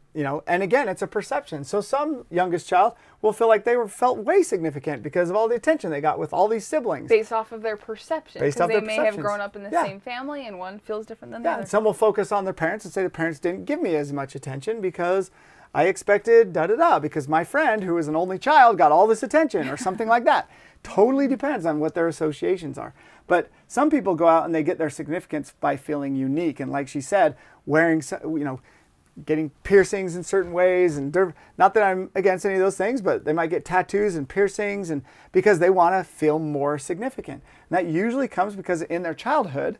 and again, it's a perception. So some youngest child will feel like felt way significant because of all the attention they got with all these siblings. Based off of their perception. Based off they their may perceptions. have grown up in the same family, and one feels different than the other. And some will focus on their parents and say the parents didn't give me as much attention because I expected because my friend who was an only child got all this attention, or something like that. Totally depends on what their associations are. But some people go out and they get their significance by feeling unique. And like she said, wearing, getting piercings in certain ways. And not that I'm against any of those things, but they might get tattoos and piercings and because they want to feel more significant. And that usually comes because in their childhood,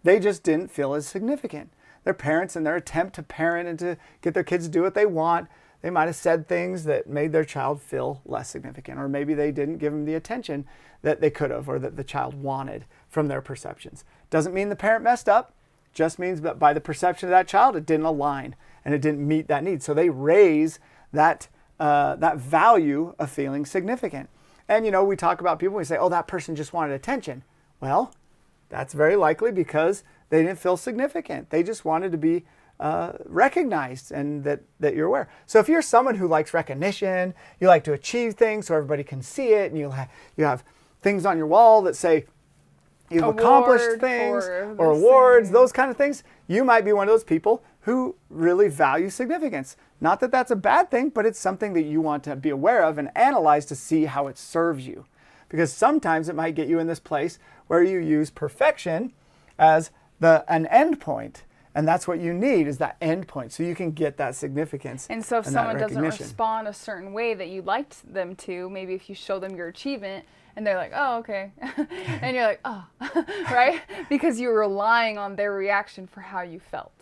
they just didn't feel as significant. Their parents, in their attempt to parent and to get their kids to do what they want, they might have said things that made their child feel less significant, or maybe they didn't give them the attention that they could have, or that the child wanted from their perceptions. Doesn't mean the parent messed up, just means that by the perception of that child, it didn't align and it didn't meet that need. So they raise that value of feeling significant. And we talk about people, we say, oh, that person just wanted attention. Well, that's very likely because they didn't feel significant. They just wanted to be recognized and that you're aware. So if you're someone who likes recognition, you like to achieve things so everybody can see it, and you have things on your wall that say you've accomplished things or awards, those kind of things, you might be one of those people who really value significance. Not that that's a bad thing, but it's something that you want to be aware of and analyze to see how it serves you. Because sometimes it might get you in this place where you use perfection as an end point. And that's what you need, is that end point, so you can get that significance. And so if someone doesn't respond a certain way that you'd like them to, maybe if you show them your achievement and they're like, oh, okay. And you're like, oh, right? Because you're relying on their reaction for how you felt.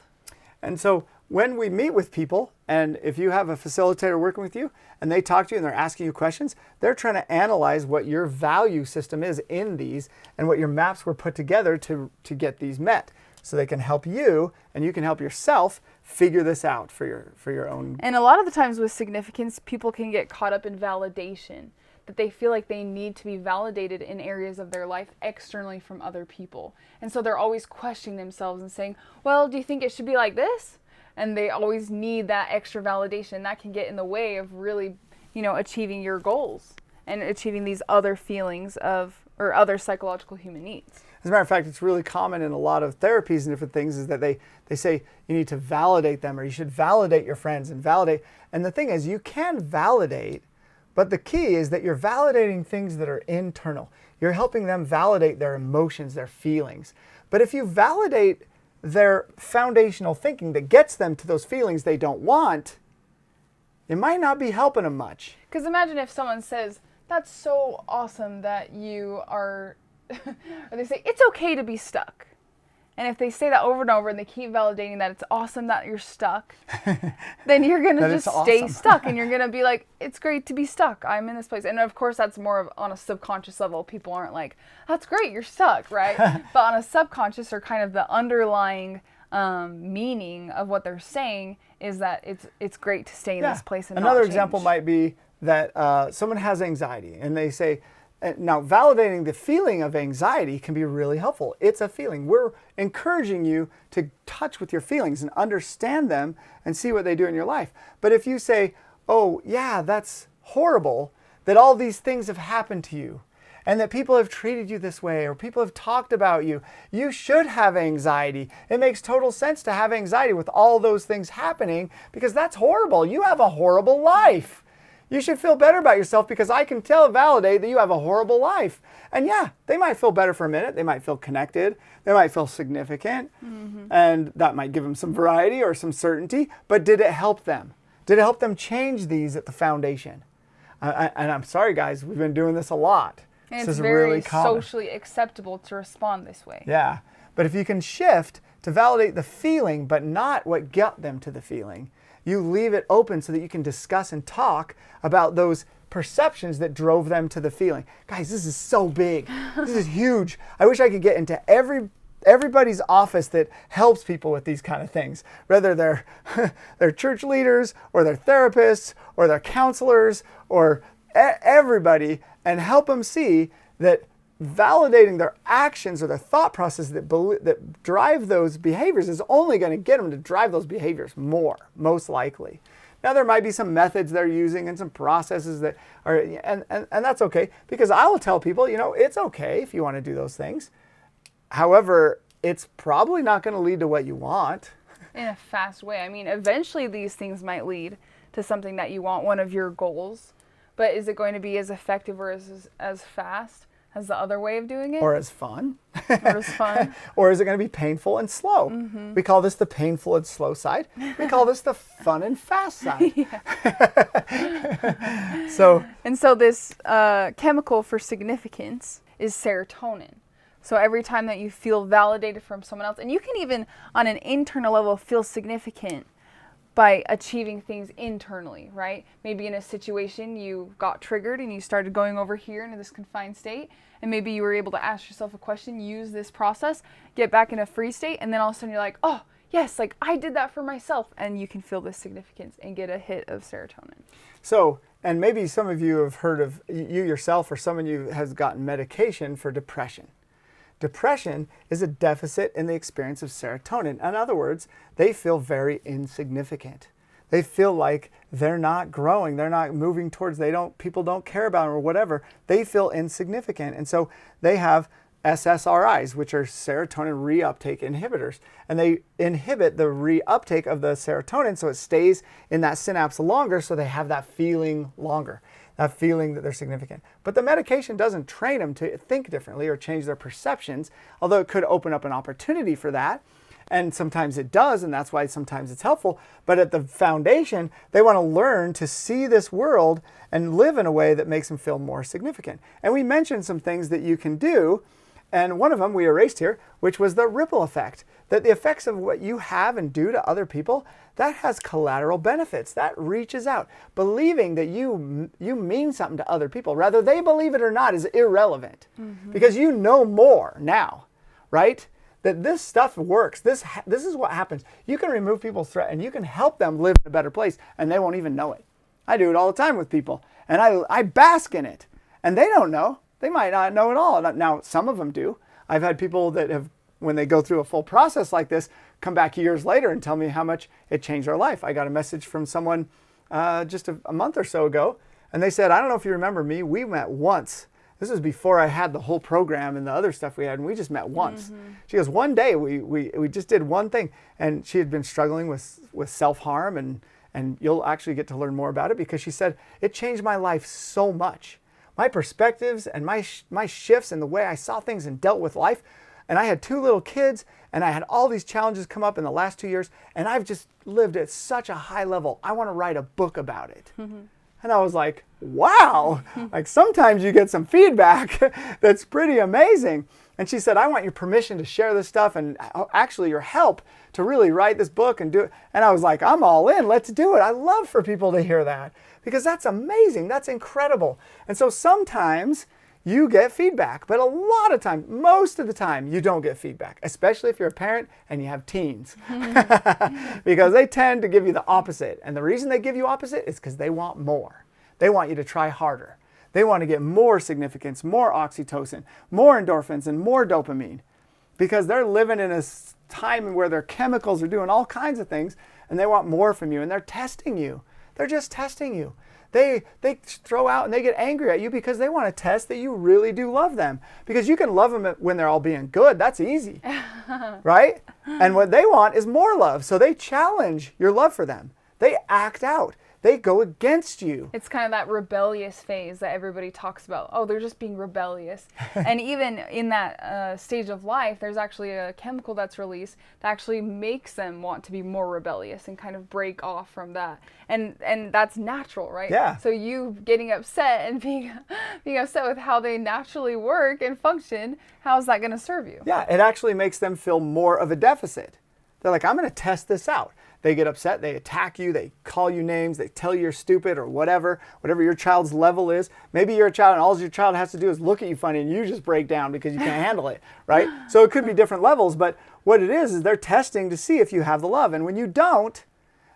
And so when we meet with people, and if you have a facilitator working with you and they talk to you and they're asking you questions, they're trying to analyze what your value system is in these and what your maps were put together to get these met. So they can help you, and you can help yourself figure this out for your own. And a lot of the times with significance, people can get caught up in validation, that they feel like they need to be validated in areas of their life externally from other people. And so they're always questioning themselves and saying, well, do you think it should be like this? And they always need that extra validation. That can get in the way of really, achieving your goals and achieving these other feelings or other psychological human needs. As a matter of fact, it's really common in a lot of therapies and different things is that they say you need to validate them, or you should validate your friends and validate. And the thing is, you can validate, but the key is that you're validating things that are internal. You're helping them validate their emotions, their feelings. But if you validate their foundational thinking that gets them to those feelings they don't want, it might not be helping them much. Because imagine if someone says, that's so awesome that you are... or they say, it's okay to be stuck. And if they say that over and over and they keep validating that it's awesome that you're stuck, then you're going to just stay stuck. And you're going to be like, it's great to be stuck. I'm in this place. And of course, that's more of on a subconscious level. People aren't like, that's great, you're stuck, right? But on a subconscious, or kind of the underlying meaning of what they're saying is that it's great to stay in this place. And another not example change. might be that someone has anxiety and they say, now validating the feeling of anxiety can be really helpful. It's a feeling. We're encouraging you to touch with your feelings and understand them and see what they do in your life. But if you say, oh yeah, that's horrible that all these things have happened to you and that people have treated you this way or people have talked about you, you should have anxiety. It makes total sense to have anxiety with all those things happening because that's horrible. You have a horrible life. You should feel better about yourself because I can validate that you have a horrible life. And yeah, they might feel better for a minute. They might feel connected. They might feel significant. And that might give them some variety or some certainty. But did it help them? Did it help them change these at the foundation? And I'm sorry, guys, we've been doing this a lot. And this it's is very really common. socially acceptable to respond this way. Yeah. But if you can shift to validate the feeling, but not what got them to the feeling, you leave it open so that you can discuss and talk about those perceptions that drove them to the feeling. Guys, this is so big. This is huge. I wish I could get into everybody's office that helps people with these kind of things, whether they're church leaders or they're therapists or they're counselors or everybody, and help them see that validating their actions or their thought process that drive those behaviors is only going to get them to drive those behaviors more, most likely. Now, there might be some methods they're using and some processes that are, and that's okay, because I will tell people, it's okay if you want to do those things. However, it's probably not going to lead to what you want. In a fast way. I mean, eventually these things might lead to something that you want, one of your goals, but is it going to be as effective or as fast as the other way of doing it? Or as fun. Or as fun. Or is it going to be painful and slow? We call this the painful and slow side. We call this the fun and fast side. So this chemical for significance is serotonin. So every time that you feel validated from someone else, and you can even on an internal level feel significant by achieving things internally, right? Maybe in a situation you got triggered and you started going over here into this confined state, and maybe you were able to ask yourself a question, use this process, get back in a free state, and then all of a sudden you're like, oh, yes, like I did that for myself, and you can feel this significance and get a hit of serotonin. So, and maybe some of you have heard of, you yourself or someone you has gotten medication for depression. Depression is a deficit in the experience of serotonin. In other words, they feel very insignificant. They feel like they're not growing, they're not moving towards, people don't care about them or whatever. They feel insignificant. And so they have SSRIs, which are serotonin reuptake inhibitors. And they inhibit the reuptake of the serotonin so it stays in that synapse longer, so they have that feeling longer. That feeling that they're significant. But the medication doesn't train them to think differently or change their perceptions, although it could open up an opportunity for that. And sometimes it does, and that's why sometimes it's helpful. But at the foundation, they want to learn to see this world and live in a way that makes them feel more significant. And we mentioned some things that you can do, and one of them we erased here, which was the ripple effect. That the effects of what you have and do to other people, that has collateral benefits. That reaches out. Believing that you mean something to other people, whether they believe it or not, is irrelevant. Because you know more now, right? That this stuff works. This is what happens. You can remove people's threat and you can help them live in a better place, and they won't even know it. I do it all the time with people, and I bask in it, and they don't know. They might not know at all. Now, some of them do. I've had people that have, when they go through a full process like this, come back years later and tell me how much it changed their life. I got a message from someone just a month or so ago, and they said, I don't know if you remember me, we met once. This was before I had the whole program and the other stuff we had, and we just met once. She goes, one day we just did one thing, and she had been struggling with self-harm, and you'll actually get to learn more about it, because she said, it changed my life so much. My perspectives and my shifts in the way I saw things and dealt with life. And I had 2 little kids, and I had all these challenges come up in the last 2 years, and I've just lived at such a high level. I want to write a book about it. And I was like, wow, like sometimes you get some feedback that's pretty amazing. And she said, I want your permission to share this stuff and actually your help to really write this book and do it. And I was like, I'm all in, let's do it. I love for people to hear that, because that's amazing, that's incredible. And so sometimes you get feedback, but a lot of times, most of the time, you don't get feedback, especially if you're a parent and you have teens, because they tend to give you the opposite. And the reason they give you opposite is because they want more. They want you to try harder. They want to get more significance, more oxytocin, more endorphins, and more dopamine, because they're living in a time where their chemicals are doing all kinds of things, and they want more from you, and they're testing you. They're just testing you. They throw out and they get angry at you because they want to test that you really do love them. Because you can love them when they're all being good. That's easy, right? And what they want is more love. So they challenge your love for them. They act out. They go against you. It's kind of that rebellious phase that everybody talks about. Oh, they're just being rebellious. And even in that stage of life, there's actually a chemical that's released that actually makes them want to be more rebellious and kind of break off from that. And that's natural, right? Yeah. So you getting upset and being upset with how they naturally work and function, how is that going to serve you? Yeah, it actually makes them feel more of a deficit. They're like, I'm going to test this out. They get upset, they attack you, they call you names, they tell you you're stupid or whatever your child's level is. Maybe you're a child and all your child has to do is look at you funny and you just break down because you can't handle it, right? So it could be different levels, but what it is they're testing to see if you have the love. And when you don't,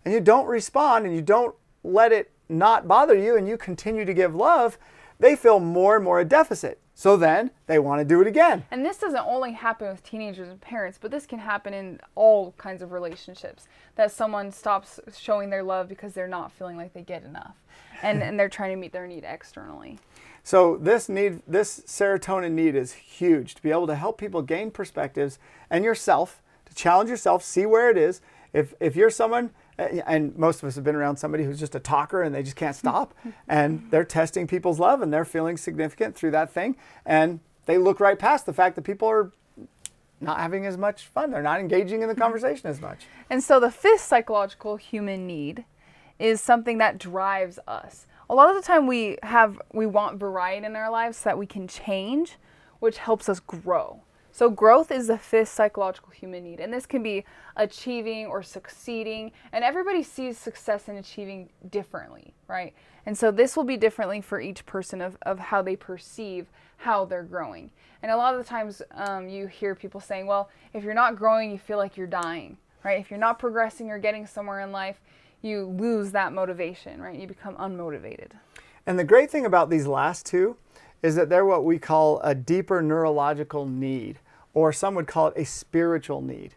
and you don't respond and you don't let it not bother you and you continue to give love, they feel more and more a deficit. So then they want to do it again. And this doesn't only happen with teenagers and parents, but this can happen in all kinds of relationships, that someone stops showing their love because they're not feeling like they get enough and they're trying to meet their need externally. So this serotonin need is huge to be able to help people gain perspectives and yourself, to challenge yourself, see where it is. If you're someone, and most of us have been around somebody who's just a talker and they just can't stop, and they're testing people's love and they're feeling significant through that thing, and they look right past the fact that people are not having as much fun. They're not engaging in the conversation as much. And so the fifth psychological human need is something that drives us. A lot of the time we want variety in our lives so that we can change, which helps us grow. So growth is the fifth psychological human need, and this can be achieving or succeeding, and everybody sees success and achieving differently, right? And so this will be differently for each person of how they perceive how they're growing. And a lot of the times you hear people saying, well, if you're not growing, you feel like you're dying, right? If you're not progressing or getting somewhere in life, you lose that motivation, right? You become unmotivated. And the great thing about these last two is that they're what we call a deeper neurological need, or some would call it a spiritual need.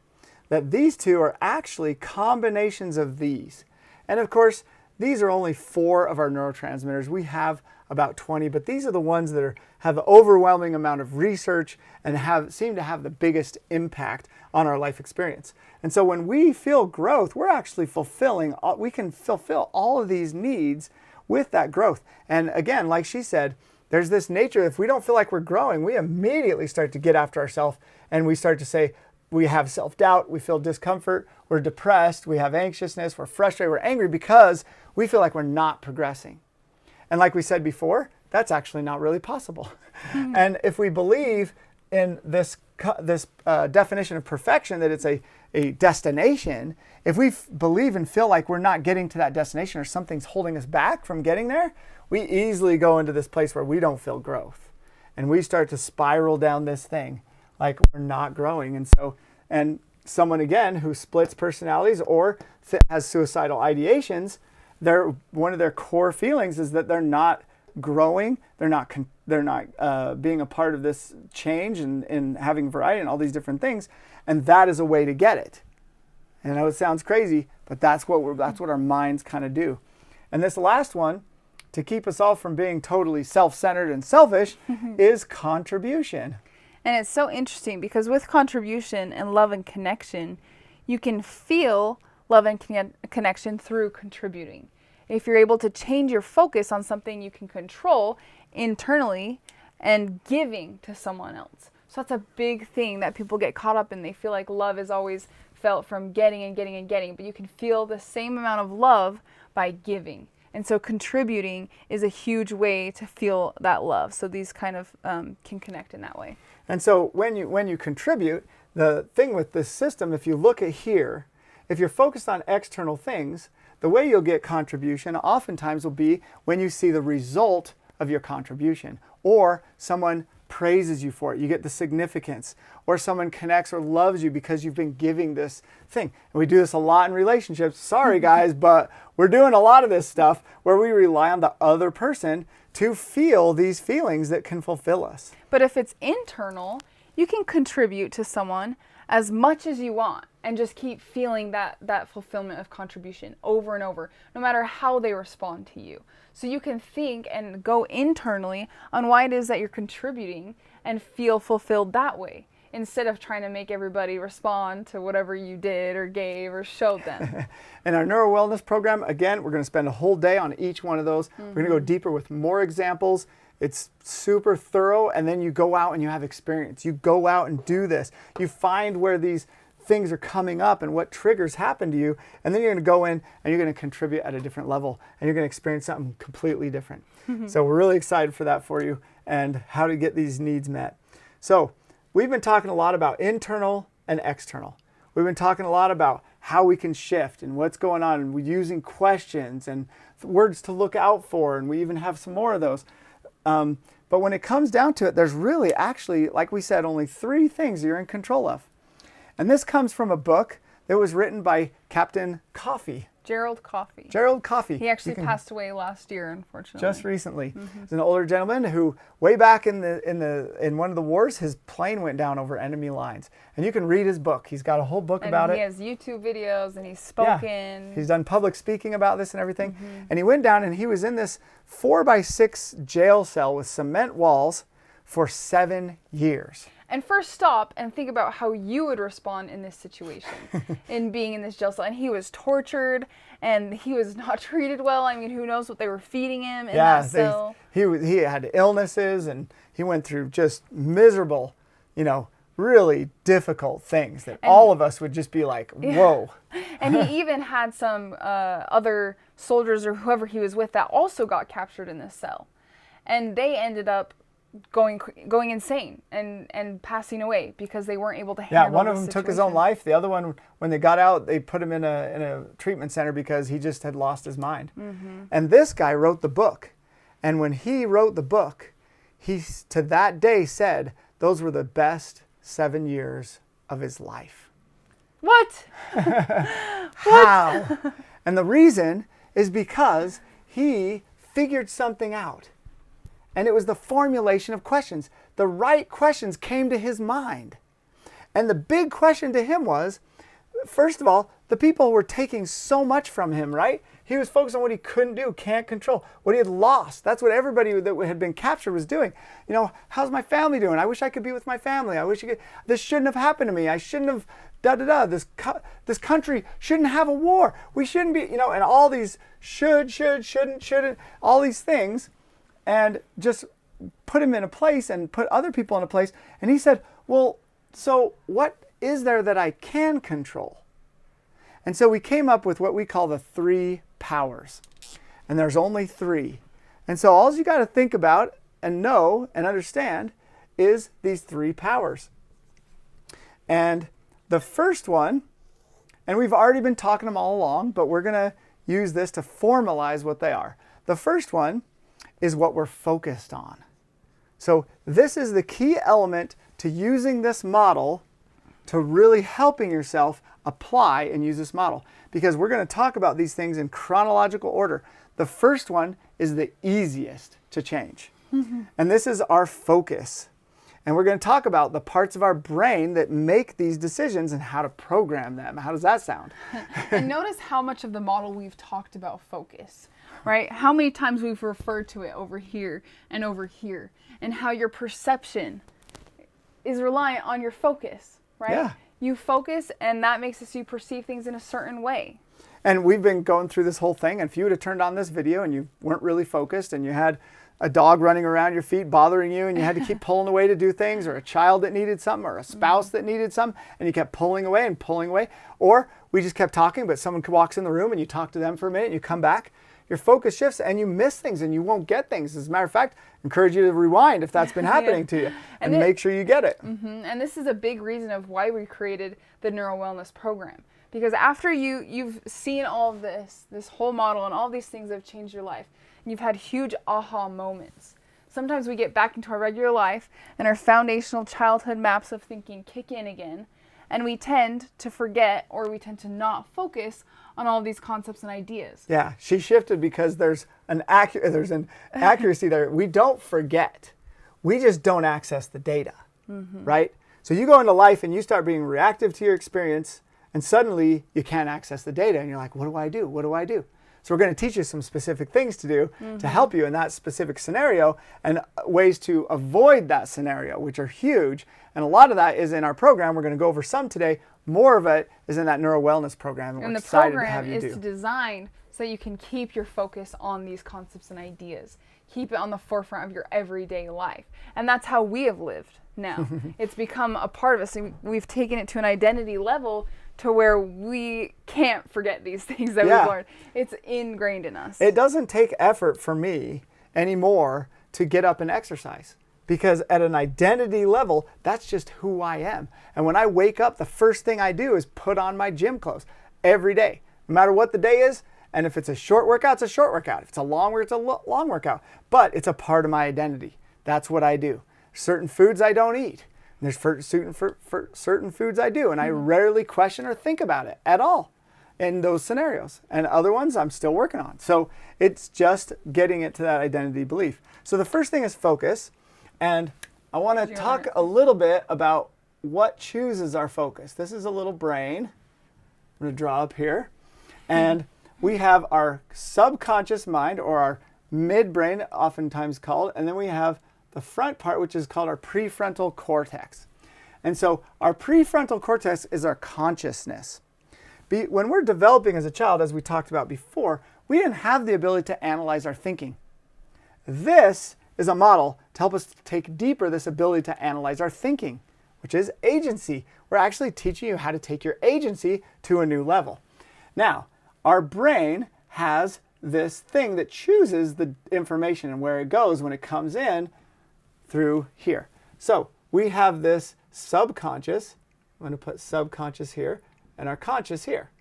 That these two are actually combinations of these. And of course, these are only 4 of our neurotransmitters. We have about 20, but these are the ones that have an overwhelming amount of research and seem to have the biggest impact on our life experience. And so when we feel growth, we're actually we can fulfill all of these needs with that growth. And again, like she said, there's this nature, if we don't feel like we're growing, we immediately start to get after ourselves and we start to say, we have self-doubt, we feel discomfort, we're depressed, we have anxiousness, we're frustrated, we're angry because we feel like we're not progressing. And like we said before, that's actually not really possible. And if we believe in this definition of perfection, that it's a destination, if we believe and feel like we're not getting to that destination or something's holding us back from getting there, we easily go into this place where we don't feel growth. And we start to spiral down this thing like we're not growing. And someone, again, who splits personalities or has suicidal ideations, one of their core feelings is that they're not growing, they're not being a part of this change and having variety and all these different things. And that is a way to get it. And I know it sounds crazy, but that's what our minds kind of do. And this last one, to keep us all from being totally self-centered and selfish, is contribution. And it's so interesting because with contribution and love and connection, you can feel love and connection through contributing. If you're able to change your focus on something you can control internally and giving to someone else. So that's a big thing that people get caught up in. They feel like love is always felt from getting and getting and getting, but you can feel the same amount of love by giving. And so contributing is a huge way to feel that love. So these kind of can connect in that way. And so when you contribute, the thing with this system, if you look at here, if you're focused on external things, the way you'll get contribution oftentimes will be when you see the result of your contribution, or someone praises you for it. You get the significance, or someone connects or loves you because you've been giving this thing. And we do this a lot in relationships. Sorry guys, but we're doing a lot of this stuff where we rely on the other person to feel these feelings that can fulfill us. But if it's internal, you can contribute to someone as much as you want and just keep feeling that fulfillment of contribution over and over, no matter how they respond to you. So you can think and go internally on why it is that you're contributing and feel fulfilled that way, instead of trying to make everybody respond to whatever you did or gave or showed them. In our neuro wellness program, again, we're going to spend a whole day on each one of those. We're going to go deeper with more examples. It's super thorough, and then you go out and you have experience. You go out and do this. You find where these things are coming up and what triggers happen to you, and then you're going to go in and you're going to contribute at a different level, and you're going to experience something completely different. So we're really excited for that for you and how to get these needs met. So we've been talking a lot about internal and external. We've been talking a lot about how we can shift and what's going on, and we're using questions and words to look out for, and we even have some more of those. But when it comes down to it, there's really actually, like we said, only 3 things you're in control of. And this comes from a book that was written by Captain Coffee. Gerald Coffee. Gerald Coffee. He actually passed away last year, unfortunately. Just recently. He's an older gentleman who, way back in one of the wars, his plane went down over enemy lines. And you can read his book. He's got a whole book about it. He has YouTube videos, and he's spoken. Yeah. He's done public speaking about this and everything. And he went down and he was in this 4x6 jail cell with cement walls for 7 years. And first stop and think about how you would respond in this situation, in being in this jail cell. And he was tortured, and he was not treated well. I mean, who knows what they were feeding him in that cell. He had illnesses, and he went through just miserable, really difficult things that all of us would just be like, whoa. And he even had some other soldiers or whoever he was with that also got captured in this cell. And they ended up going insane and passing away because they weren't able to handle the situation. One of them took his own life. The other one, when they got out, they put him in a treatment center because he just had lost his mind. And this guy wrote the book. And when he wrote the book, he to that day said those were the best 7 years of his life. What? How? And the reason is because he figured something out. And it was the formulation of questions. The right questions came to his mind. And the big question to him was, first of all, the people were taking so much from him, right? He was focused on what he couldn't do, can't control, what he had lost. That's what everybody that had been captured was doing. How's my family doing? I wish I could be with my family. I wish this shouldn't have happened to me. I shouldn't have This country shouldn't have a war. We shouldn't be, and all these shouldn't, all these things. And just put him in a place and put other people in a place. And he said, well, so what is there that I can control? And so we came up with what we call the 3 powers. And there's only 3. And so all you got to think about and know and understand is these 3 powers. And the first one, and we've already been talking them all along, but we're going to use this to formalize what they are. The first one is what we're focused on. So this is the key element to using this model, to really helping yourself apply and use this model. Because we're going to talk about these things in chronological order. The first one is the easiest to change. And this is our focus. And we're going to talk about the parts of our brain that make these decisions and how to program them. How does that sound? And notice how much of the model we've talked about focus. Right? How many times we've referred to it over here, and how your perception is reliant on your focus, right? Yeah. You focus, and that makes you perceive things in a certain way. And we've been going through this whole thing, and if you would have turned on this video and you weren't really focused, and you had a dog running around your feet bothering you, and you had to keep pulling away to do things, or a child that needed something, or a spouse that needed something, and you kept pulling away, or we just kept talking, but someone walks in the room and you talk to them for a minute and you come back, your focus shifts and you miss things and you won't get things. As a matter of fact, I encourage you to rewind if that's been happening to you and make sure you get it. And this is a big reason of why we created the Neuro Wellness Program. Because after you've seen all of this whole model and all these things that have changed your life, and you've had huge aha moments. sometimes we get back into our regular life and our foundational childhood maps of thinking kick in again, and we tend to forget, or we tend to not focus on all of these concepts and ideas. Yeah, she shifted because there's an accuracy there. We don't forget. We just don't access the data, right? So you go into life and you start being reactive to your experience, and suddenly you can't access the data, and you're like, what do I do? What do I do? So we're going to teach you some specific things to do to help you in that specific scenario, and ways to avoid that scenario, which are huge. And a lot of that is in our program. We're going to go over some today. More of it is in that neuro wellness program. And the program is designed so that you can keep your focus on these concepts and ideas. Keep it on the forefront of your everyday life. And that's how we have lived now. It's become a part of us. And we've taken it to an identity level to where we can't forget these things that we've learned. It's ingrained in us. It doesn't take effort for me anymore to get up and exercise, because at an identity level, that's just who I am. And when I wake up, the first thing I do is put on my gym clothes every day, no matter what the day is. And if it's a short workout, it's a short workout. If it's a long workout, it's a long workout. But it's a part of my identity. That's what I do. Certain foods I don't eat. And there's certain foods I do, and I rarely question or think about it at all in those scenarios. And other ones I'm still working on. So it's just getting it to that identity belief. So the first thing is focus. And I want to talk a little bit about what chooses our focus. This is a little brain. I'm going to draw up here. And we have our subconscious mind, or our midbrain, oftentimes called, and then we have the front part, which is called our prefrontal cortex. And so our prefrontal cortex is our consciousness. When we're developing as a child, as we talked about before, we didn't have the ability to analyze our thinking. This is a model to help us take deeper this ability to analyze our thinking, which is agency. We're actually teaching you how to take your agency to a new level. Now, our brain has this thing that chooses the information and where it goes when it comes in through here. So we have this subconscious. I'm going to put subconscious here and our conscious here.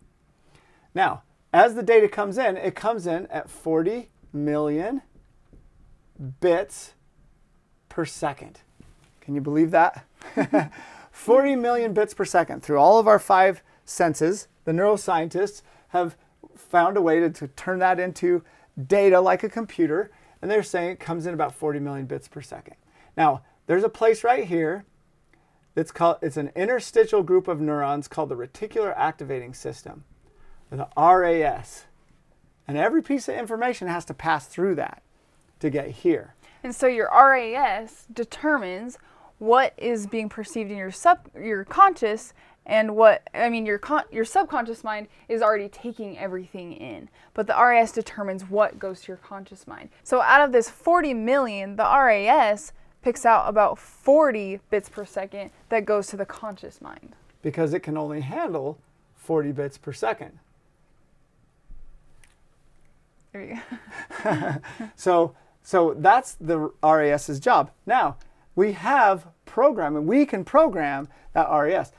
Now, as the data comes in, it comes in at 40 million bits per second. Can you believe that? 40 million bits per second through all of our 5 senses. The neuroscientists have found a way to turn that into data like a computer, and they're saying it comes in about 40 million bits per second. Now, there's a place right here it's an interstitial group of neurons called the reticular activating system, or the RAS. And every piece of information has to pass through that to get here. And so your RAS determines what is being perceived in your conscious, and your subconscious mind is already taking everything in. But the RAS determines what goes to your conscious mind. So out of this 40 million, the RAS picks out about 40 bits per second that goes to the conscious mind. Because it can only handle 40 bits per second. There you go. So that's the RAS's job. Now, we have programming. We can program that RAS.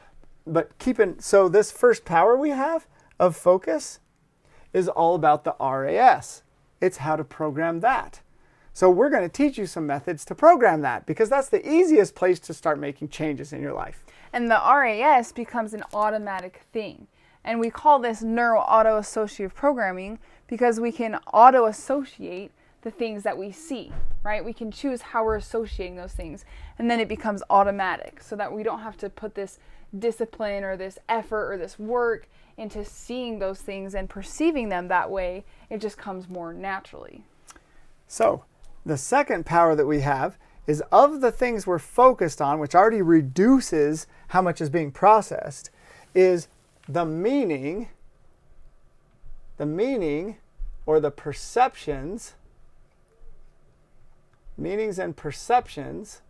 But so this first power we have of focus is all about the RAS. It's how to program that. So we're going to teach you some methods to program that, because that's the easiest place to start making changes in your life. And the RAS becomes an automatic thing. And we call this neuro-auto-associative programming because we can auto-associate the things that we see, right? We can choose how we're associating those things, and then it becomes automatic, so that we don't have to put this discipline or this effort or this work into seeing those things and perceiving them that way. It just comes more naturally. So the second power that we have is, of the things we're focused on, which already reduces how much is being processed, is the meaning or the perceptions, meanings and perceptions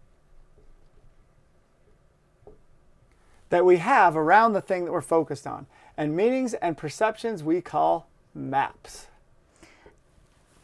that we have around the thing that we're focused on. And meanings and perceptions we call maps.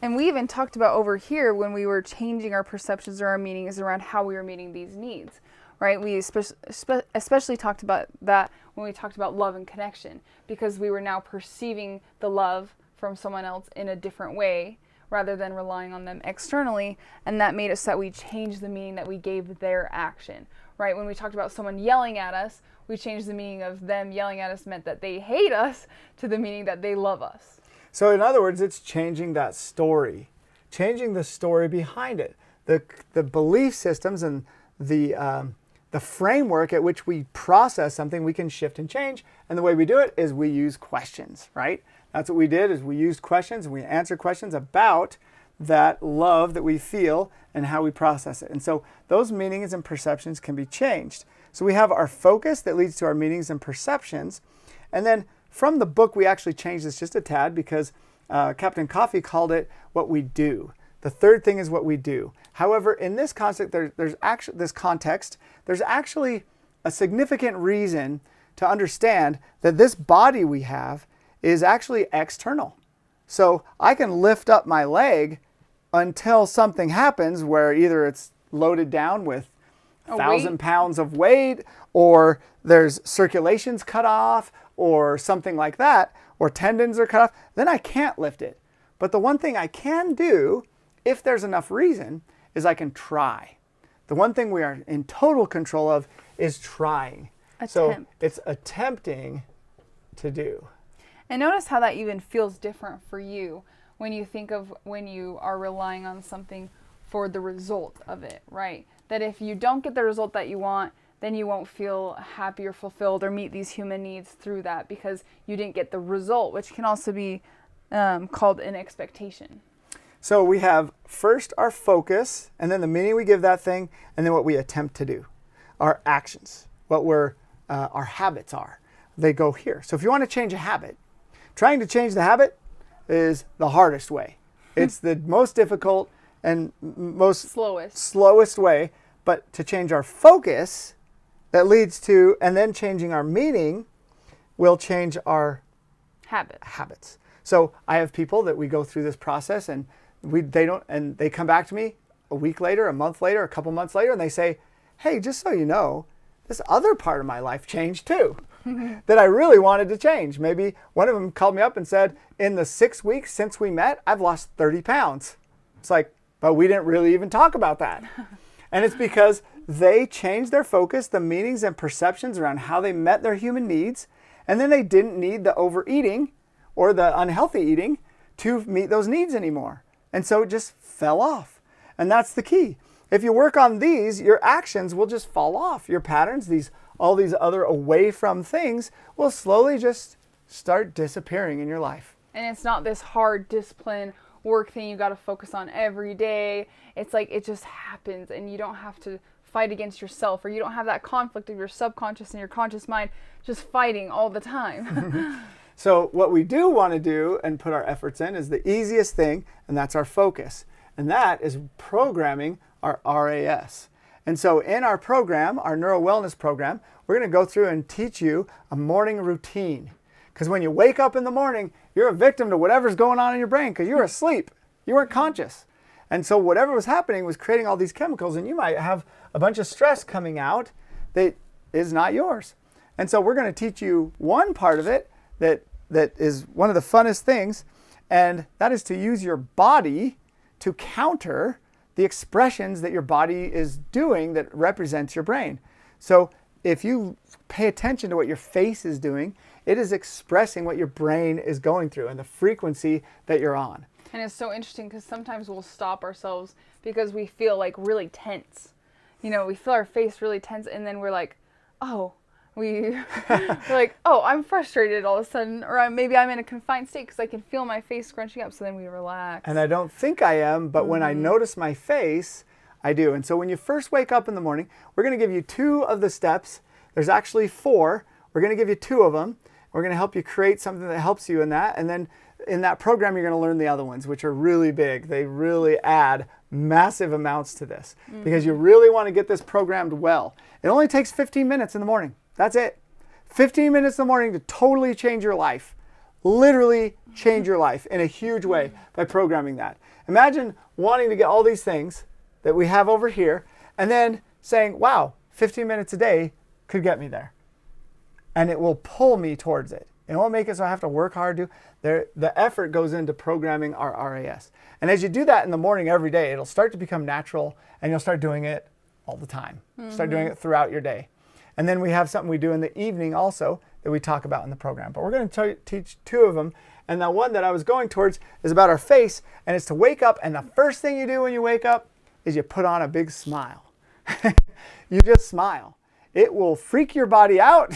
And we even talked about over here when we were changing our perceptions or our meanings around how we were meeting these needs, right? We especially talked about that when we talked about love and connection, because we were now perceiving the love from someone else in a different way, rather than relying on them externally. And that made it so that we changed the meaning that we gave their action, right? When we talked about someone yelling at us, we changed the meaning of them yelling at us meant that they hate us to the meaning that they love us. So in other words, it's changing that story, changing the story behind it. The belief systems and the framework at which we process something we can shift and change. And the way we do it is we use questions, right? That's what we did, is we used questions and we answered questions about that love that we feel and how we process it. And so those meanings and perceptions can be changed. So we have our focus that leads to our meanings and perceptions. And then from the book, we actually changed this just a tad because Captain Coffee called it what we do. The third thing is what we do. However, in this context, there's actually a significant reason to understand that this body we have is actually external. So I can lift up my leg until something happens where either it's loaded down with 1,000 pounds of weight, or there's circulation's cut off, or something like that, or tendons are cut off, then I can't lift it. But the one thing I can do, if there's enough reason, is I can try. The one thing we are in total control of is trying. So it's attempting to do. And notice how that even feels different for you when you think of when you are relying on something for the result of it, right? That if you don't get the result that you want, then you won't feel happy or fulfilled or meet these human needs through that because you didn't get the result, which can also be called an expectation. So we have first our focus, and then the meaning we give that thing, and then what we attempt to do. Our actions, what our habits are. They go here. So if you want to change a habit, trying to change the habit is the hardest way. It's the most difficult and most slowest way. But to change our focus, that leads to, and then changing our meaning will change our habits. So I have people that we go through this process and they come back to me a week later, a month later, a couple months later, and they say, hey, just so you know, this other part of my life changed too, that I really wanted to change. Maybe one of them called me up and said, in the 6 weeks since we met, I've lost 30 pounds. It's like, but we didn't really even talk about that. And it's because they changed their focus, the meanings and perceptions around how they met their human needs, and then they didn't need the overeating or the unhealthy eating to meet those needs anymore. And so it just fell off. And that's the key. If you work on these, your actions will just fall off. Your patterns, all these other away from things will slowly just start disappearing in your life. And it's not this hard discipline work thing you got to focus on every day. It's like it just happens and you don't have to fight against yourself, or you don't have that conflict of your subconscious and your conscious mind just fighting all the time. So what we do want to do and put our efforts in is the easiest thing, and that's our focus. And that is programming our RAS. And so in our program, our neuro wellness program, we're going to go through and teach you a morning routine. Because when you wake up in the morning, you're a victim to whatever's going on in your brain because you're asleep. You weren't conscious. And so whatever was happening was creating all these chemicals, and you might have a bunch of stress coming out that is not yours. And so we're going to teach you one part of it that is one of the funnest things, and that is to use your body to counter the expressions that your body is doing that represents your brain. So if you pay attention to what your face is doing, it is expressing what your brain is going through and the frequency that you're on. And it's so interesting because sometimes we'll stop ourselves because we feel like really tense. You know, we feel our face really tense, and then we're like, we're like, I'm frustrated all of a sudden, or maybe I'm in a confined state because I can feel my face scrunching up. So then we relax. And I don't think I am, but when I notice my face, I do. And so when you first wake up in the morning, we're going to give you 2 of the steps. There's actually 4. We're going to give you 2 of them. We're going to help you create something that helps you in that. And then in that program, you're going to learn the other ones, which are really big. They really add massive amounts to this because you really want to get this programmed well. It only takes 15 minutes in the morning. That's it. 15 minutes in the morning to totally change your life. Literally change your life in a huge way by programming that. Imagine wanting to get all these things that we have over here and then saying, wow, 15 minutes a day could get me there. And it will pull me towards it. It won't make it so I have to work hard to. The effort goes into programming our RAS. And as you do that in the morning every day, it'll start to become natural, and you'll start doing it all the time. Start doing it throughout your day. And then we have something we do in the evening also that we talk about in the program. But we're going to teach 2 of them. And the one that I was going towards is about our face, and it's to wake up, and the first thing you do when you wake up is you put on a big smile. You just smile. It will freak your body out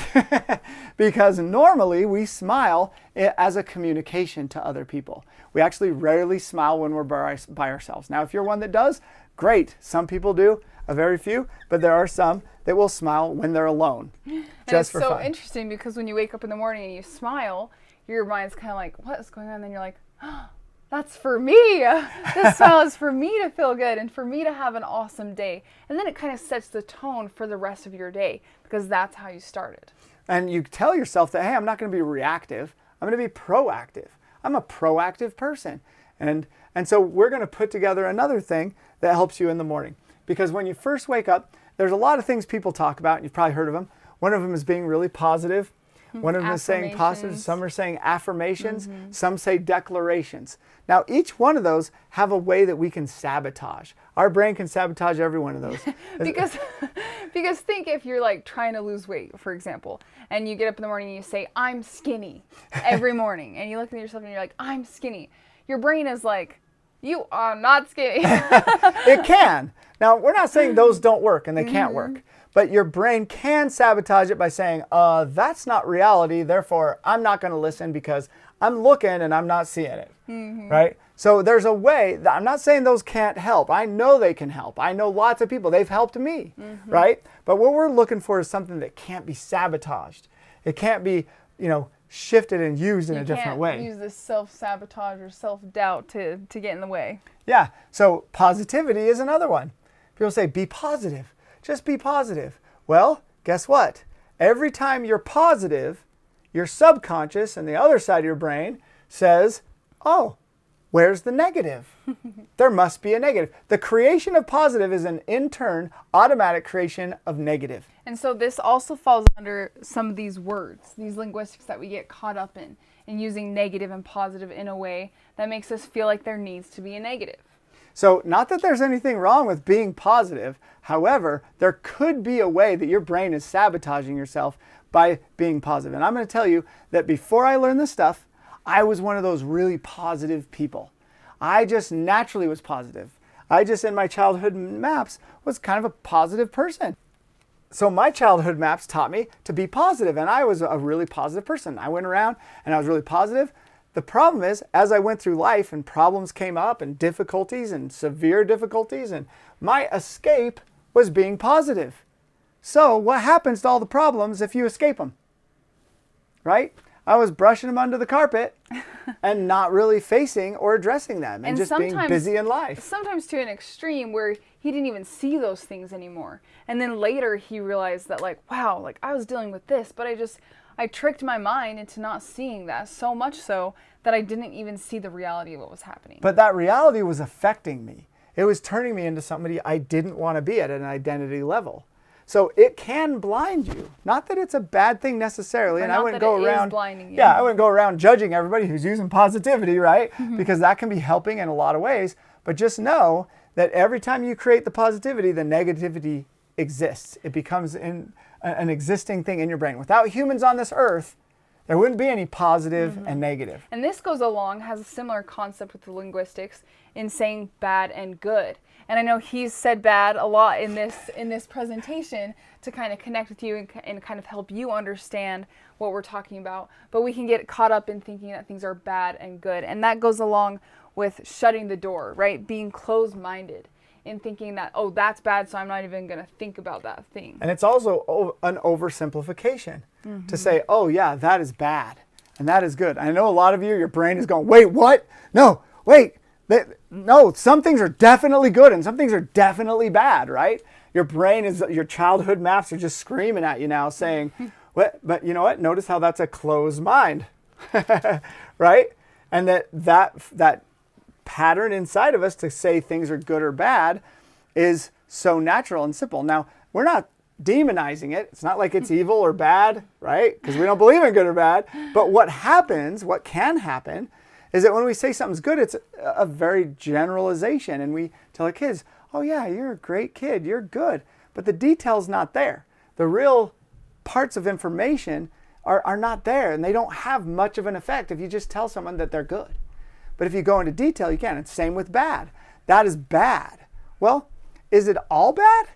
because normally we smile as a communication to other people. We actually rarely smile when we're by ourselves. Now, if you're one that does, great. Some people do, a very few, but there are some that will smile when they're alone. Just for fun. It's so interesting because when you wake up in the morning and you smile, your mind's kind of like, what is going on? And then you're like, oh, that's for me. This smile is for me to feel good and for me to have an awesome day. And then it kind of sets the tone for the rest of your day because that's how you started. And you tell yourself that, hey, I'm not going to be reactive. I'm going to be proactive. I'm a proactive person. And so we're going to put together another thing that helps you in the morning. Because when you first wake up, there's a lot of things people talk about. You've probably heard of them. One of them is being really positive. One of them is saying positive. Some are saying affirmations. Some say declarations. Now, each one of those have a way that we can sabotage. Our brain can sabotage every one of those. because think if you're like trying to lose weight, for example, and you get up in the morning and you say, I'm skinny every morning. And you look at yourself and you're like, I'm skinny. Your brain is like, you are not skinny. It can. Now, we're not saying those don't work and they can't work. But your brain can sabotage it by saying, that's not reality, therefore I'm not going to listen because I'm looking and I'm not seeing it, right? So there's a way, I'm not saying those can't help. I know they can help. I know lots of people, they've helped me, right? But what we're looking for is something that can't be sabotaged. It can't be, shifted and used in a different way. You can't use this self-sabotage or self-doubt to get in the way. Yeah, so positivity is another one. People say, be positive. Just be positive. Well, guess what? Every time you're positive, your subconscious and the other side of your brain says, oh, where's the negative? There must be a negative. The creation of positive is an in turn automatic creation of negative. And so this also falls under some of these words, these linguistics that we get caught up in using negative and positive in a way that makes us feel like there needs to be a negative. So not that there's anything wrong with being positive. However, there could be a way that your brain is sabotaging yourself by being positive. And I'm going to tell you that before I learned this stuff, I was one of those really positive people. I just naturally was positive. I just, in my childhood maps, was kind of a positive person. So my childhood maps taught me to be positive, and I was a really positive person. I went around and I was really positive. The problem is, as I went through life and problems came up and difficulties and severe difficulties, and my escape was being positive. So what happens to all the problems if you escape them? Right? I was brushing them under the carpet and not really facing or addressing them and just being busy in life. Sometimes to an extreme where he didn't even see those things anymore. And then later he realized that wow, I was dealing with this, but I tricked my mind into not seeing that, so much so that I didn't even see the reality of what was happening. But that reality was affecting me. It was turning me into somebody I didn't want to be at an identity level. So it can blind you. Not that it's a bad thing necessarily, and I wouldn't go around blinding you. Yeah, I wouldn't go around judging everybody who's using positivity, right? Because that can be helping in a lot of ways. But just know that every time you create the positivity, the negativity exists. It becomes an existing thing in your brain. Without humans on this earth, there wouldn't be any positive and negative. And this goes along, has a similar concept with the linguistics in saying bad and good. And I know he's said bad a lot in this presentation to kind of connect with you and kind of help you understand what we're talking about. But we can get caught up in thinking that things are bad and good. And that goes along with shutting the door, right? Being closed-minded in thinking that, oh, that's bad, so I'm not even going to think about that thing. And it's also an oversimplification to say, oh, yeah, that is bad and that is good. I know a lot of you, your brain is going, wait, what? No, wait. No, some things are definitely good and some things are definitely bad, right? Your brain your childhood maps are just screaming at you now saying, what? But you know what? Notice how that's a closed mind, right? And that pattern inside of us to say things are good or bad is so natural and simple. Now, we're not demonizing it. It's not like it's evil or bad, right? Because we don't believe in good or bad. But what can happen, is that when we say something's good, it's a very generalization. And we tell our kids, oh yeah, you're a great kid, you're good. But the detail's not there. The real parts of information are not there, and they don't have much of an effect if you just tell someone that they're good. But if you go into detail, you can. It's same with bad. That is bad. Well, is it all bad?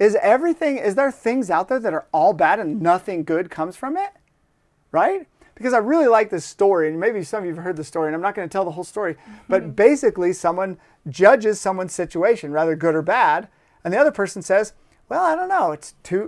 Is there things out there that are all bad and nothing good comes from it? Right? Because I really like this story, and maybe some of you have heard the story, and I'm not going to tell the whole story, but basically someone judges someone's situation, rather good or bad, and the other person says, well, I don't know,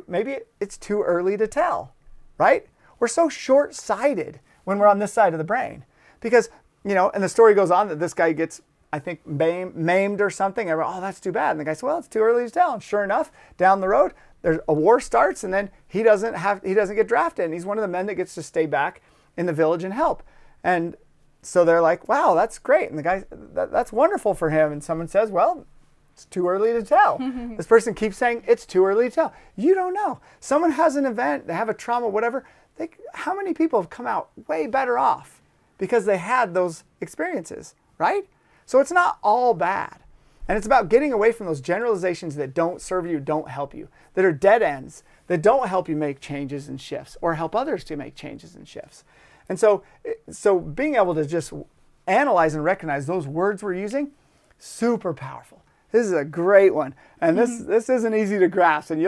maybe it's too early to tell, right? We're so short-sighted when we're on this side of the brain. Because, and the story goes on that this guy gets, I think, maimed or something. And oh, that's too bad. And the guy says, well, it's too early to tell. And sure enough, down the road, there's a war starts, and then he doesn't get drafted. And he's one of the men that gets to stay back in the village and help. And so they're like, wow, that's great. And the guy, that's wonderful for him. And someone says, well, it's too early to tell. This person keeps saying, it's too early to tell. You don't know. Someone has an event, they have a trauma, whatever. How many people have come out way better off because they had those experiences, right? So it's not all bad. And it's about getting away from those generalizations that don't serve you, don't help you, that are dead ends, that don't help you make changes and shifts or help others to make changes and shifts. And so being able to just analyze and recognize those words we're using, super powerful. This is a great one. And this isn't easy to grasp. And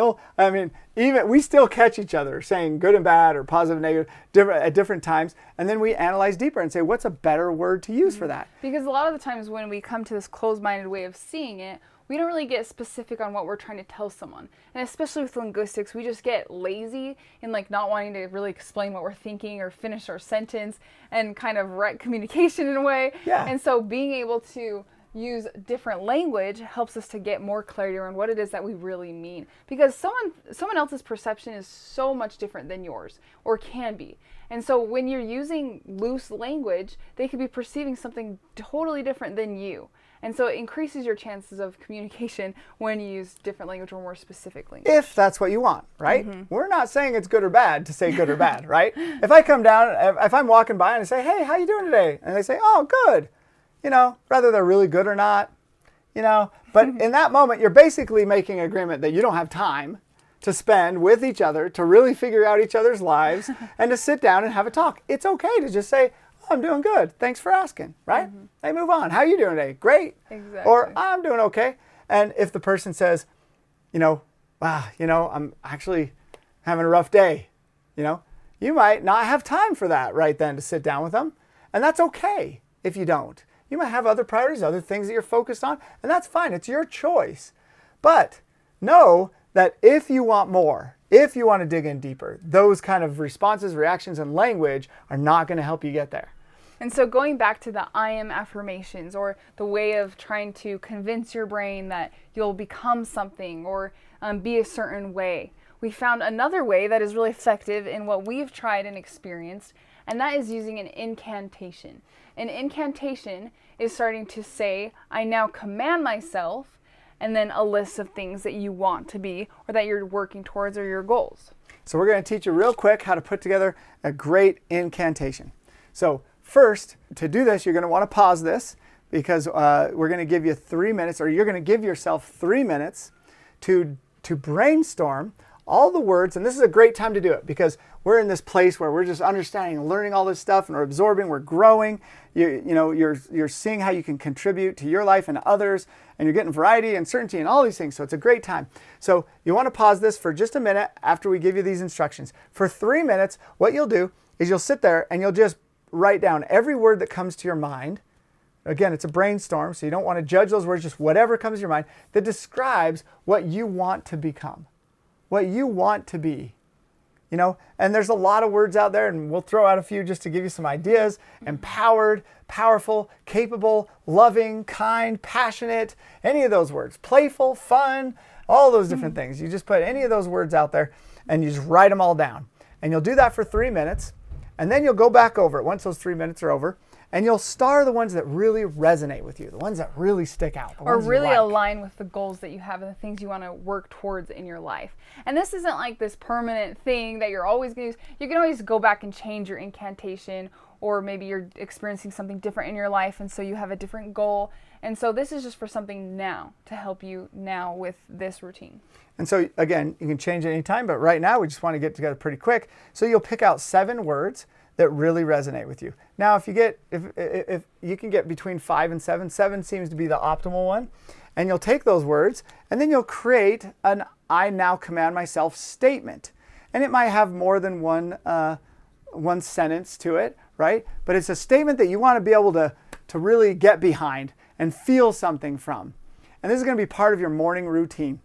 even we still catch each other saying good and bad or positive and negative at different times. And then we analyze deeper and say, what's a better word to use for that? Because a lot of the times when we come to this closed-minded way of seeing it, we don't really get specific on what we're trying to tell someone. And especially with linguistics, we just get lazy in not wanting to really explain what we're thinking or finish our sentence and kind of wreck communication in a way. Yeah. And so being able to use different language helps us to get more clarity around what it is that we really mean. Because someone else's perception is so much different than yours, or can be. And so when you're using loose language, they could be perceiving something totally different than you. And so it increases your chances of communication when you use different language or more specific language. If that's what you want, right? We're not saying it's good or bad to say good or bad, right? If I come down, if I'm walking by and I say, hey, how you doing today? And they say, oh, good. Whether they're really good or not, but in that moment, you're basically making an agreement that you don't have time to spend with each other to really figure out each other's lives and to sit down and have a talk. It's okay to just say, oh, I'm doing good. Thanks for asking, right? They move on. How are you doing today? Great. Exactly. Or I'm doing okay. And if the person says, wow, I'm actually having a rough day, you might not have time for that right then to sit down with them. And that's okay if you don't. You might have other priorities, other things that you're focused on, and that's fine. It's your choice. But know that if you want more, if you want to dig in deeper, those kind of responses, reactions, and language are not going to help you get there. And so going back to the I am affirmations, or the way of trying to convince your brain that you'll become something or be a certain way, we found another way that is really effective in what we've tried and experienced, and that is using an incantation. An incantation is starting to say, I now command myself, and then a list of things that you want to be or that you're working towards or your goals. So we're going to teach you real quick how to put together a great incantation. So first, to do this, you're going to want to pause this because we're going to give you 3 minutes, or you're going to give yourself 3 minutes to brainstorm all the words. And this is a great time to do it because we're in this place where we're just understanding and learning all this stuff, and we're absorbing, we're growing. You're seeing how you can contribute to your life and others, and you're getting variety and certainty and all these things. So it's a great time. So you want to pause this for just a minute after we give you these instructions. For 3 minutes, what you'll do is you'll sit there and you'll just write down every word that comes to your mind. Again, it's a brainstorm, so you don't want to judge those words, just whatever comes to your mind that describes what you want to become, what you want to be. And there's a lot of words out there, and we'll throw out a few just to give you some ideas. Empowered, powerful, capable, loving, kind, passionate, any of those words. Playful, fun, all those different things. You just put any of those words out there and you just write them all down. And you'll do that for 3 minutes, and then you'll go back over it once those 3 minutes are over, and you'll star the ones that really resonate with you, the ones that really stick out, the or ones you really like. align with the goals that you have and the things you want to work towards in your life. And this isn't like this permanent thing that you're always going to use. You can always go back and change your incantation, or maybe you're experiencing something different in your life and so you have a different goal. And so this is just for something now, to help you now with this routine. And so again, you can change it anytime, but right now we just want to get together pretty quick. So you'll pick out 7 words that really resonate with you. Now, if you can get between 5 and 7, 7 seems to be the optimal one. And you'll take those words and then you'll create an I now command myself statement. And it might have more than one sentence to it, right? But it's a statement that you want to be able to really get behind and feel something from. And this is going to be part of your morning routine,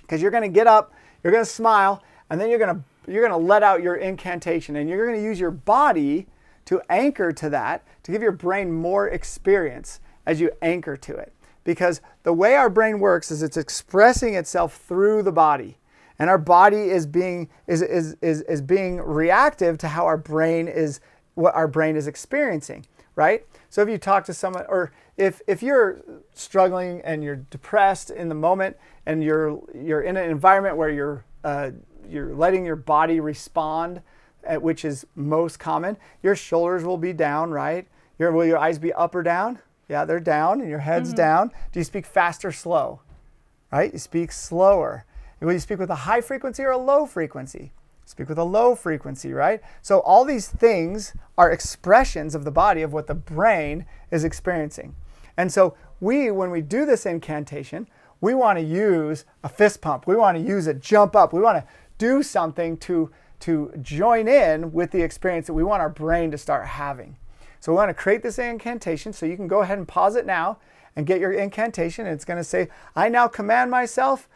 because you're going to get up, you're going to smile, and then you're going to let out your incantation, and you're going to use your body to anchor to that, to give your brain more experience as you anchor to it. Because the way our brain works is it's expressing itself through the body, and our body is being reactive to how what our brain is experiencing, right? So if you talk to someone, or if you're struggling and you're depressed in the moment, and you're in an environment where you're letting your body respond, which is most common, your shoulders will be down, right? Will your eyes be up or down? Yeah, they're down, and your head's down. Do you speak fast or slow? Right? You speak slower. Will you speak with a high frequency or a low frequency? Speak with a low frequency, right? So all these things are expressions of the body of what the brain is experiencing. And so when we do this incantation, we want to use a fist pump. We want to use a jump up. We want to do something to join in with the experience that we want our brain to start having. So we want to create this incantation. So you can go ahead and pause it now and get your incantation. And it's going to say, I now command myself,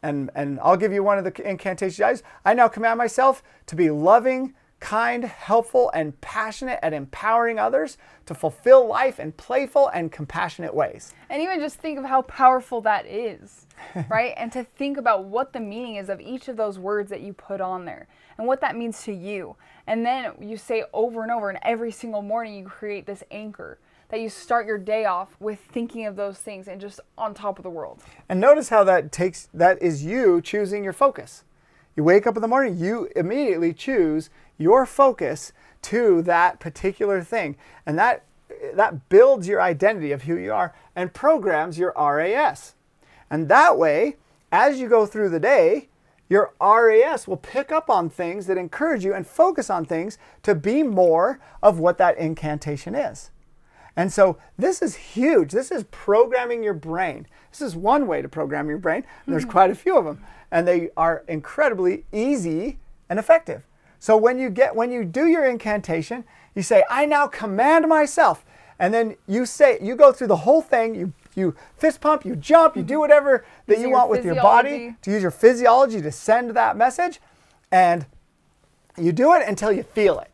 and I'll give you one of the incantations. I now command myself to be loving, kind, helpful, and passionate at empowering others to fulfill life in playful and compassionate ways. And even just think of how powerful that is, right? And to think about what the meaning is of each of those words that you put on there and what that means to you. And then you say over and over, and every single morning you create this anchor that you start your day off with, thinking of those things and just on top of the world. And notice how that is you choosing your focus. You wake up in the morning, you immediately choose your focus to that particular thing. And that builds your identity of who you are and programs your RAS. And that way, as you go through the day, your RAS will pick up on things that encourage you and focus on things to be more of what that incantation is. And so this is huge. This is programming your brain. This is one way to program your brain. And there's quite a few of them. And they are incredibly easy and effective. So when you do your incantation, you say, I now command myself. And then you go through the whole thing. You fist pump, you jump, you do whatever that you want with your body, to use your physiology to send that message. And you do it until you feel it.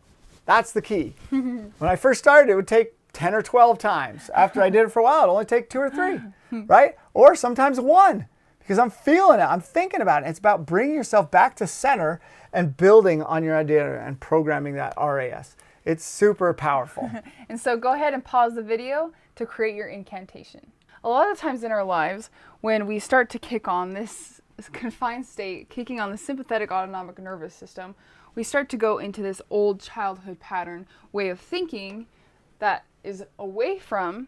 That's the key. When I first started, it would take 10 or 12 times. After I did it for a while, it'd only take 2 or 3, right? Or sometimes 1, because I'm feeling it. I'm thinking about it. It's about bringing yourself back to center and building on your idea and programming that RAS. It's super powerful. And so go ahead and pause the video to create your incantation. A lot of times in our lives, when we start to kick on this confined state, kicking on the sympathetic autonomic nervous system, we start to go into this old childhood pattern way of thinking that is away from,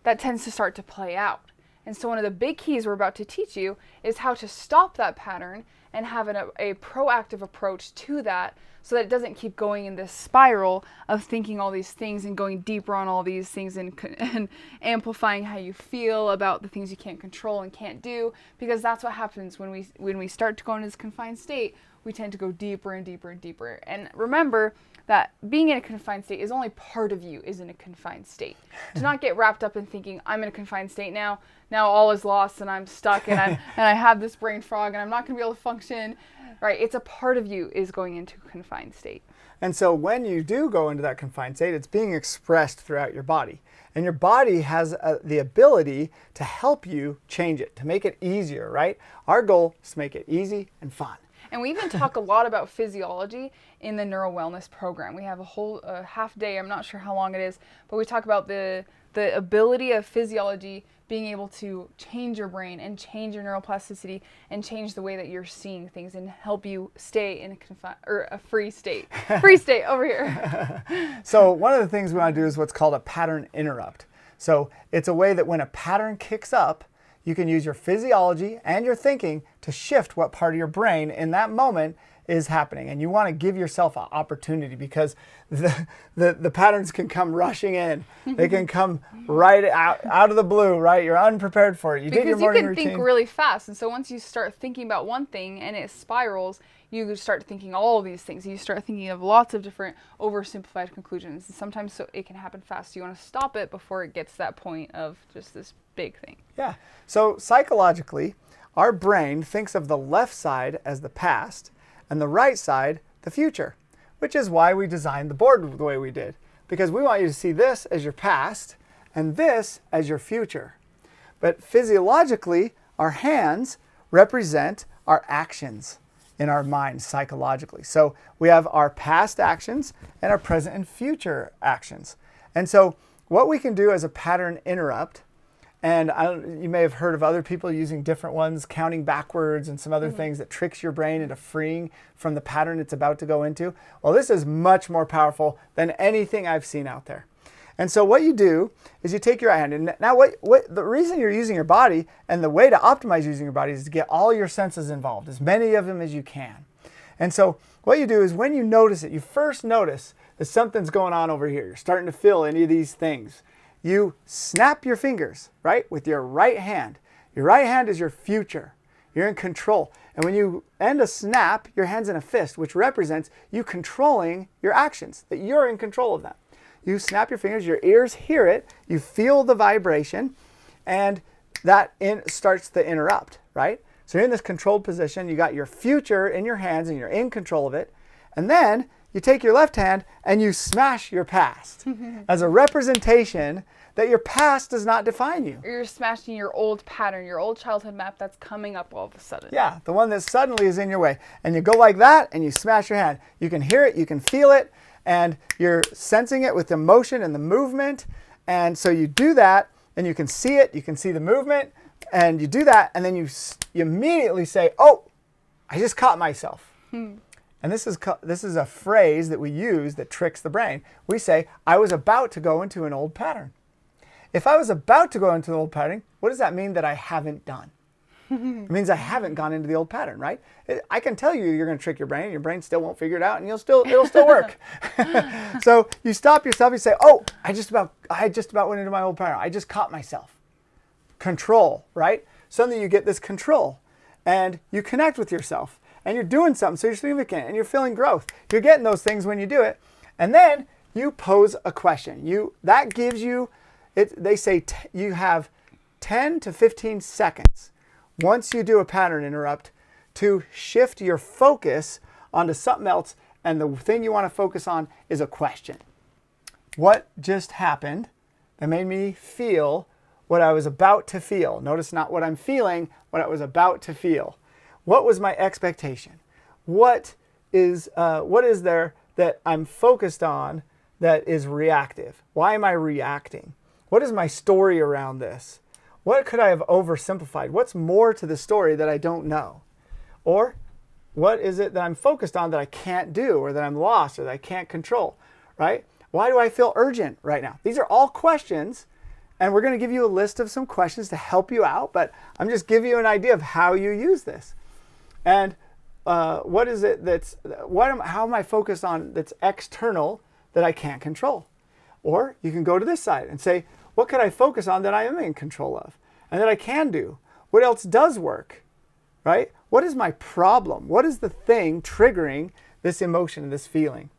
that tends to start to play out. And so one of the big keys we're about to teach you is how to stop that pattern and have a proactive approach to that, so that it doesn't keep going in this spiral of thinking all these things and going deeper on all these things and amplifying how you feel about the things you can't control and can't do, because that's what happens when we start to go into this confined state. We tend to go deeper and deeper and deeper. And remember that being in a confined state is only part of you is in a confined state. Do not get wrapped up in thinking, I'm in a confined state now all is lost and I'm stuck and I have this brain fog and I'm not going to be able to function. Right? It's a part of you is going into a confined state. And so when you do go into that confined state, it's being expressed throughout your body. And your body has the ability to help you change it, to make it easier, right? Our goal is to make it easy and fun. And we even talk a lot about physiology in the neuro wellness program. We have a whole half day, I'm not sure how long it is, but we talk about the ability of physiology being able to change your brain and change your neuroplasticity and change the way that you're seeing things and help you stay in a free state. Free state over here. So one of the things we want to do is what's called a pattern interrupt. So it's a way that when a pattern kicks up, you can use your physiology and your thinking to shift what part of your brain in that moment is happening. And you want to give yourself an opportunity because the patterns can come rushing in. They can come right out of the blue, right? You're unprepared for it. You did your morning routine. Because you can think really fast. And so once you start thinking about one thing and it spirals, you start thinking all these things. You start thinking of lots of different oversimplified conclusions. And sometimes so it can happen fast. So you want to stop it before it gets to that point of just this big thing. Yeah. So psychologically, our brain thinks of the left side as the past and the right side the future, which is why we designed the board the way we did. Because we want you to see this as your past and this as your future. But physiologically, our hands represent our actions in our mind psychologically. So we have our past actions and our present and future actions. And so what we can do as a pattern interrupt, and you may have heard of other people using different ones, counting backwards and some other things that tricks your brain into freeing from the pattern it's about to go into. Well, this is much more powerful than anything I've seen out there. And so what you do is you take your right hand, and now what the reason you're using your body and the way to optimize using your body is to get all your senses involved, as many of them as you can. And so what you do is when you notice it, you first notice that something's going on over here. You're starting to feel any of these things. You snap your fingers, right, with your right hand. Your right hand is your future. You're in control. And when you end a snap, your hand's in a fist, which represents you controlling your actions, that you're in control of them. You snap your fingers, your ears hear it, you feel the vibration, and that starts to interrupt, right? So you're in this controlled position, you got your future in your hands and you're in control of it, and then you take your left hand and you smash your past as a representation that your past does not define you. You're smashing your old pattern, your old childhood map that's coming up all of a sudden. Yeah, the one that suddenly is in your way. And you go like that and you smash your hand. You can hear it, you can feel it, and you're sensing it with the motion and the movement. And so you do that and you can see it, you can see the movement, and you do that, and then you immediately say, oh, I just caught myself. And this is a phrase that we use that tricks the brain. We say, I was about to go into an old pattern. If I was about to go into the old pattern, what does that mean that I haven't done? It means I haven't gone into the old pattern, right? I can tell you you're going to trick your brain still won't figure it out, and it'll still work. So you stop yourself, you say, oh, I just about went into my old pattern. I just caught myself. Control, right? Suddenly you get this control, and you connect with yourself, and you're doing something so you're significant, and you're feeling growth. You're getting those things when you do it, and then you pose a question. That gives you, they say you have 10 to 15 seconds once you do a pattern interrupt to shift your focus onto something else, and the thing you want to focus on is a question. What just happened that made me feel what I was about to feel? Notice not what I'm feeling, what I was about to feel. What was my expectation? What is there that I'm focused on that is reactive? Why am I reacting? What is my story around this? What could I have oversimplified? What's more to the story that I don't know? Or what is it that I'm focused on that I can't do, or that I'm lost, or that I can't control, right? Why do I feel urgent right now? These are all questions, and we're going to give you a list of some questions to help you out, but I'm just giving you an idea of how you use this. And how am I focused on that's external that I can't control? Or you can go to this side and say, what could I focus on that I am in control of and that I can do? What else does work, right? What is my problem? What is the thing triggering this emotion and this feeling?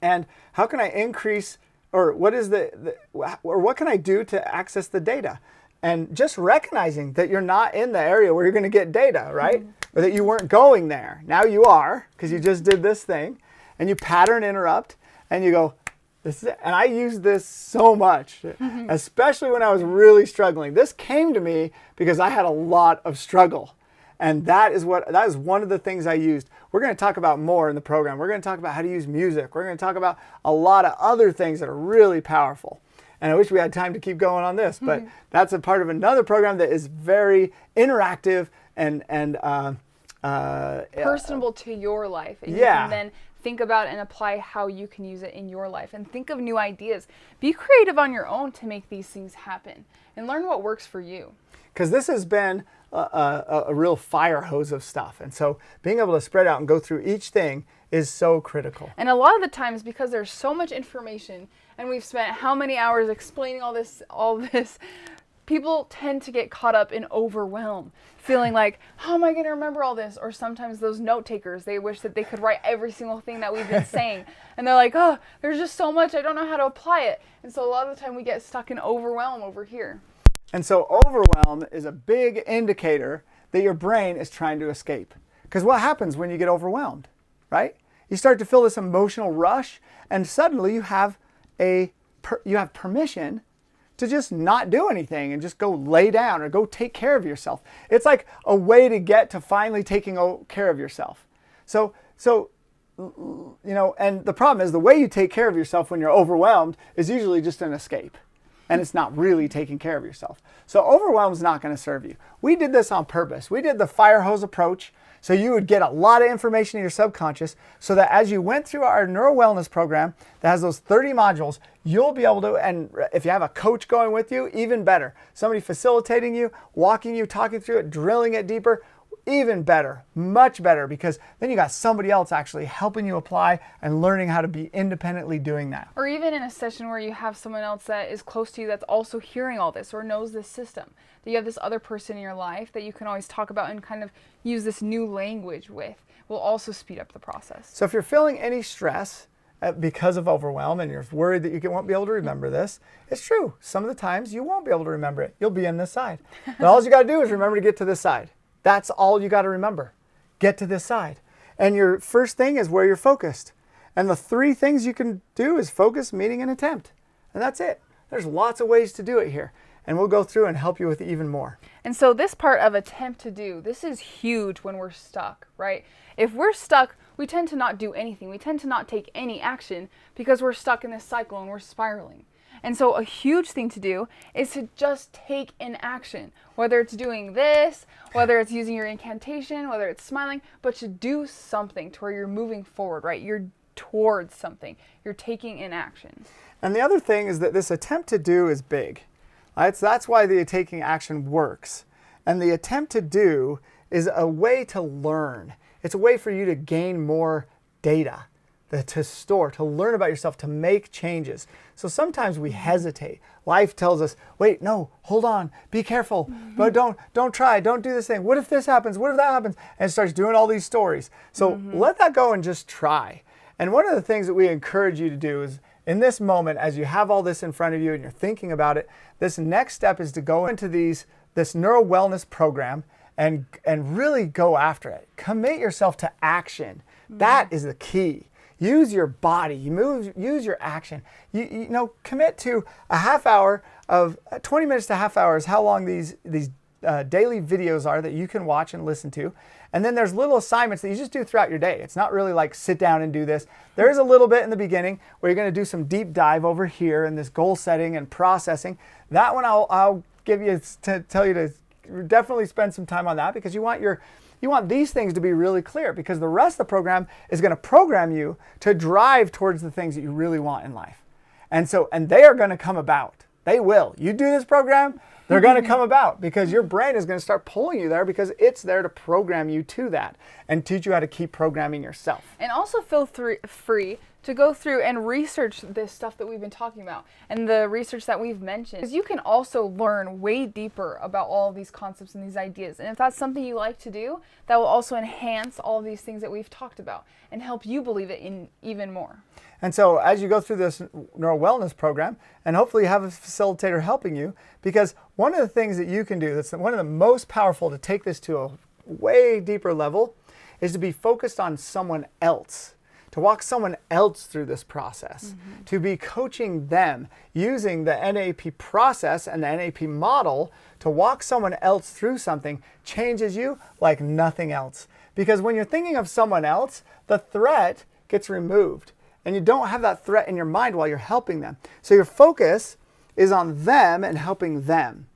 And how can I increase, or what can I do to access the data? And just recognizing that you're not in the area where you're going to get data, right? Or that you weren't going there. Now you are, because you just did this thing, and you pattern interrupt, and you go, this is it. And I use this so much, especially when I was really struggling. This came to me because I had a lot of struggle. And that is one of the things I used. We're going to talk about more in the program. We're going to talk about how to use music. We're going to talk about a lot of other things that are really powerful. And I wish we had time to keep going on this, but that's a part of another program that is very interactive and personable to your life. And you yeah. can then think about and apply how you can use it in your life, and think of new ideas. Be creative on your own to make these things happen, and learn what works for you. Because this has been a real fire hose of stuff. And so being able to spread out and go through each thing is so critical. And a lot of the times, because there's so much information and we've spent how many hours explaining all this, people tend to get caught up in overwhelm, feeling like, how am I going to remember all this? Or sometimes those note takers, they wish that they could write every single thing that we've been saying. And they're like, oh, there's just so much, I don't know how to apply it. And so a lot of the time we get stuck in overwhelm over here. And so overwhelm is a big indicator that your brain is trying to escape. Because what happens when you get overwhelmed, right? You start to feel this emotional rush, and suddenly you have permission to just not do anything and just go lay down or go take care of yourself. It's like a way to get to finally taking care of yourself. So you know, and the problem is the way you take care of yourself when you're overwhelmed is usually just an escape. And it's not really taking care of yourself. So overwhelm is not going to serve you. We did this on purpose. We did the fire hose approach, so you would get a lot of information in your subconscious, so that as you went through our neuro wellness program that has those 30 modules, you'll be able to, and if you have a coach going with you, even better. Somebody facilitating you, walking you, talking through it, drilling it deeper, even better, much better, because then you got somebody else actually helping you apply and learning how to be independently doing that. Or even in a session where you have someone else that is close to you that's also hearing all this or knows this system. That you have this other person in your life that you can always talk about and kind of use this new language with, will also speed up the process. So if you're feeling any stress because of overwhelm and you're worried that you won't be able to remember this, it's true. Some of the times you won't be able to remember it. You'll be on this side. But all you got to do is remember to get to this side. That's all you got to remember. Get to this side. And your first thing is where you're focused. And the 3 things you can do is focus, meeting, and attempt. And that's it. There's lots of ways to do it here. And we'll go through and help you with even more. And so this part of attempt to do, this is huge when we're stuck, right? If we're stuck, we tend to not do anything. We tend to not take any action because we're stuck in this cycle and we're spiraling. And so a huge thing to do is to just take an action, whether it's doing this, whether it's using your incantation, whether it's smiling, but to do something to where you're moving forward, right? You're towards something. You're taking an action. And the other thing is that this attempt to do is big. Right? So that's why the taking action works. And the attempt to do is a way to learn. It's a way for you to gain more data, to store, to learn about yourself, to make changes. So sometimes we hesitate. Life tells us, wait, no, hold on, be careful, but don't try, don't do this thing. What if this happens? What if that happens? And it starts doing all these stories. So let that go and just try. And one of the things that we encourage you to do is, in this moment, as you have all this in front of you and you're thinking about it, this next step is to go into this neuro wellness program and really go after it. Commit yourself to action. That is the key. Use your body. Use your action. You know, commit to a half hour of 20 minutes to half hour is how long these daily videos are that you can watch and listen to. And then there's little assignments that you just do throughout your day. It's not really like sit down and do this. There is a little bit in the beginning where you're going to do some deep dive over here in this goal setting and processing. That one I'll give you to tell you to definitely spend some time on that, because you want these things to be really clear, because the rest of the program is going to program you to drive towards the things that you really want in life. And they are going to come about. They will. You do this program, they're going to come about, because your brain is going to start pulling you there, because it's there to program you to that and teach you how to keep programming yourself. And also feel free to go through and research this stuff that we've been talking about and the research that we've mentioned. Because you can also learn way deeper about all of these concepts and these ideas. And if that's something you like to do, that will also enhance all of these things that we've talked about and help you believe it in even more. And so as you go through this neuro wellness program, and hopefully you have a facilitator helping you, because one of the things that you can do that's one of the most powerful to take this to a way deeper level is to be focused on someone else, to walk someone else through this process, to be coaching them using the NAP process and the NAP model to walk someone else through something changes you like nothing else. Because when you're thinking of someone else, the threat gets removed and you don't have that threat in your mind while you're helping them. So your focus is on them and helping them.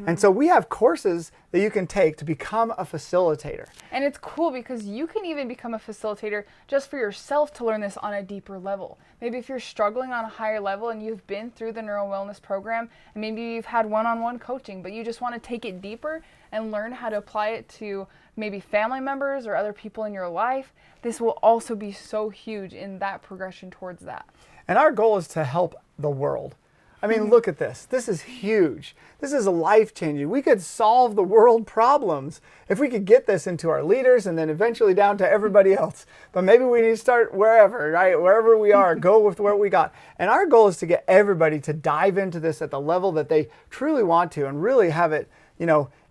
And so we have courses that you can take to become a facilitator. And it's cool because you can even become a facilitator just for yourself to learn this on a deeper level. Maybe if you're struggling on a higher level and you've been through the Neuro Wellness program, and maybe you've had one-on-one coaching, but you just want to take it deeper and learn how to apply it to maybe family members or other people in your life, this will also be so huge in that progression towards that. And our goal is to help the world. I mean, look at this. This is huge. This is life-changing. We could solve the world problems if we could get this into our leaders and then eventually down to everybody else. But maybe we need to start wherever, right? Wherever we are, go with what we got. And our goal is to get everybody to dive into this at the level that they truly want to and really have it,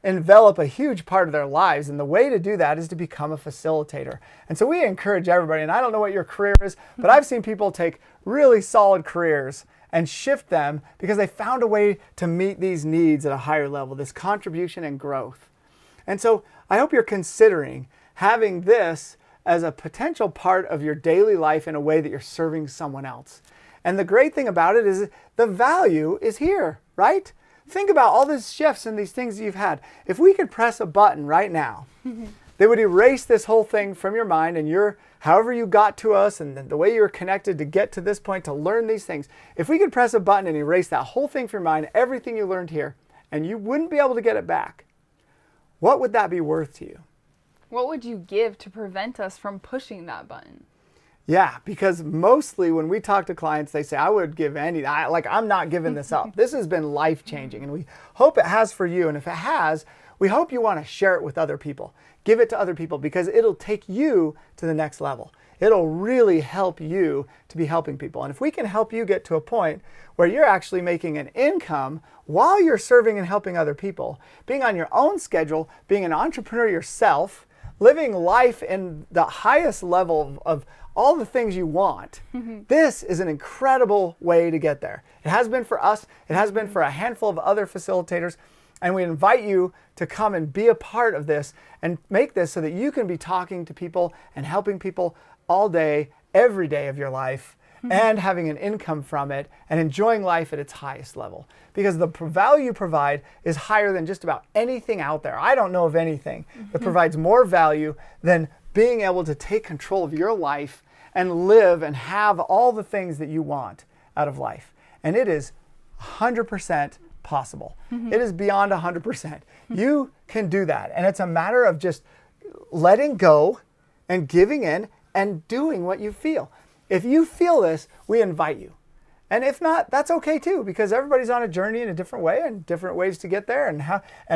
envelop a huge part of their lives. And the way to do that is to become a facilitator. And so we encourage everybody, and I don't know what your career is, but I've seen people take really solid careers and shift them because they found a way to meet these needs at a higher level, this contribution and growth. And so I hope you're considering having this as a potential part of your daily life in a way that you're serving someone else. And the great thing about it is the value is here, right? Think about all these shifts and these things you've had. If we could press a button right now, they would erase this whole thing from your mind and however you got to us and the way you were connected to get to this point to learn these things. If we could press a button and erase that whole thing from your mind, everything you learned here, and you wouldn't be able to get it back, what would that be worth to you? What would you give to prevent us from pushing that button? Yeah, because mostly when we talk to clients, they say, I would give anything. I'm not giving this up. This has been life-changing, and we hope it has for you. And if it has, we hope you want to share it with other people. Give it to other people because it'll take you to the next level. It'll really help you to be helping people. And if we can help you get to a point where you're actually making an income while you're serving and helping other people, being on your own schedule, being an entrepreneur yourself, living life in the highest level of all the things you want, this is an incredible way to get there. It has been for us. It has been for a handful of other facilitators. And we invite you to come and be a part of this and make this so that you can be talking to people and helping people all day, every day of your life, and having an income from it and enjoying life at its highest level. Because the value you provide is higher than just about anything out there. I don't know of anything that provides more value than being able to take control of your life and live and have all the things that you want out of life. And it is 100% possible. It is beyond 100%. You can do that. And it's a matter of just letting go and giving in and doing what you feel. If you feel this, we invite you. And if not, that's okay too, because everybody's on a journey in a different way and different ways to get there. And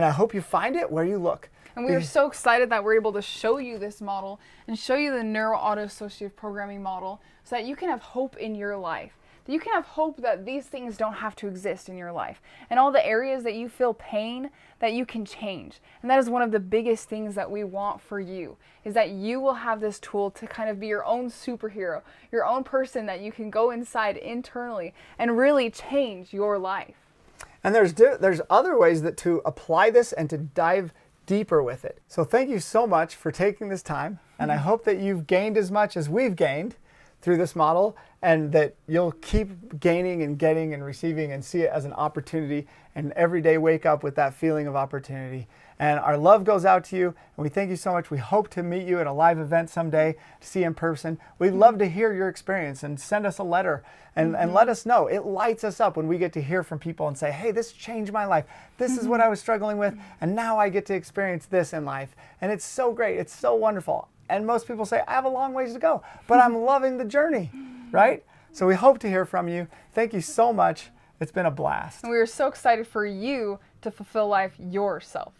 I hope you find it where you look. And we are so excited that we're able to show you this model and show you the neuro-auto-associative programming model so that you can have hope in your life. That you can have hope that these things don't have to exist in your life. And all the areas that you feel pain, that you can change. And that is one of the biggest things that we want for you, is that you will have this tool to kind of be your own superhero, your own person that you can go inside internally and really change your life. And there's other ways that to apply this and to dive deeper with it. So thank you so much for taking this time. And I hope that you've gained as much as we've gained through this model, and that you'll keep gaining and getting and receiving and see it as an opportunity, and every day wake up with that feeling of opportunity. And our love goes out to you, and we thank you so much. We hope to meet you at a live event someday, to see you in person. We'd love to hear your experience, and send us a letter and let us know. It lights us up when we get to hear from people and say, hey, this changed my life. This is what I was struggling with, and now I get to experience this in life. And it's so great. It's so wonderful. And most people say, I have a long ways to go, but I'm loving the journey, right? So we hope to hear from you. Thank you so much. It's been a blast. And we are so excited for you to fulfill life yourself.